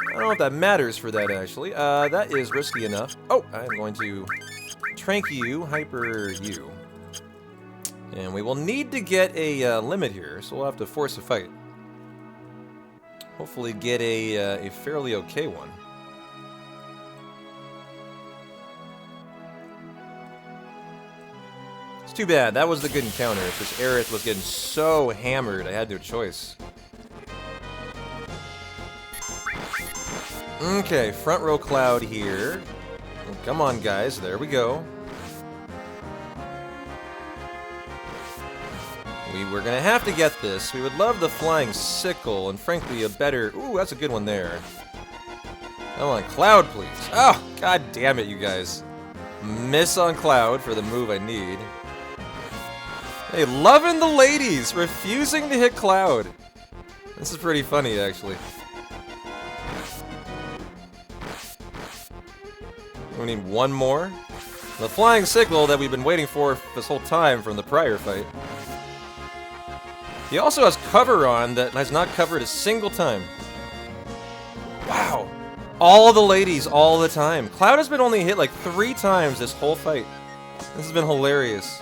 Speaker 1: I don't know if that matters for that, actually. That is risky enough. Oh, I'm going to trank you, hyper you. And we will need to get a limit here, so we'll have to force a fight. Hopefully get a fairly okay one. It's too bad. That was the good encounter. Because Aerith was getting so hammered, I had no choice. Okay, front row Cloud here. Come on, guys. There we go. We're gonna have to get this. We would love the flying sickle, and frankly, a better... Ooh, that's a good one there. Come on, Cloud, please. Oh, God damn it, you guys. Miss on Cloud for the move I need. Hey, loving the ladies, refusing to hit Cloud. This is pretty funny, actually. We need one more. The flying sickle that we've been waiting for this whole time from the prior fight. He also has cover on that has not covered a single time. Wow. All the ladies all the time. Cloud has been only hit like 3 times this whole fight. This has been hilarious.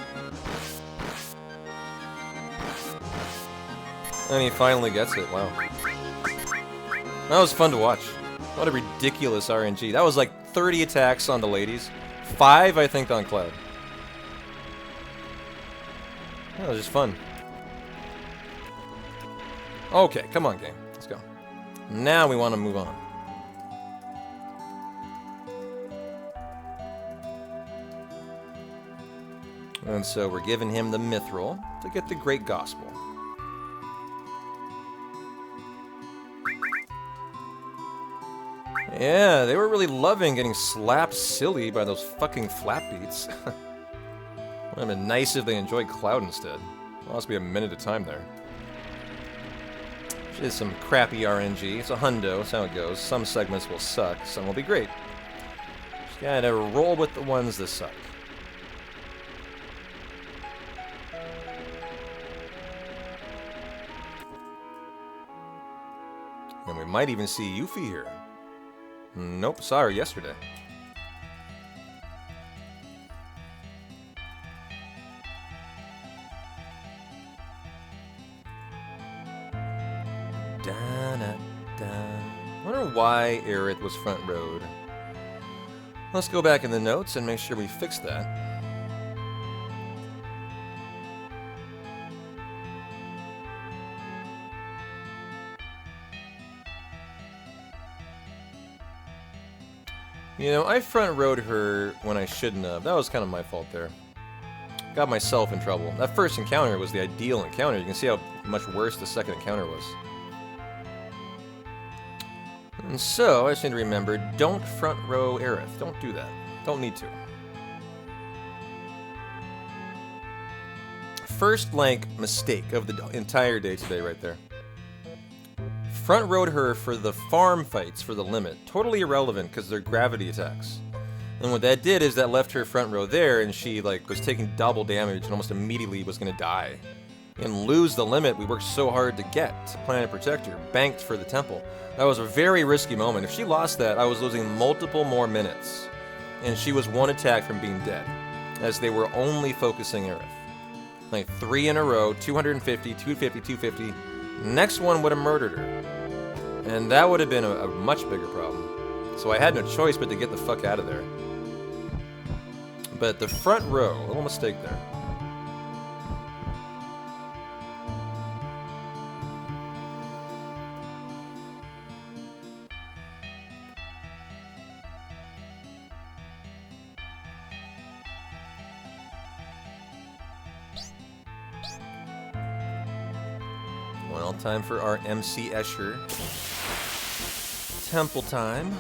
Speaker 1: And he finally gets it. Wow. That was fun to watch. What a ridiculous RNG. That was like 30 attacks on the ladies. 5, I think, on Cloud. That was just fun. Okay, come on, game. Let's go. Now we want to move on. And so we're giving him the mithril to get the Great Gospel. Yeah, they were really loving getting slapped silly by those fucking flap beats. Would have been nice if they enjoyed Cloud instead. Lost me a minute of time there. Which is some crappy RNG. It's a hundo, that's how it goes. Some segments will suck, some will be great. Just gotta roll with the ones that suck. And we might even see Yuffie here. Nope, saw her yesterday. Wonder why Aerith was front road. Let's go back in the notes and make sure we fix that. You know, I front rode her when I shouldn't have. That was kind of my fault there. Got myself in trouble. That first encounter was the ideal encounter. You can see how much worse the second encounter was. And so, I just need to remember, don't front row Aerith. Don't do that. Don't need to. First, like, mistake of the entire day today right there. Front rode her for the farm fights for the limit. Totally irrelevant because they're gravity attacks. And what that did is that left her front row there and she like was taking double damage and almost immediately was going to die. And lose the limit we worked so hard to get to Planet Protector, banked for the temple. That was a very risky moment. If she lost that, I was losing multiple more minutes. And she was one attack from being dead, as they were only focusing Aerith. Like 3 in a row, 250, 250, 250. Next one would have murdered her. And that would have been a much bigger problem. So I had no choice but to get the fuck out of there. But the front row, a little mistake there. Well, time for our MC Escher. Temple time.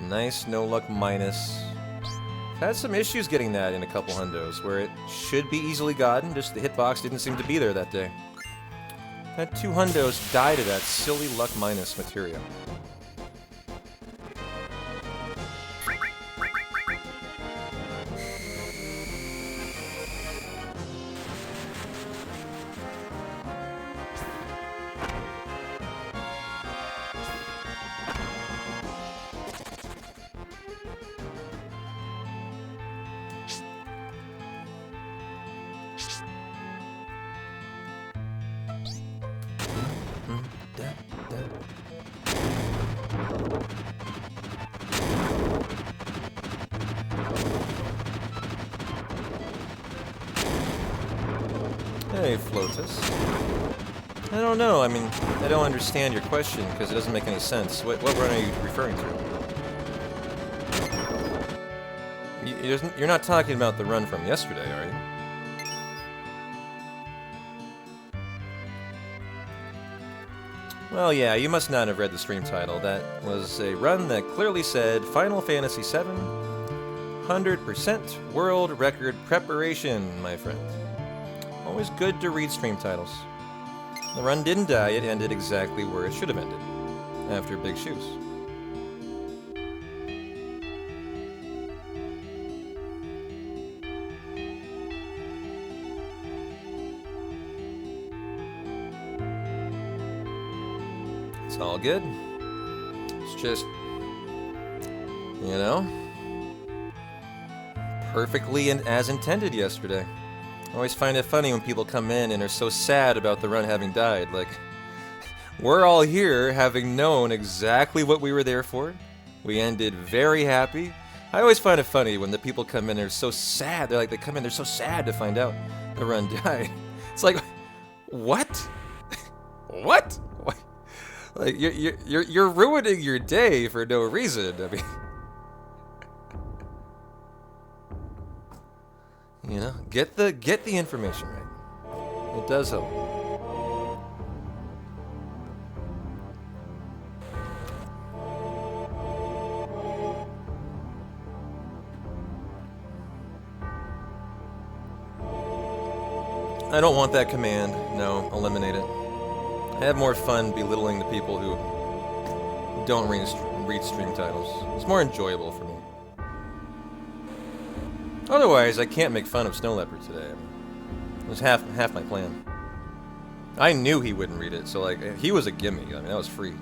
Speaker 1: Nice, no luck minus. Had some issues getting that in a couple hundos, where it should be easily gotten, just the hitbox didn't seem to be there that day. Had 2 hundos die to that silly luck minus material. Hey, Flotus. I don't know, I mean, I don't understand your question, because it doesn't make any sense. What run are you referring to? You're not talking about the run from yesterday, are you? Well, yeah, you must not have read the stream title. That was a run that clearly said Final Fantasy VII, 100% world record preparation, my friend. Always good to read stream titles. The run didn't die, it ended exactly where it should have ended. After Big Shoes. It's all good. It's just, you know, perfectly and as intended yesterday. I always find it funny when people come in and are so sad about the run having died. Like, we're all here having known exactly what we were there for. We ended very happy. I always find it funny when the people come in and are so sad. They're like, they come in, they're so sad to find out the run died. It's like, what? What? Like, you're ruining your day for no reason. I mean, you know, get the information right. It does help. I don't want that command. No, eliminate it. I have more fun belittling the people who don't read stream titles. It's more enjoyable for me. Otherwise, I can't make fun of Snow Leopard today. It was half my plan. I knew he wouldn't read it, so like he was a gimme. I mean, that was free.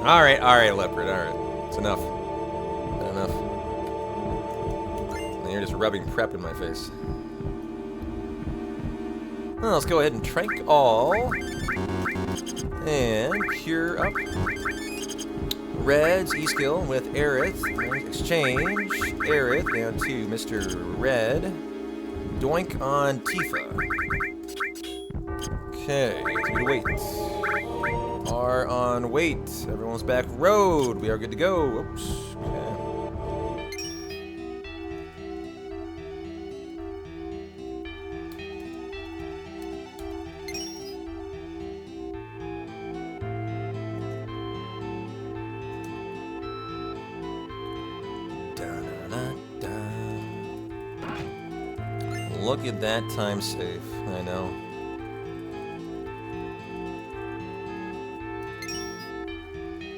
Speaker 1: Alright, Leopard, alright. It's enough. Enough. And you're just rubbing prep in my face. Well, let's go ahead and trank all. And cure up. Red's E-skill with Aerith. Exchange Aerith down to Mr. Red. Doink on Tifa. Okay, it's good to wait. Are on wait. Everyone's back road. We are good to go. Oops. Okay. Look at that time save. I know.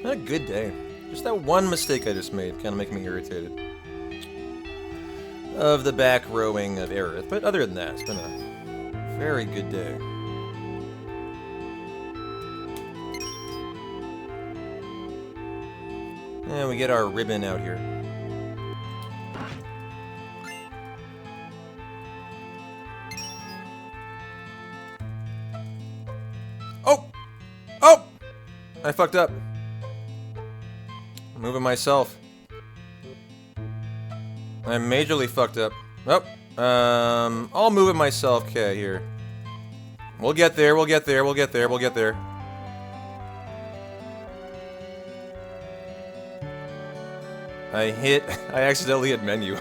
Speaker 1: Not a good day. Just that one mistake I just made kind of making me irritated. Of the back rowing of Aerith, but other than that, it's been a Very good day. And we get our ribbon out here. Oh! Oh! I fucked up. I'm moving myself. I majorly fucked up. Oh. I'll move it myself. Okay, here. We'll get there, we'll get there, we'll get there, we'll get there. I accidentally hit menu.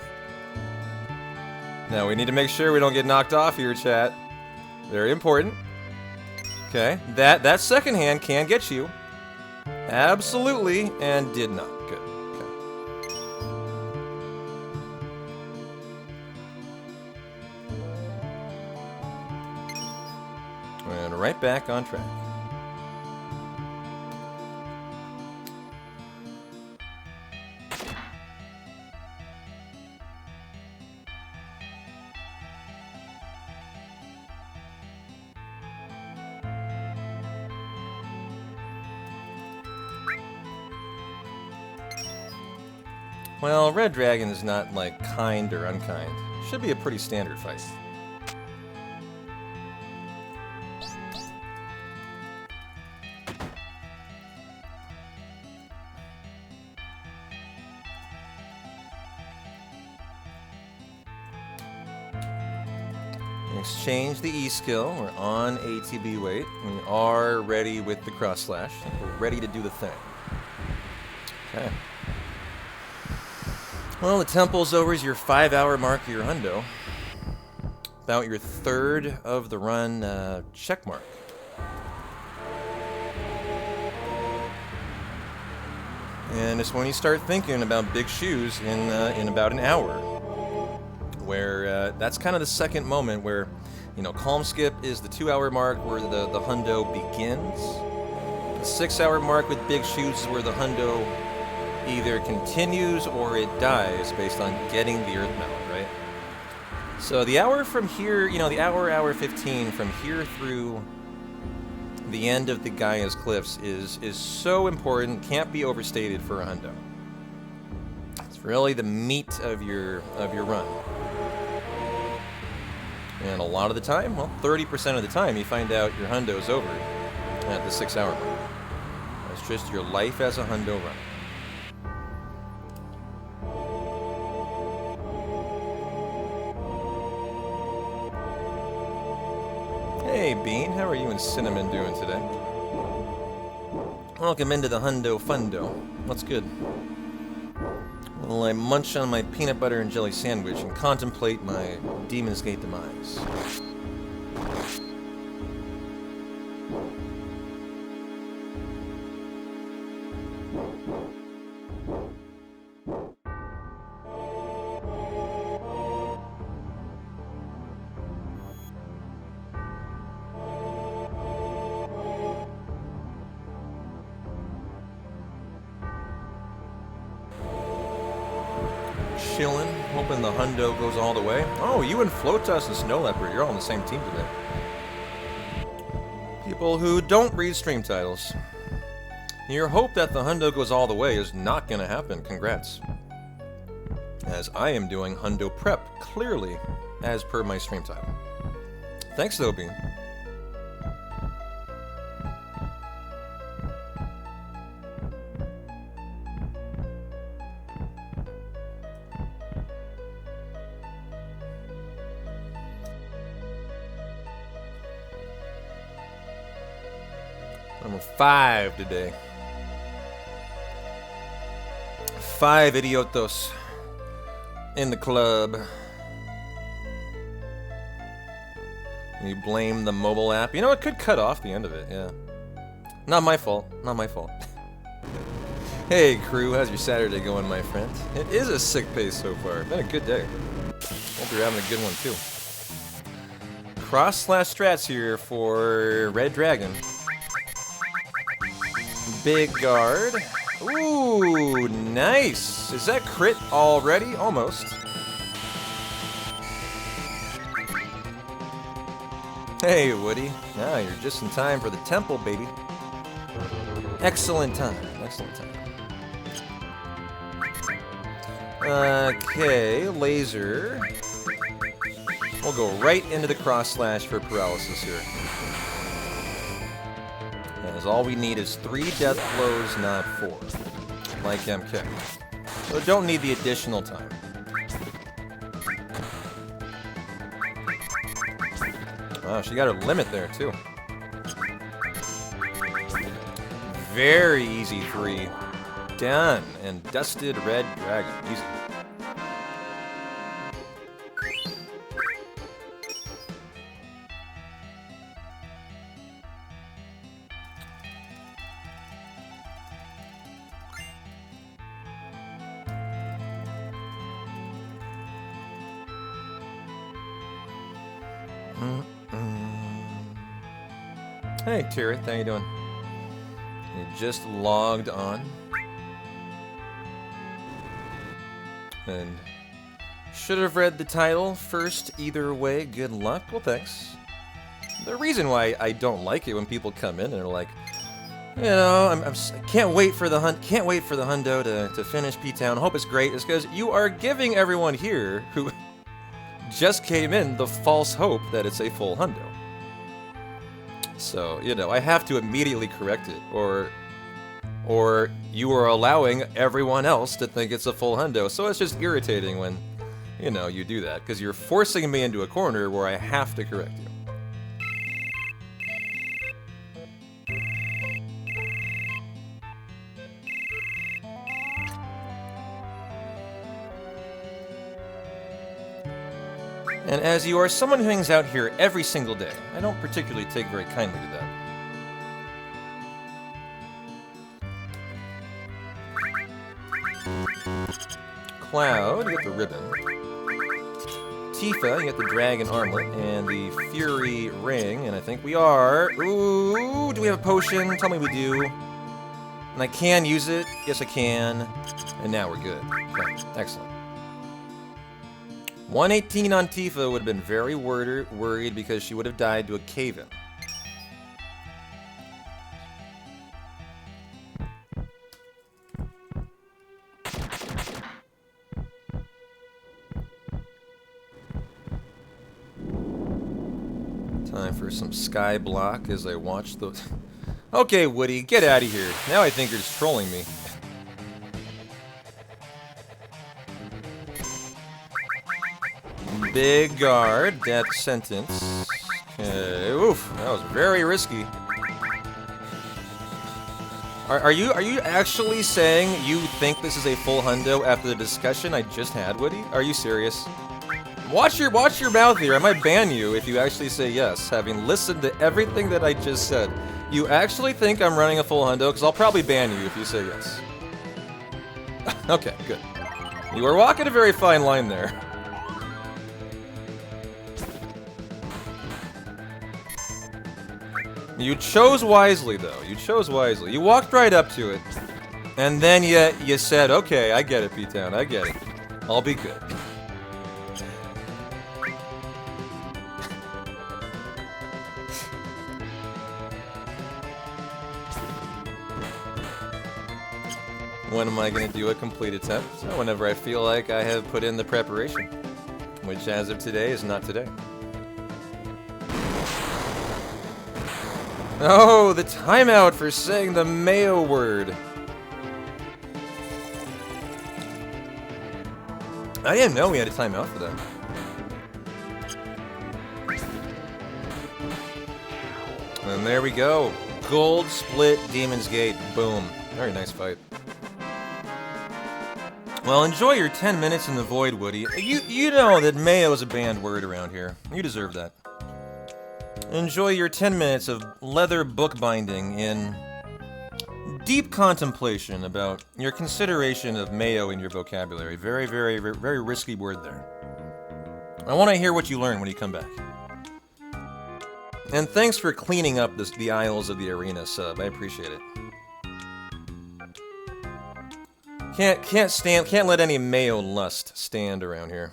Speaker 1: Now we need to make sure we don't get knocked off here, chat. Very important. Okay, that second hand can get you. Absolutely, and did not. Good. Okay. And right back on track. Well, Red Dragon is not, like, kind or unkind. Should be a pretty standard fight. Exchange the E skill. We're on ATB weight. We are ready with the cross slash. We're ready to do the thing. Okay. Well, the temple's over is your 5-hour mark of your hundo. About your third of the run check mark. And it's when you start thinking about big shoes in about an hour. Where that's kind of the second moment where, you know, Calm Skip is the 2-hour mark where the hundo begins. The 6-hour mark with big shoes is where the hundo either continues or it dies based on getting the Earth Mallet, right? So the hour from here, you know, the hour 15 from here through the end of the Gaia's Cliffs is so important, can't be overstated for a hundo. It's really the meat of your run. And a lot of the time, well, 30% of the time, you find out your hundo's over at the 6-hour mark. That's just your life as a hundo run. Hey Bean, how are you and Cinnamon doing today? Welcome into the Hundo Fundo. What's good? Well, I munch on my peanut butter and jelly sandwich and contemplate my Demon's Gate demise. Chillin', hoping the hundo goes all the way. Oh, you and Flotas and Snow Leopard, you're all on the same team today. People who don't read stream titles. Your hope that the hundo goes all the way is not gonna happen, congrats. As I am doing hundo prep, clearly, as per my stream title. Thanks though, Bean. Number 5 today. 5 idiotos in the club. You blame the mobile app. You know, it could cut off the end of it, yeah. Not my fault. Not my fault. Hey, crew. How's your Saturday going, my friend? It is a sick pace so far. Been a good day. Hope you're having a good one, too. Cross/strats here for Red Dragon. Big guard. Ooh, nice. Is that crit already? Almost. Hey, Woody. Now you're just in time for the temple, baby. Excellent time. Excellent time. Okay, laser. We'll go right into the cross slash for paralysis here. As all we need is 3 death blows, not 4. Like MK. So don't need the additional time. Wow, she got her limit there, too. Very easy 3. Done. And Dusted Red Dragon. Easy. Hey, Tirith, how you doing? You just logged on. And should have read the title first either way. Good luck. Well, thanks. The reason why I don't like it when people come in and are like, you know, I can't wait for the hundo to finish P-Town. Hope it's great. Is because you are giving everyone here who just came in the false hope that it's a full hundo. So, you know, I have to immediately correct it, or you are allowing everyone else to think it's a full hundo. So it's just irritating when, you know, you do that, because you're forcing me into a corner where I have to correct you. And as you are someone who hangs out here every single day, I don't particularly take very kindly to that. Cloud, you get the ribbon. Tifa, you get the dragon armlet and the fury ring, and I think we are... Ooh, do we have a potion? Tell me we do. And I can use it. Yes, I can. And now we're good. Okay, excellent. 118 on Tifa would have been very worried because she would have died to a cave-in. Time for some sky block as I watch the... Okay, Woody, get out of here. Now I think you're just trolling me. Big guard, death sentence. Okay, oof, that was very risky. Are you actually saying you think this is a full hundo after the discussion I just had, Woody? Are you serious? Watch your mouth here. I might ban you if you actually say yes, having listened to everything that I just said. You actually think I'm running a full hundo? Because I'll probably ban you if you say yes. Okay, good. You are walking a very fine line there. You chose wisely, though. You chose wisely. You walked right up to it, and then you said, okay, I get it, P-Town, I get it. I'll be good. When am I going to do a complete attempt? So whenever I feel like I have put in the preparation, which as of today is not today. Oh, the timeout for saying the mayo word. I didn't know we had a timeout for that. And there we go. Gold split Demon's Gate. Boom. Very nice fight. Well, enjoy your 10 minutes in the void, Woody. You know that mayo is a banned word around here. You deserve that. Enjoy your 10 minutes of leather bookbinding in deep contemplation about your consideration of mayo in your vocabulary. Very, very, very, very risky word there. I want to hear what you learn when you come back. And thanks for cleaning up the aisles of the arena sub. I appreciate it. Can't let any mayo lust stand around here.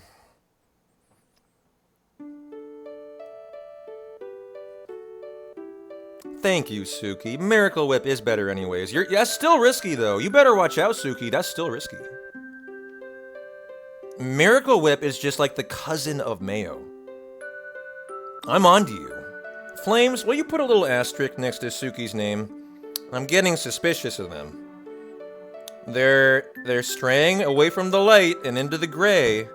Speaker 1: Thank you, Suki. Miracle Whip is better anyways. That's still risky, though. You better watch out, Suki. That's still risky. Miracle Whip is just like the cousin of Mayo. I'm on to you. Flames, will you put a little asterisk next to Suki's name? I'm getting suspicious of them. They're straying away from the light and into the gray.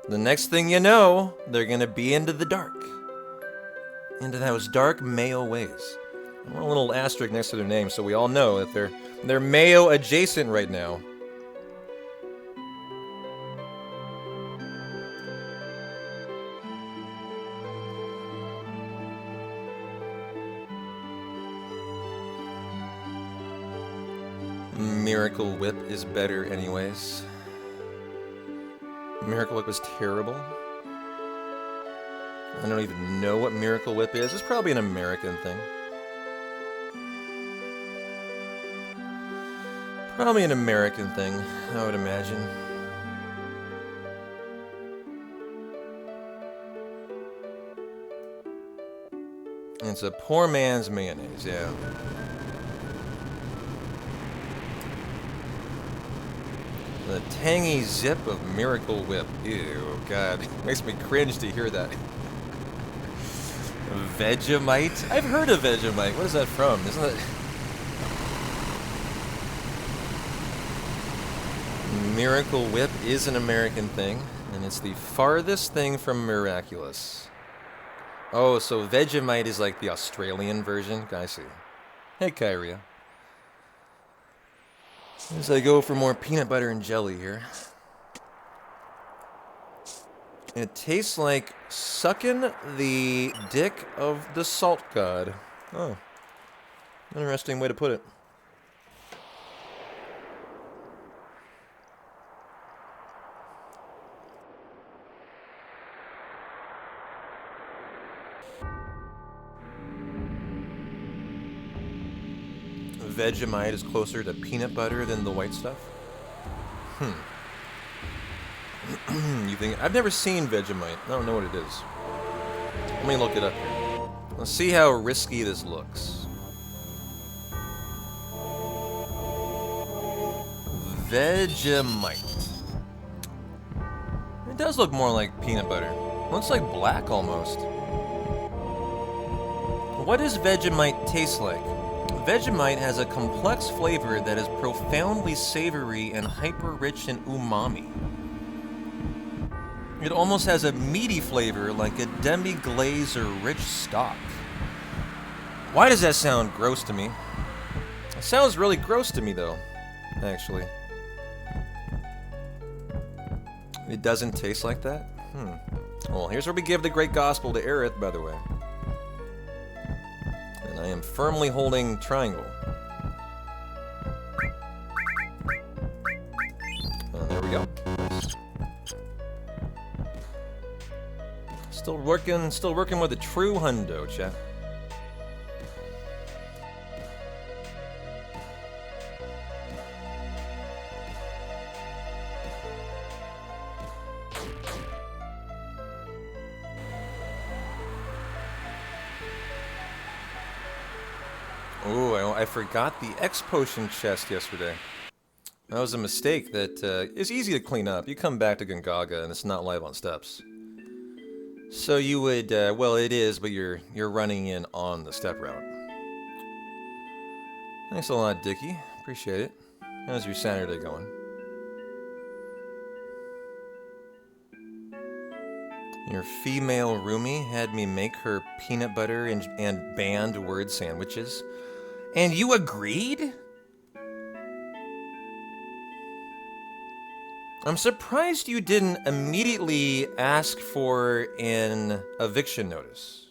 Speaker 1: The next thing you know, they're gonna be into the dark. Into those dark Mayo ways. I want a little asterisk next to their name so we all know that they're Mayo adjacent right now. Miracle Whip is better anyways. Miracle Whip is terrible. I don't even know what Miracle Whip is. It's probably an American thing. Probably an American thing, I would imagine. It's a poor man's mayonnaise, yeah. The tangy zip of Miracle Whip. Ew, God. Makes me cringe to hear that. Vegemite? I've heard of Vegemite. What is that from? Isn't that... Miracle Whip is an American thing, and it's the farthest thing from miraculous. Oh, so Vegemite is like the Australian version? I see. Hey, Kyria. As I go for more peanut butter and jelly here. It tastes like sucking the dick of the salt god. Oh. Interesting way to put it. Vegemite is closer to peanut butter than the white stuff? You think... I've never seen Vegemite. I don't know what it is. Let me look it up here. Let's see how risky this looks. Vegemite. It does look more like peanut butter. It looks like black almost. What does Vegemite taste like? Vegemite has a complex flavor that is profoundly savory and hyper-rich in umami. It almost has a meaty flavor like a demi-glaze or rich stock. Why does that sound gross to me? It sounds really gross to me, though, actually. It doesn't taste like that? Well, here's where we give the great gospel to Aerith, by the way. I am firmly holding triangle. There we go. Still working with a true hundo, chat. Ooh, I forgot the X potion chest yesterday. That was a mistake that is easy to clean up. You come back to Gongaga and it's not live on steps. So you would, well, it is, but you're running in on the step route. Thanks a lot, Dickie. Appreciate it. How's your Saturday going? Your female roomie had me make her peanut butter and banned word sandwiches. And you agreed? I'm surprised you didn't immediately ask for an eviction notice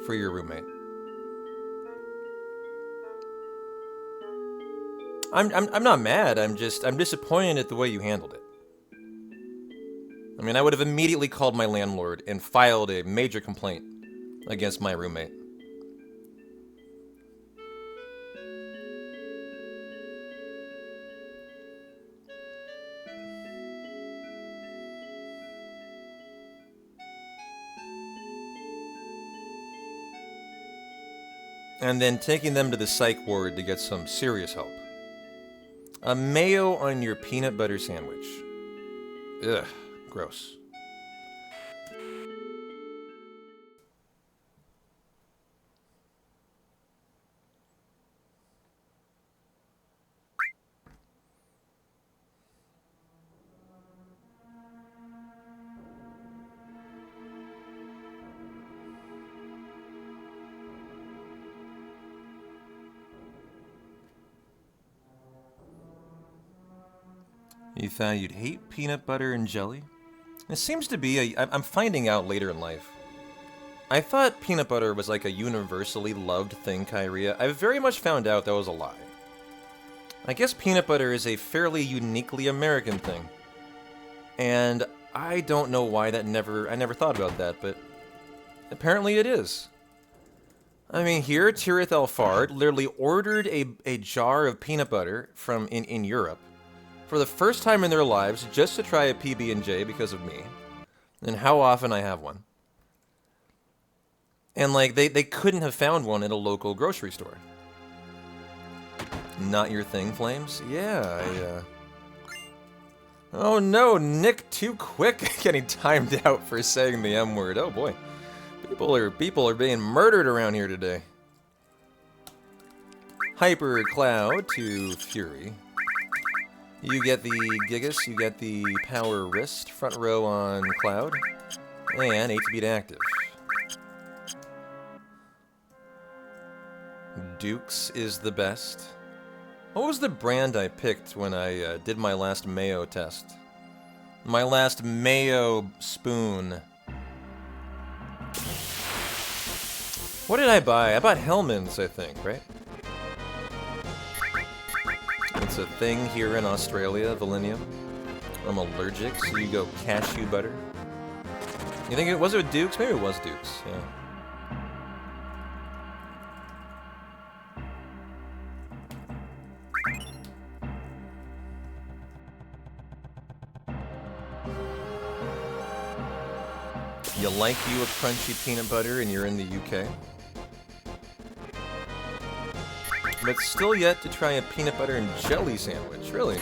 Speaker 1: for your roommate. I'm not mad. I'm disappointed at the way you handled it. I mean, I would have immediately called my landlord and filed a major complaint against my roommate. and then taking them to the psych ward to get some serious help. A mayo on your peanut butter sandwich. Ugh, gross. You thought you'd hate peanut butter and jelly? It seems to be I'm finding out later in life. I thought peanut butter was like a universally loved thing, Kyria. I very much found out that was a lie. I guess peanut butter is a fairly uniquely American thing. And I don't know why I never thought about that, but apparently it is. I mean, here, Tirith Alfard literally ordered a jar of peanut butter from in Europe for the first time in their lives just to try a PB&J because of me. And how often I have one. And like, they couldn't have found one at a local grocery store. Not your thing, Flames? Yeah, Oh no, Nick too quick getting timed out for saying the M word. Oh boy. People are being murdered around here today. Hyper Cloud to Fury. You get the Gigas, you get the Power Wrist, front row on Cloud, and 8-beat active. Dukes is the best. What was the brand I picked when I did my last mayo test? My last mayo spoon. What did I buy? I bought Hellman's, I think, right? It's a thing here in Australia, Valinium. I'm allergic, so you go cashew butter. You think was it Dukes? Maybe it was Dukes, yeah. You like you a crunchy peanut butter and you're in the UK? But still yet to try a peanut butter and jelly sandwich, really?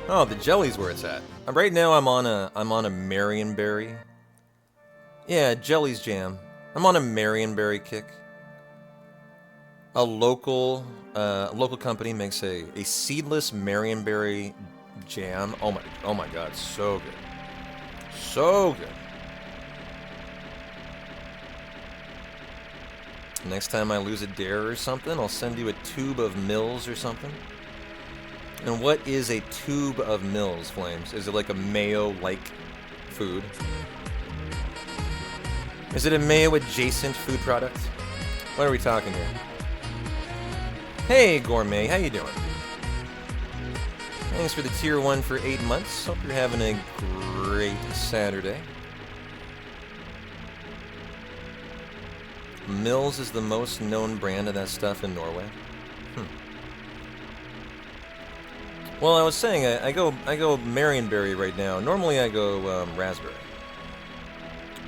Speaker 1: Oh, the jelly's where it's at. Right now I'm on a Marionberry. Yeah, jelly's jam. I'm on a Marionberry kick. A local company makes a seedless Marionberry jam. Oh my god, so good. So good. Next time I lose a dare or something, I'll send you a tube of Mills or something. And what is a tube of Mills, Flames? Is it like a mayo-like food? Is it a mayo-adjacent food product? What are we talking here? Hey, Gourmet, how you doing? Thanks for the tier 1 for 8 months. Hope you're having a great Saturday. Mills is the most known brand of that stuff in Norway. Well, I was saying I go Marionberry right now. Normally I go raspberry.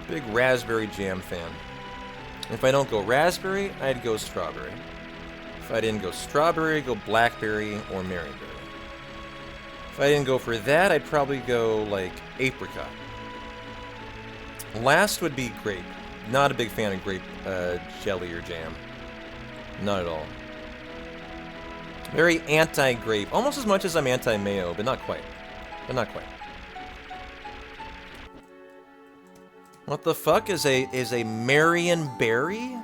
Speaker 1: Big raspberry jam fan. If I don't go raspberry, I'd go strawberry. If I didn't go strawberry, I'd go blackberry or Marionberry. If I didn't go for that, I'd probably go like apricot. Last would be grape. Not a big fan of grape jelly or jam. Not at all. Very anti-grape. Almost as much as I'm anti-mayo, but not quite. But not quite. What the fuck is a Marionberry?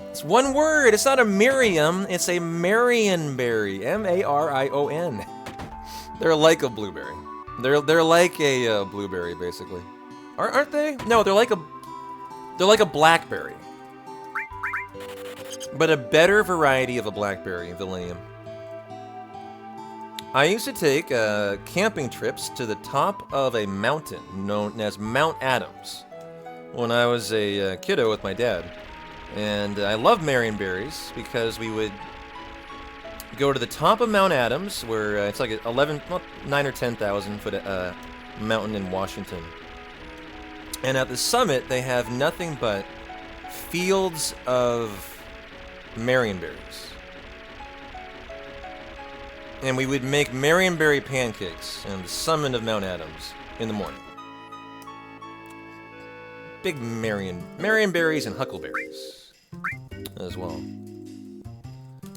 Speaker 1: It's one word. It's not a Miriam. It's a Marionberry. M-A-R-I-O-N. They're like a blueberry. They're like a blueberry, basically. Aren't they? No, they're like a blackberry. But a better variety of a blackberry, Valinium. I used to take camping trips to the top of a mountain known as Mount Adams when I was a kiddo with my dad. And I love Marionberries because we would go to the top of Mount Adams, where it's like 9 or 10,000 foot mountain in Washington. And at the summit, they have nothing but fields of marionberries. And we would make marionberry pancakes in the summit of Mount Adams in the morning. Big marionberries and huckleberries as well.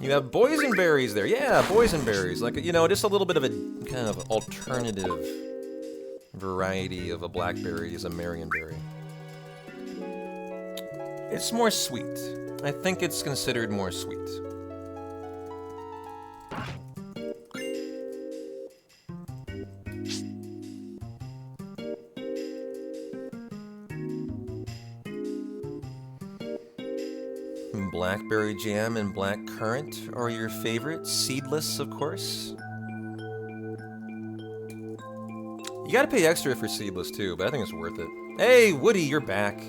Speaker 1: You have boysenberries there. Yeah, boysenberries. Like, you know, just a little bit of a kind of alternative variety of a blackberry is a marionberry. It's more sweet. I think it's considered more sweet. Blackberry jam and black currant are your favorite. Seedless, of course. You gotta pay extra for seedless too, but I think it's worth it. Hey, Woody, you're back.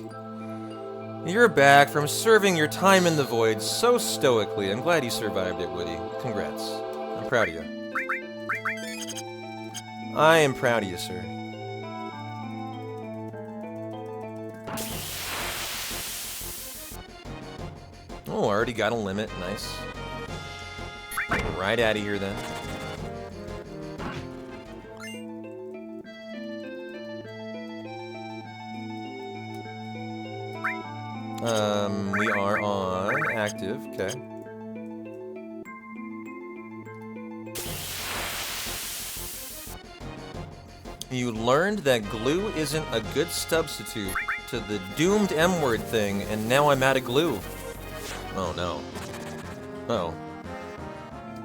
Speaker 1: You're back from serving your time in the void so stoically. I'm glad you survived it, Woody. Congrats. I'm proud of you. I am proud of you, sir. Oh, already got a limit. Nice. Right out of here, then. We are on active. Okay. You learned that glue isn't a good substitute to the doomed M-word thing, and now I'm out of glue. Oh no. Uh-oh.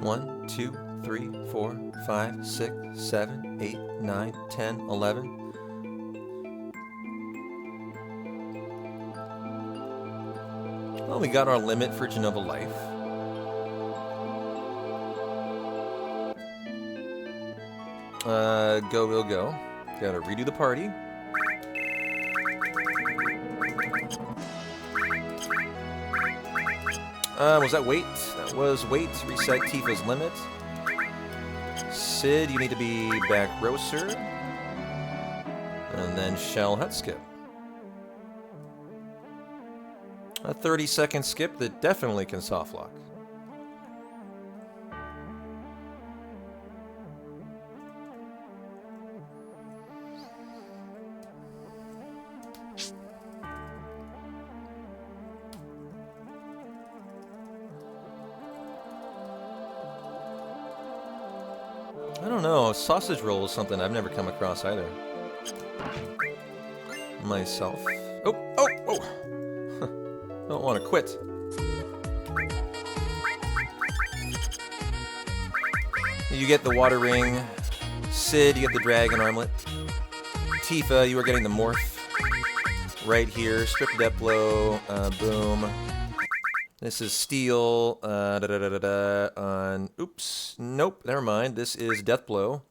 Speaker 1: 1, 2, 3, 4, 5, 6, 7, 8, 9, 10, 11. Well, we got our limit for Genova Life. Go. Gotta redo the party. Was that wait? That was wait. Reset Tifa's limit. Sid, you need to be back row, sir. And then Shell hut skip. A 30-second skip that definitely can soft lock. I don't know, sausage roll is something I've never come across either. Myself. Oh! Don't want to quit. You get the water ring. Sid, you get the dragon armlet. Tifa, you are getting the morph. Right here. Strip depth blow. Boom. This is steel. On. Oops. Nope. Never mind. This is death blow.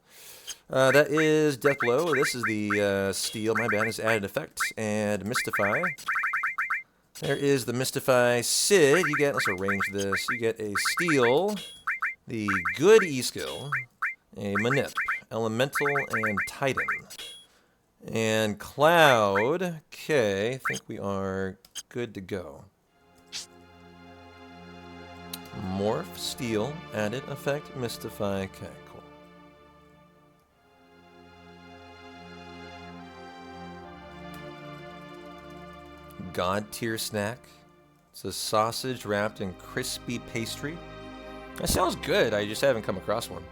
Speaker 1: That is death blow. This is the steel. My bad. It's added effect and mystify. There is the mystify. Sid, you get. Let's arrange this. You get a steel, the good E skill, a manip, elemental, and titan. And Cloud. Okay. I think we are good to go. Morph, steel, added effect, mystify. Okay, cool. God tier snack. It's a sausage wrapped in crispy pastry. That sounds good. I just haven't come across one.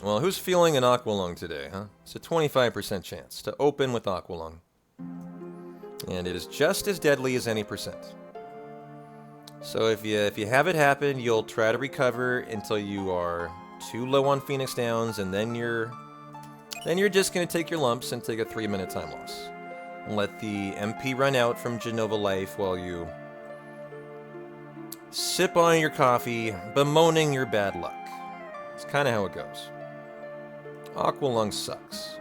Speaker 1: Well, who's feeling an aqualung today, huh? It's a 25% chance to open with aqualung. And it is just as deadly as any percent. So if you have it happen, you'll try to recover until you are too low on Phoenix Downs, and then you're just going to take your lumps and take a 3-minute time loss. Let the MP run out from Genova Life while you sip on your coffee, bemoaning your bad luck. It's kind of how it goes. Aqualung sucks.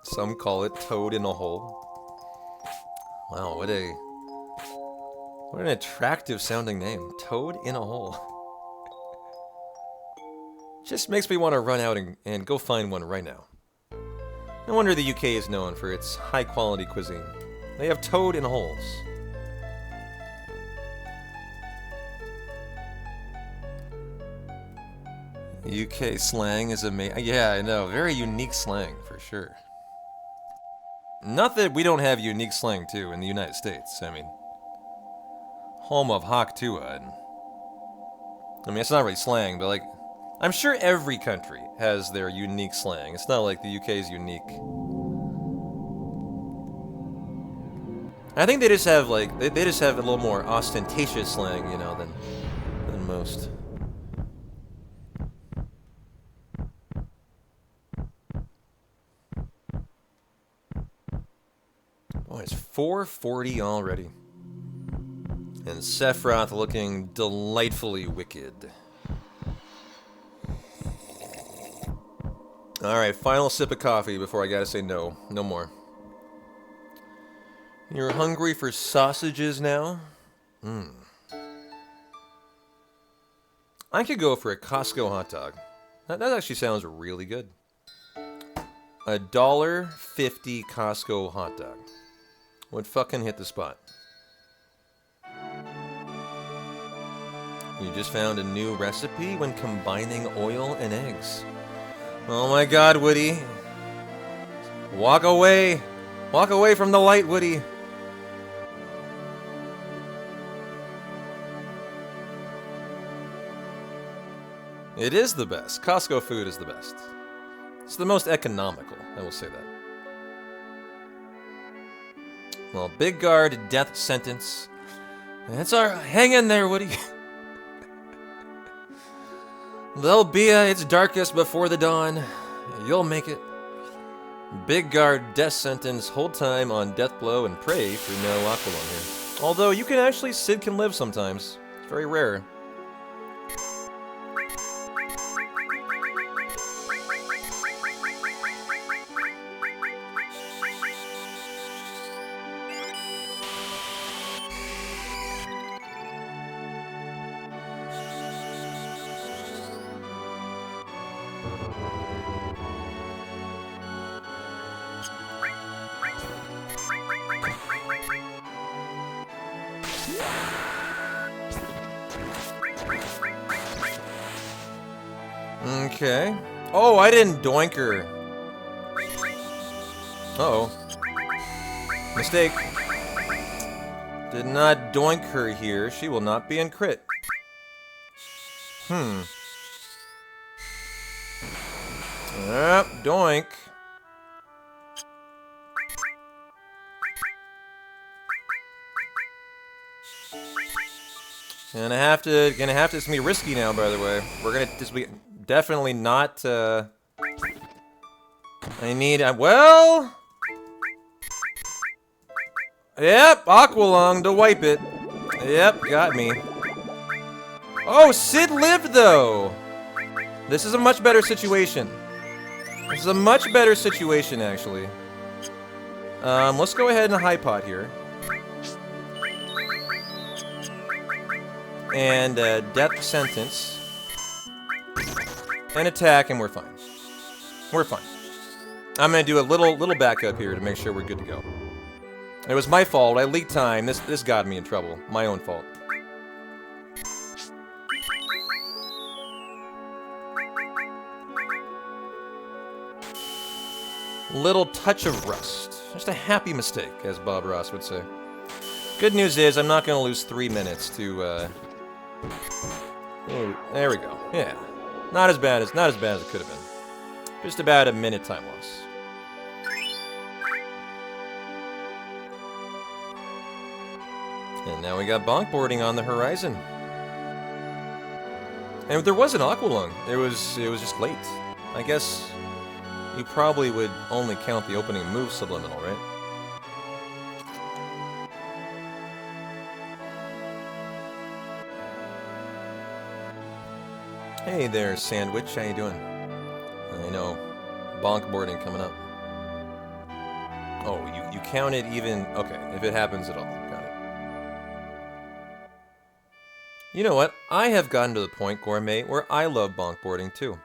Speaker 1: Some call it toad in a hole. Wow, what an attractive sounding name. Toad in a hole. Just makes me want to run out and go find one right now. No wonder the UK is known for its high quality cuisine. They have toad in holes. UK slang is amazing. Yeah, I know. Very unique slang, for sure. Not that we don't have unique slang, too, in the United States. I mean, home of Hawk Tuah. And, I mean, it's not really slang, but, like, I'm sure every country has their unique slang. It's not like the UK's unique. I think they just have, like, they just have a little more ostentatious slang, you know, than most. Oh, it's 4:40 already. And Sephiroth looking delightfully wicked. Alright, final sip of coffee before I gotta say no. No more. You're hungry for sausages now? I could go for a Costco hot dog. That actually sounds really good. $1.50 Costco hot dog. Would fucking hit the spot. You just found a new recipe when combining oil and eggs. Oh my god, Woody. Walk away. Walk away from the light, Woody. It is the best. Costco food is the best. It's the most economical, I will say that. Well, Big Guard, death sentence. It's alright. Hang in there, Woody. There'll be its darkest before the dawn. You'll make it. Big Guard, death sentence. Hold time on death blow and pray for no Aqualung here. Although you can actually, Sid can live sometimes. It's very rare. Okay. Oh, I didn't doink her. Uh-oh. Mistake. Did not doink her here. She will not be in crit. Doink. Gonna have to, it's gonna be risky now, by the way. We're gonna, this be definitely not, I need, well... Yep, Aqualung to wipe it. Yep, got me. Oh, Sid lived, though! This is a much better situation. This is a much better situation, actually. Let's go ahead and high pot here. And death sentence. And attack, and we're fine. We're fine. I'm gonna do a little backup here to make sure we're good to go. It was my fault. I leaked time. This got me in trouble. My own fault. Little touch of rust. Just a happy mistake, as Bob Ross would say. Good news is I'm not gonna lose 3 minutes to oh, there we go. Yeah. Not as bad as it could have been. Just about a minute time loss. And now we got bonk boarding on the horizon. And there was an Aqualung. It was just late. I guess you probably would only count the opening move subliminal, right? Hey there, Sandwich. How you doing? I know. Bonk boarding coming up. Oh, you count it even... Okay, if it happens at all. Got it. You know what? I have gotten to the point, Gourmet, where I love bonkboarding too.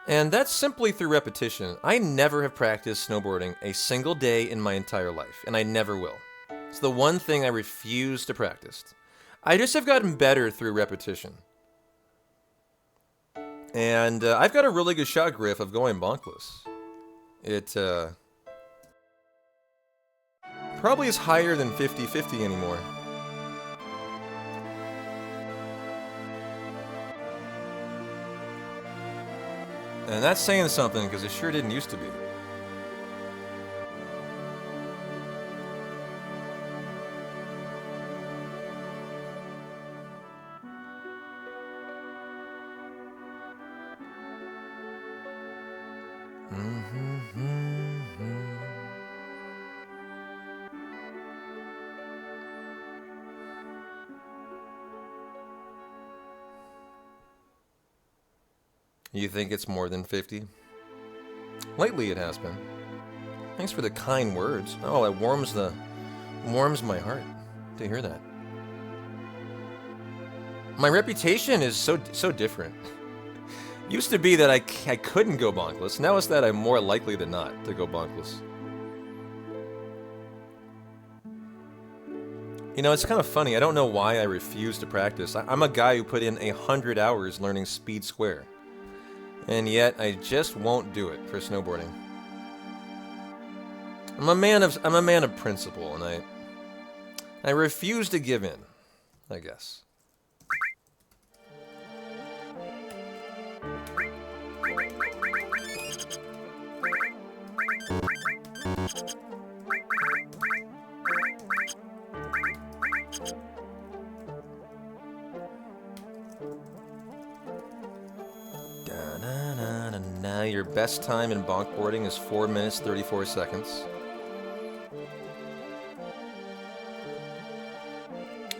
Speaker 1: And that's simply through repetition. I never have practiced snowboarding a single day in my entire life, and I never will. It's the one thing I refuse to practice. I just have gotten better through repetition. And I've got a really good shot, Griff, of going bonkless. It probably is higher than 50-50 anymore. And that's saying something, because it sure didn't used to be. You think it's more than 50? Lately it has been. Thanks for the kind words. Oh, it warms my heart to hear that. My reputation is so different. Used to be that I couldn't go bonkless. Now it's that I'm more likely than not to go bonkless. You know, it's kind of funny. I don't know why I refuse to practice. I'm a guy who put in 100 hours learning speed square. And yet, I just won't do it for snowboarding. I'm a man of principle, and I refuse to give in, I guess. Your best time in bonkboarding is 4 minutes 34 seconds.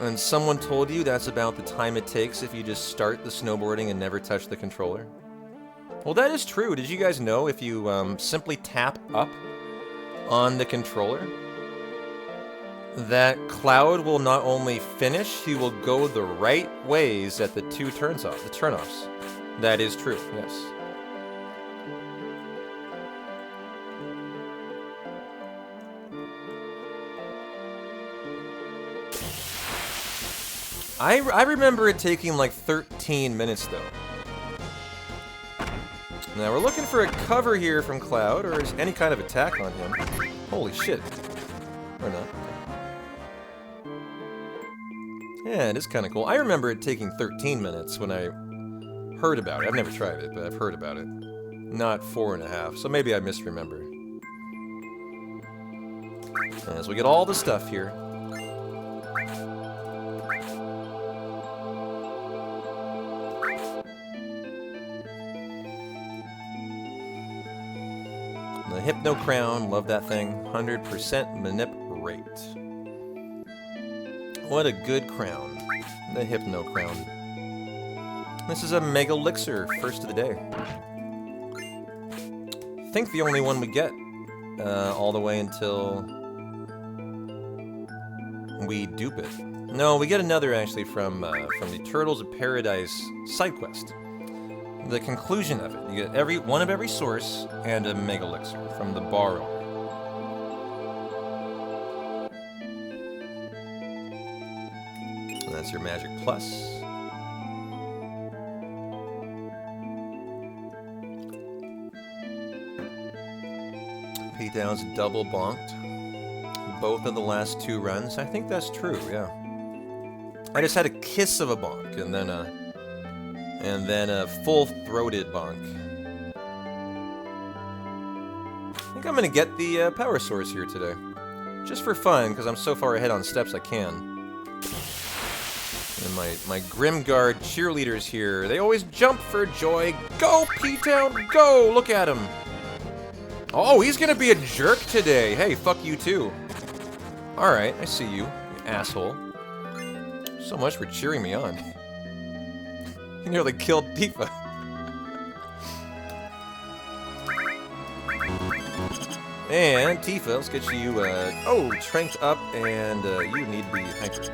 Speaker 1: And someone told you that's about the time it takes if you just start the snowboarding and never touch the controller? Well, that is true. Did you guys know if you simply tap up on the controller, that Cloud will not only finish, he will go the right ways at the two turnoffs. That is true, yes. I remember it taking like 13 minutes though. Now we're looking for a cover here from Cloud, or is any kind of attack on him. Holy shit. Or not. Yeah, it is kind of cool. I remember it taking 13 minutes when I heard about it. I've never tried it, but I've heard about it. Not 4.5, so maybe I misremember. As we get all the stuff here. The Hypno Crown, love that thing. 100% manip rate. What a good crown. The Hypno Crown. This is a Mega Elixir, first of the day. I think the only one we get. All the way until we dupe it. No, we get another actually from the Turtles of Paradise side quest. The conclusion of it. You get one of every source and a Mega Elixir from the bar owner. And that's your Magic Plus. P-Down's double bonked. Both of the last 2 runs. I think that's true, yeah. I just had a kiss of a bonk and then a full-throated bonk. I think I'm gonna get the power source here today. Just for fun, because I'm so far ahead on steps I can. And my Grimguard cheerleaders here, they always jump for joy. Go, P-Town, go! Look at him. Oh, he's gonna be a jerk today. Hey, fuck you too. Alright, I see you asshole. So much for cheering me on. You nearly killed Tifa. And Tifa, let's get you, tranked up, and you need to be hyper. Okay.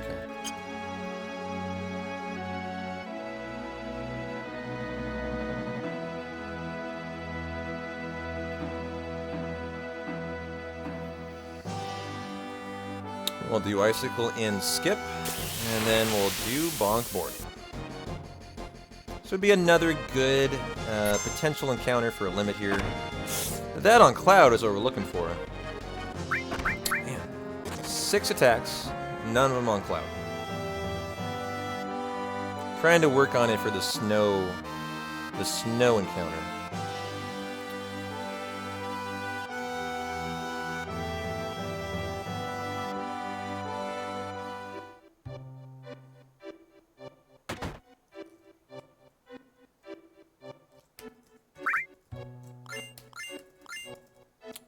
Speaker 1: We'll do Icicle in Skip, and then we'll do Bonk Board. So it'd be another good potential encounter for a limit here. That on Cloud is what we're looking for. Man. 6 attacks, none of them on Cloud. Trying to work on it for the snow encounter.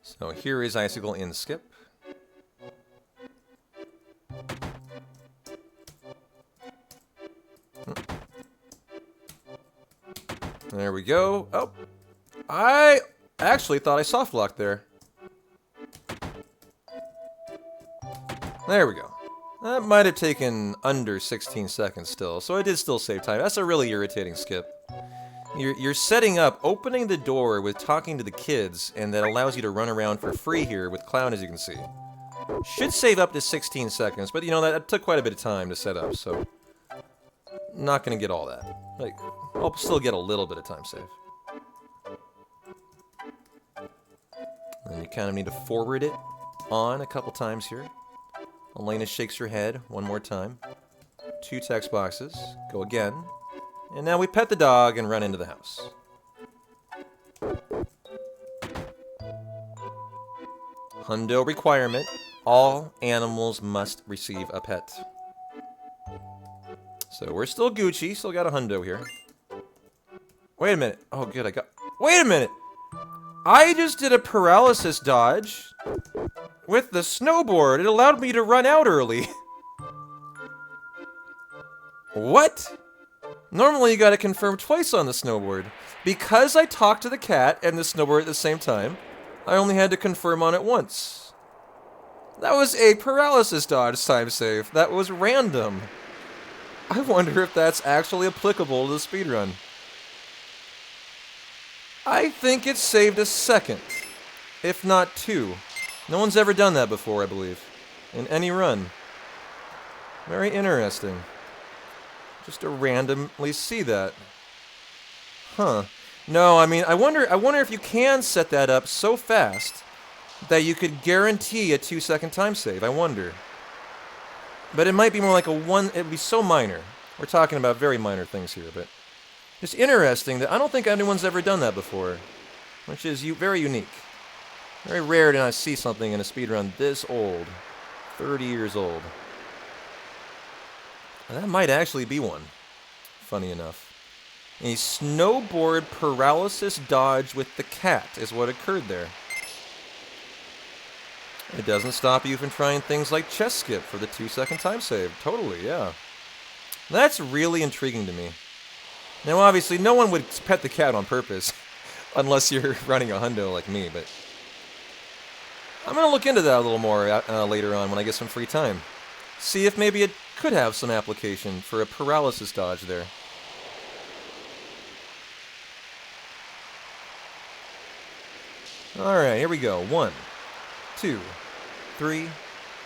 Speaker 1: So here is Icicle in Skip. There we go. Oh, I actually thought I soft locked there. There we go. That might have taken under 16 seconds still, so I did still save time. That's a really irritating skip. You're setting up, opening the door with talking to the kids, and that allows you to run around for free here with Clown, as you can see. Should save up to 16 seconds, but you know, that took quite a bit of time to set up, so not gonna get all that. Like, I'll still get a little bit of time save. And you kind of need to forward it on a couple times here. Elena shakes her head one more time. 2 text boxes. Go again. And now we pet the dog and run into the house. Hundo requirement. All animals must receive a pet. So we're still Gucci, still got a hundo here. Wait a minute. Oh, good, I got... Wait a minute! I just did a paralysis dodge with the snowboard. It allowed me to run out early. What? Normally you gotta confirm twice on the snowboard. Because I talked to the cat and the snowboard at the same time, I only had to confirm on it once. That was a paralysis dodge time save. That was random. I wonder if that's actually applicable to the speedrun. I think it saved a second, if not 2. No one's ever done that before, I believe, in any run. Very interesting. Just to randomly see that. Huh. No, I mean, I wonder if you can set that up so fast that you could guarantee a 2-second time save. I wonder. But it might be more like a 1... It would be so minor. We're talking about very minor things here, but... It's interesting that I don't think anyone's ever done that before. Which is very unique. Very rare to not see something in a speedrun this old. 30 years old. That might actually be one. Funny enough. A snowboard paralysis dodge with the cat is what occurred there. It doesn't stop you from trying things like chest skip for the 2-second time save. Totally, yeah. That's really intriguing to me. Now, obviously, no one would pet the cat on purpose, unless you're running a hundo like me, but... I'm going to look into that a little more later on when I get some free time. See if maybe it could have some application for a paralysis dodge there. Alright, here we go. 1, 2, 3,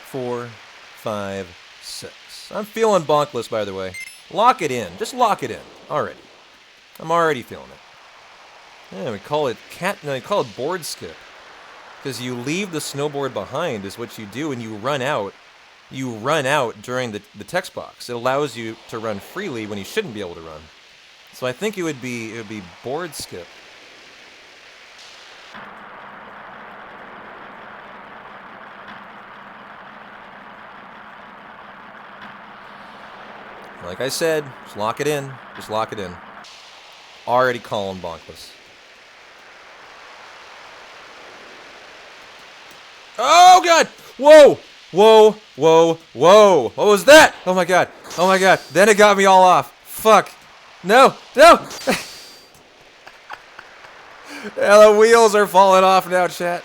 Speaker 1: 4, 5, 6. I'm feeling bonkless, by the way. Lock it in. Just lock it in. Already. I'm already feeling it. Yeah, we call it board skip. Because you leave the snowboard behind is what you do, and you run out. You run out during the text box. It allows you to run freely when you shouldn't be able to run. So I think it would be board skip. Like I said, just lock it in. Just lock it in. Already calling bonkless. Oh, God! Whoa! Whoa! Whoa! Whoa! What was that? Oh, my God. Oh, my God. Then it got me all off. Fuck. No! No! Yeah, the wheels are falling off now, chat.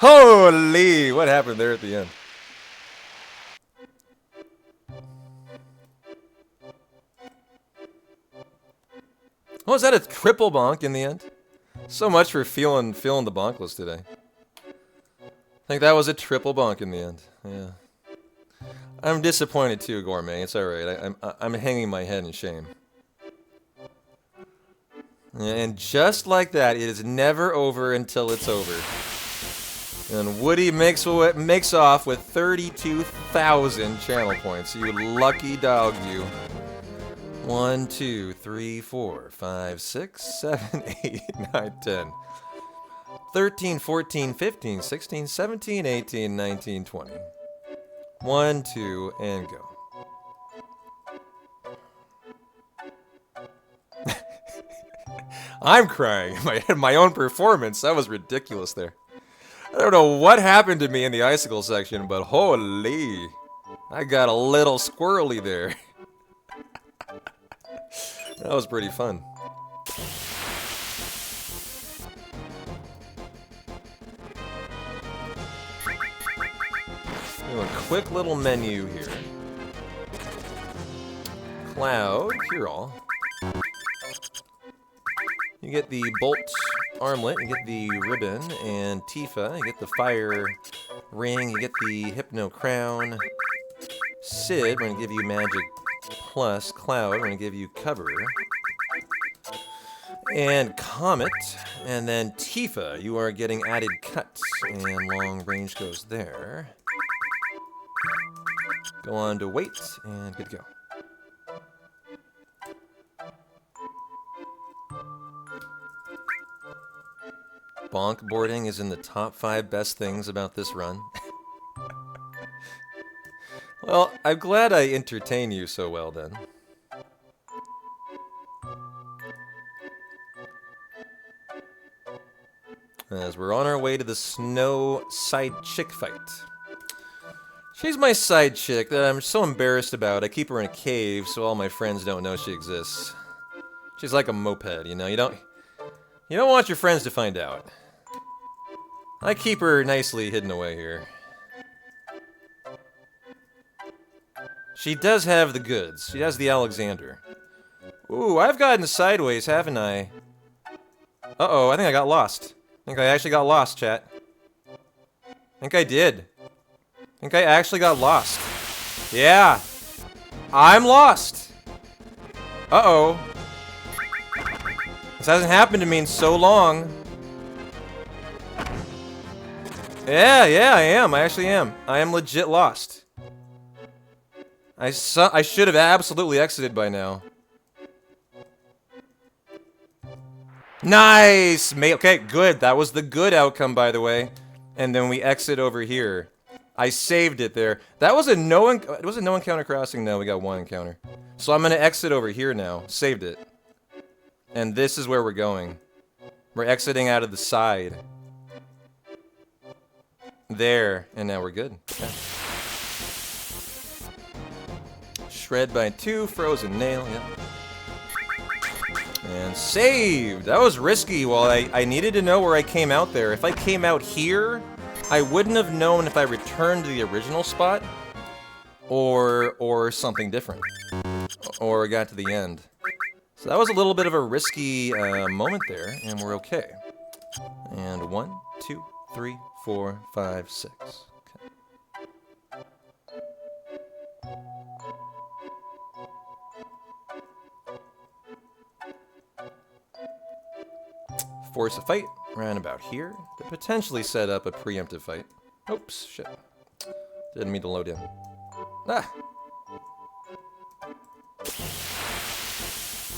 Speaker 1: Holy! What happened there at the end? Oh, is that a triple bonk in the end? So much for feeling the bonkless today. I think that was a triple bonk in the end. Yeah. I'm disappointed too, Gourmet. It's alright. I'm hanging my head in shame. And just like that, it is never over until it's over. And Woody makes off with 32,000 channel points. You lucky dog, you. 1, 2, 3, 4, 5, 6, 7, 8, 9, 10. 13, 14, 15, 16, 17, 18, 19, 20. 1, 2, and go. I'm crying at my own performance. That was ridiculous there. I don't know what happened to me in the icicle section, but holy, I got a little squirrely there. That was pretty fun. Do a quick little menu here. Cloud, cure all. You get the bolt armlet, you get the ribbon, and Tifa, you get the fire ring, you get the hypno crown. Sid, we're going to give you magic plus. Cloud, we're going to give you cover. And Comet, and then Tifa, you are getting added cuts, and long range goes there. Go on to wait, and good to go. Bonk boarding is in the top 5 best things about this run. Well, I'm glad I entertain you so well then. As we're on our way to the snow side chick fight. She's my side chick that I'm so embarrassed about. I keep her in a cave so all my friends don't know she exists. She's like a moped, you know? You don't want your friends to find out. I keep her nicely hidden away here. She does have the goods. She has the Alexander. Ooh, I've gotten sideways, haven't I? Uh-oh, I think I got lost. I think I actually got lost, chat. I think I did. I think I actually got lost. Yeah. I'm lost. Uh-oh. This hasn't happened to me in so long. Yeah, I am. I actually am. I am legit lost. I should have absolutely exited by now. Nice! Okay, good. That was the good outcome, by the way. And then we exit over here. I saved it there. That was a no encounter crossing? No, we got 1 encounter. So I'm going to exit over here now. Saved it. And this is where we're going. We're exiting out of the side. There. And now we're good. Yeah. Shred by 2, frozen nail, yeah. And saved! That was risky. Well, I needed to know where I came out there. If I came out here, I wouldn't have known if I returned to the original spot or something different. Or got to the end. So that was a little bit of a risky moment there, and we're okay. And 1, 2, 3, 4, 5, 6. Force a fight around about here to potentially set up a preemptive fight. Oops, shit. Didn't mean to load in. Ah!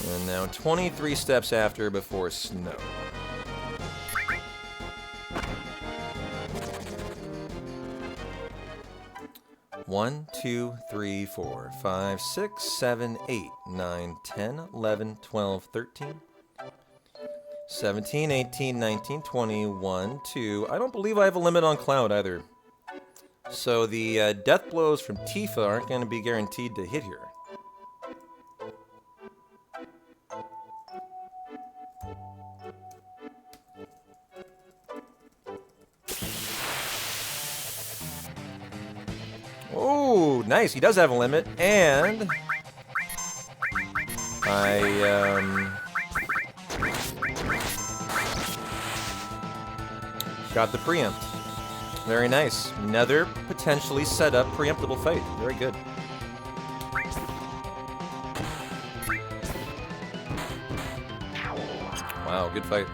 Speaker 1: And now 23 steps after before snow. One, 2, 3, 4, 5, 6, 7, 8, 9, 10, 11, 12, 13. 17, 18, 19, 20, 1, 2. I don't believe I have a limit on Cloud either. So the death blows from Tifa aren't going to be guaranteed to hit here. nice. He does have a limit, and I got the preempt. Very nice. Another potentially set up preemptible fight. Very good. Wow, good fight.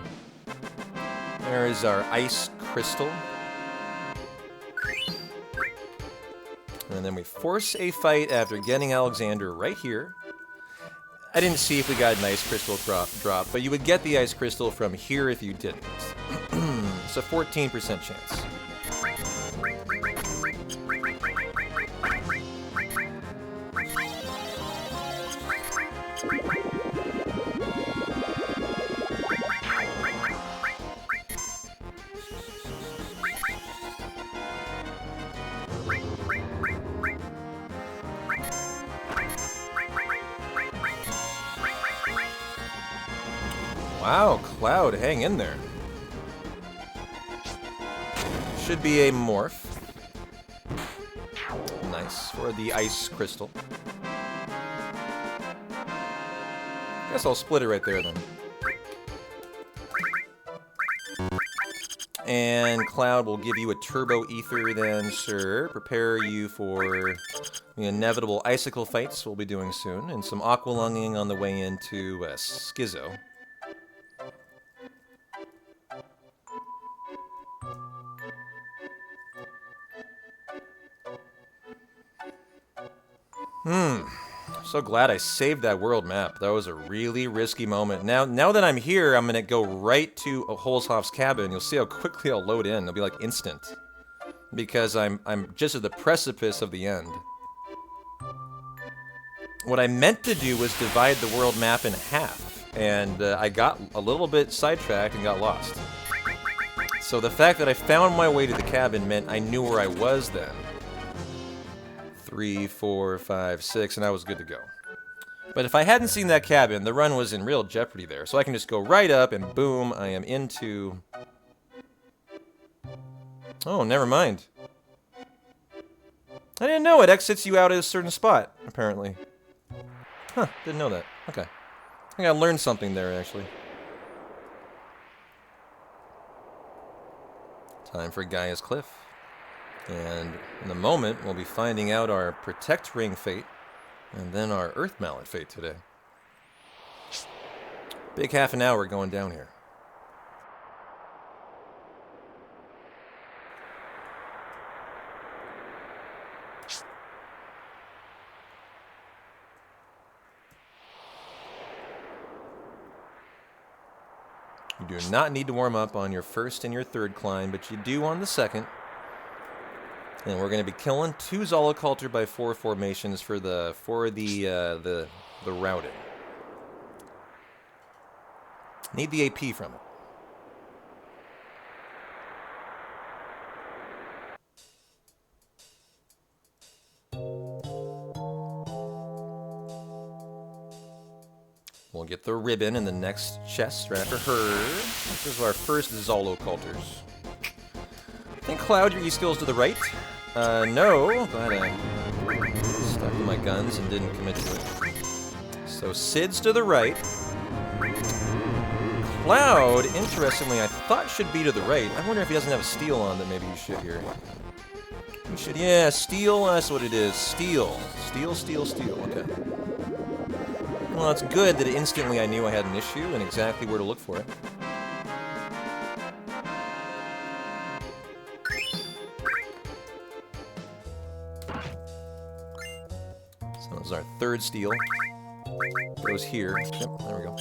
Speaker 1: There is our ice crystal. And then we force a fight after getting Alexander right here. I didn't see if we got an ice crystal drop, but you would get the ice crystal from here if you didn't. It's a 14% chance. Wow, Cloud, hang in there. Should be a morph. Nice, for the ice crystal. Guess I'll split it right there then. And Cloud will give you a turbo ether then, sir. Prepare you for the inevitable icicle fights we'll be doing soon, and some aqualunging on the way into Schizo. So glad I saved that world map. That was a really risky moment. Now that I'm here, I'm gonna go right to Holzhoff's cabin. You'll see how quickly I'll load in. It'll be like instant, because I'm just at the precipice of the end. What I meant to do was divide the world map in half, and I got a little bit sidetracked and got lost. So the fact that I found my way to the cabin meant I knew where I was then. 3, 4, 5, 6, and I was good to go. But if I hadn't seen that cabin, the run was in real jeopardy there. So I can just go right up and boom, I am into... Oh, never mind. I didn't know it exits you out at a certain spot, apparently. Huh, didn't know that. Okay. I think I learned something there, actually. Time for Gaia's Cliff. And in a moment, we'll be finding out our Protect Ring fate, and then our Earth Mallet fate today. Big half an hour going down here. You do not need to warm up on your first and your third climb, but you do on the second. And we're going to be killing 2 Zoloculter by 4 formations for the routing. Need the AP from it. We'll get the ribbon in the next chest right after her. This is our first Zoloculters. I think Cloud, your E-skill's to the right. No. Glad I stuck to my guns and didn't commit to it. So Sid's to the right. Cloud, interestingly, I thought should be to the right. I wonder if he doesn't have a steel on that maybe he should here. He should, yeah, steel, that's what it is. Steel. Steel, steel, steel. Okay. Well, it's good that instantly I knew I had an issue and exactly where to look for it. So this is our third steel. Goes here. Yep, there we go.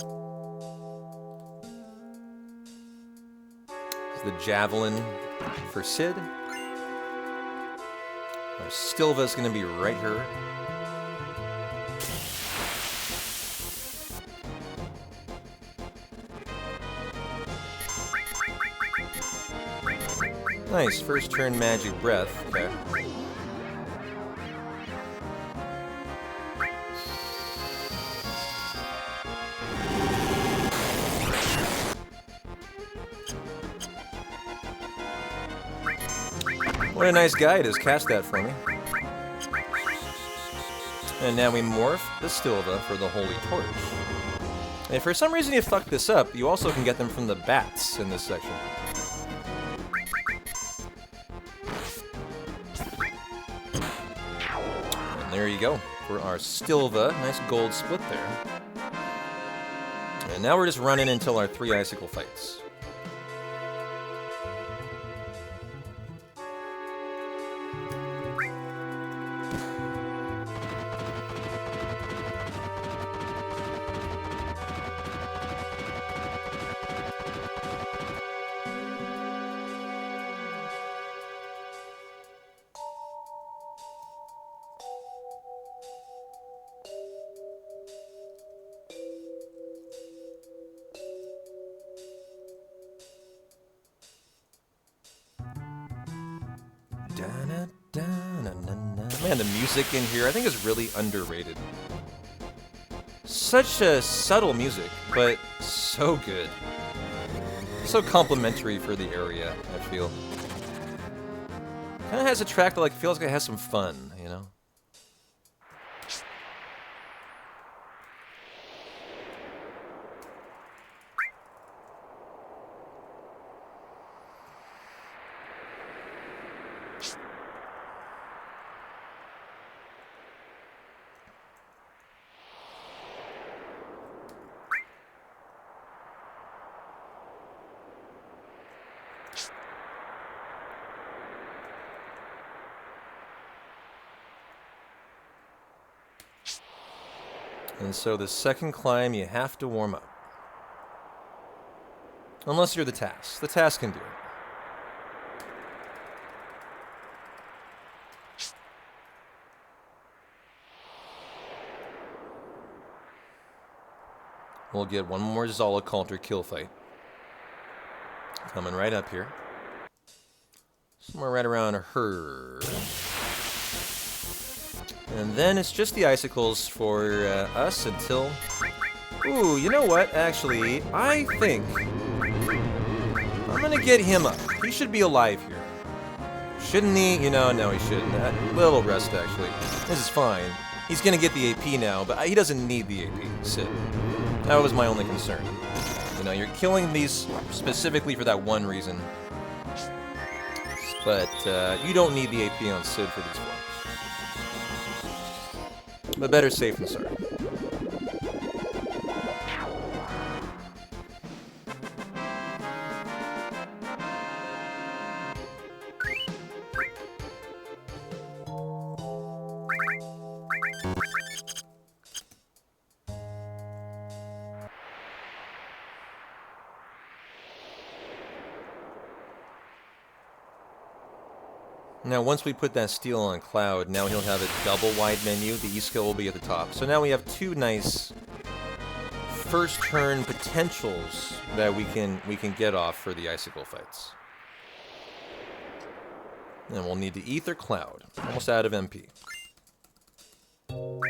Speaker 1: This is the javelin for Sid. Our Stilva's going to be right here. Nice, first turn magic breath. Okay. What a nice guy it is. Cast that for me. And now we morph the Stilva for the Holy Torch. And if for some reason you fuck this up, you also can get them from the bats in this section. And there you go for our Stilva. Nice gold split there. And now we're just running until our 3 icicle fights. Man, the music in here I think is really underrated. Such a subtle music, but so good. So complimentary for the area, I feel. Kind of has a track that like feels like it has some fun, you know? And so the second climb, you have to warm up. Unless you're the task. The task can do it. We'll get one more Zala Coulter kill fight. Coming right up here. Somewhere right around her. And then it's just the icicles for us until... Ooh, you know what? Actually, I think I'm gonna get him up. He should be alive here. Shouldn't he? You know, no, he shouldn't. A little rest, actually. This is fine. He's gonna get the AP now, but he doesn't need the AP, Sid. That was my only concern. You know, you're killing these specifically for that one reason. But you don't need the AP on Sid for these ones. But better safe than sorry. Now, once we put that steel on Cloud, now he'll have a double wide menu. The E-skill will be at the top. So now we have 2 nice first turn potentials that we can get off for the icicle fights. And we'll need the Ether Cloud. Almost out of MP. You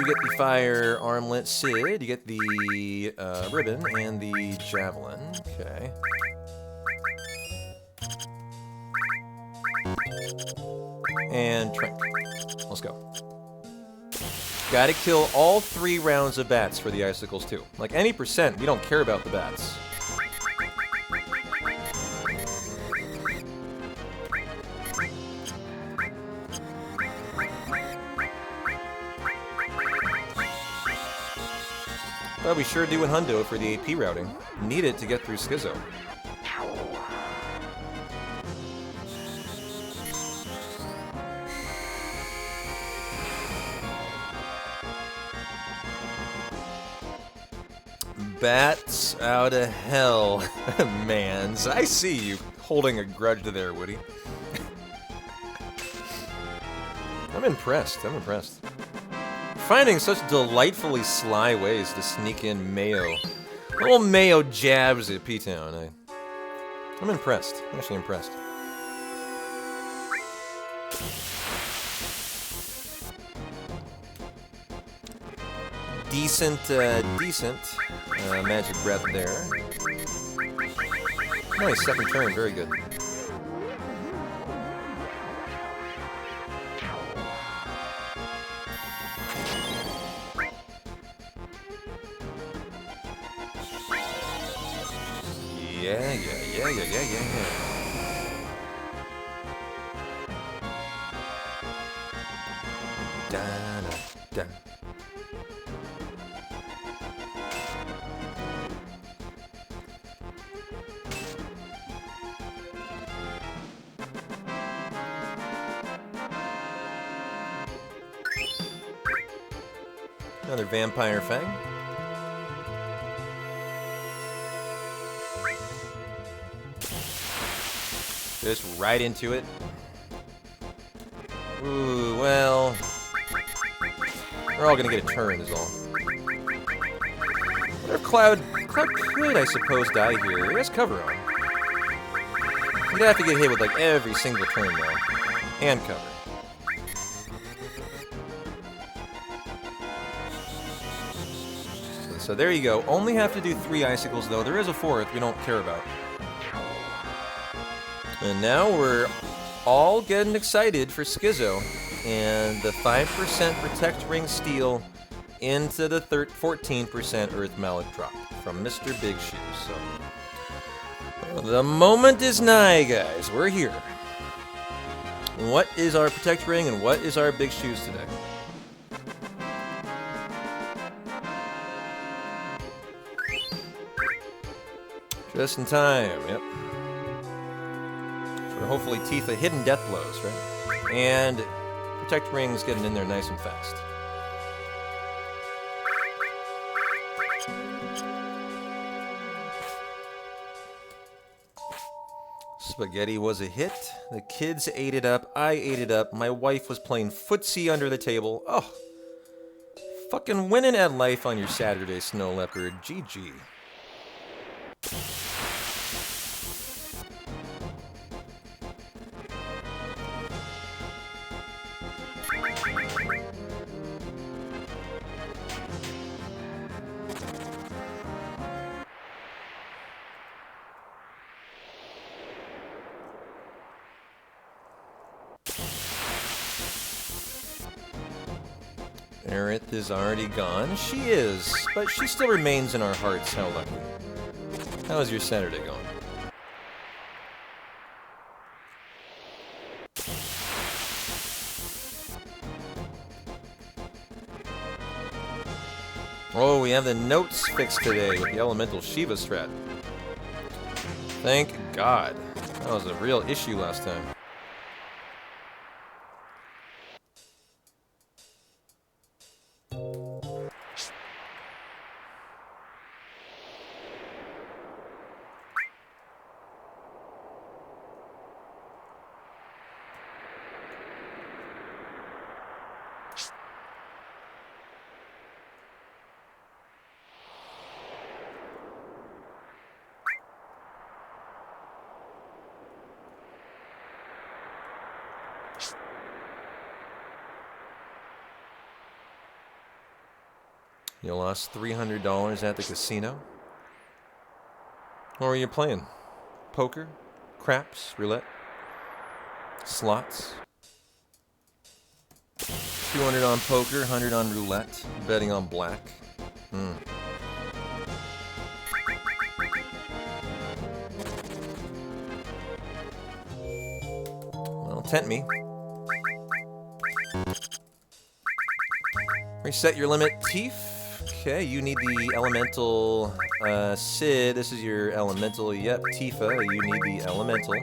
Speaker 1: get the fire armlet, Sid. You get the ribbon and the javelin. Okay. And Trink. Let's go. Gotta kill all 3 rounds of bats for the icicles too. Like any percent, we don't care about the bats. But we sure do in Hundo for the AP routing. Need it to get through Schizo. Bats out of hell, mans. I see you holding a grudge there, Woody. I'm impressed. I'm impressed. Finding such delightfully sly ways to sneak in mayo. Little mayo jabs at P-Town. I'm impressed. I'm actually impressed. Decent, decent. Magic breath there. Nice, second turn, very good. Yeah. Da. Another Vampire Fang. Just right into it. Ooh, well, we're all gonna get a turn is all. What if Cloud could, I suppose, die here? He has cover on. He'd have to get hit with like every single turn though. And cover. So there you go. Only have to do 3 icicles though. There is a 4th we don't care about. And now we're all getting excited for Schizo and the 5% Protect Ring Steal into the 14% Earth Mallet drop from Mr. Big Shoes. So the moment is nigh, guys. We're here. What is our Protect Ring and what is our Big Shoes today? Just in time, yep. For hopefully Tifa hidden death blows, right? And Protect Ring's getting in there nice and fast. Spaghetti was a hit. The kids ate it up. I ate it up. My wife was playing footsie under the table. Oh, fucking winning at life on your Saturday, Snow Leopard. GG. Aerith is already gone. She is, but she still remains in our hearts. How lucky. How's your Saturday going? Oh, we have the notes fixed today with the Elemental Shiva strat. Thank God. That was a real issue last time. You lost $300 at the casino? What were you playing? Poker? Craps? Roulette? Slots? 200 on poker, 100 on roulette, betting on black. Well, tempt me. Reset your limit, Teef. Okay, you need the elemental, Sid, this is your elemental, yep, Tifa, you need the elemental.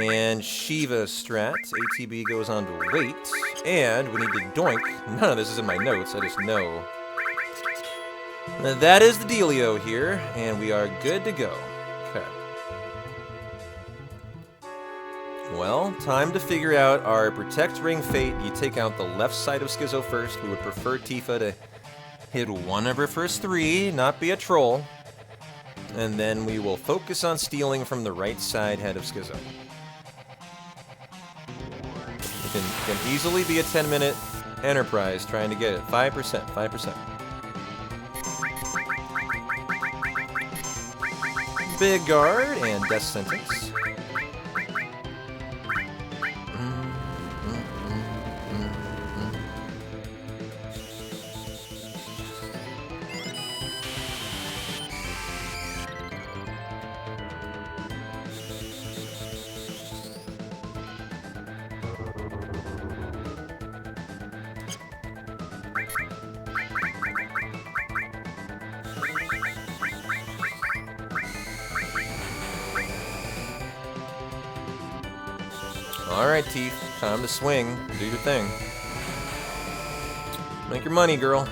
Speaker 1: And Shiva strat, ATB goes on to wait, and we need to doink. None of this is in my notes, I just know. That is the dealio here, and we are good to go. Okay. Well, time to figure out our Protect Ring fate. You take out the left side of Schizo first. We would prefer Tifa to hit one of her first 3, not be a troll. And then we will focus on stealing from the right side head of Schizo. It can easily be a 10-minute enterprise trying to get it. 5%, 5%. Big guard and death sentence. Alright, Teeth. Time to swing. Do your thing. Make your money, girl.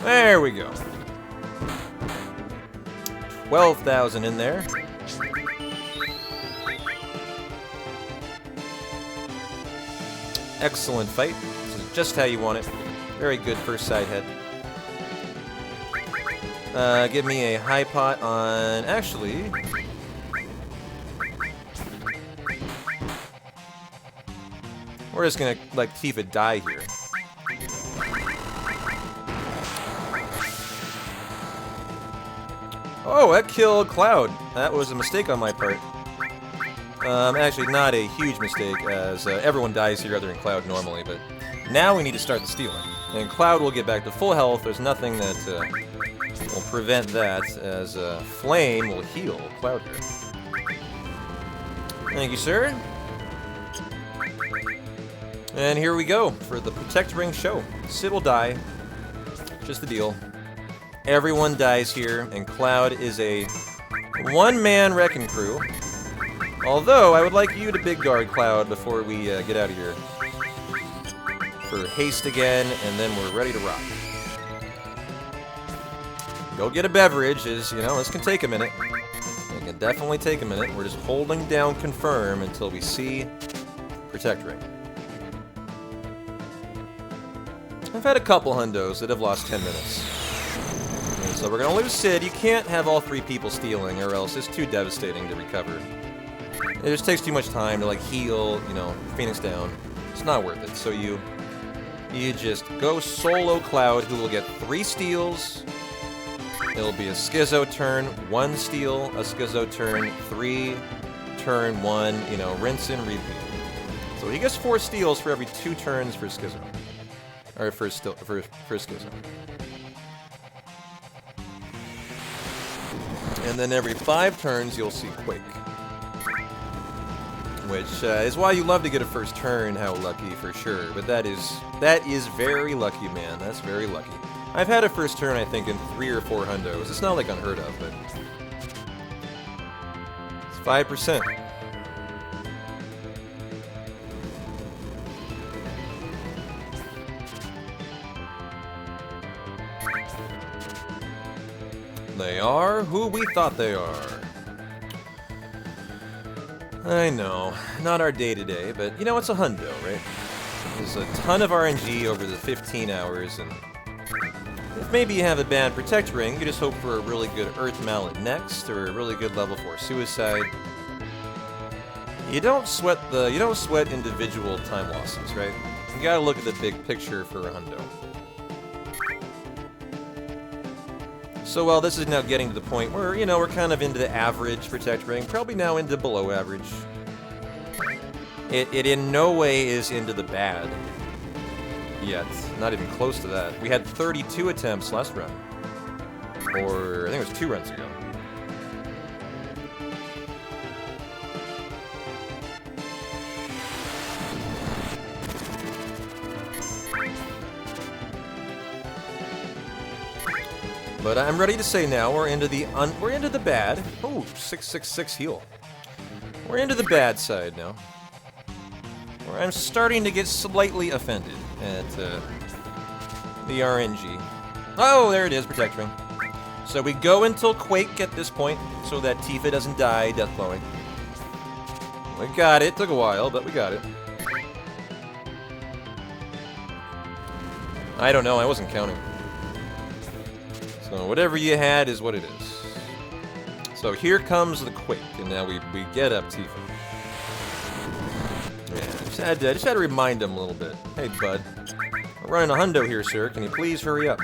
Speaker 2: There we go. 12,000 in there. Excellent fight. This is just how you want it. Very good first side head. Give me a high pot on... Actually... We're just gonna let Tifa die here. Oh, that killed Cloud. That was a mistake on my part. Actually, not a huge mistake, as everyone dies here other than Cloud normally, but now we need to start the stealing. And Cloud will get back to full health. There's nothing that will prevent that, as Flame will heal Cloud here. Thank you, sir. And here we go for the Protect Ring show. Sid will die. Just the deal. Everyone dies here, and Cloud is a one-man wrecking crew. Although, I would like you to big guard Cloud before we get out of here. For haste again, and then we're ready to rock. Go get a beverage, as, you know, this can take a minute. It can definitely take a minute. We're just holding down confirm until we see Protect Ring. I've had a couple hundos that have lost 10 minutes. And so we're gonna lose Sid. You can't have all 3 people stealing, or else it's too devastating to recover. It just takes too much time to, like, heal, you know, Phoenix down. It's not worth it. So you just go solo Cloud, who will get 3 steals. It'll be a Schizo turn, 1 steal, a Schizo turn, 3, turn 1, you know, rinse and repeat. So he gets 4 steals for every 2 turns for Schizo. Or for Schizo. And then every 5 turns, you'll see Quake. Which is why you love to get a first turn, how lucky, for sure. But that is very lucky, man. That's very lucky. I've had a first turn, I think, in 3 or 4 hundos. It's not like unheard of, but... It's 5%. They are who we thought they are. I know, not our day-to-day, but you know, it's a hundo, right? There's a ton of RNG over the 15 hours, and if maybe you have a bad Protect Ring, you just hope for a really good Earth Mallet next, or a really good level 4 Suicide. You don't sweat individual time losses, right? You gotta look at the big picture for a hundo. So, well, this is now getting to the point where, you know, we're kind of into the average Protect Ring, probably now into below average. It in no way is into the bad yet. Not even close to that. We had 32 attempts last run. Or, I think it was 2 runs ago. But I'm ready to say now we're into the bad. Oh, 666 heal. We're into the bad side now. Where I'm starting to get slightly offended at the RNG. Oh, there it is, Protect Ring. So we go until Quake at this point, so that Tifa doesn't die death blowing. We got it. Took a while, but we got it. I don't know. I wasn't counting. So whatever you had is what it is. So here comes the Quake, and now we get up Tifa. Yeah, just had to remind him a little bit. Hey, bud. We're running a hundo here, sir. Can you please hurry up?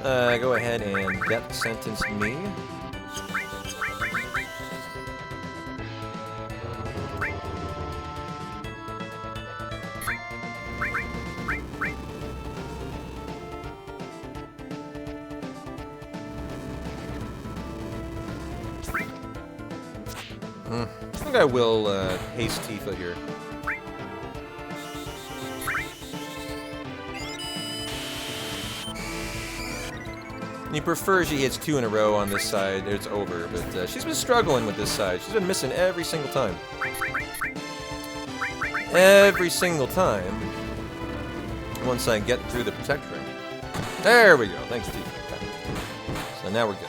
Speaker 2: Go ahead and death sentence me.
Speaker 1: I think I will haste Tifa here. You prefer she hits 2 in a row on this side, it's over, but she's been struggling with this side. She's been missing every single time. Every single time. Once I get through the protect ring. There we go. Thanks, Tifa. Okay. So now we're good.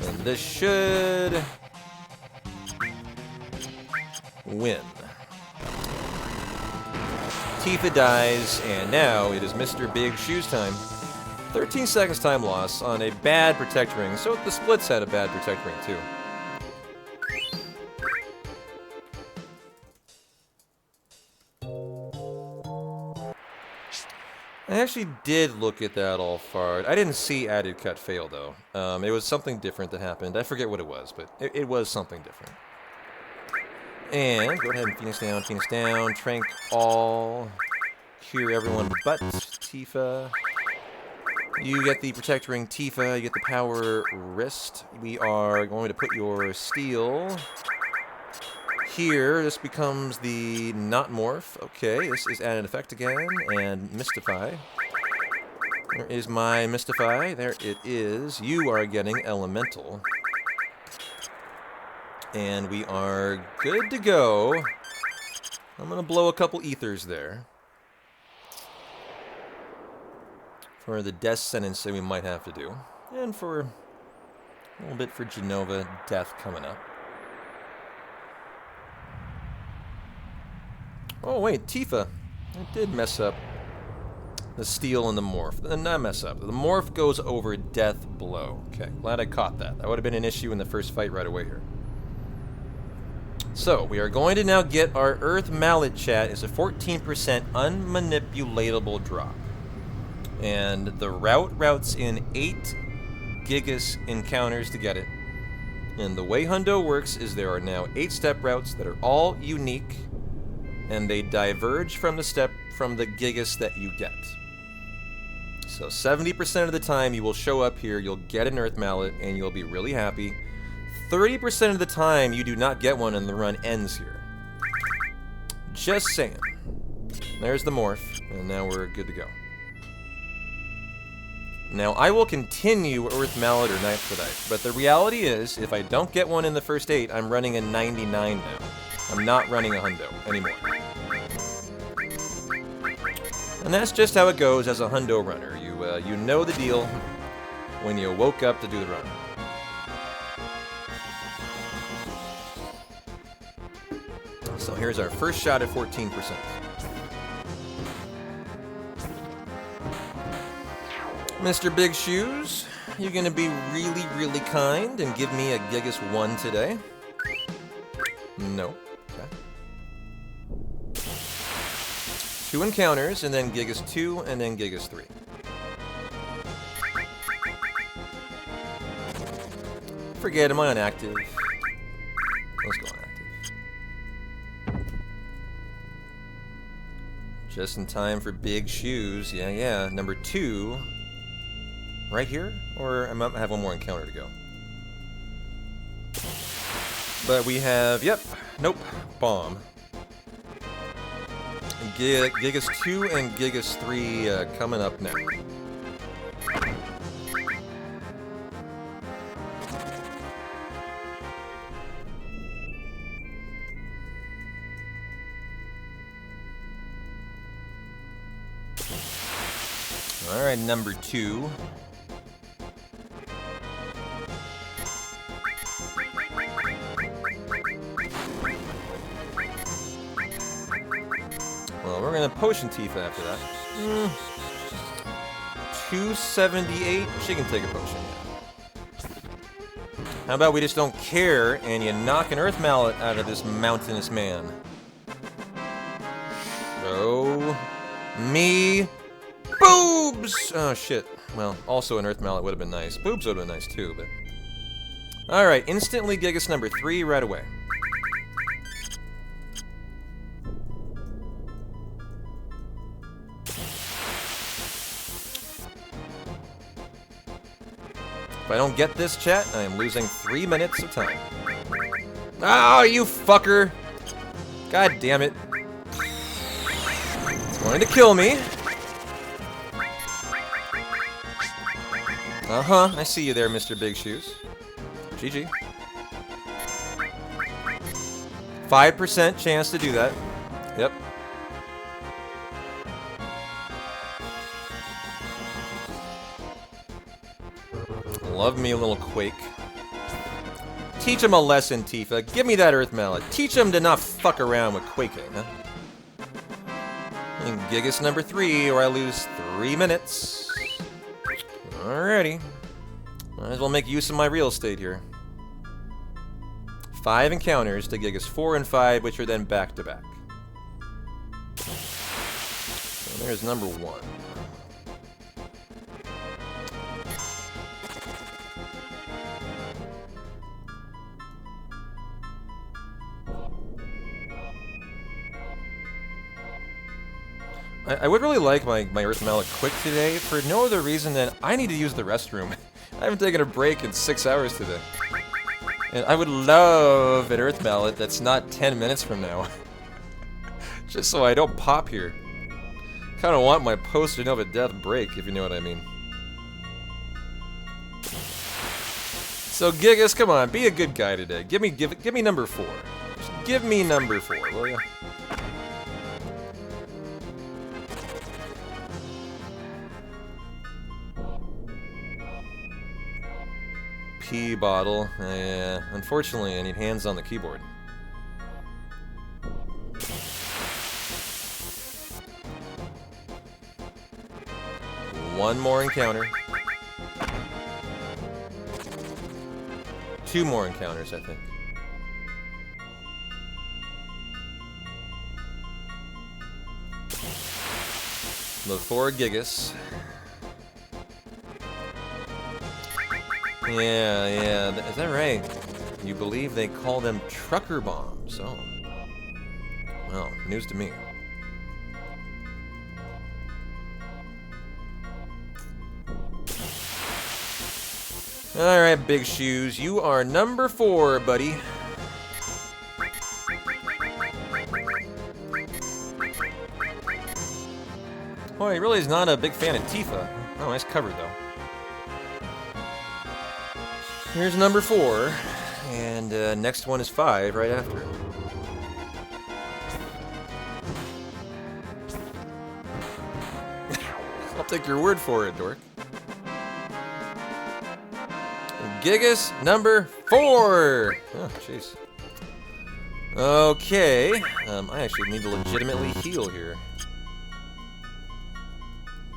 Speaker 1: And this should win. Tifa dies, and now it is Mr. Big Shoes time. 13 seconds time loss on a bad protect ring. So the splits had a bad protect ring too. I actually did look at that all far. I didn't see added cut fail though. It was something different that happened. I forget what it was, but it was something different. And go ahead and Phoenix down, Trank all, cure everyone but Tifa. You get the Protect Ring, Tifa, you get the Power Wrist. We are going to put your Steel here. This becomes the Not Morph. Okay, this is added effect again, and Mystify. There is my Mystify, there it is. You are getting Elemental. And we are good to go. I'm going to blow a couple ethers there. For the death sentence that we might have to do. And for a little bit for Genova death coming up. Oh wait, Tifa. I did mess up the Steel and the Morph. Not mess up. The Morph goes over Death Blow. Okay, glad I caught that. That would have been an issue in the first fight right away here. So, we are going to now get our Earth Mallet chat is a 14% unmanipulatable drop. And the routes in 8 Gigas encounters to get it. And the way Hundo works is there are now 8-step routes that are all unique, and they diverge from the Gigas that you get. So 70% of the time you will show up here, you'll get an Earth Mallet, and you'll be really happy. 30% of the time, you do not get one and the run ends here. Just saying. There's the Morph, and now we're good to go. Now, I will continue Earth Mallet or Night for Night, but the reality is, if I don't get one in the first 8, I'm running a 99 now. I'm not running a Hundo anymore. And that's just how it goes as a Hundo runner. You know the deal when you woke up to do the run. So here's our first shot at 14%. Mr. Big Shoes, you're going to be really, really kind and give me a Gigas 1 today? No. Okay. 2 encounters, and then Gigas 2, and then Gigas 3. Forget, am I on active? Let's go on active. Just in time for Big Shoes. Yeah. Number 2. Right here? Or I might have one more encounter to go. But we have, nope, Bomb. Gigas 2 and Gigas 3 coming up now. Alright, number 2. Well, we're gonna Potion Tifa after that. 278. She can take a potion. How about we just don't care and you knock an Earth Mallet out of this mountainous man? Show me boobs! Oh shit. Well, also an Earth Mallet would have been nice. Boobs would have been nice too, but... Alright, instantly Gigas number 3 right away. If I don't get this, chat, I am losing 3 minutes of time. Oh, you fucker! God damn it. It's going to kill me. Uh-huh, I see you there, Mr. Big Shoes. GG. 5% chance to do that. Yep. Love me a little Quake. Teach him a lesson, Tifa. Give me that Earth Mallet. Teach him to not fuck around with quaking, huh? And Gigas number 3, or I lose 3 minutes. Alrighty. Might as well make use of my real estate here. 5 encounters to Gigas 4 and 5, which are then back-to-back. So there's number 1. I would really like my Earth Mallet quick today for no other reason than I need to use the restroom. I haven't taken a break in 6 hours today. And I would love an Earth Mallet that's not 10 minutes from now. Just so I don't pop here. Kind of want my post-Nova death break, if you know what I mean. So Gigas, come on, be a good guy today. Give me number 4. Just give me number 4, will ya? Pee bottle. Yeah, unfortunately, I need hands on the keyboard. One more encounter. 2 more encounters, I think. Before Gigas. Yeah, is that right? You believe they call them trucker bombs? Oh. Well, news to me. Alright, Big Shoes, you are number 4, buddy. Boy, he really is not a big fan of Tifa. Oh, nice cover, though. Here's number 4, and next one is 5 right after. I'll take your word for it, dork. Gigas number 4! Oh, jeez. Okay, I actually need to legitimately heal here.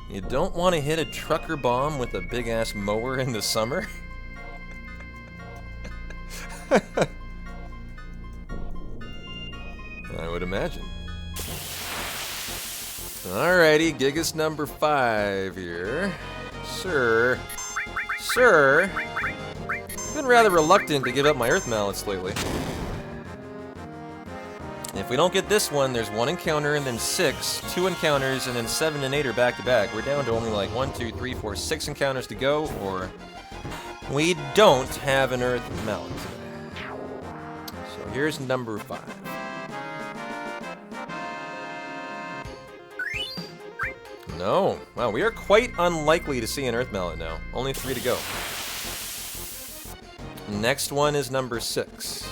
Speaker 1: You don't want to hit a trucker bomb with a big-ass mower in the summer? I would imagine. Alrighty, Gigas number 5 here. Sir, I've been rather reluctant to give up my Earth Mallets lately. If we don't get this one, there's 1 encounter and then 6, 2 encounters, and then 7 and 8 are back-to-back. We're down to only like 1, 2, 3, 4, 6 encounters to go, or we don't have an Earth Mallet today. So here's number 5. No. Wow, we are quite unlikely to see an Earth Mallet now. Only 3 to go. Next one is number 6.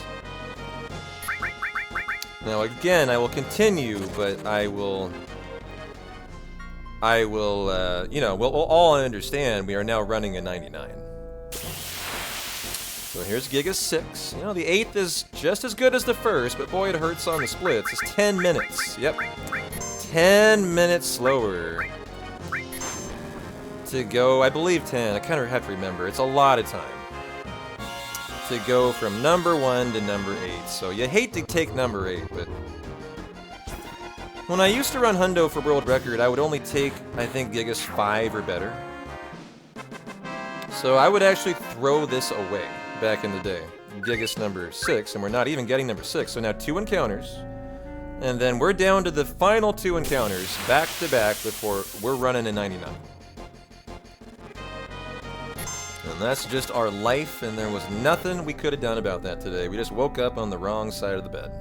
Speaker 1: Now again, I will continue, but I will, you know, we'll all understand we are now running a 99. So here's Giga 6. You know, the 8th is just as good as the first, but boy, it hurts on the splits. It's 10 minutes. Yep. 10 minutes slower to go. I believe 10. I kind of have to remember. It's a lot of time to go from number 1 to number 8. So you hate to take number 8, but when I used to run Hundo for world record, I would only take, I think, Gigas 5 or better. So I would actually throw this away back in the day. Gigas number 6, and we're not even getting number 6. So now 2 encounters, and then we're down to the final 2 encounters back to back before we're running a 99. And that's just our life, and there was nothing we could have done about that today. We just woke up on the wrong side of the bed.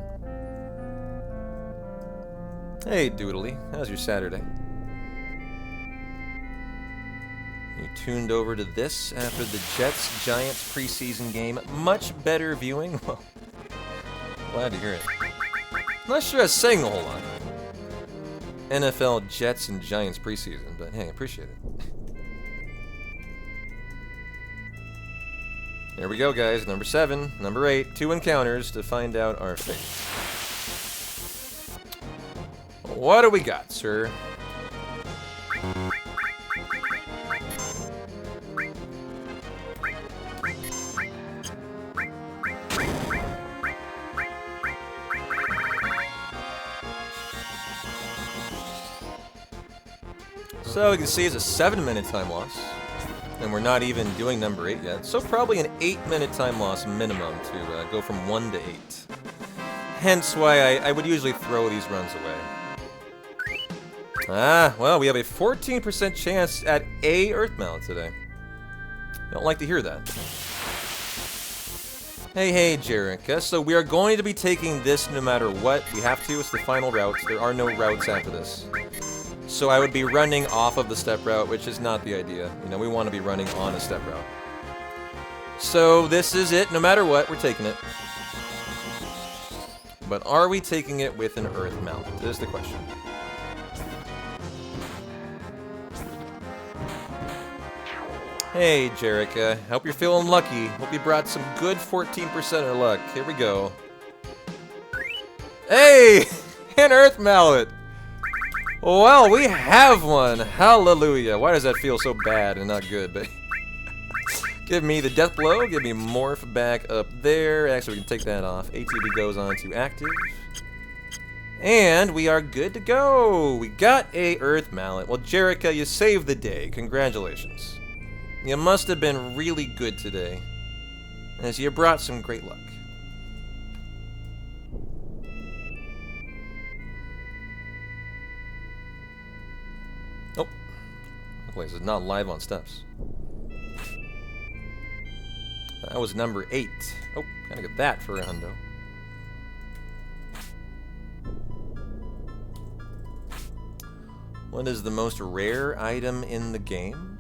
Speaker 1: Hey, Doodly, how's your Saturday? You tuned over to this after the Jets-Giants preseason game. Much better viewing? Well, glad to hear it. Not sure I was saying a whole lot. NFL Jets and Giants preseason, but hey, I appreciate it. Here we go, guys. Number 7, number 8, 2 encounters to find out our fate. What do we got, sir? So you can see it's a 7-minute time loss. And we're not even doing number 8 yet. So probably an 8-minute time loss minimum to go from 1 to 8. Hence why I would usually throw these runs away. Ah, well, we have a 14% chance at a Earth Mallet today. Don't like to hear that. Hey, Jerica. So we are going to be taking this no matter what. We have to. It's the final routes. There are no routes after this. So I would be running off of the step route, which is not the idea. You know, we want to be running on a step route. So this is it. No matter what, we're taking it. But are we taking it with an Earth Mallet? This is the question. Hey, Jerica. Hope you're feeling lucky. Hope you brought some good 14%er luck. Here we go. Hey! An Earth Mallet! Well, we have one! Hallelujah! Why does that feel so bad and not good? But give me the death blow. Give me morph back up there. Actually, we can take that off. ATB goes on to active. And we are good to go! We got a Earth Mallet. Well, Jerica, you saved the day. Congratulations. You must have been really good today, as you brought some great luck. Oh, the place is not live on steps. That was number 8. Oh, gotta get that for a hundo. What is the most rare item in the game?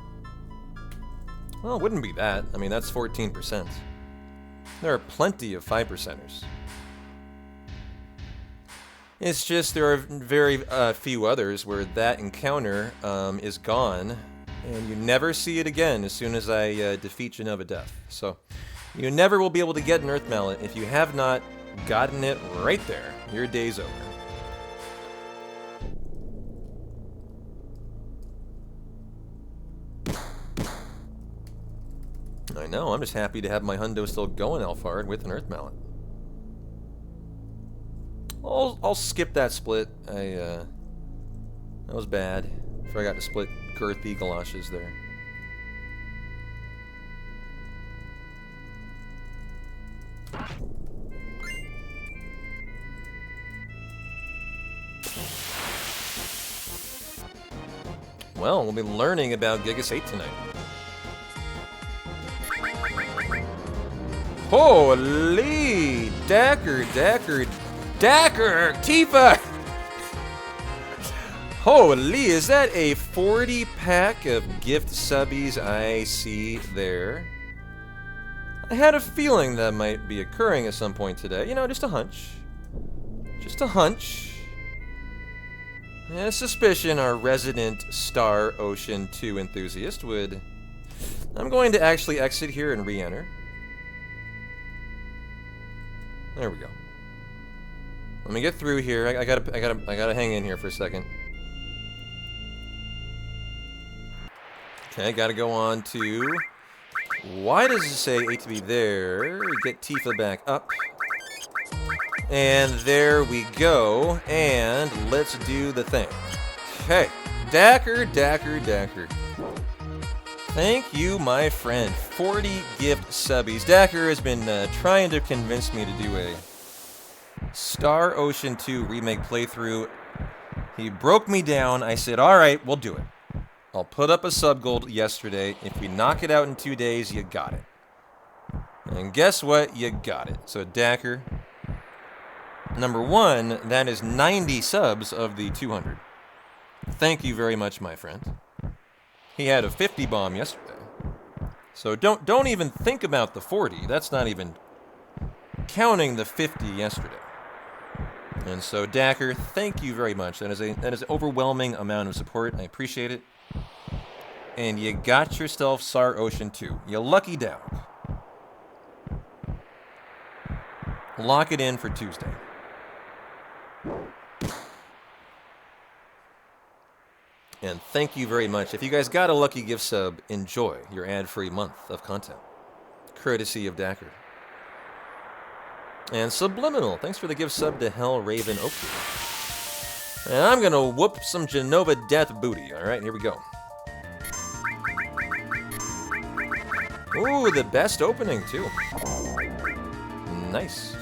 Speaker 1: Well, it wouldn't be that. I mean, that's 14%. There are plenty of 5%ers. It's just there are very few others where that encounter is gone, and you never see it again as soon as I defeat Genova Death. So, you never will be able to get an Earth Mallet if you have not gotten it right there. Your day's over. I know, I'm just happy to have my hundo still going, Alphard, with an Earth Mallet. I'll skip that split. That was bad. Forgot to split girthy galoshes there. Well, we'll be learning about Gigas 8 tonight. Holy! Dagger! Tifa! Holy, is that a 40-pack of gift subbies I see there? I had a feeling that might be occurring at some point today. You know, just a hunch. Just a hunch. And a suspicion our resident Star Ocean 2 enthusiast would... I'm going to actually exit here and re-enter. There we go. Let me get through here. I gotta hang in here for a second. Okay, gotta go on to... Why does it say ATB there? Get Tifa back up. And there we go. And let's do the thing. Okay. Dagger. Thank you, my friend. 40 gift subbies. Dagger has been trying to convince me to do a Star Ocean 2 remake playthrough. He broke me down. I said, alright, we'll do it. I'll put up a sub gold yesterday. If we knock it out in 2 days, you got it. And guess what? You got it. So Dacker, number 1, that is 90 subs of the 200. Thank you very much, my friend. He had a 50 bomb yesterday. So don't even think about the 40. That's not even counting the 50 yesterday. And so Dacker, thank you very much. That is an overwhelming amount of support. I appreciate it. And you got yourself Sar Ocean 2. You lucky dog. Lock it in for Tuesday. And thank you very much. If you guys got a lucky gift sub, enjoy your ad-free month of content. Courtesy of Dacker. And Subliminal, thanks for the gift sub to Hell Raven Oakley. And I'm going to whoop some Genova Death booty. All right, here we go. Ooh, the best opening, too. Nice.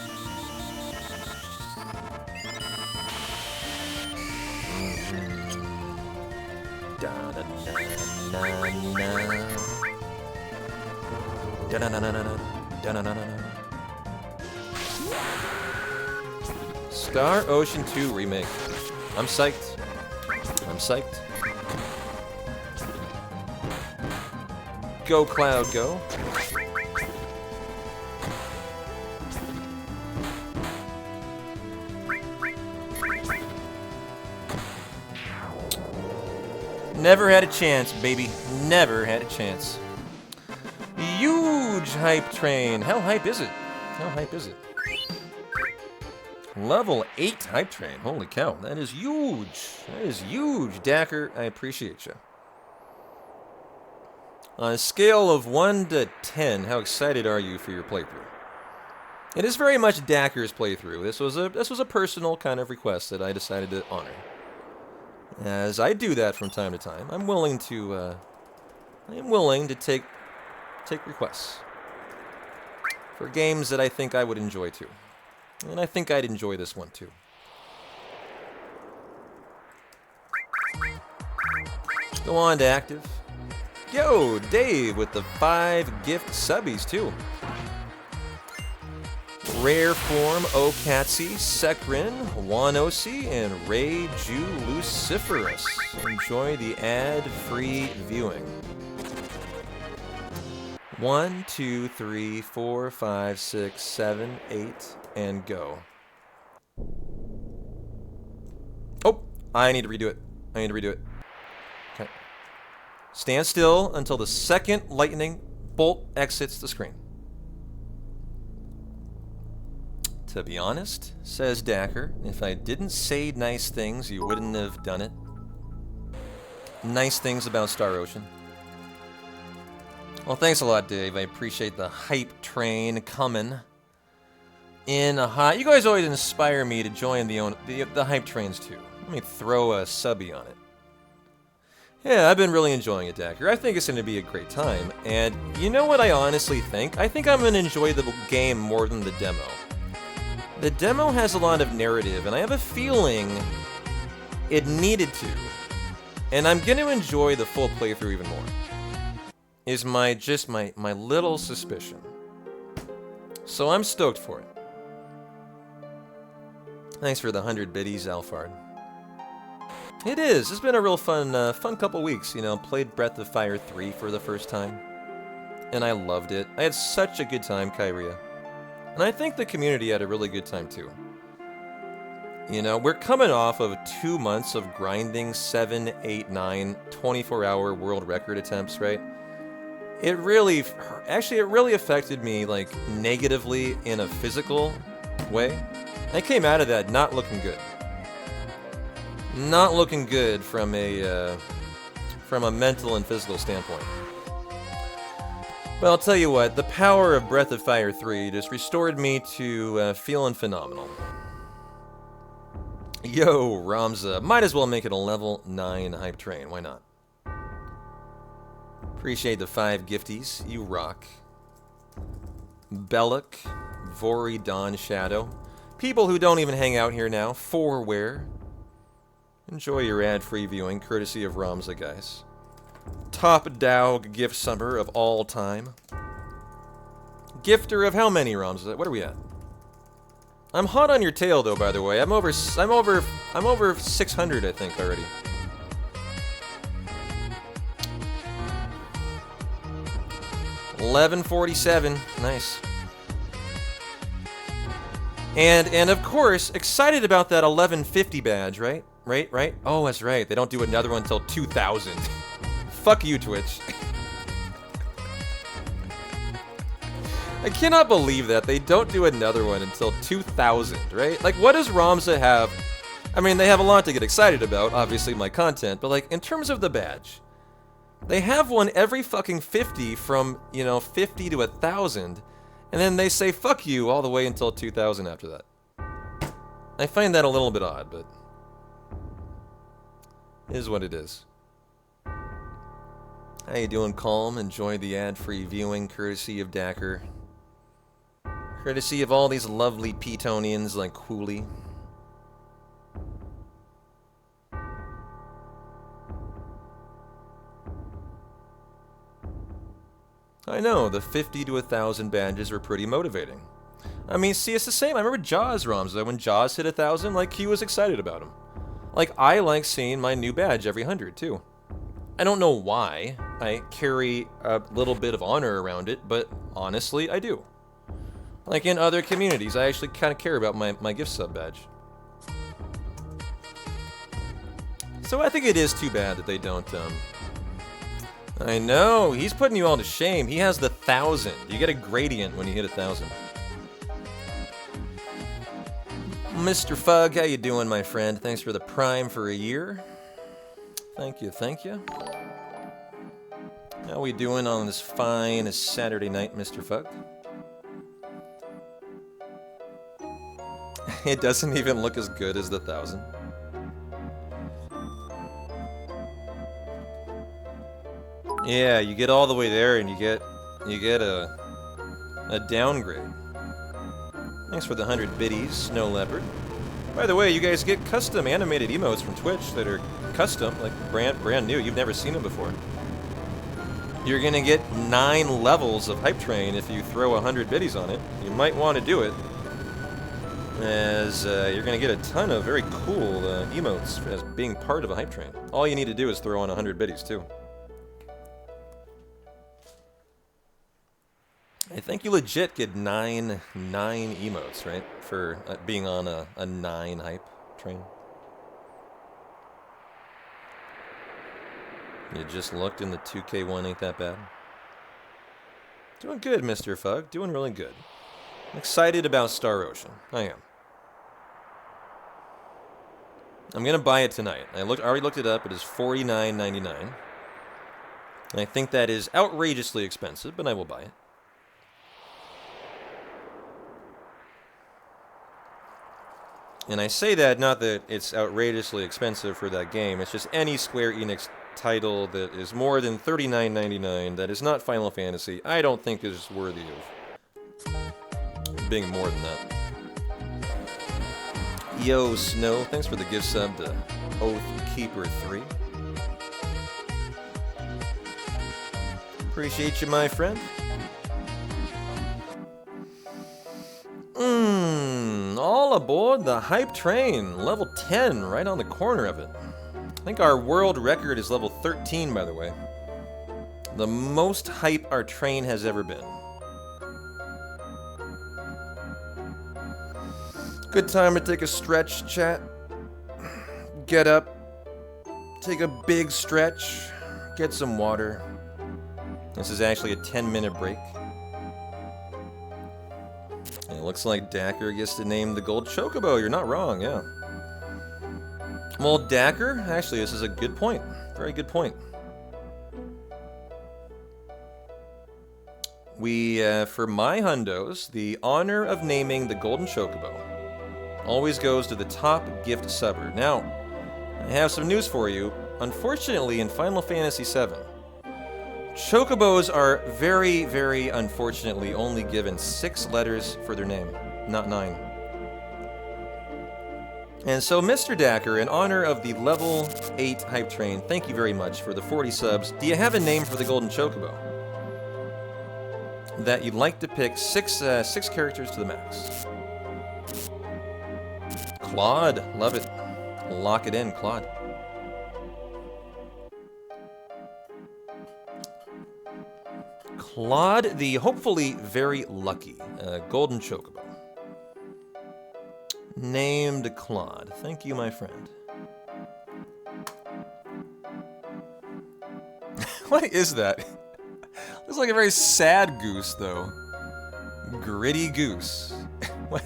Speaker 1: Star Ocean 2 remake. I'm psyched. I'm psyched. Go Cloud, go. Never had a chance, baby. Never had a chance. Huge hype train. How hype is it? How hype is it? Level 8 hype train. Holy cow. That is huge. That is huge. Dacker, I appreciate you. On a scale of 1 to 10, how excited are you for your playthrough? It is very much Dacker's playthrough. This was a personal kind of request that I decided to honor. As I do that from time to time, I'm willing to take requests for games that I think I would enjoy too. And I think I'd enjoy this one too. Go on to active. Yo, Dave with the 5 gift subbies too. Rare Form, Okatsi, Sekrin, Wanosi, and Ray Ju Luciferus. Enjoy the ad-free viewing. 1, 2, 3, 4, 5, 6, 7, 8, and go. Oh, I need to redo it. Okay. Stand still until the second lightning bolt exits the screen. To be honest, says Dacker, if I didn't say nice things, you wouldn't have done it. Nice things about Star Ocean. Well, thanks a lot, Dave. I appreciate the hype train coming in a hot. You guys always inspire me to join the hype trains too. Let me throw a subby on it. Yeah, I've been really enjoying it, Dacker. I think it's going to be a great time. And you know what I honestly think? I think I'm going to enjoy the game more than the demo. The demo has a lot of narrative, and I have a feeling it needed to. And I'm going to enjoy the full playthrough even more. Is my little suspicion. So I'm stoked for it. Thanks for the 100 biddies, Alphard. It is. It's been a real fun couple weeks. You know, played Breath of Fire 3 for the first time, and I loved it. I had such a good time, Kyria. And I think the community had a really good time too. You know, we're coming off of 2 months of grinding 7, 8, 9, 24-hour world record attempts, right? It really affected me, like, negatively in a physical way. I came out of that not looking good. Not looking good from a mental and physical standpoint. Well, I'll tell you what, the power of Breath of Fire 3 just restored me to feeling phenomenal. Yo, Ramza, might as well make it a level 9 hype train, why not? Appreciate the 5 gifties, you rock. Belloc, Vori Dawn Shadow. People who don't even hang out here now, Forware. Enjoy your ad-free viewing, courtesy of Ramza, guys. Top dog gift summer of all time. Gifter of how many ROMs? What are we at? I'm hot on your tail though, by the way. I'm over 600, I think, already. $11.47. Nice. And of course, excited about that 1150 badge, right? Right? Oh, that's right. They don't do another one until 2000. Fuck you, Twitch. I cannot believe that they don't do another one until 2000, right? Like, what does ROMSA have? I mean, they have a lot to get excited about, obviously my content, but like, in terms of the badge, they have one every fucking 50 from, 50 to 1,000, and then they say fuck you all the way until 2000 after that. I find that a little bit odd, but it is what it is. How you doing, Calm? Enjoy the ad-free viewing, courtesy of Dacker. Courtesy of all these lovely Petonians like Cooley. I know, the 50 to 1,000 badges were pretty motivating. I mean, see, it's the same. I remember Jaws ROMs, though. When Jaws hit 1,000, like, he was excited about him. Like, I like seeing my new badge every 100, too. I don't know why. I carry a little bit of honor around it, but honestly, I do. Like in other communities, I actually kind of care about my gift sub badge. So I think it is too bad that they don't, I know, he's putting you all to shame. He has the 1,000. You get a gradient when you hit 1,000. Mr. Fug, how you doing, my friend? Thanks for the Prime for a year. Thank you, thank you. How we doing on this fine Saturday night, Mr. Fug? It doesn't even look as good as the 1,000. Yeah, you get all the way there and you get a downgrade. Thanks for the 100 biddies, Snow Leopard. By the way, you guys get custom animated emotes from Twitch that are custom, like brand new. You've never seen them before. You're gonna get 9 levels of Hype Train if you throw 100 biddies on it. You might want to do it, as you're gonna get a ton of very cool emotes as being part of a Hype Train. All you need to do is throw on 100 biddies too. I think you legit get 9 emotes, right? For being on a 9 hype train. You just looked and the 2K1 ain't that bad. Doing good, Mr. Fug. Doing really good. I'm excited about Star Ocean. I am. I'm gonna buy it tonight. I already looked it up. It is $49.99. And I think that is outrageously expensive, but I will buy it. And I say that not that it's outrageously expensive for that game, it's just any Square Enix title that is more than $39.99 that is not Final Fantasy, I don't think is worthy of being more than that. Yo, Snow, thanks for the gift sub to Oathkeeper 3. Appreciate you, my friend. All aboard the Hype Train, level 10, right on the corner of it. I think our world record is level 13, by the way. The most hype our train has ever been. Good time to take a stretch, chat. Get up, take a big stretch, get some water. This is actually a 10-minute break. It looks like Dacker gets to name the gold chocobo. You're not wrong, yeah. Well, Dacker, actually, this is a good point. Very good point. We, for my hundos, the honor of naming the golden chocobo always goes to the top gift subber. Now, I have some news for you. Unfortunately, in Final Fantasy VII, chocobos are very, very unfortunately only given 6 letters for their name, not 9. And so, Mr. Dacker, in honor of the level 8 hype train, thank you very much for the 40 subs. Do you have a name for the Golden Chocobo? That you'd like to pick six characters to the max. Claude, love it. Lock it in, Claude. Claude, the hopefully very lucky Golden Chocobo. Named Claude. Thank you, my friend. What is that? Looks like a very sad goose, though. Gritty goose. What?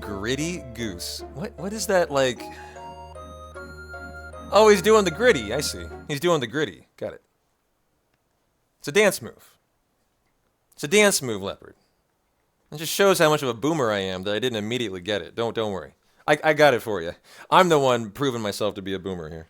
Speaker 1: Gritty goose. What is that, like? Oh, he's doing the gritty. I see. He's doing the gritty. Got it. It's a dance move. It's a dance move, Leopard. It just shows how much of a boomer I am that I didn't immediately get it. Don't worry. I got it for you. I'm the one proving myself to be a boomer here.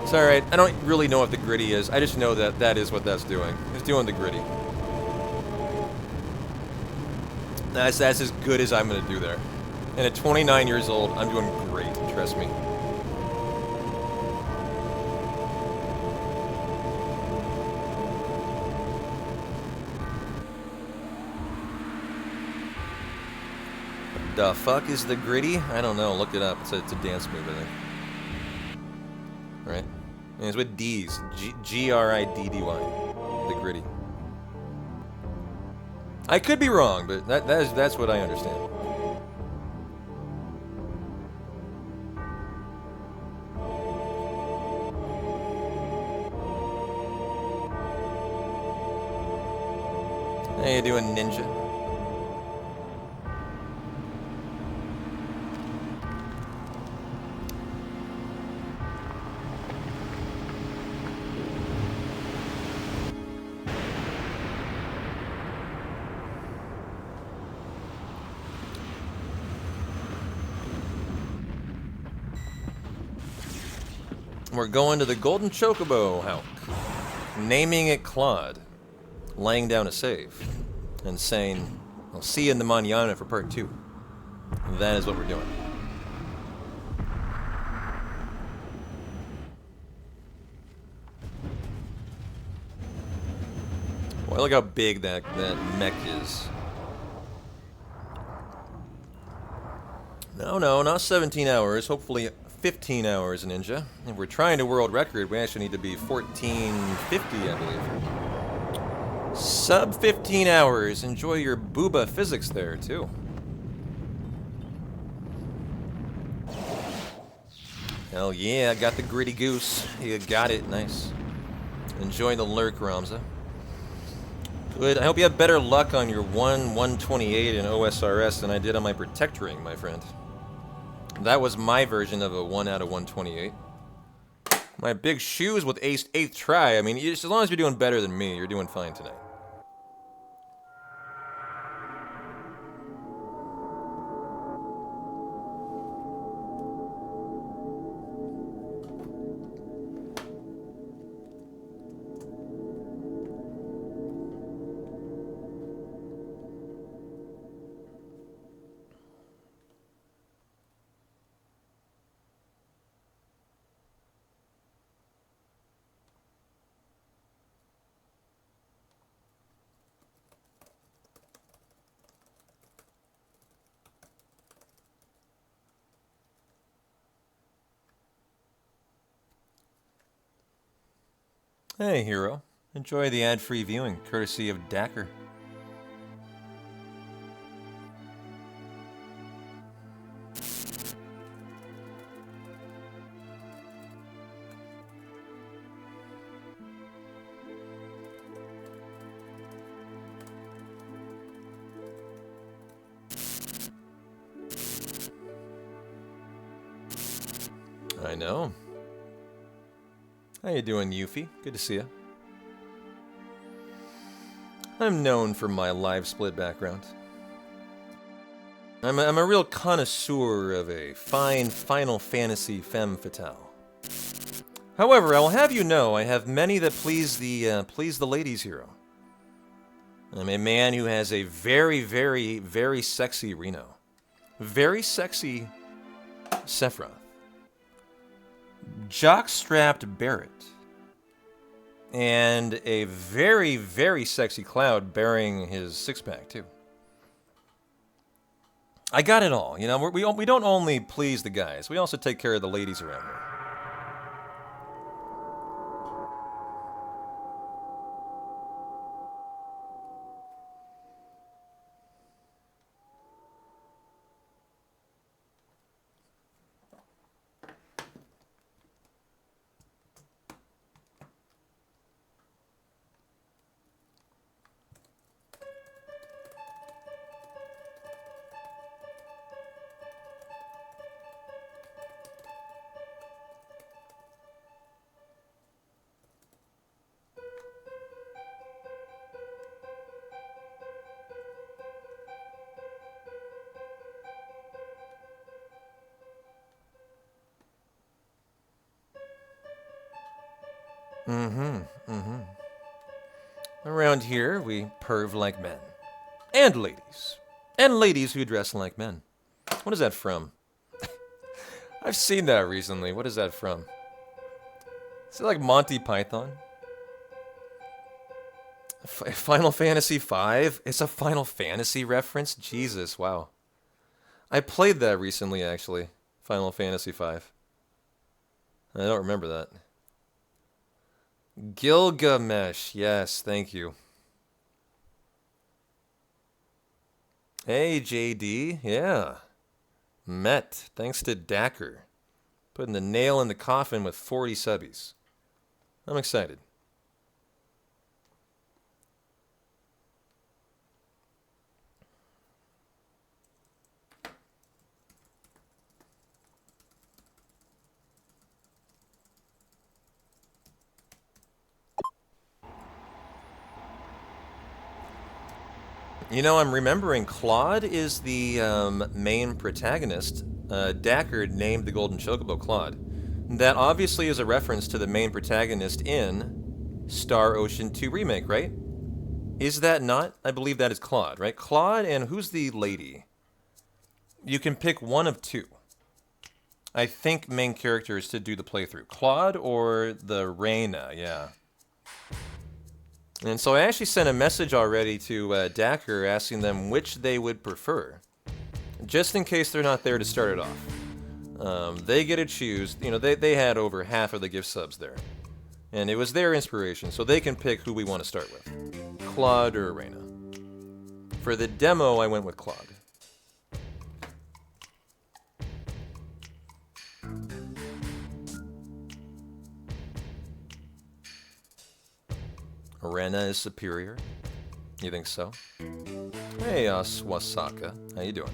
Speaker 1: It's alright. I don't really know what the gritty is. I just know that that is what that's doing. It's doing the gritty. That's as good as I'm going to do there. And at 29 years old, I'm doing great. Trust me. The fuck is the gritty? I don't know. Look it up. It's a dance move, I think. Right? And it's with D's. G-R-I-D-D-Y. The gritty. I could be wrong, but that's what I understand. How you doing, Ninja? We're going to the Golden Chocobo house, naming it Claude, laying down a save, and saying, I'll see you in the Manana for part 2. That is what we're doing. Boy, look how big that mech is. No, not 17 hours, hopefully 15 hours, Ninja. If we're trying to world record, we actually need to be 1450, I believe. Sub 15 hours. Enjoy your booba physics there, too. Hell yeah, I got the gritty goose. You got it, nice. Enjoy the lurk, Ramza. Good. I hope you have better luck on your 1/128 in OSRS than I did on my Protectoring, my friend. That was my version of a 1 out of 128. My big shoes with 8th try. I mean, as long as you're doing better than me, you're doing fine tonight. Hey, hero. Enjoy the ad-free viewing, courtesy of Dacker. I know. How you doing, Yuffie? Good to see you. I'm known for my live split background. I'm a real connoisseur of a fine Final Fantasy femme fatale. However, I will have you know I have many that please the ladies' hero. I'm a man who has a very, very, very sexy Reno. Very sexy Sephiroth. Jock-strapped Barrett. And a very, very sexy Cloud bearing his six-pack, too. I got it all. You know, we don't only please the guys. We also take care of the ladies around here. Around here, we perv like men. And ladies. And ladies who dress like men. What is that from? I've seen that recently. What is that from? Is it like Monty Python? Final Fantasy V? It's a Final Fantasy reference? Jesus, wow. I played that recently, actually. Final Fantasy V. I don't remember that. Gilgamesh. Yes, thank you. Hey, JD. Yeah. Met. Thanks to Dacker. Putting the nail in the coffin with 40 subbies. I'm excited. You know, I'm remembering Claude is the main protagonist. Dacker named the Golden Chocobo Claude. That obviously is a reference to the main protagonist in Star Ocean 2 Remake, right? Is that not? I believe that is Claude, right? Claude, and who's the lady? You can pick one of two. I think main characters to do the playthrough. Claude or the Reyna, yeah. And so I actually sent a message already to Dacker asking them which they would prefer. Just in case they're not there to start it off. They get to choose. You know, they had over half of the gift subs there. And it was their inspiration, so they can pick who we want to start with. Claude or Reyna. For the demo, I went with Claude. Rena is superior? You think so? Hey, Swasaka. How you doing?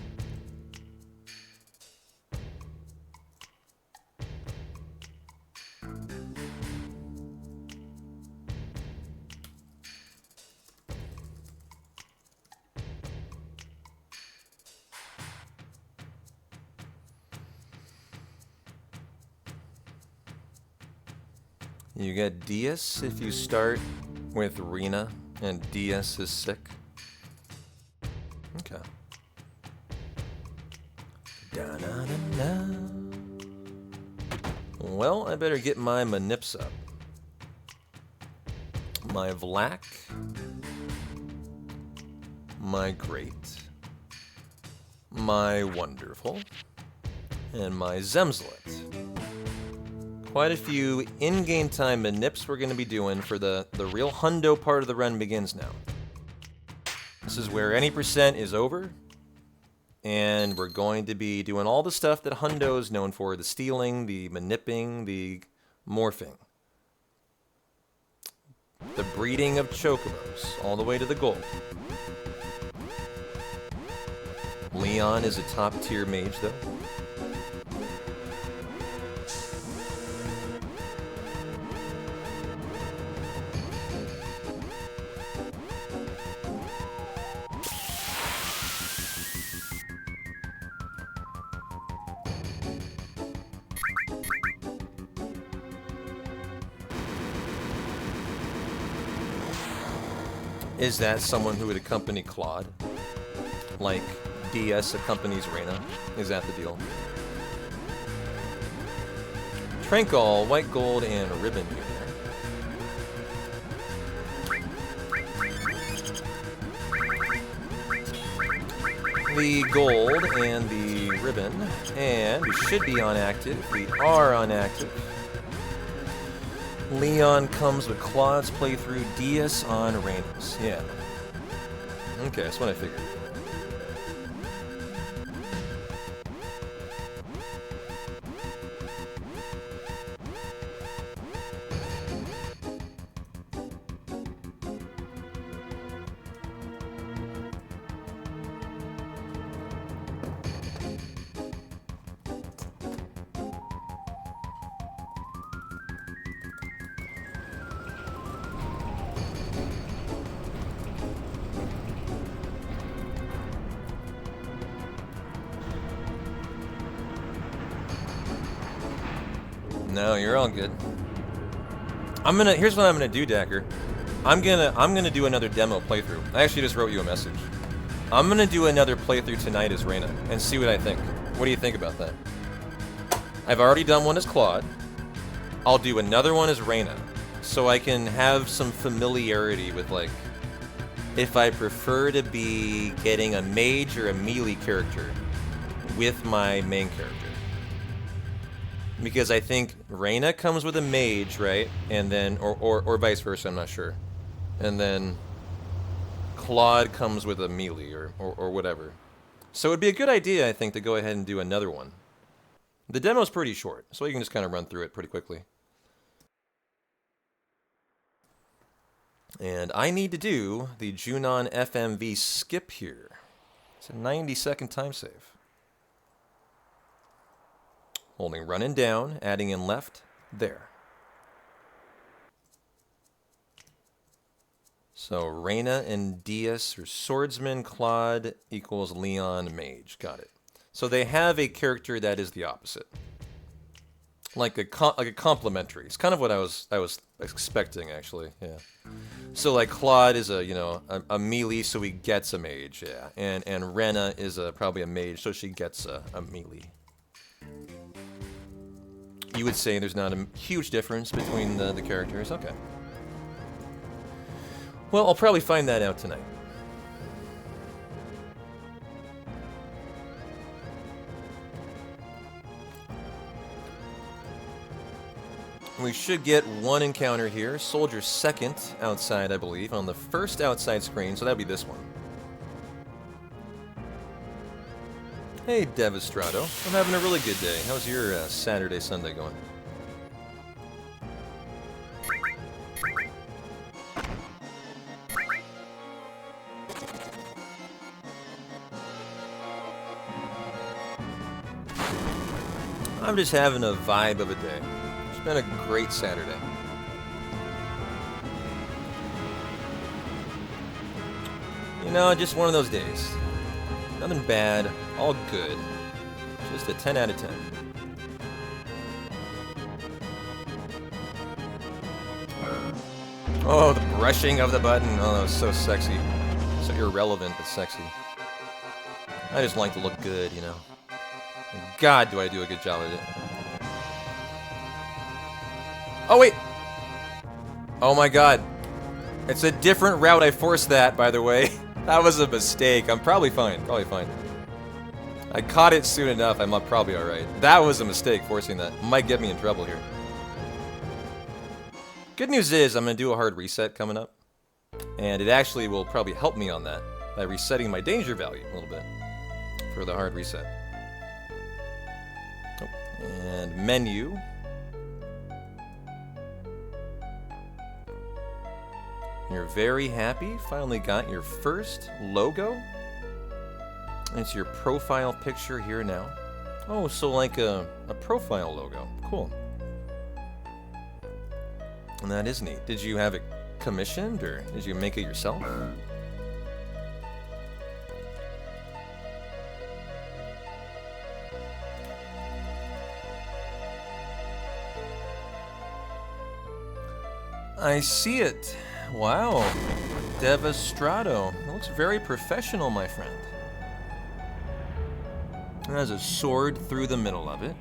Speaker 1: You get Diaz if you start with Rena, and Diaz is sick. Okay. Da-na-na-na. Well, I better get my Manips up. My Vlak. My Great. My Wonderful. And my Zemslet. Quite a few in-game time manips we're going to be doing for the real hundo part of the run begins now. This is where any percent is over, and we're going to be doing all the stuff that hundo is known for, the stealing, the manipping, the morphing. The breeding of chocobos, all the way to the gold. Leon is a top-tier mage, though. Is that someone who would accompany Claude? Like DS accompanies Reyna? Is that the deal? Tranquil, white gold, and ribbon here. The gold and the ribbon, and we should be on active. We are on active. Leon comes with Claude's playthrough, DS on Reyna's. Yeah. Okay, that's what I figured. No, you're all good. Here's what I'm gonna do, Dacker. I'm gonna do another demo playthrough. I actually just wrote you a message. I'm gonna do another playthrough tonight as Reyna and see what I think. What do you think about that? I've already done one as Claude. I'll do another one as Reyna, so I can have some familiarity with, like, if I prefer to be getting a mage or a melee character with my main character. Because I think Reyna comes with a mage, right? And then, or vice versa, I'm not sure. And then Claude comes with a melee or whatever. So it'd be a good idea, I think, to go ahead and do another one. The demo's pretty short, so you can just kind of run through it pretty quickly. And I need to do the Junon FMV skip here. It's a 90-second time save. Holding run and down, adding in left, there. So Reyna and DS are swordsman, Claude equals Leon mage. Got it. So they have a character that is the opposite. Like a complementary. It's kind of what I was expecting, actually. Yeah. So like Claude is a melee, so he gets a mage. Yeah. And Reyna is probably a mage, so she gets a melee. You would say there's not a huge difference between the characters. Okay. Well, I'll probably find that out tonight. We should get one encounter here. Soldier second outside, I believe, on the first outside screen, so that'd be this one. Hey, Devastrato. I'm having a really good day. How's your Saturday, Sunday going? I'm just having a vibe of a day. It's been a great Saturday. You know, just one of those days. Nothing bad, all good. Just a 10 out of 10. Oh, the brushing of the button. Oh, that was so sexy. So irrelevant, but sexy. I just like to look good, you know. And God, do I do a good job at it. Oh, wait! Oh my God. It's a different route. I forced that, by the way. That was a mistake. I'm probably fine. Probably fine. I caught it soon enough. I'm probably alright. That was a mistake, forcing that. Might get me in trouble here. Good news is, I'm going to do a hard reset coming up. And it actually will probably help me on that by resetting my danger value a little bit for the hard reset. Oh, and menu. You're very happy. Finally got your first logo. It's your profile picture here now. Oh, so like a profile logo. Cool. And that is neat. Did you have it commissioned or did you make it yourself? I see it. Wow. Devastrato. It looks very professional, my friend. It has a sword through the middle of it.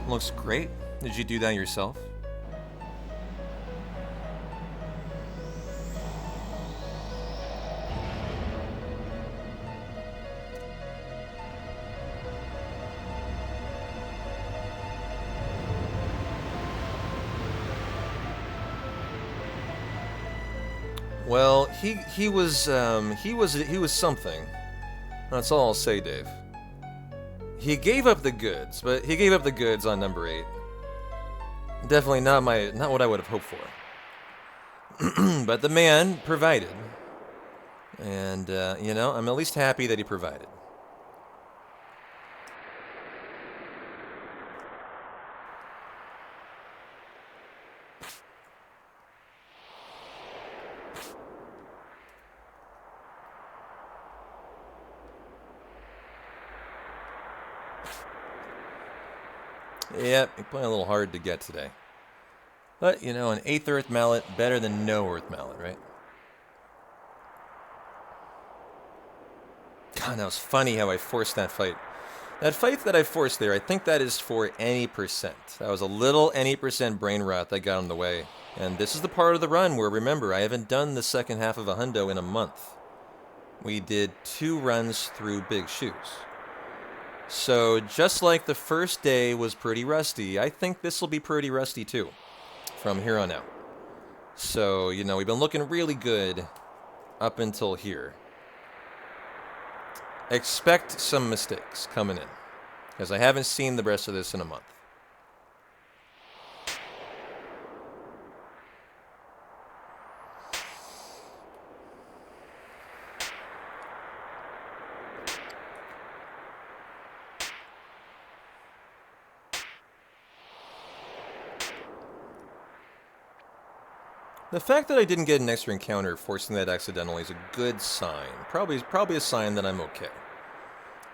Speaker 1: Looks great. Did you do that yourself? Well, he was something. That's all I'll say, Dave. He gave up the goods, but he gave up the goods on number 8. Definitely not what I would have hoped for. But the man provided, and you know, I'm at least happy that he provided. Yep, you're playing a little hard to get today. But, you know, an 8th Earth Mallet, better than no Earth Mallet, right? God, that was funny how I forced that fight. That fight that I forced there, I think that is for any percent. That was a little any percent brain rot that got in the way. And this is the part of the run where, remember, I haven't done the second half of a hundo in a month. We did 2 runs through big shoes. So, just like the first day was pretty rusty, I think this will be pretty rusty too, from here on out. So, you know, we've been looking really good up until here. Expect some mistakes coming in, because I haven't seen the rest of this in a month. The fact that I didn't get an extra encounter forcing that accidentally is a good sign. Probably a sign that I'm okay.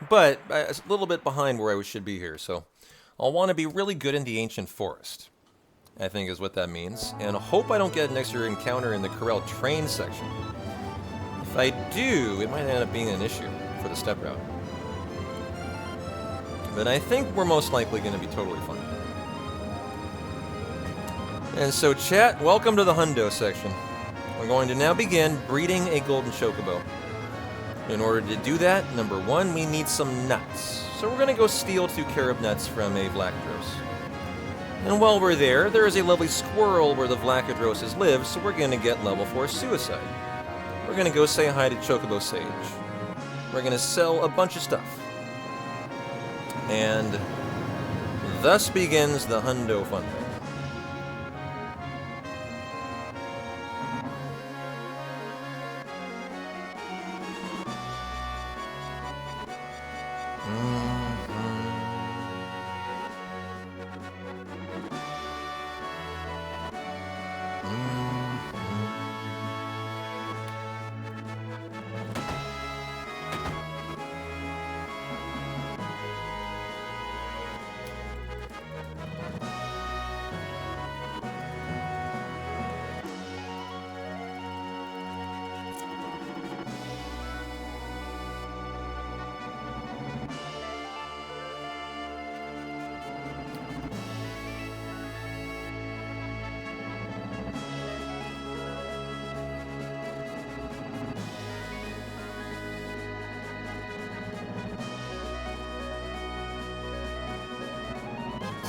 Speaker 1: But a little bit behind where I should be here, so I'll want to be really good in the Ancient Forest, I think is what that means. And I hope I don't get an extra encounter in the Corel train section. If I do, it might end up being an issue for the step route. But I think we're most likely going to be totally fine. And so, chat, welcome to the hundo section. We're going to now begin breeding a golden chocobo. In order to do that, number 1, we need some nuts. So we're going to go steal 2 carob nuts from a Vlacadros. And while we're there, there is a lovely squirrel where the Vlacadroses live, so we're going to get level 4 suicide. We're going to go say hi to Chocobo Sage. We're going to sell a bunch of stuff. And thus begins the hundo fun thing.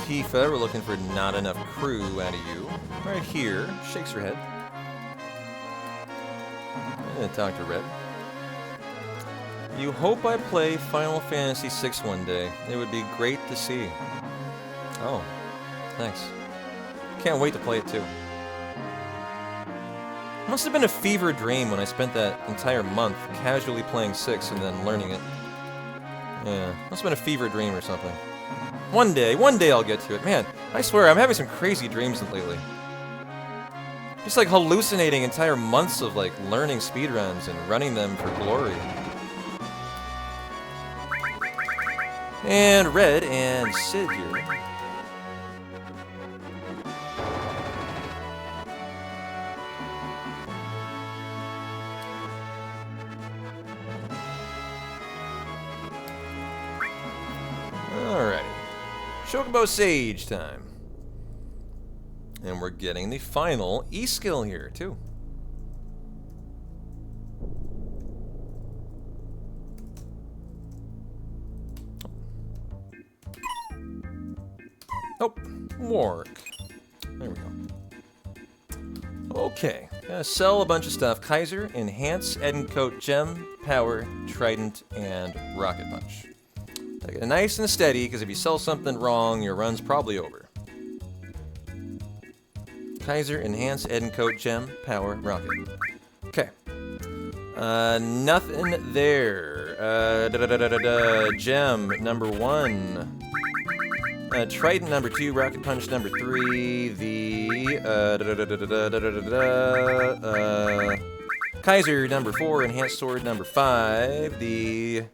Speaker 1: Tifa, we're looking for not enough crew out of you. Right here, shakes her head. And talk to Red. You hope I play Final Fantasy VI one day. It would be great to see. Oh, thanks. Can't wait to play it too. Must have been a fever dream when I spent that entire month casually playing 6 and then learning it. Yeah, must have been a fever dream or something. One day I'll get to it. Man, I swear, I'm having some crazy dreams lately. Just like hallucinating entire months of like learning speedruns and running them for glory. And Red and Sid here. Alrighty. Chocobo Sage time. And we're getting the final E-skill here, too. Oh, work. There we go. Okay, gonna sell a bunch of stuff. Kaiser, Enhance, Edencoat, Gem, Power, Trident, and Rocket Punch. Take it nice and steady, because if you sell something wrong, your run's probably over. Kaiser, Enhance, Edencoat, Gem, Power, Rocket. Okay. Nothing there. Gem, number 1. Trident, number 2. Rocket Punch, number 3. The... Kaiser, number 4. Enhanced Sword, number 5. The...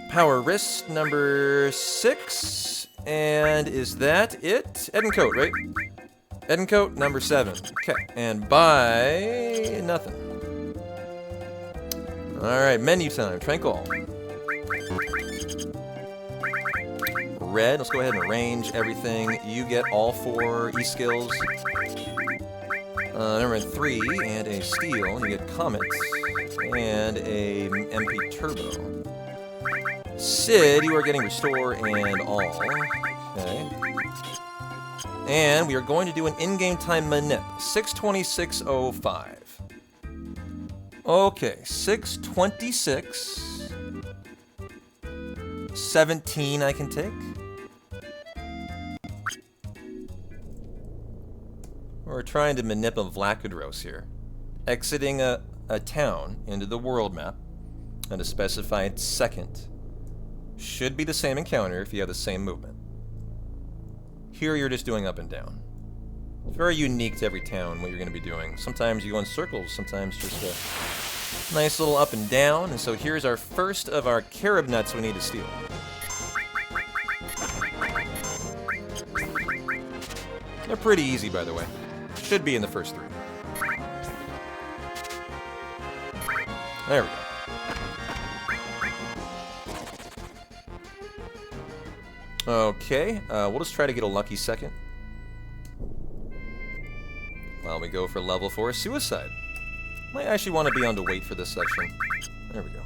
Speaker 1: Power Wrist, number 6. And is that it? Edencoat, right? Edencoat, number 7. Okay, and buy nothing. Alright, menu time. Tranquil. Red, let's go ahead and arrange everything. You get all 4 E-skills. Number 3, and a Steel. You get Comet, and a MP Turbo. Sid, you are getting Restore and all. Okay. And we are going to do an in-game time manip. 6:26:05. Okay, 6:26. 17 I can take. We're trying to manip a Vlakadros here. Exiting a town into the world map at a specified second. Should be the same encounter if you have the same movement. Here you're just doing up and down. It's very unique to every town what you're going to be doing. Sometimes you go in circles, sometimes just a nice little up and down. And so here's our first of our carob nuts we need to steal. They're pretty easy, by the way. Should be in the first 3. There we go. Okay, we'll just try to get a lucky second. While we go for level 4 Suicide. Might actually want to be on to wait for this section. There we go.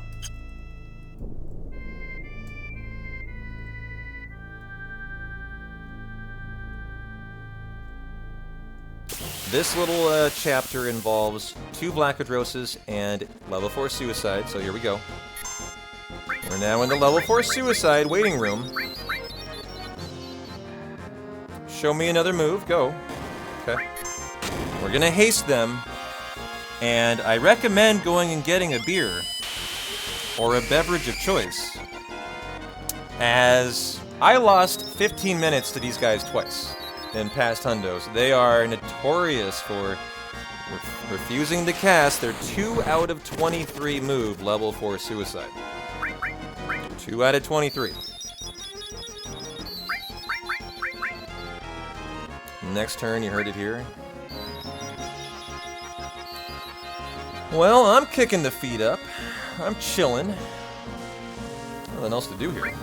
Speaker 1: This little chapter involves 2 Vlakadroses and level 4 Suicide, so here we go. We're now in the level 4 Suicide waiting room. Show me another move. Go. Okay. We're gonna haste them. And I recommend going and getting a beer. Or a beverage of choice. As I lost 15 minutes to these guys twice in past hundos. They are notorious for refusing to cast their 2 out of 23 move level 4 Suicide. 2 out of 23. Next turn, you heard it here. Well, I'm kicking the feet up. I'm chilling. Nothing else to do here.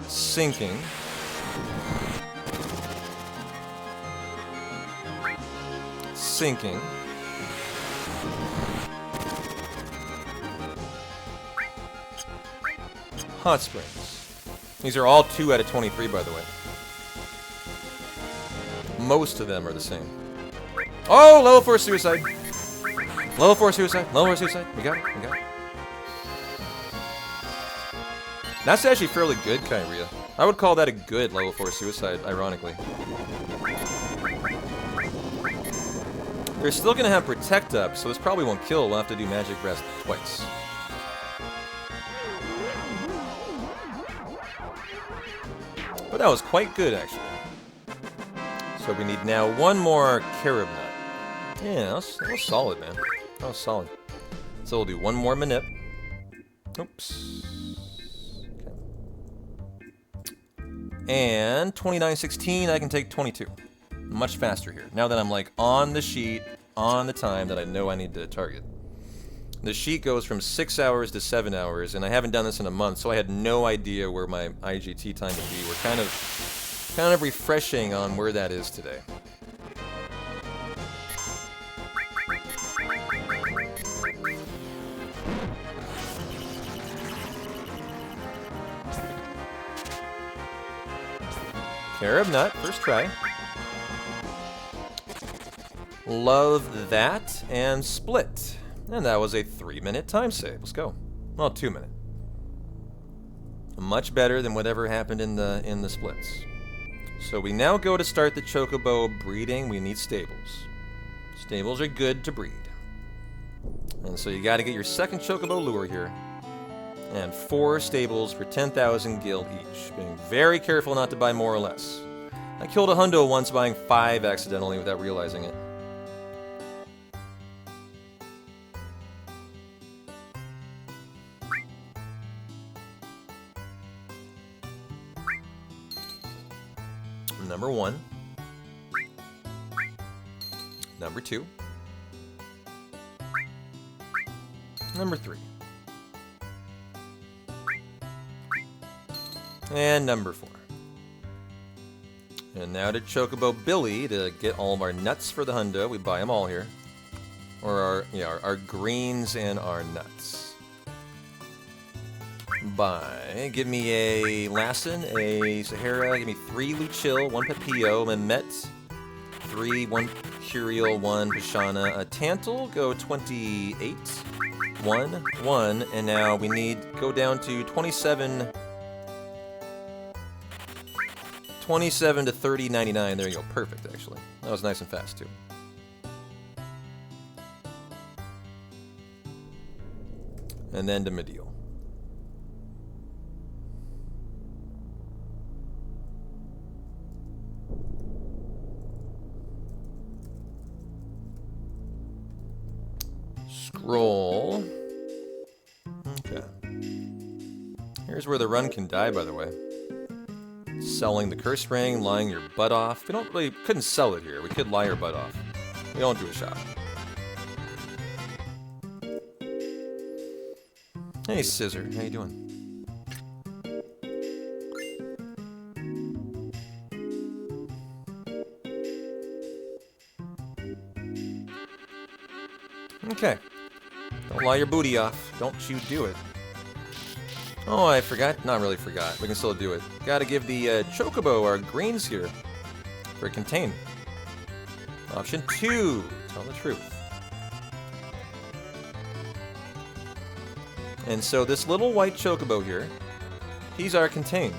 Speaker 1: Sinking. Sinking. Hot Springs. These are all 2 out of 23, by the way. Most of them are the same. Oh, level 4 Suicide. Level 4 Suicide. Level 4 Suicide. We got it. We got it. That's actually fairly good, Kyria. I would call that a good level 4 Suicide, ironically. They're still going to have Protect up, so this probably won't kill. We'll have to do Magic Breath twice. But that was quite good, actually. So we need now 1 more carob nut. Yeah, that was solid, man. That was solid. So we'll do one more manip. Oops. Okay. And 29.16, I can take 22. Much faster here. Now that I'm like on the sheet, on the time that I know I need to target. The sheet goes from 6 hours to 7 hours, and I haven't done this in a month, so I had no idea where my IGT time would be. We're kind of refreshing on where that is today. Carob Nut, first try. Love that, and split. And that was a 3-minute time save. Let's go. Well, 2-minute. Much better than whatever happened in the splits. So we now go to start the Chocobo breeding. We need stables. Stables are good to breed. And so you got to get your second Chocobo lure here. And 4 stables for 10,000 gil each. Being very careful not to buy more or less. I killed a hundo once buying 5 accidentally without realizing it. Number 1. Number 2. Number 3. And number 4. And now to Chocobo Billy to get all of our nuts for the hundo. We buy them all here. Or our greens and our nuts. Buy. Give me a Lassen, a Sahara, give me 3 Luchil, 1 Pepillo, Mehmet, 3, 1 Curial, 1 Pashana, a Tantal, go 28, 1, and now we need, go down to 27 to 30.99, there you go, perfect actually. That was nice and fast too. And then to Medial. Scroll. Okay. Here's where the run can die, by the way. Selling the curse ring, lying your butt off. We couldn't sell it here. We could lie our butt off. We don't do a shop. Hey, Scissor. How you doing? Okay. Don't lie your booty off. Don't you do it. Oh, I forgot. Not really forgot. We can still do it. Gotta give the Chocobo our greens here for contain. Option 2. Tell the truth. And so this little white Chocobo here, he's our contain.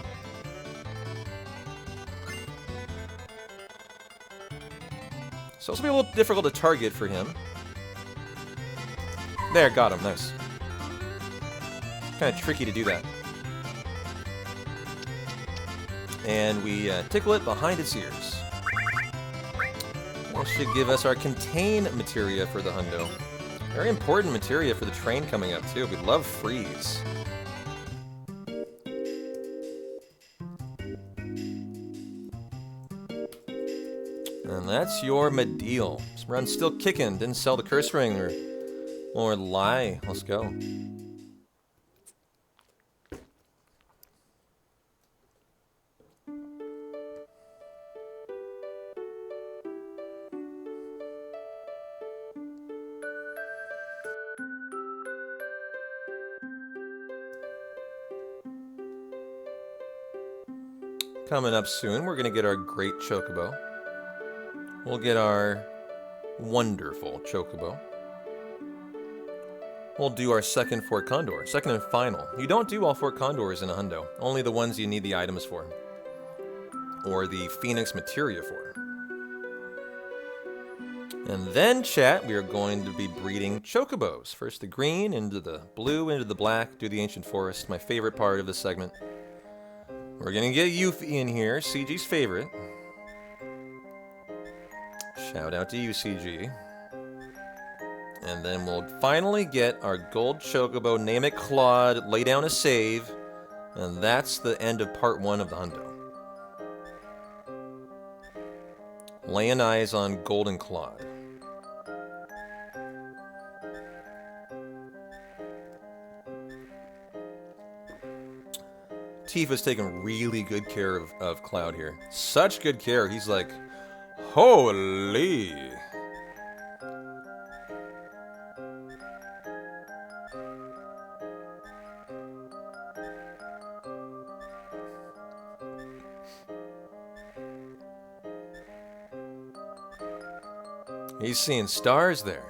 Speaker 1: So this will be a little difficult to target for him. There, got him. Nice. Kind of tricky to do that. And we tickle it behind its ears. That should give us our contain materia for the hundo. Very important materia for the train coming up too. We love freeze. And that's your Medial. This run's still kicking. Didn't sell the curse ring or lie. Let's go. Coming up soon, we're going to get our great Chocobo. We'll get our wonderful Chocobo. We'll do our second Fort Condor, second and final. You don't do all 4 Condors in a hundo, only the ones you need the items for. Or the Phoenix materia for. And then, chat, we are going to be breeding Chocobos. First the green, into the blue, into the black, do the Ancient Forest, my favorite part of this segment. We're gonna get Yuffie in here, CG's favorite. Shout out to you, CG. And then we'll finally get our gold chocobo, name it Claude, lay down a save, and that's the end of part 1 of the hundo. Laying eyes on Golden Claude. Tifa's taking really good care of Cloud here. Such good care. He's like, holy. He's seeing stars there.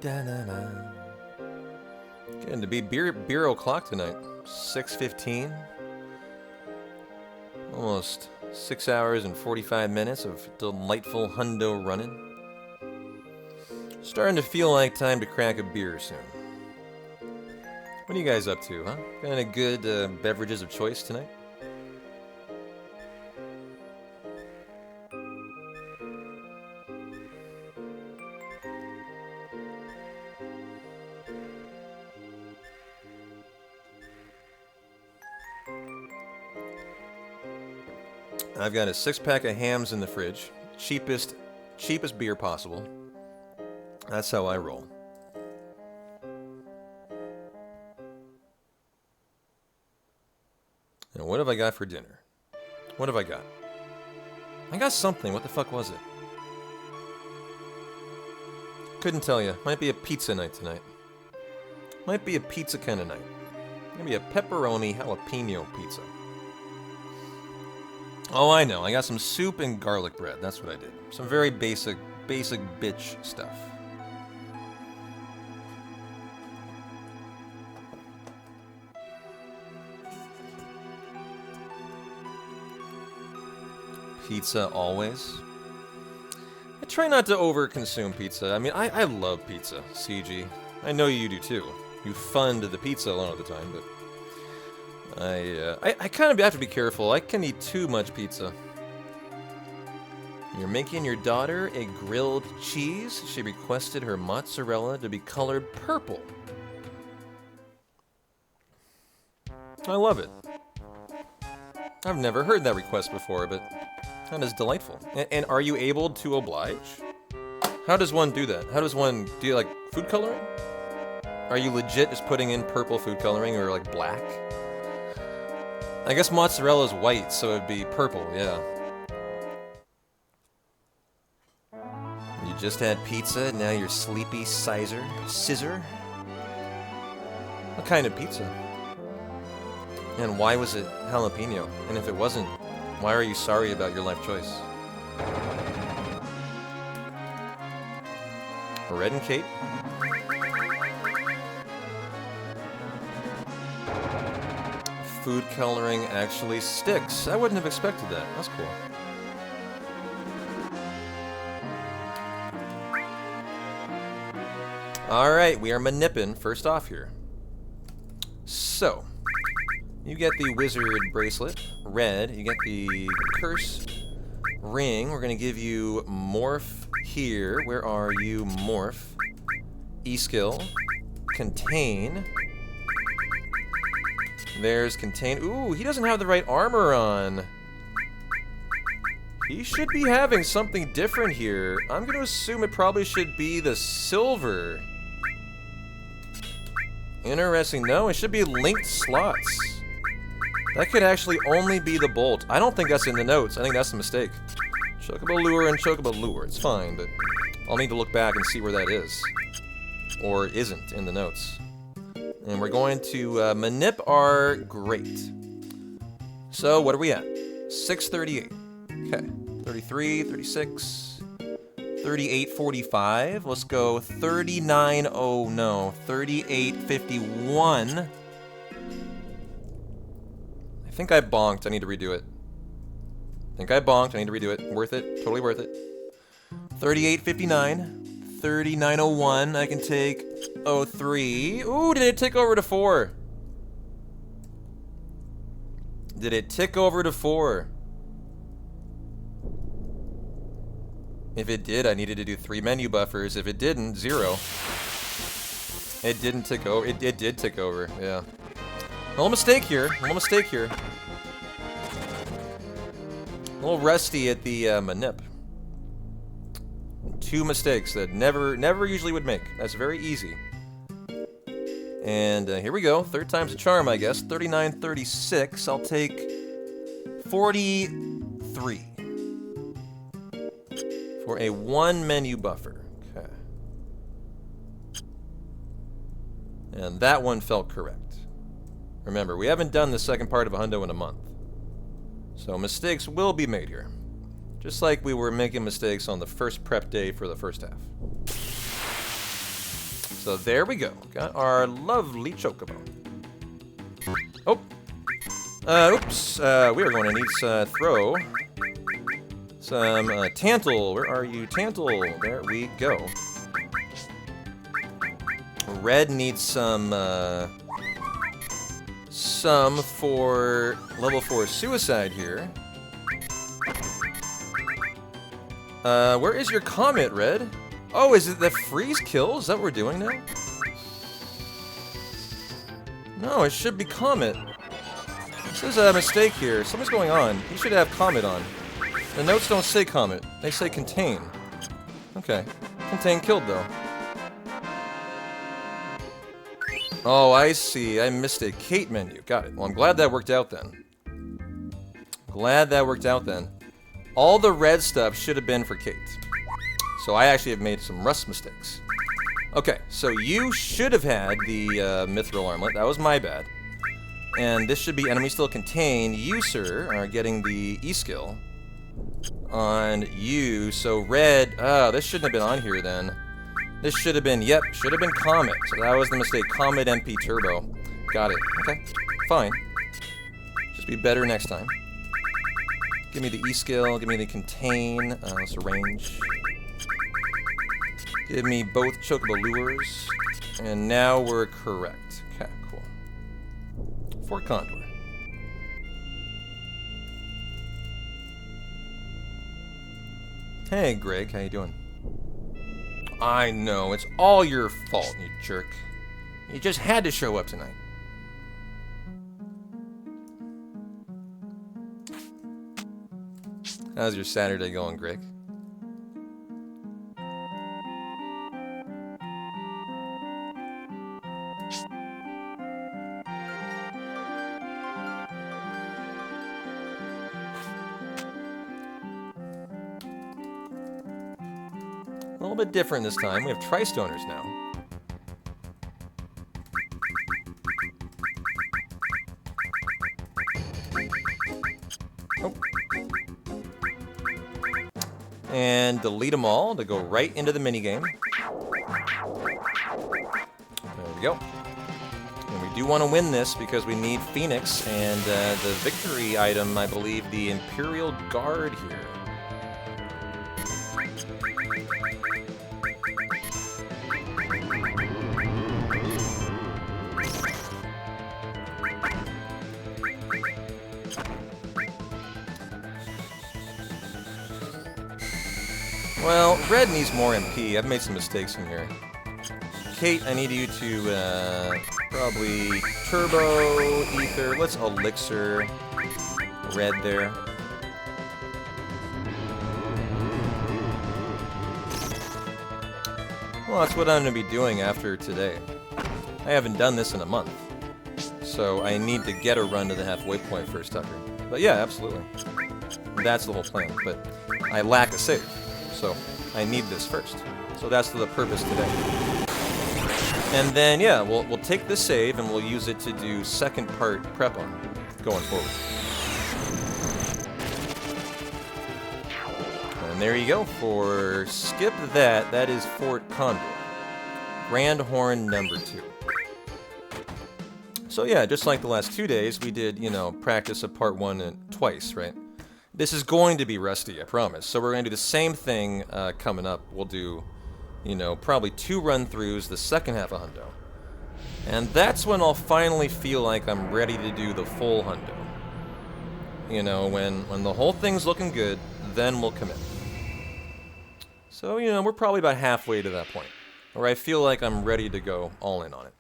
Speaker 1: Da-na-na. Getting to be beer o'clock tonight. 6:15. Almost 6 hours and 45 minutes of delightful hundo running. Starting to feel like time to crack a beer soon. What are you guys up to, huh? Got any good beverages of choice tonight? I've got a 6-pack of hams in the fridge. Cheapest beer possible. That's how I roll. And what have I got for dinner? What have I got? I got something. What the fuck was it? Couldn't tell you. Might be a pizza night tonight. Might be a pizza kind of night. Maybe a pepperoni jalapeno pizza. Oh, I know. I got some soup and garlic bread. That's what I did. Some very basic bitch stuff. Pizza always. I try not to over-consume pizza. I mean, I love pizza, CG. I know you do too. You fund the pizza a lot of the time, but I kind of have to be careful. I can eat too much pizza. You're making your daughter a grilled cheese. She requested her mozzarella to be colored purple. I love it. I've never heard that request before, but that is delightful. And are you able to oblige? How does one do that? How does one do, like, food coloring? Are you legit just putting in purple food coloring or, like, black? I guess mozzarella is white, so it'd be purple, yeah. You just had pizza, now you're sleepy scissor? What kind of pizza? And why was it jalapeno? And if it wasn't, why are you sorry about your life choice? Red and Kate. Food coloring actually sticks. I wouldn't have expected that. That's cool. Alright, we are manipping first off here. So, you get the wizard bracelet, red. You get the curse ring. We're going to give you morph here. Where are you? Morph. E-skill. Contain. There's contain. Ooh, he doesn't have the right armor on. He should be having something different here. I'm going to assume it probably should be the silver. Interesting. No, it should be linked slots. That could actually only be the bolt. I don't think that's in the notes. I think that's a mistake. Chocobo lure and chocobo lure. It's fine, but I'll need to look back and see where that is. Or isn't in the notes. And we're going to manip our great. So, what are we at? 638. Okay. 33, 36, 38.45. Let's go 39. Oh no. 38.51. I think I bonked. I need to redo it. think I bonked. I need to redo it. Worth it. Totally worth it. 38.59. 39.01. I can take 03. Ooh, did it tick over to 4? Did it tick over to 4? If it did, I needed to do 3 menu buffers. If it didn't, 0. It didn't tick over. It did tick over, yeah. A little mistake here. A little mistake here. A little rusty at the manip. 2 mistakes that never usually would make. That's very easy. And here we go. 3rd time's a charm, I guess. 39.36. I'll take 43 for a 1 menu buffer. Okay. And that one felt correct. Remember, we haven't done the second part of a hundo in a month. So mistakes will be made here. Just like we were making mistakes on the first prep day for the first half. So there we go. Got our lovely chocobo. Oh. Oops. We are going to need to throw some Tantal. Where are you, Tantal? There we go. Red needs some for level 4 suicide here. Where is your comet, Red? Oh, is it the freeze kill? Is that what we're doing now? No, it should be comet. This is a mistake here. Something's going on. You should have comet on. The notes don't say comet. They say contain. Okay. Contain killed, though. Oh, I see. I missed a Kate menu. Got it. Well, I'm glad that worked out then. Glad that worked out then. All the red stuff should have been for Kate. So I actually have made some rust mistakes. Okay, so you should have had the mithril armlet. That was my bad. And this should be enemy still contained. You, sir, are getting the E-skill on you. So red, this shouldn't have been on here then. This should have been, yep, should have been Comet. So that was the mistake. Comet MP Turbo. Got it. Okay, fine. Just be better next time. Give me the E-skill, give me the contain, so range. Give me both chocobo lures. And now we're correct. Okay, cool. Fort Condor. Hey, Greg, how you doing? I know, it's all your fault, you jerk. You just had to show up tonight. How's your Saturday going, Greg? A little bit different this time. We have Tri-Stoners now. Oh. And delete them all to go right into the minigame. There we go. And we do want to win this because we need Phoenix and the victory item, I believe, the Imperial Guard here. Well, red needs more MP. I've made some mistakes in here. Kate, I need you to probably turbo, ether. Let's elixir red there. Well, that's what I'm going to be doing after today. I haven't done this in a month. So I need to get a run to the halfway point first, Tucker. But yeah, absolutely. That's the whole plan. But I lack a save. So I need this first. So that's the purpose today. And then, yeah, we'll take this save and we'll use it to do second part prep on going forward. And there you go. For skip that, that is Fort Condor. Grand Horn number 2. So yeah, just like the last 2 days, we did, you know, practice of part 1 twice, right? This is going to be rusty, I promise. So we're going to do the same thing coming up. We'll do, you know, probably 2 run-throughs the second half of Hundo. And that's when I'll finally feel like I'm ready to do the full Hundo. You know, when the whole thing's looking good, then we'll commit. So, you know, we're probably about halfway to that point, where I feel like I'm ready to go all in on it.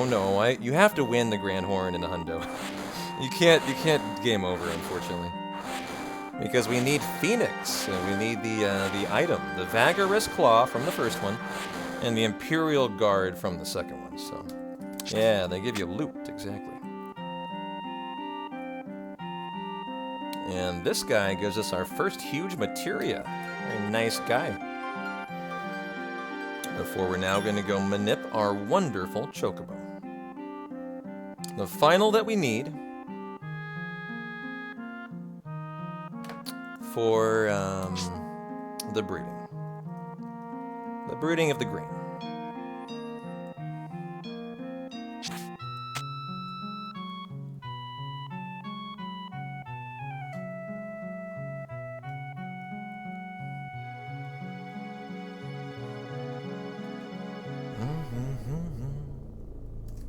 Speaker 1: No, you have to win the Grand Horn in a Hundo. You can't game over, unfortunately. Because we need Phoenix, and we need the item, the Vagarous Claw from the first one, and the Imperial Guard from the second one, so... Yeah, they give you loot, exactly. And this guy gives us our first huge materia. Very nice guy. Before we're now going to go manip our wonderful Chocobo. The final that we need for the breeding. The breeding of the green.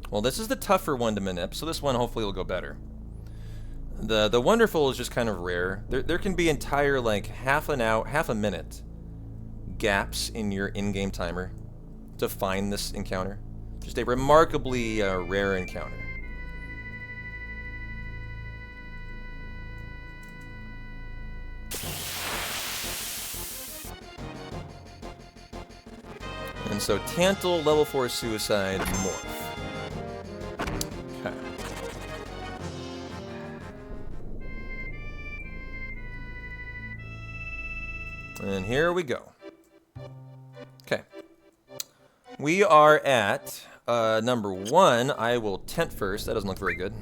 Speaker 1: Well, this is the tougher one to manip, so this one hopefully will go better. The wonderful is just kind of rare. There can be entire, like, half a minute gaps in your in-game timer to find this encounter. Just a remarkably rare encounter. And so Tantal, level 4 suicide, morph. Okay. And here we go. Okay. We are at number 1. I will tent first. That doesn't look very good.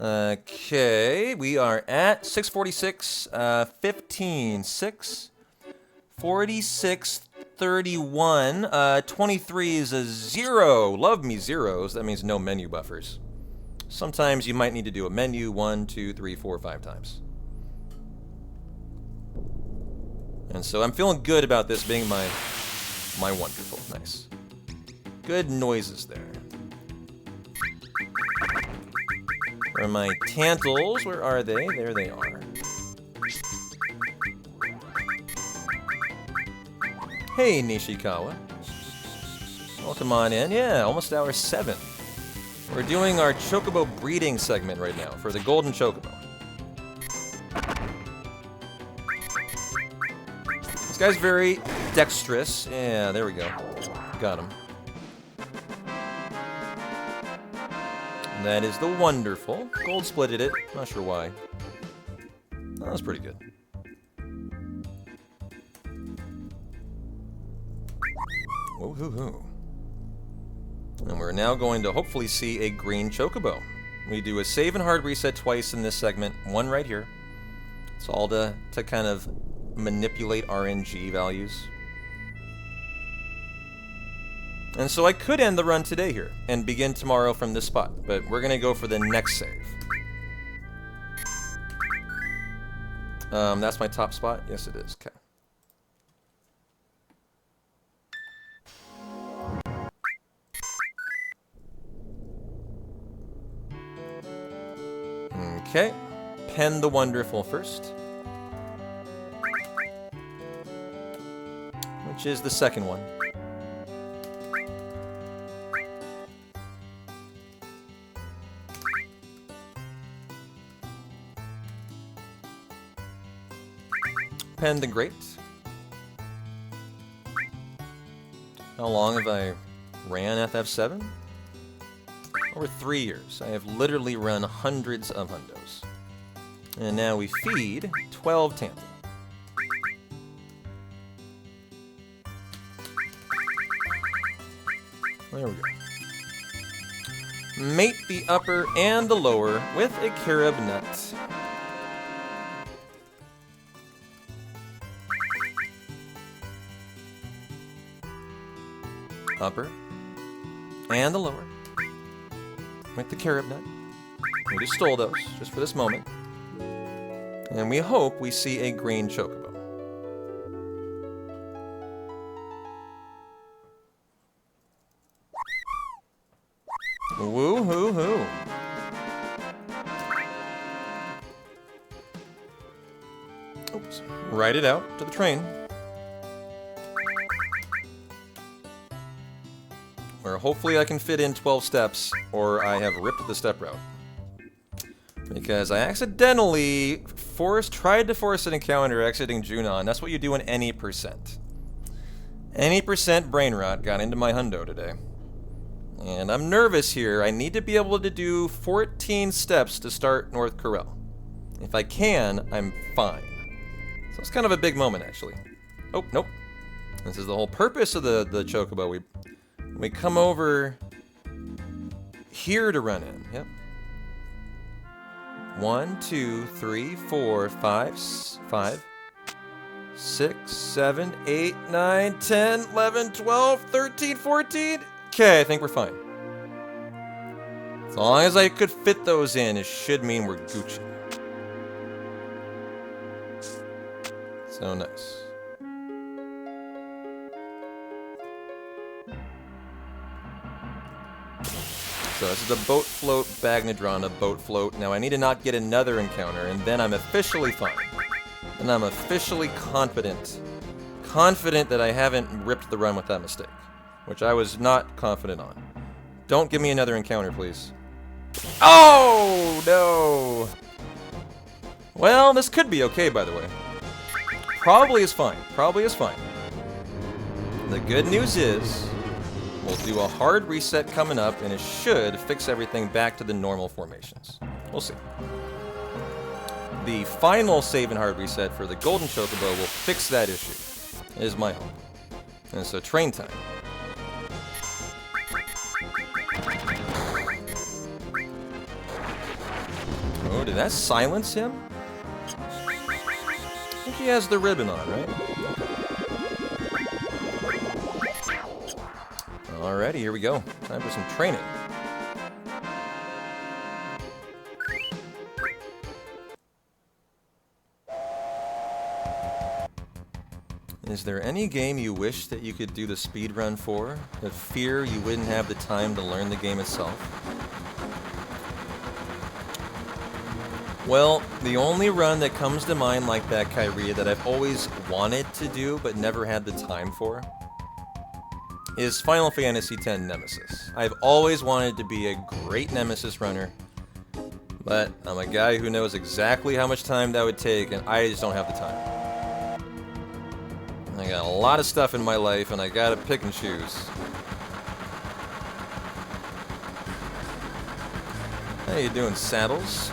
Speaker 1: Okay, we are at 646, 15, 6, 46, 31, 23 is a 0. Love me zeros. That means no menu buffers. Sometimes you might need to do a menu 1, 2, 3, 4, 5 times. And so I'm feeling good about this being my wonderful. Nice. Good noises there. Where are my Tantals? Where are they? There they are. Hey, Nishikawa. Welcome on in. Yeah, almost hour 7. We're doing our Chocobo breeding segment right now for the Golden Chocobo. This guy's very dexterous. Yeah, there we go. Got him. That is the wonderful. Gold splitted it. Not sure why. That was pretty good. Woo-hoo-hoo. And we're now going to hopefully see a green Chocobo. We do a save and hard reset twice in this segment. One right here. It's all to kind of manipulate RNG values. And so I could end the run today here and begin tomorrow from this spot, but we're going to go for the next save. That's my top spot? Yes, it is. Okay. Okay. Pen the Wonderful first. Which is the second one. Pen the Great. How long have I ran FF7? Over 3 years. I have literally run hundreds of hundos. And now we feed 12 Tantal. There we go. Mate the upper and the lower with a carob nut. upper, and the lower. With the carrot nut. We just stole those, just for this moment. And we hope we see a green chocobo. Woo-hoo-hoo. Oops. Ride it out to the train. Where hopefully I can fit in 12 steps, or I have ripped the step route. Because I accidentally tried to force an encounter exiting Junon. That's what you do in any percent. Any percent brain rot got into my hundo today. And I'm nervous here. I need to be able to do 14 steps to start North Corel. If I can, I'm fine. So it's kind of a big moment, actually. Oh, nope. This is the whole purpose of the chocobo. We come over here to run in. Yep. 1, 2, 3, 4, 5, 6, 7, 8, 9, 10, 11, 12, 13, 14. Okay, I think we're fine. As long as I could fit those in, it should mean we're Gucci. So nice. So this is a boat float, Bagnodron, a boat float. Now I need to not get another encounter, and then I'm officially fine. And I'm officially confident. Confident that I haven't ripped the run with that mistake. Which I was not confident on. Don't give me another encounter, please. Oh, no! Well, this could be okay, by the way. Probably is fine. Probably is fine. The good news is, we'll do a hard reset coming up, and it should fix everything back to the normal formations. We'll see. The final save and hard reset for the Golden Chocobo will fix that issue, is my hope. And so, train time. Oh, did that silence him? I think he has the ribbon on, right? Alrighty, here we go. Time for some training. Is there any game you wish that you could do the speed run for, but fear you wouldn't have the time to learn the game itself? Well, the only run that comes to mind like that, Kyria, that I've always wanted to do but never had the time for, is Final Fantasy X Nemesis. I've always wanted to be a great Nemesis runner, but I'm a guy who knows exactly how much time that would take, and I just don't have the time. I got a lot of stuff in my life, and I gotta pick and choose. How you doing, Saddles?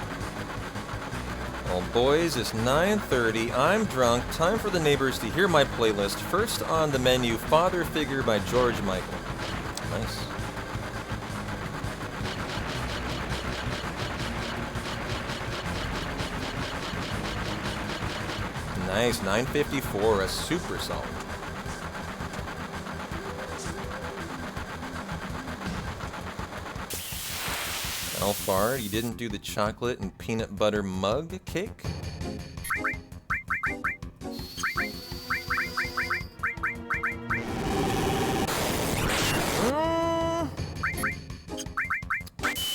Speaker 1: Well, boys, it's 9:30. I'm drunk. Time for the neighbors to hear my playlist. First on the menu, Father Figure by George Michael. Nice. Nice, 9:54, a super solid. Alphard, you didn't do the chocolate and peanut butter mug cake?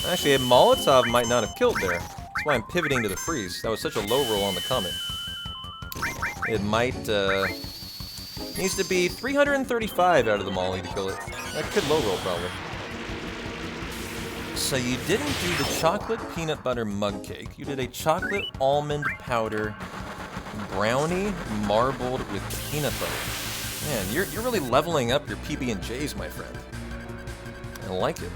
Speaker 1: Actually, a Molotov might not have killed there. That's why I'm pivoting to the freeze. That was such a low roll on the comment. It might, needs to be 335 out of the molly to kill it. That could low roll, probably. So you didn't do the chocolate peanut butter mug cake. You did a chocolate almond powder brownie marbled with peanut butter. Man, you're really leveling up your PB&Js, my friend. I like it.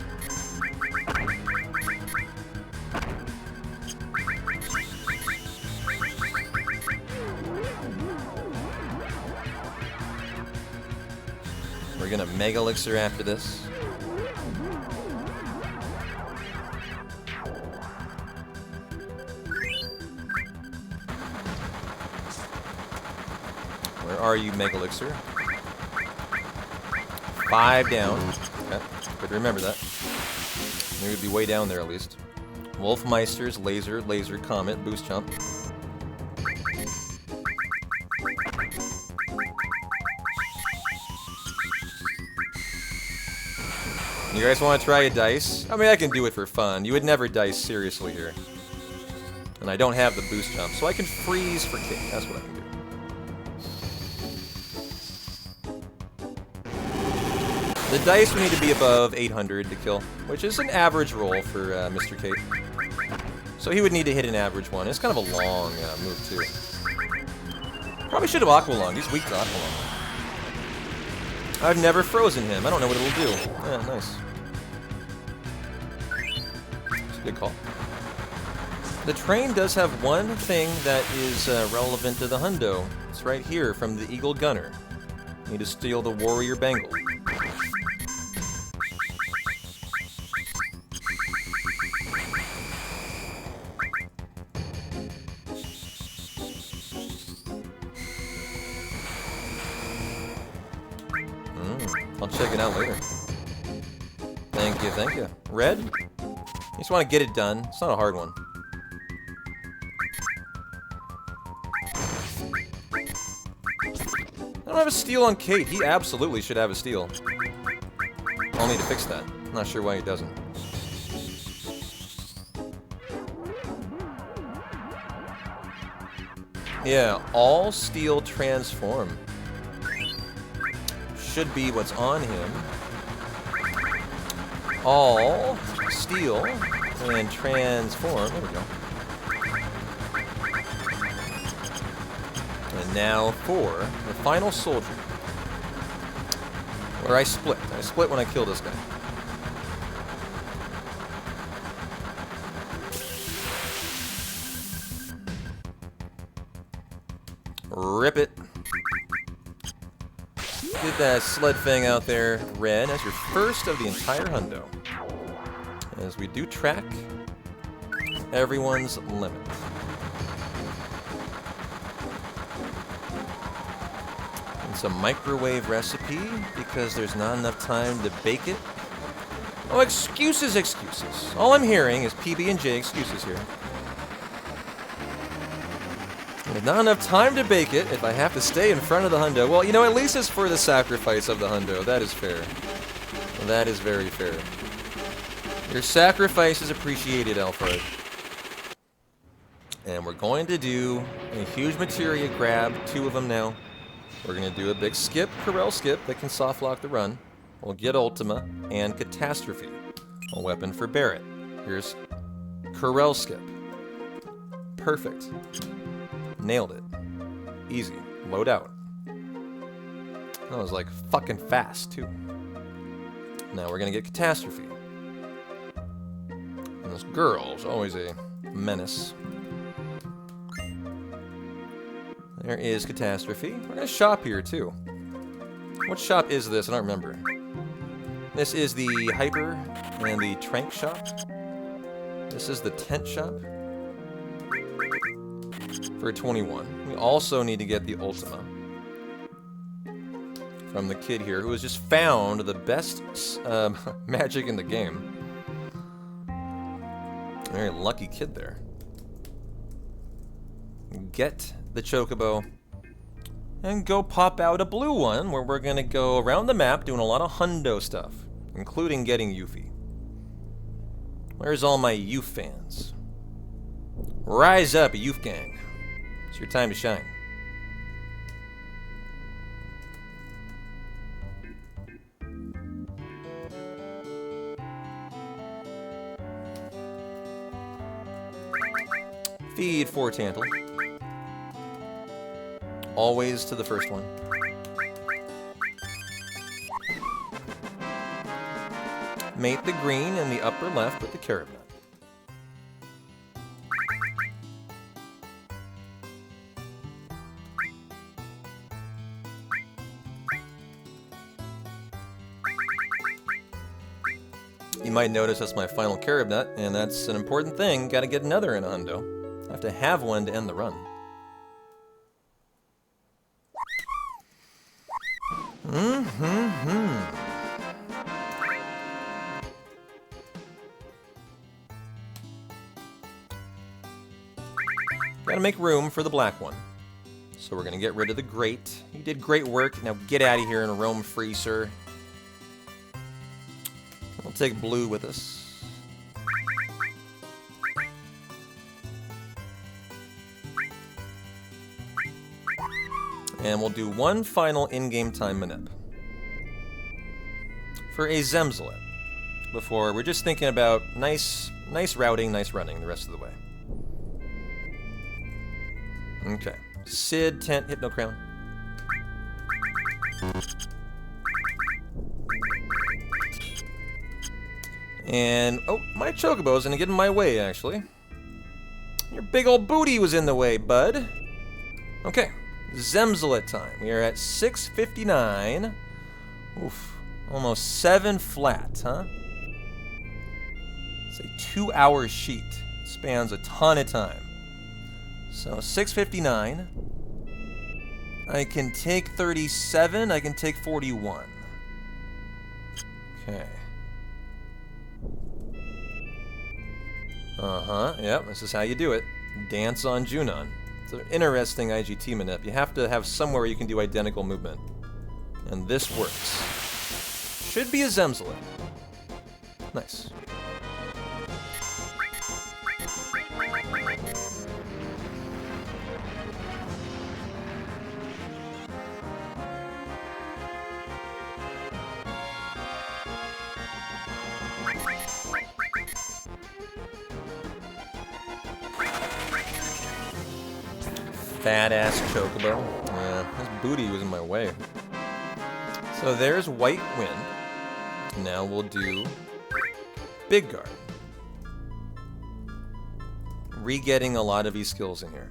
Speaker 1: We're gonna Mega Elixir after this. Where are you, Mega Elixir? 5 down. Okay, good to remember that. Maybe we'd be way down there at least. Wolfmeister's laser, comet, boost jump. You guys want to try a dice? I mean, I can do it for fun. You would never dice seriously here. And I don't have the boost jump, so I can freeze for Kate. That's what I can do. The dice would need to be above 800 to kill, which is an average roll for Mr. Kate. So he would need to hit an average one. It's kind of a long move, too. Probably should have Aqualung. He's weak to Aqualung. I've never frozen him. I don't know what it'll do. Yeah, nice. It's a good call. The train does have one thing that is relevant to the hundo. It's right here from the Eagle Gunner. You need to steal the Warrior Bangle. I'll check it out later. Thank you, thank you. Red? You just want to get it done. It's not a hard one. I don't have a steal on Kate. He absolutely should have a steal. I'll need to fix that. I'm not sure why he doesn't. Yeah, all steel transform. Should be what's on him. All steel and transform. There we go. And now for the final soldier. Where I split. I split when I killed this guy. Rip it. Get that sled fang out there, Red, as your first of the entire hundo. As we do track everyone's limit. It's a microwave recipe because there's not enough time to bake it. Oh, excuses, excuses. All I'm hearing is PB&J excuses here. With not enough time to bake it, if I have to stay in front of the hundo. Well, you know, at least it's for the sacrifice of the hundo. That is fair. That is very fair. Your sacrifice is appreciated, Alfred. And we're going to do a huge materia grab. 2 of them now. We're going to do a big skip, Corel skip, that can soft lock the run. We'll get Ultima and Catastrophe, a weapon for Barret. Here's Corel skip. Perfect. Nailed it. Easy. Load out. That was like fucking fast, too. Now we're gonna get Catastrophe. And this girl's always a menace. There is Catastrophe. We're gonna shop here, too. What shop is this? I don't remember. This is the Hyper and the Trank shop. This is the Tent shop. For 21. We also need to get the Ultima from the kid here, who has just found the best magic in the game. Very lucky kid there. Get the Chocobo and go pop out a blue one where we're going to go around the map doing a lot of hundo stuff, including getting Yuffie. Where's all my Yuff fans? Rise up, Yuff gang. It's your time to shine. Feed 4 Tantal. Always to the first one. Mate the green in the upper left with the carrot nut. You might notice that's my final carob nut, and that's an important thing. Gotta get another in a hundo. I have to have one to end the run. to make room for the black one. So we're going to get rid of the grate. You did great work. Now get out of here and roam free, sir. We'll take blue with us. And we'll do one final in-game time manip for a Zemzalet before we're just thinking about nice routing, nice running the rest of the way. Okay. Sid, Tent, Hypno Crown. And, oh, my Chocobo's gonna get in my way, actually. Your big old booty was in the way, bud. Okay. Zemzalet time. We are at 6:59. Oof. Almost 7 flat, huh? It's a 2-hour sheet. Spans a ton of time. So 6:59. I can take 37. I can take 41. Okay. Yep, this is how you do it. Dance on Junon. It's an interesting IGT manip. You have to have somewhere you can do identical movement. And this works. Should be a Zemzalet. Nice. Fat-ass Chocobo. Yeah, his booty was in my way. So there's White Wind. Now we'll do Big Guard. Re-getting a lot of these skills in here.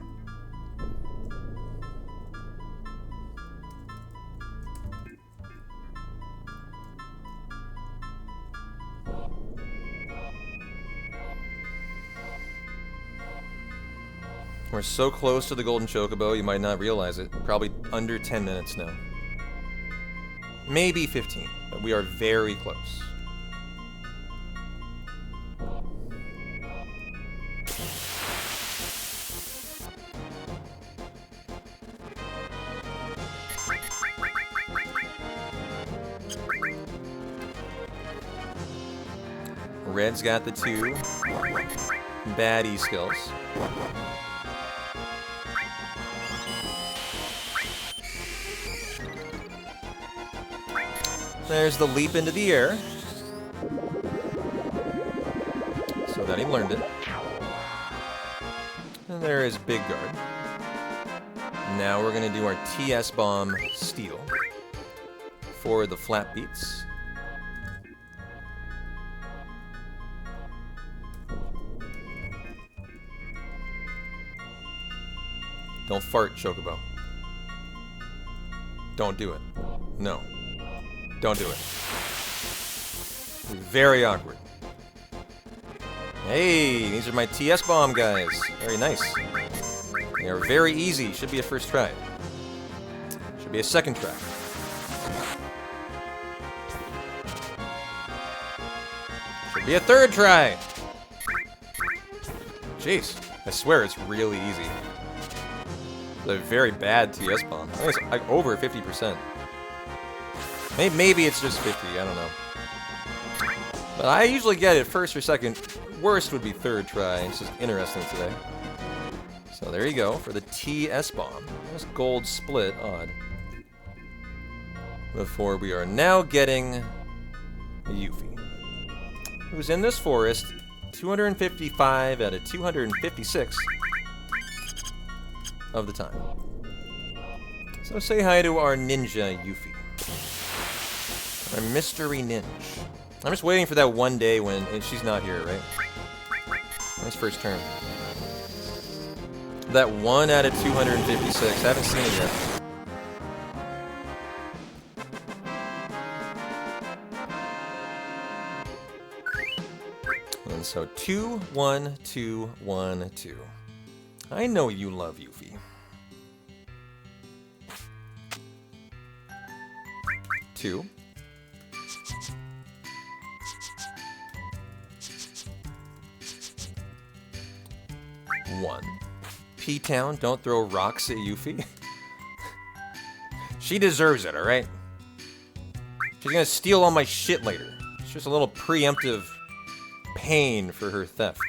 Speaker 1: We're so close to the Golden Chocobo, you might not realize it. Probably under 10 minutes now. Maybe 15, but we are very close. Red's got the 2 baddie skills. There's the leap into the air. So that he learned it. And there is Big Guard. Now we're going to do our TS Bomb Steel for the flat beats. Don't fart, Chocobo. Don't do it. No. Don't do it. Very awkward. Hey, these are my TS Bomb guys. Very nice. They are very easy. Should be a first try. Should be a second try. Should be a third try. Jeez, I swear it's really easy. It's a very bad TS Bomb. I think it's like over 50%. Maybe it's just 50, I don't know. But I usually get it first or second. Worst would be third try. This is interesting today. So there you go for the TS Bomb. This gold split, odd. Before we are now getting Yuffie, who's in this forest 255 out of 256 of the time. So say hi to our ninja Yuffie. Our mystery ninja. I'm just waiting for that one day when she's not here, right? Nice first turn. That 1 out of 256. Haven't seen it yet. And so 2, 1, 2, 1, 2. I know you love Yuffie. 2. 1. P-Town, don't throw rocks at Yuffie. She deserves it, alright? She's gonna steal all my shit later. It's just a little preemptive pain for her theft.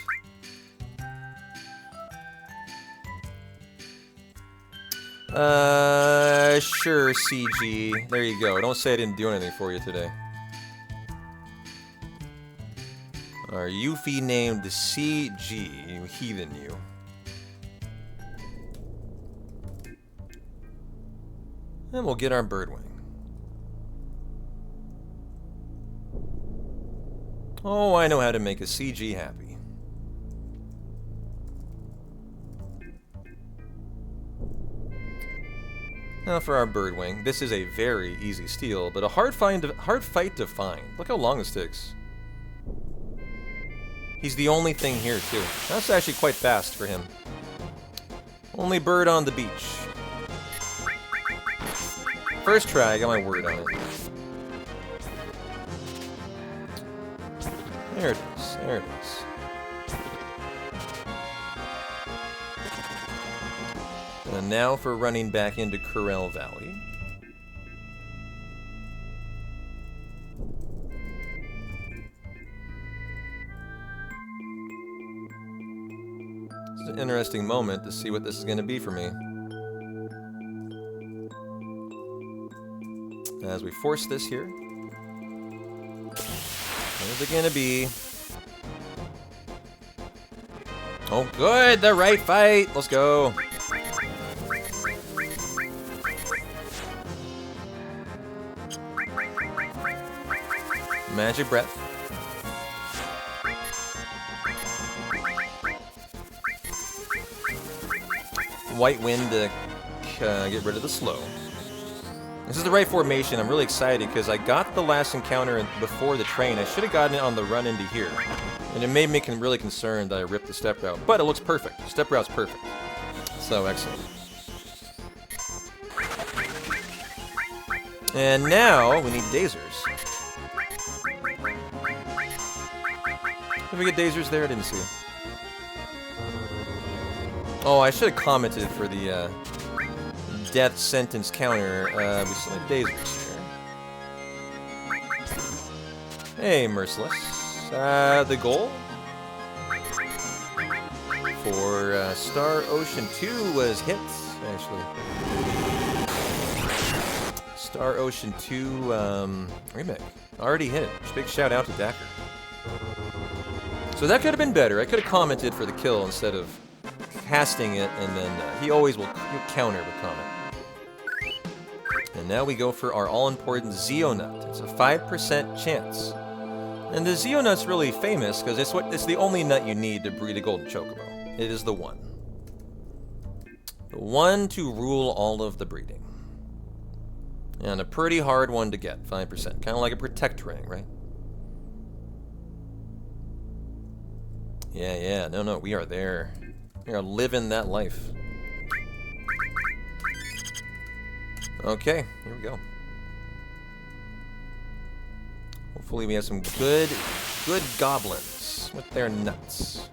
Speaker 1: Sure, CG. There you go. Don't say I didn't do anything for you today. Our Yuffie named CG, you heathen you. And we'll get our birdwing. Oh, I know how to make a CG happy. Now for our birdwing. This is a very easy steal, but a hard fight to find. Look how long this takes. He's the only thing here, too. That's actually quite fast for him. Only bird on the beach. First try, I got my word on it. There it is, there it is. And now for running back into Corel Valley. It's an interesting moment to see what this is going to be for me. As we force this here. Where's it going to be? Oh, good! The right fight! Let's go! Magic Breath. White Wind to get rid of the slow. This is the right formation. I'm really excited because I got the last encounter before the train. I should have gotten it on the run into here. And it made me really concerned that I ripped the step route. But it looks perfect. Step route's perfect. So excellent. And now we need Dazers. Did we get Dazers there? I didn't see it. Oh, I should have commented for the death sentence counter. We still have Dazers here. Hey, Merciless. The goal for Star Ocean 2 was hit, actually. Star Ocean 2 remake. Already hit. Big shout out to Dacker. So that could have been better. I could have commented for the kill instead of casting it, and then he'll counter with comment. And now we go for our all-important Zeonut. It's a 5% chance. And the Zeonut's really famous because it's the only nut you need to breed a golden chocobo. It is the one. The one to rule all of the breeding. And a pretty hard one to get, 5%. Kind of like a protect ring, right? Yeah, no, we are there. We are living that life. Okay, here we go. Hopefully we have some good goblins with their nuts.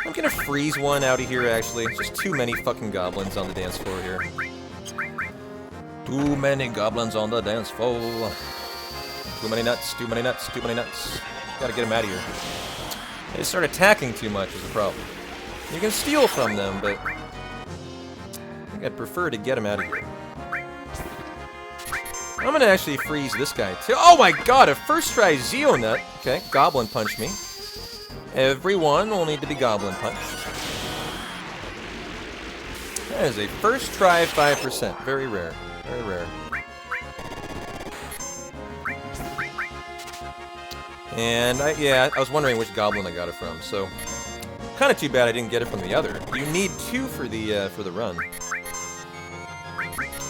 Speaker 1: I'm gonna freeze one out of here, actually. Just too many fucking goblins on the dance floor here. Too many goblins on the dance floor. Too many nuts, too many nuts, too many nuts. Gotta get them out of here. They start attacking too much is the problem. You can steal from them, but I think I'd prefer to get them out of here. I'm gonna actually freeze this guy too. Oh my god, a first try Zeonut. Okay, Goblin Punch me. Everyone will need to be Goblin Punched. That is a first try 5%. Very rare. Very rare. And I was wondering which goblin I got it from, so kind of too bad I didn't get it from the other. You need 2 for the run.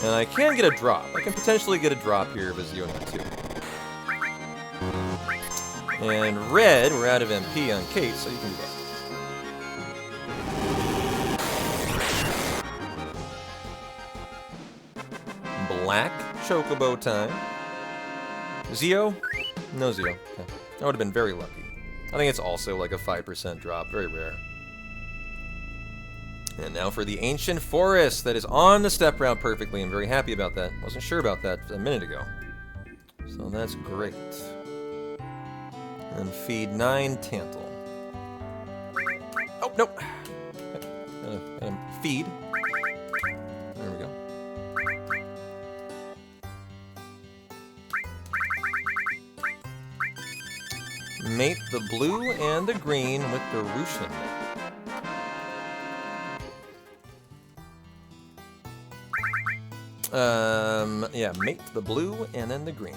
Speaker 1: And I can get a drop. I can potentially get a drop here of a Zeonut too. And red, we're out of MP on Kate, so you can do that. Black Chocobo time. Zeo? No Zeo. Okay. That would have been very lucky. I think it's also like a 5% drop. Very rare. And now for the Ancient Forest that is on the step route perfectly. I'm very happy about that. Wasn't sure about that a minute ago. So that's great. And feed 9 Tantal. Oh, nope. Feed. There we go. Mate the blue and the green with the Rushin. Yeah, mate the blue and then the green.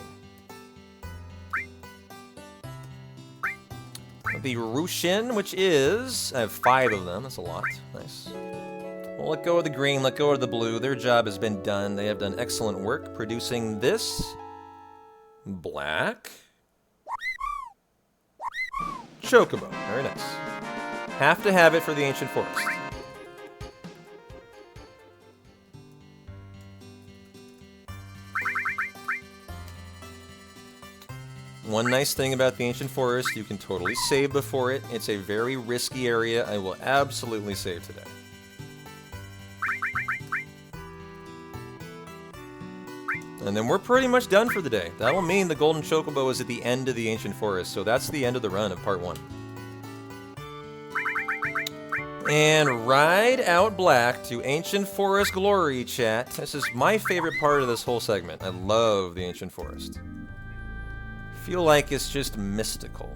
Speaker 1: The Rushin, which is... I have 5 of them. That's a lot. Nice. Well, let go of the green, let go of the blue. Their job has been done. They have done excellent work producing this black Chocobo. Very nice. Have to have it for the Ancient Forest. One nice thing about the Ancient Forest, you can totally save before it. It's a very risky area. I will absolutely save today. And then we're pretty much done for the day. That'll mean the Golden Chocobo is at the end of the Ancient Forest, so that's the end of the run of Part 1. And ride out black to Ancient Forest Glory, chat. This is my favorite part of this whole segment. I love the Ancient Forest. Feel like it's just mystical.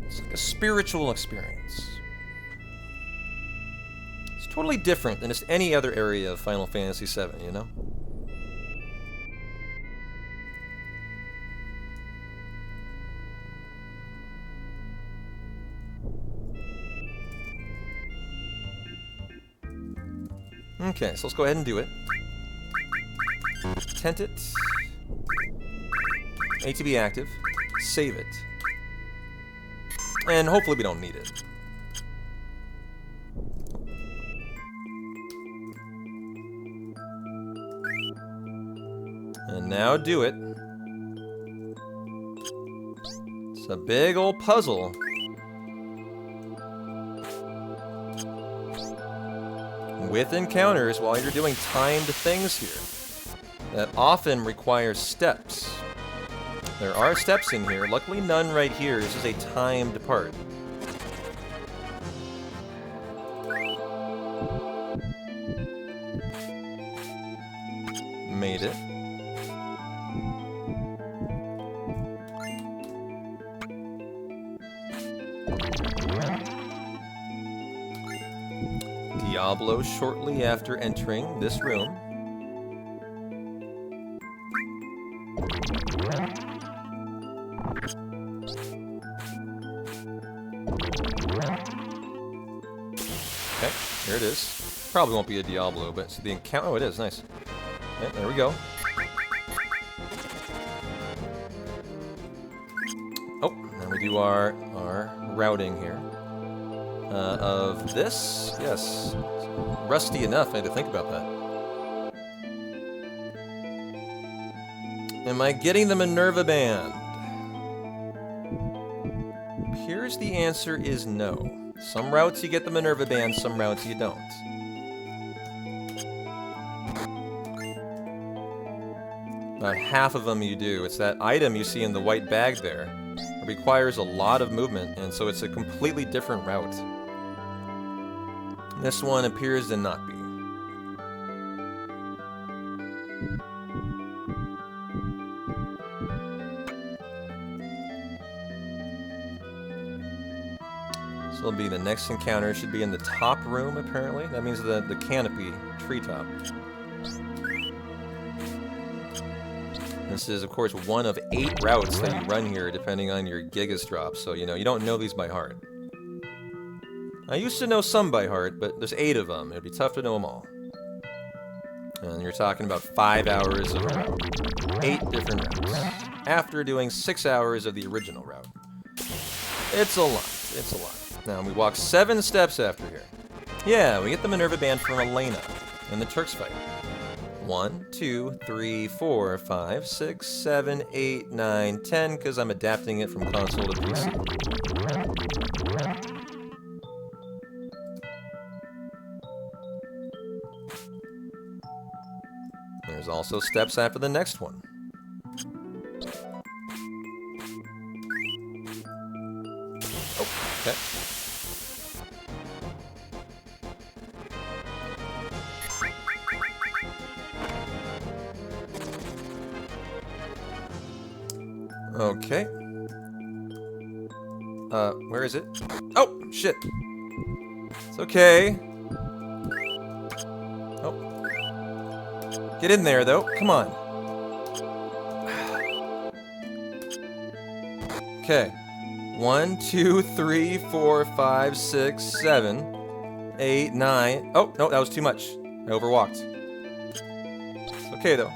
Speaker 1: It's like a spiritual experience. It's totally different than just any other area of Final Fantasy VII, you know? Okay, so let's go ahead and do it. Tent it. ATB active. Save it. And hopefully we don't need it. And now do it. It's a big old puzzle. With encounters while you're doing timed things here that often require steps. There are steps in here, luckily none right here. This is a timed part. Made it. Diablo shortly after entering this room. Okay, here it is. Probably won't be a Diablo, but it's the encounter. Oh, it is. Nice. Okay, there we go. Oh, and we do our routing here. Of this, yes. Rusty enough, I had to think about that. Am I getting the Minerva Band? Appears the answer is no. Some routes you get the Minerva Band, some routes you don't. About half of them you do. It's that item you see in the white bag there. It requires a lot of movement, and so it's a completely different route. This one appears to not be. So it'll be the next encounter. Should be in the top room, apparently. That means the canopy treetop. This is, of course, one of 8 routes that you run here, depending on your Gigas drop. So, you know, you don't know these by heart. I used to know some by heart, but there's 8 of them. It'd be tough to know them all. And you're talking about 5 hours of a route. 8 different routes. After doing 6 hours of the original route. It's a lot. It's a lot. Now, we walk 7 steps after here. Yeah, we get the Minerva Band from Elena in the Turks fight. 1, 2, 3, 4, 5, 6, 7, 8, 9, 10, because I'm adapting it from console to PC. There's also steps after the next one. Oh, okay. Okay. Where is it? Oh, shit. It's okay. Oh. Get in there, though. Come on. Okay. 1, 2, 3, 4, 5, 6, 7, 8, 9. Oh, no, that was too much. I overwalked. It's okay, though.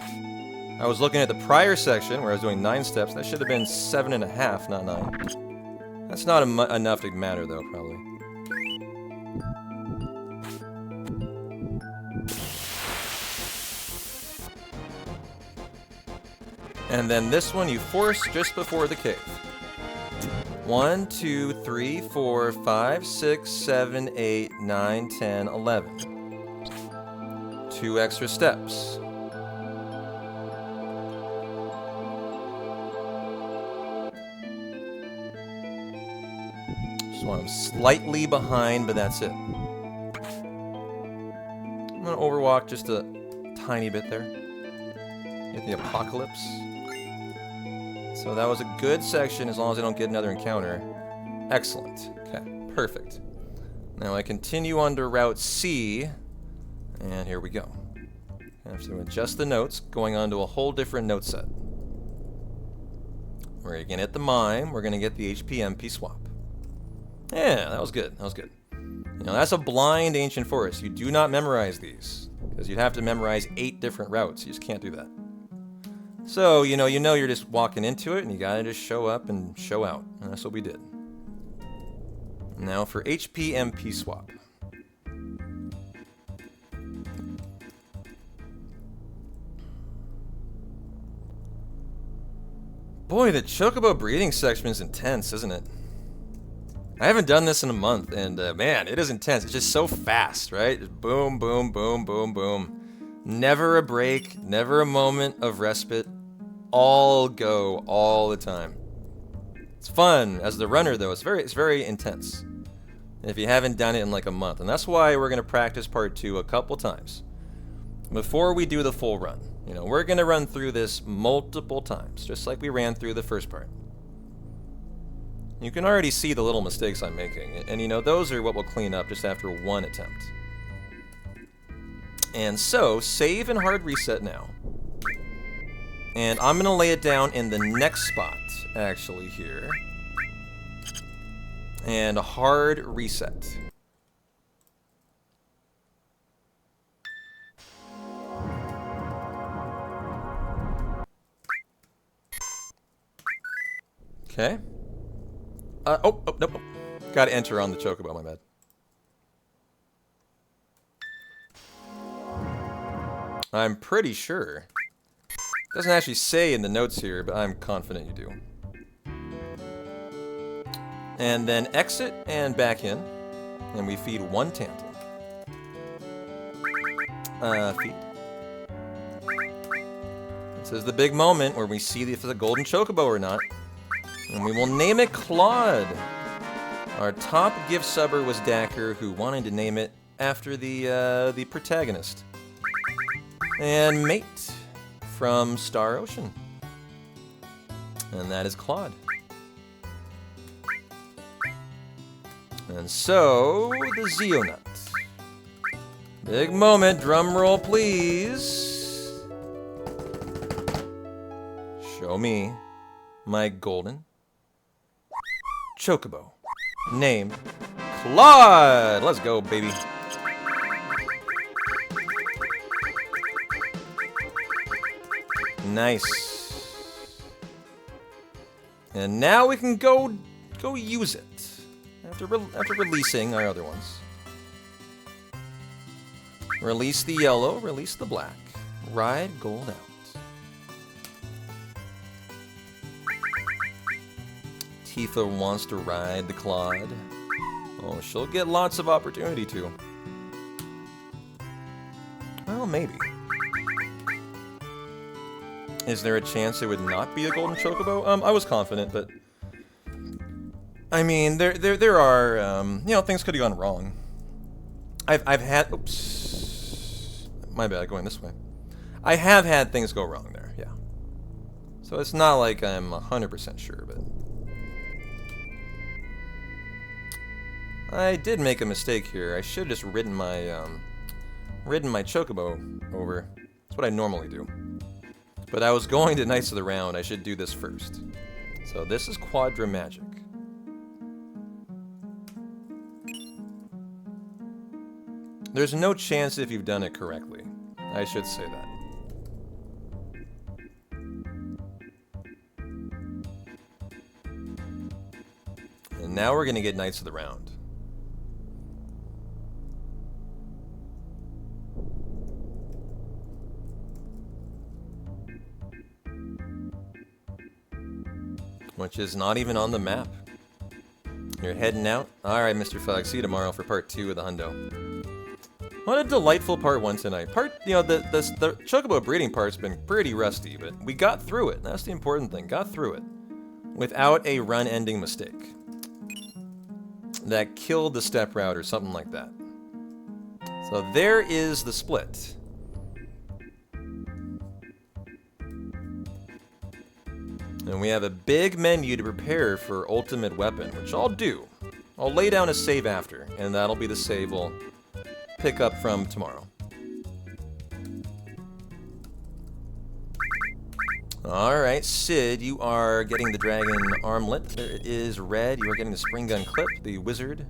Speaker 1: I was looking at the prior section where I was doing 9 steps. That should have been 7.5, not 9. That's not enough to matter, though, probably. And then this one you force just before the cave. 1, 2, 3, 4, 5, 6, 7, 8, 9, 10, 11. 2 extra steps. Just want them slightly behind, but that's it. I'm gonna overwalk just a tiny bit there. Get the apocalypse. So that was a good section as long as I don't get another encounter. Excellent. Okay, perfect. Now I continue on to Route C, and here we go. I have to adjust the notes, going on to a whole different note set. We're going to hit the mime, we're going to get the HP-MP swap. Yeah, that was good, that was good. You know, that's a blind ancient forest. You do not memorize these, because you'd have to memorize 8 different routes. You just can't do that. So, you know you're just walking into it, and you gotta just show up and show out. And that's what we did. Now for HP-MP swap. Boy, the Chocobo breeding section is intense, isn't it? I haven't done this in a month, and man, it is intense. It's just so fast, right? Just boom, boom, boom, boom, boom. Never a break, never a moment of respite. All go, all the time. It's fun. As the runner, though, it's very intense. If you haven't done it in like a month. And that's why we're going to practice part 2 a couple times before we do the full run. You know, we're going to run through this multiple times, just like we ran through the first part. You can already see the little mistakes I'm making, and you know, those are what we'll clean up just after 1 attempt. And so, save and hard reset now. And I'm going to lay it down in the next spot, actually, here. And a hard reset. Okay. Oh, nope. Gotta enter on the Chocobo, my bad. I'm pretty sure. Doesn't actually say in the notes here, but I'm confident you do. And then exit and back in. And we feed 1 Tantal. Feed. This is the big moment where we see if it's a golden Chocobo or not. And we will name it Claude. Our top gift subber was Dacker, who wanted to name it after the protagonist. And mate from Star Ocean. And that is Claude. And so, the Zeonut. Big moment, drum roll please. Show me my golden Chocobo. Named Claude! Let's go, baby. Nice. And now we can go use it. After releasing our other ones. Release the yellow, release the black. Ride gold out. Tifa wants to ride the Claude. Oh, she'll get lots of opportunity to. Well, maybe. Is there a chance it would not be a golden chocobo? I was confident, but I mean, there are, you know, things could have gone wrong. I've had, oops, my bad, going this way. I have had things go wrong there, yeah. So it's not like I'm 100% sure, but I did make a mistake here. I should have just ridden my chocobo over. That's what I normally do. But I was going to Knights of the Round. I should do this first. So this is Quadra Magic. There's no chance if you've done it correctly. I should say that. And now we're going to get Knights of the Round. Which is not even on the map. You're heading out? Alright, Mr. Fug, see you tomorrow for part 2 of the Hundo. What a delightful part 1 tonight. You know, the Chocobo breeding part's been pretty rusty, but we got through it. That's the important thing. Got through it. Without a run-ending mistake. That killed the step route or something like that. So there is the split. And we have a big menu to prepare for Ultimate Weapon, which I'll do. I'll lay down a save after, and that'll be the save we'll pick up from tomorrow. Alright, Sid, you are getting the dragon armlet. There it is, Red, you are getting the spring gun clip, the wizard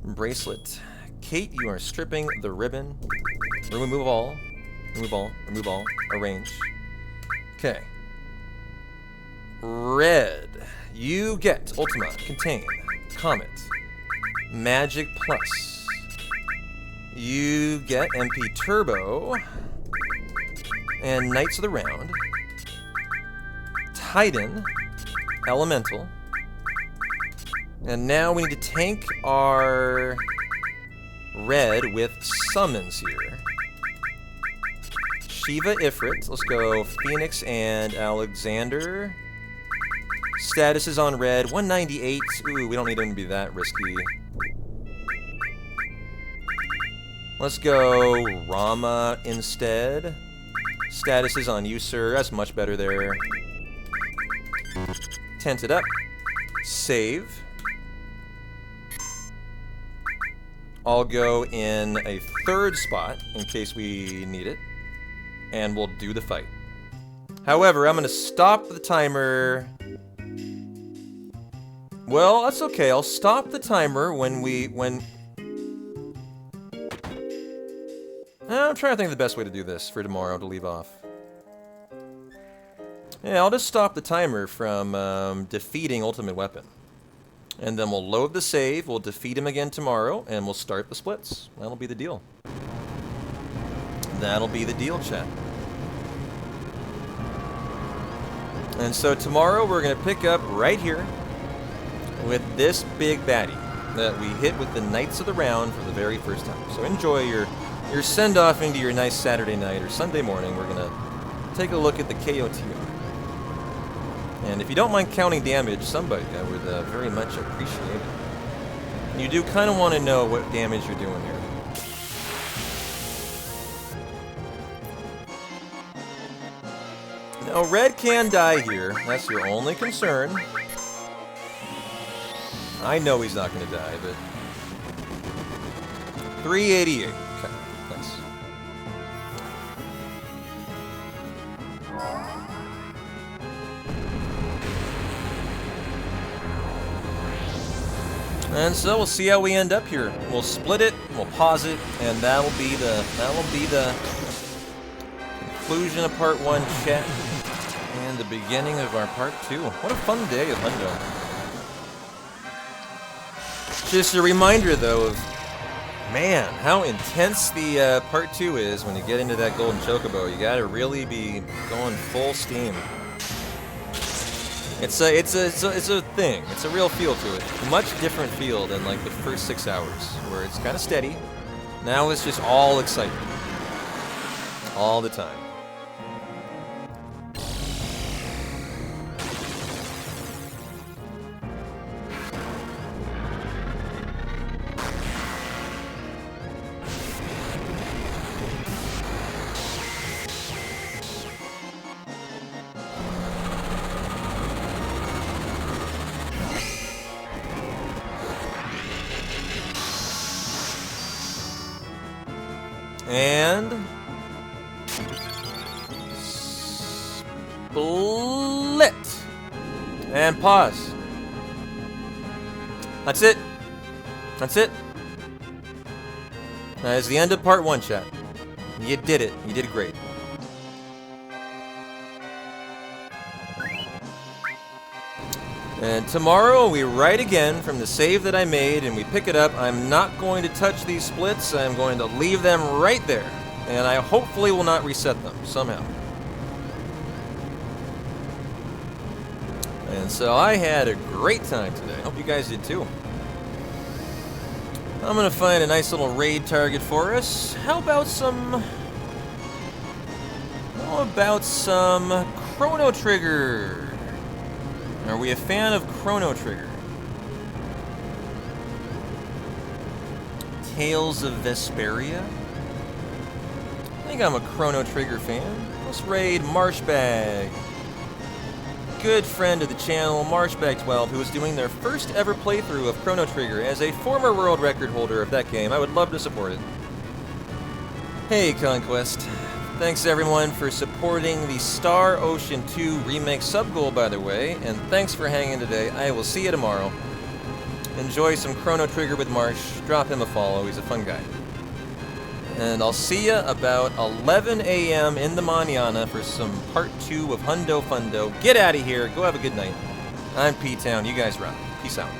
Speaker 1: bracelet. Kate, you are stripping the ribbon. Remove all. Remove all. Remove all. Arrange. Okay. Red, you get Ultima, Contain, Comet, Magic Plus. You get MP Turbo, and Knights of the Round, Titan, Elemental, and now we need to tank our Red with summons here. Shiva Ifrit, let's go Phoenix and Alexander. Status is on Red, 198. Ooh, we don't need him to be that risky. Let's go Rama instead. Status is on you, sir. That's much better there. Tent it up. Save. I'll go in a third spot in case we need it. And we'll do the fight. However, I'm going to stop the timer. Well, that's okay. I'll stop the timer when I'm trying to think of the best way to do this for tomorrow to leave off. Yeah, I'll just stop the timer from defeating Ultimate Weapon. And then we'll load the save, we'll defeat him again tomorrow, and we'll start the splits. That'll be the deal. That'll be the deal, chat. And so tomorrow we're going to pick up right here with this big baddie that we hit with the Knights of the Round for the very first time. So enjoy your send-off into your nice Saturday night or Sunday morning. We're going to take a look at the KOTR. And if you don't mind counting damage, somebody, I would very much appreciate it. You do kind of want to know what damage you're doing here. Now, Red can die here. That's your only concern. I know he's not going to die, but 388. Okay, nice. And so we'll see how we end up here. We'll split it, we'll pause it, and that'll be the conclusion of part 1 chat and the beginning of our part 2. What a fun day of Hundo. Just a reminder, though, of, man, how intense the part 2 is when you get into that golden chocobo. You gotta really be going full steam. It's a thing. It's a real feel to it. Much different feel than like the first 6 hours, where it's kind of steady. Now it's just all excitement, all the time. split. And pause. That's it. That's it. That is the end of part 1, chat. You did it. You did great. And tomorrow we write again from the save that I made and we pick it up. I'm not going to touch these splits. I'm going to leave them right there. And I hopefully will not reset them somehow. And so I had a great time today. I hope you guys did too. I'm going to find a nice little raid target for us. How about some Chrono Trigger? Are we a fan of Chrono Trigger? Tales of Vesperia? I think I'm a Chrono Trigger fan. Let's raid Marshbag. Good friend of the channel, Marshbag12, who is doing their first ever playthrough of Chrono Trigger. As a former world record holder of that game, I would love to support it. Hey, Conquest. Thanks everyone for supporting the Star Ocean 2 Remake sub-goal, by the way, and thanks for hanging today. I will see you tomorrow. Enjoy some Chrono Trigger with Marsh. Drop him a follow, he's a fun guy. And I'll see you about 11 a.m. in the Manana for some part 2 of Hundo Fundo. Get out of here, go have a good night. I'm P-Town, you guys rock. Peace out.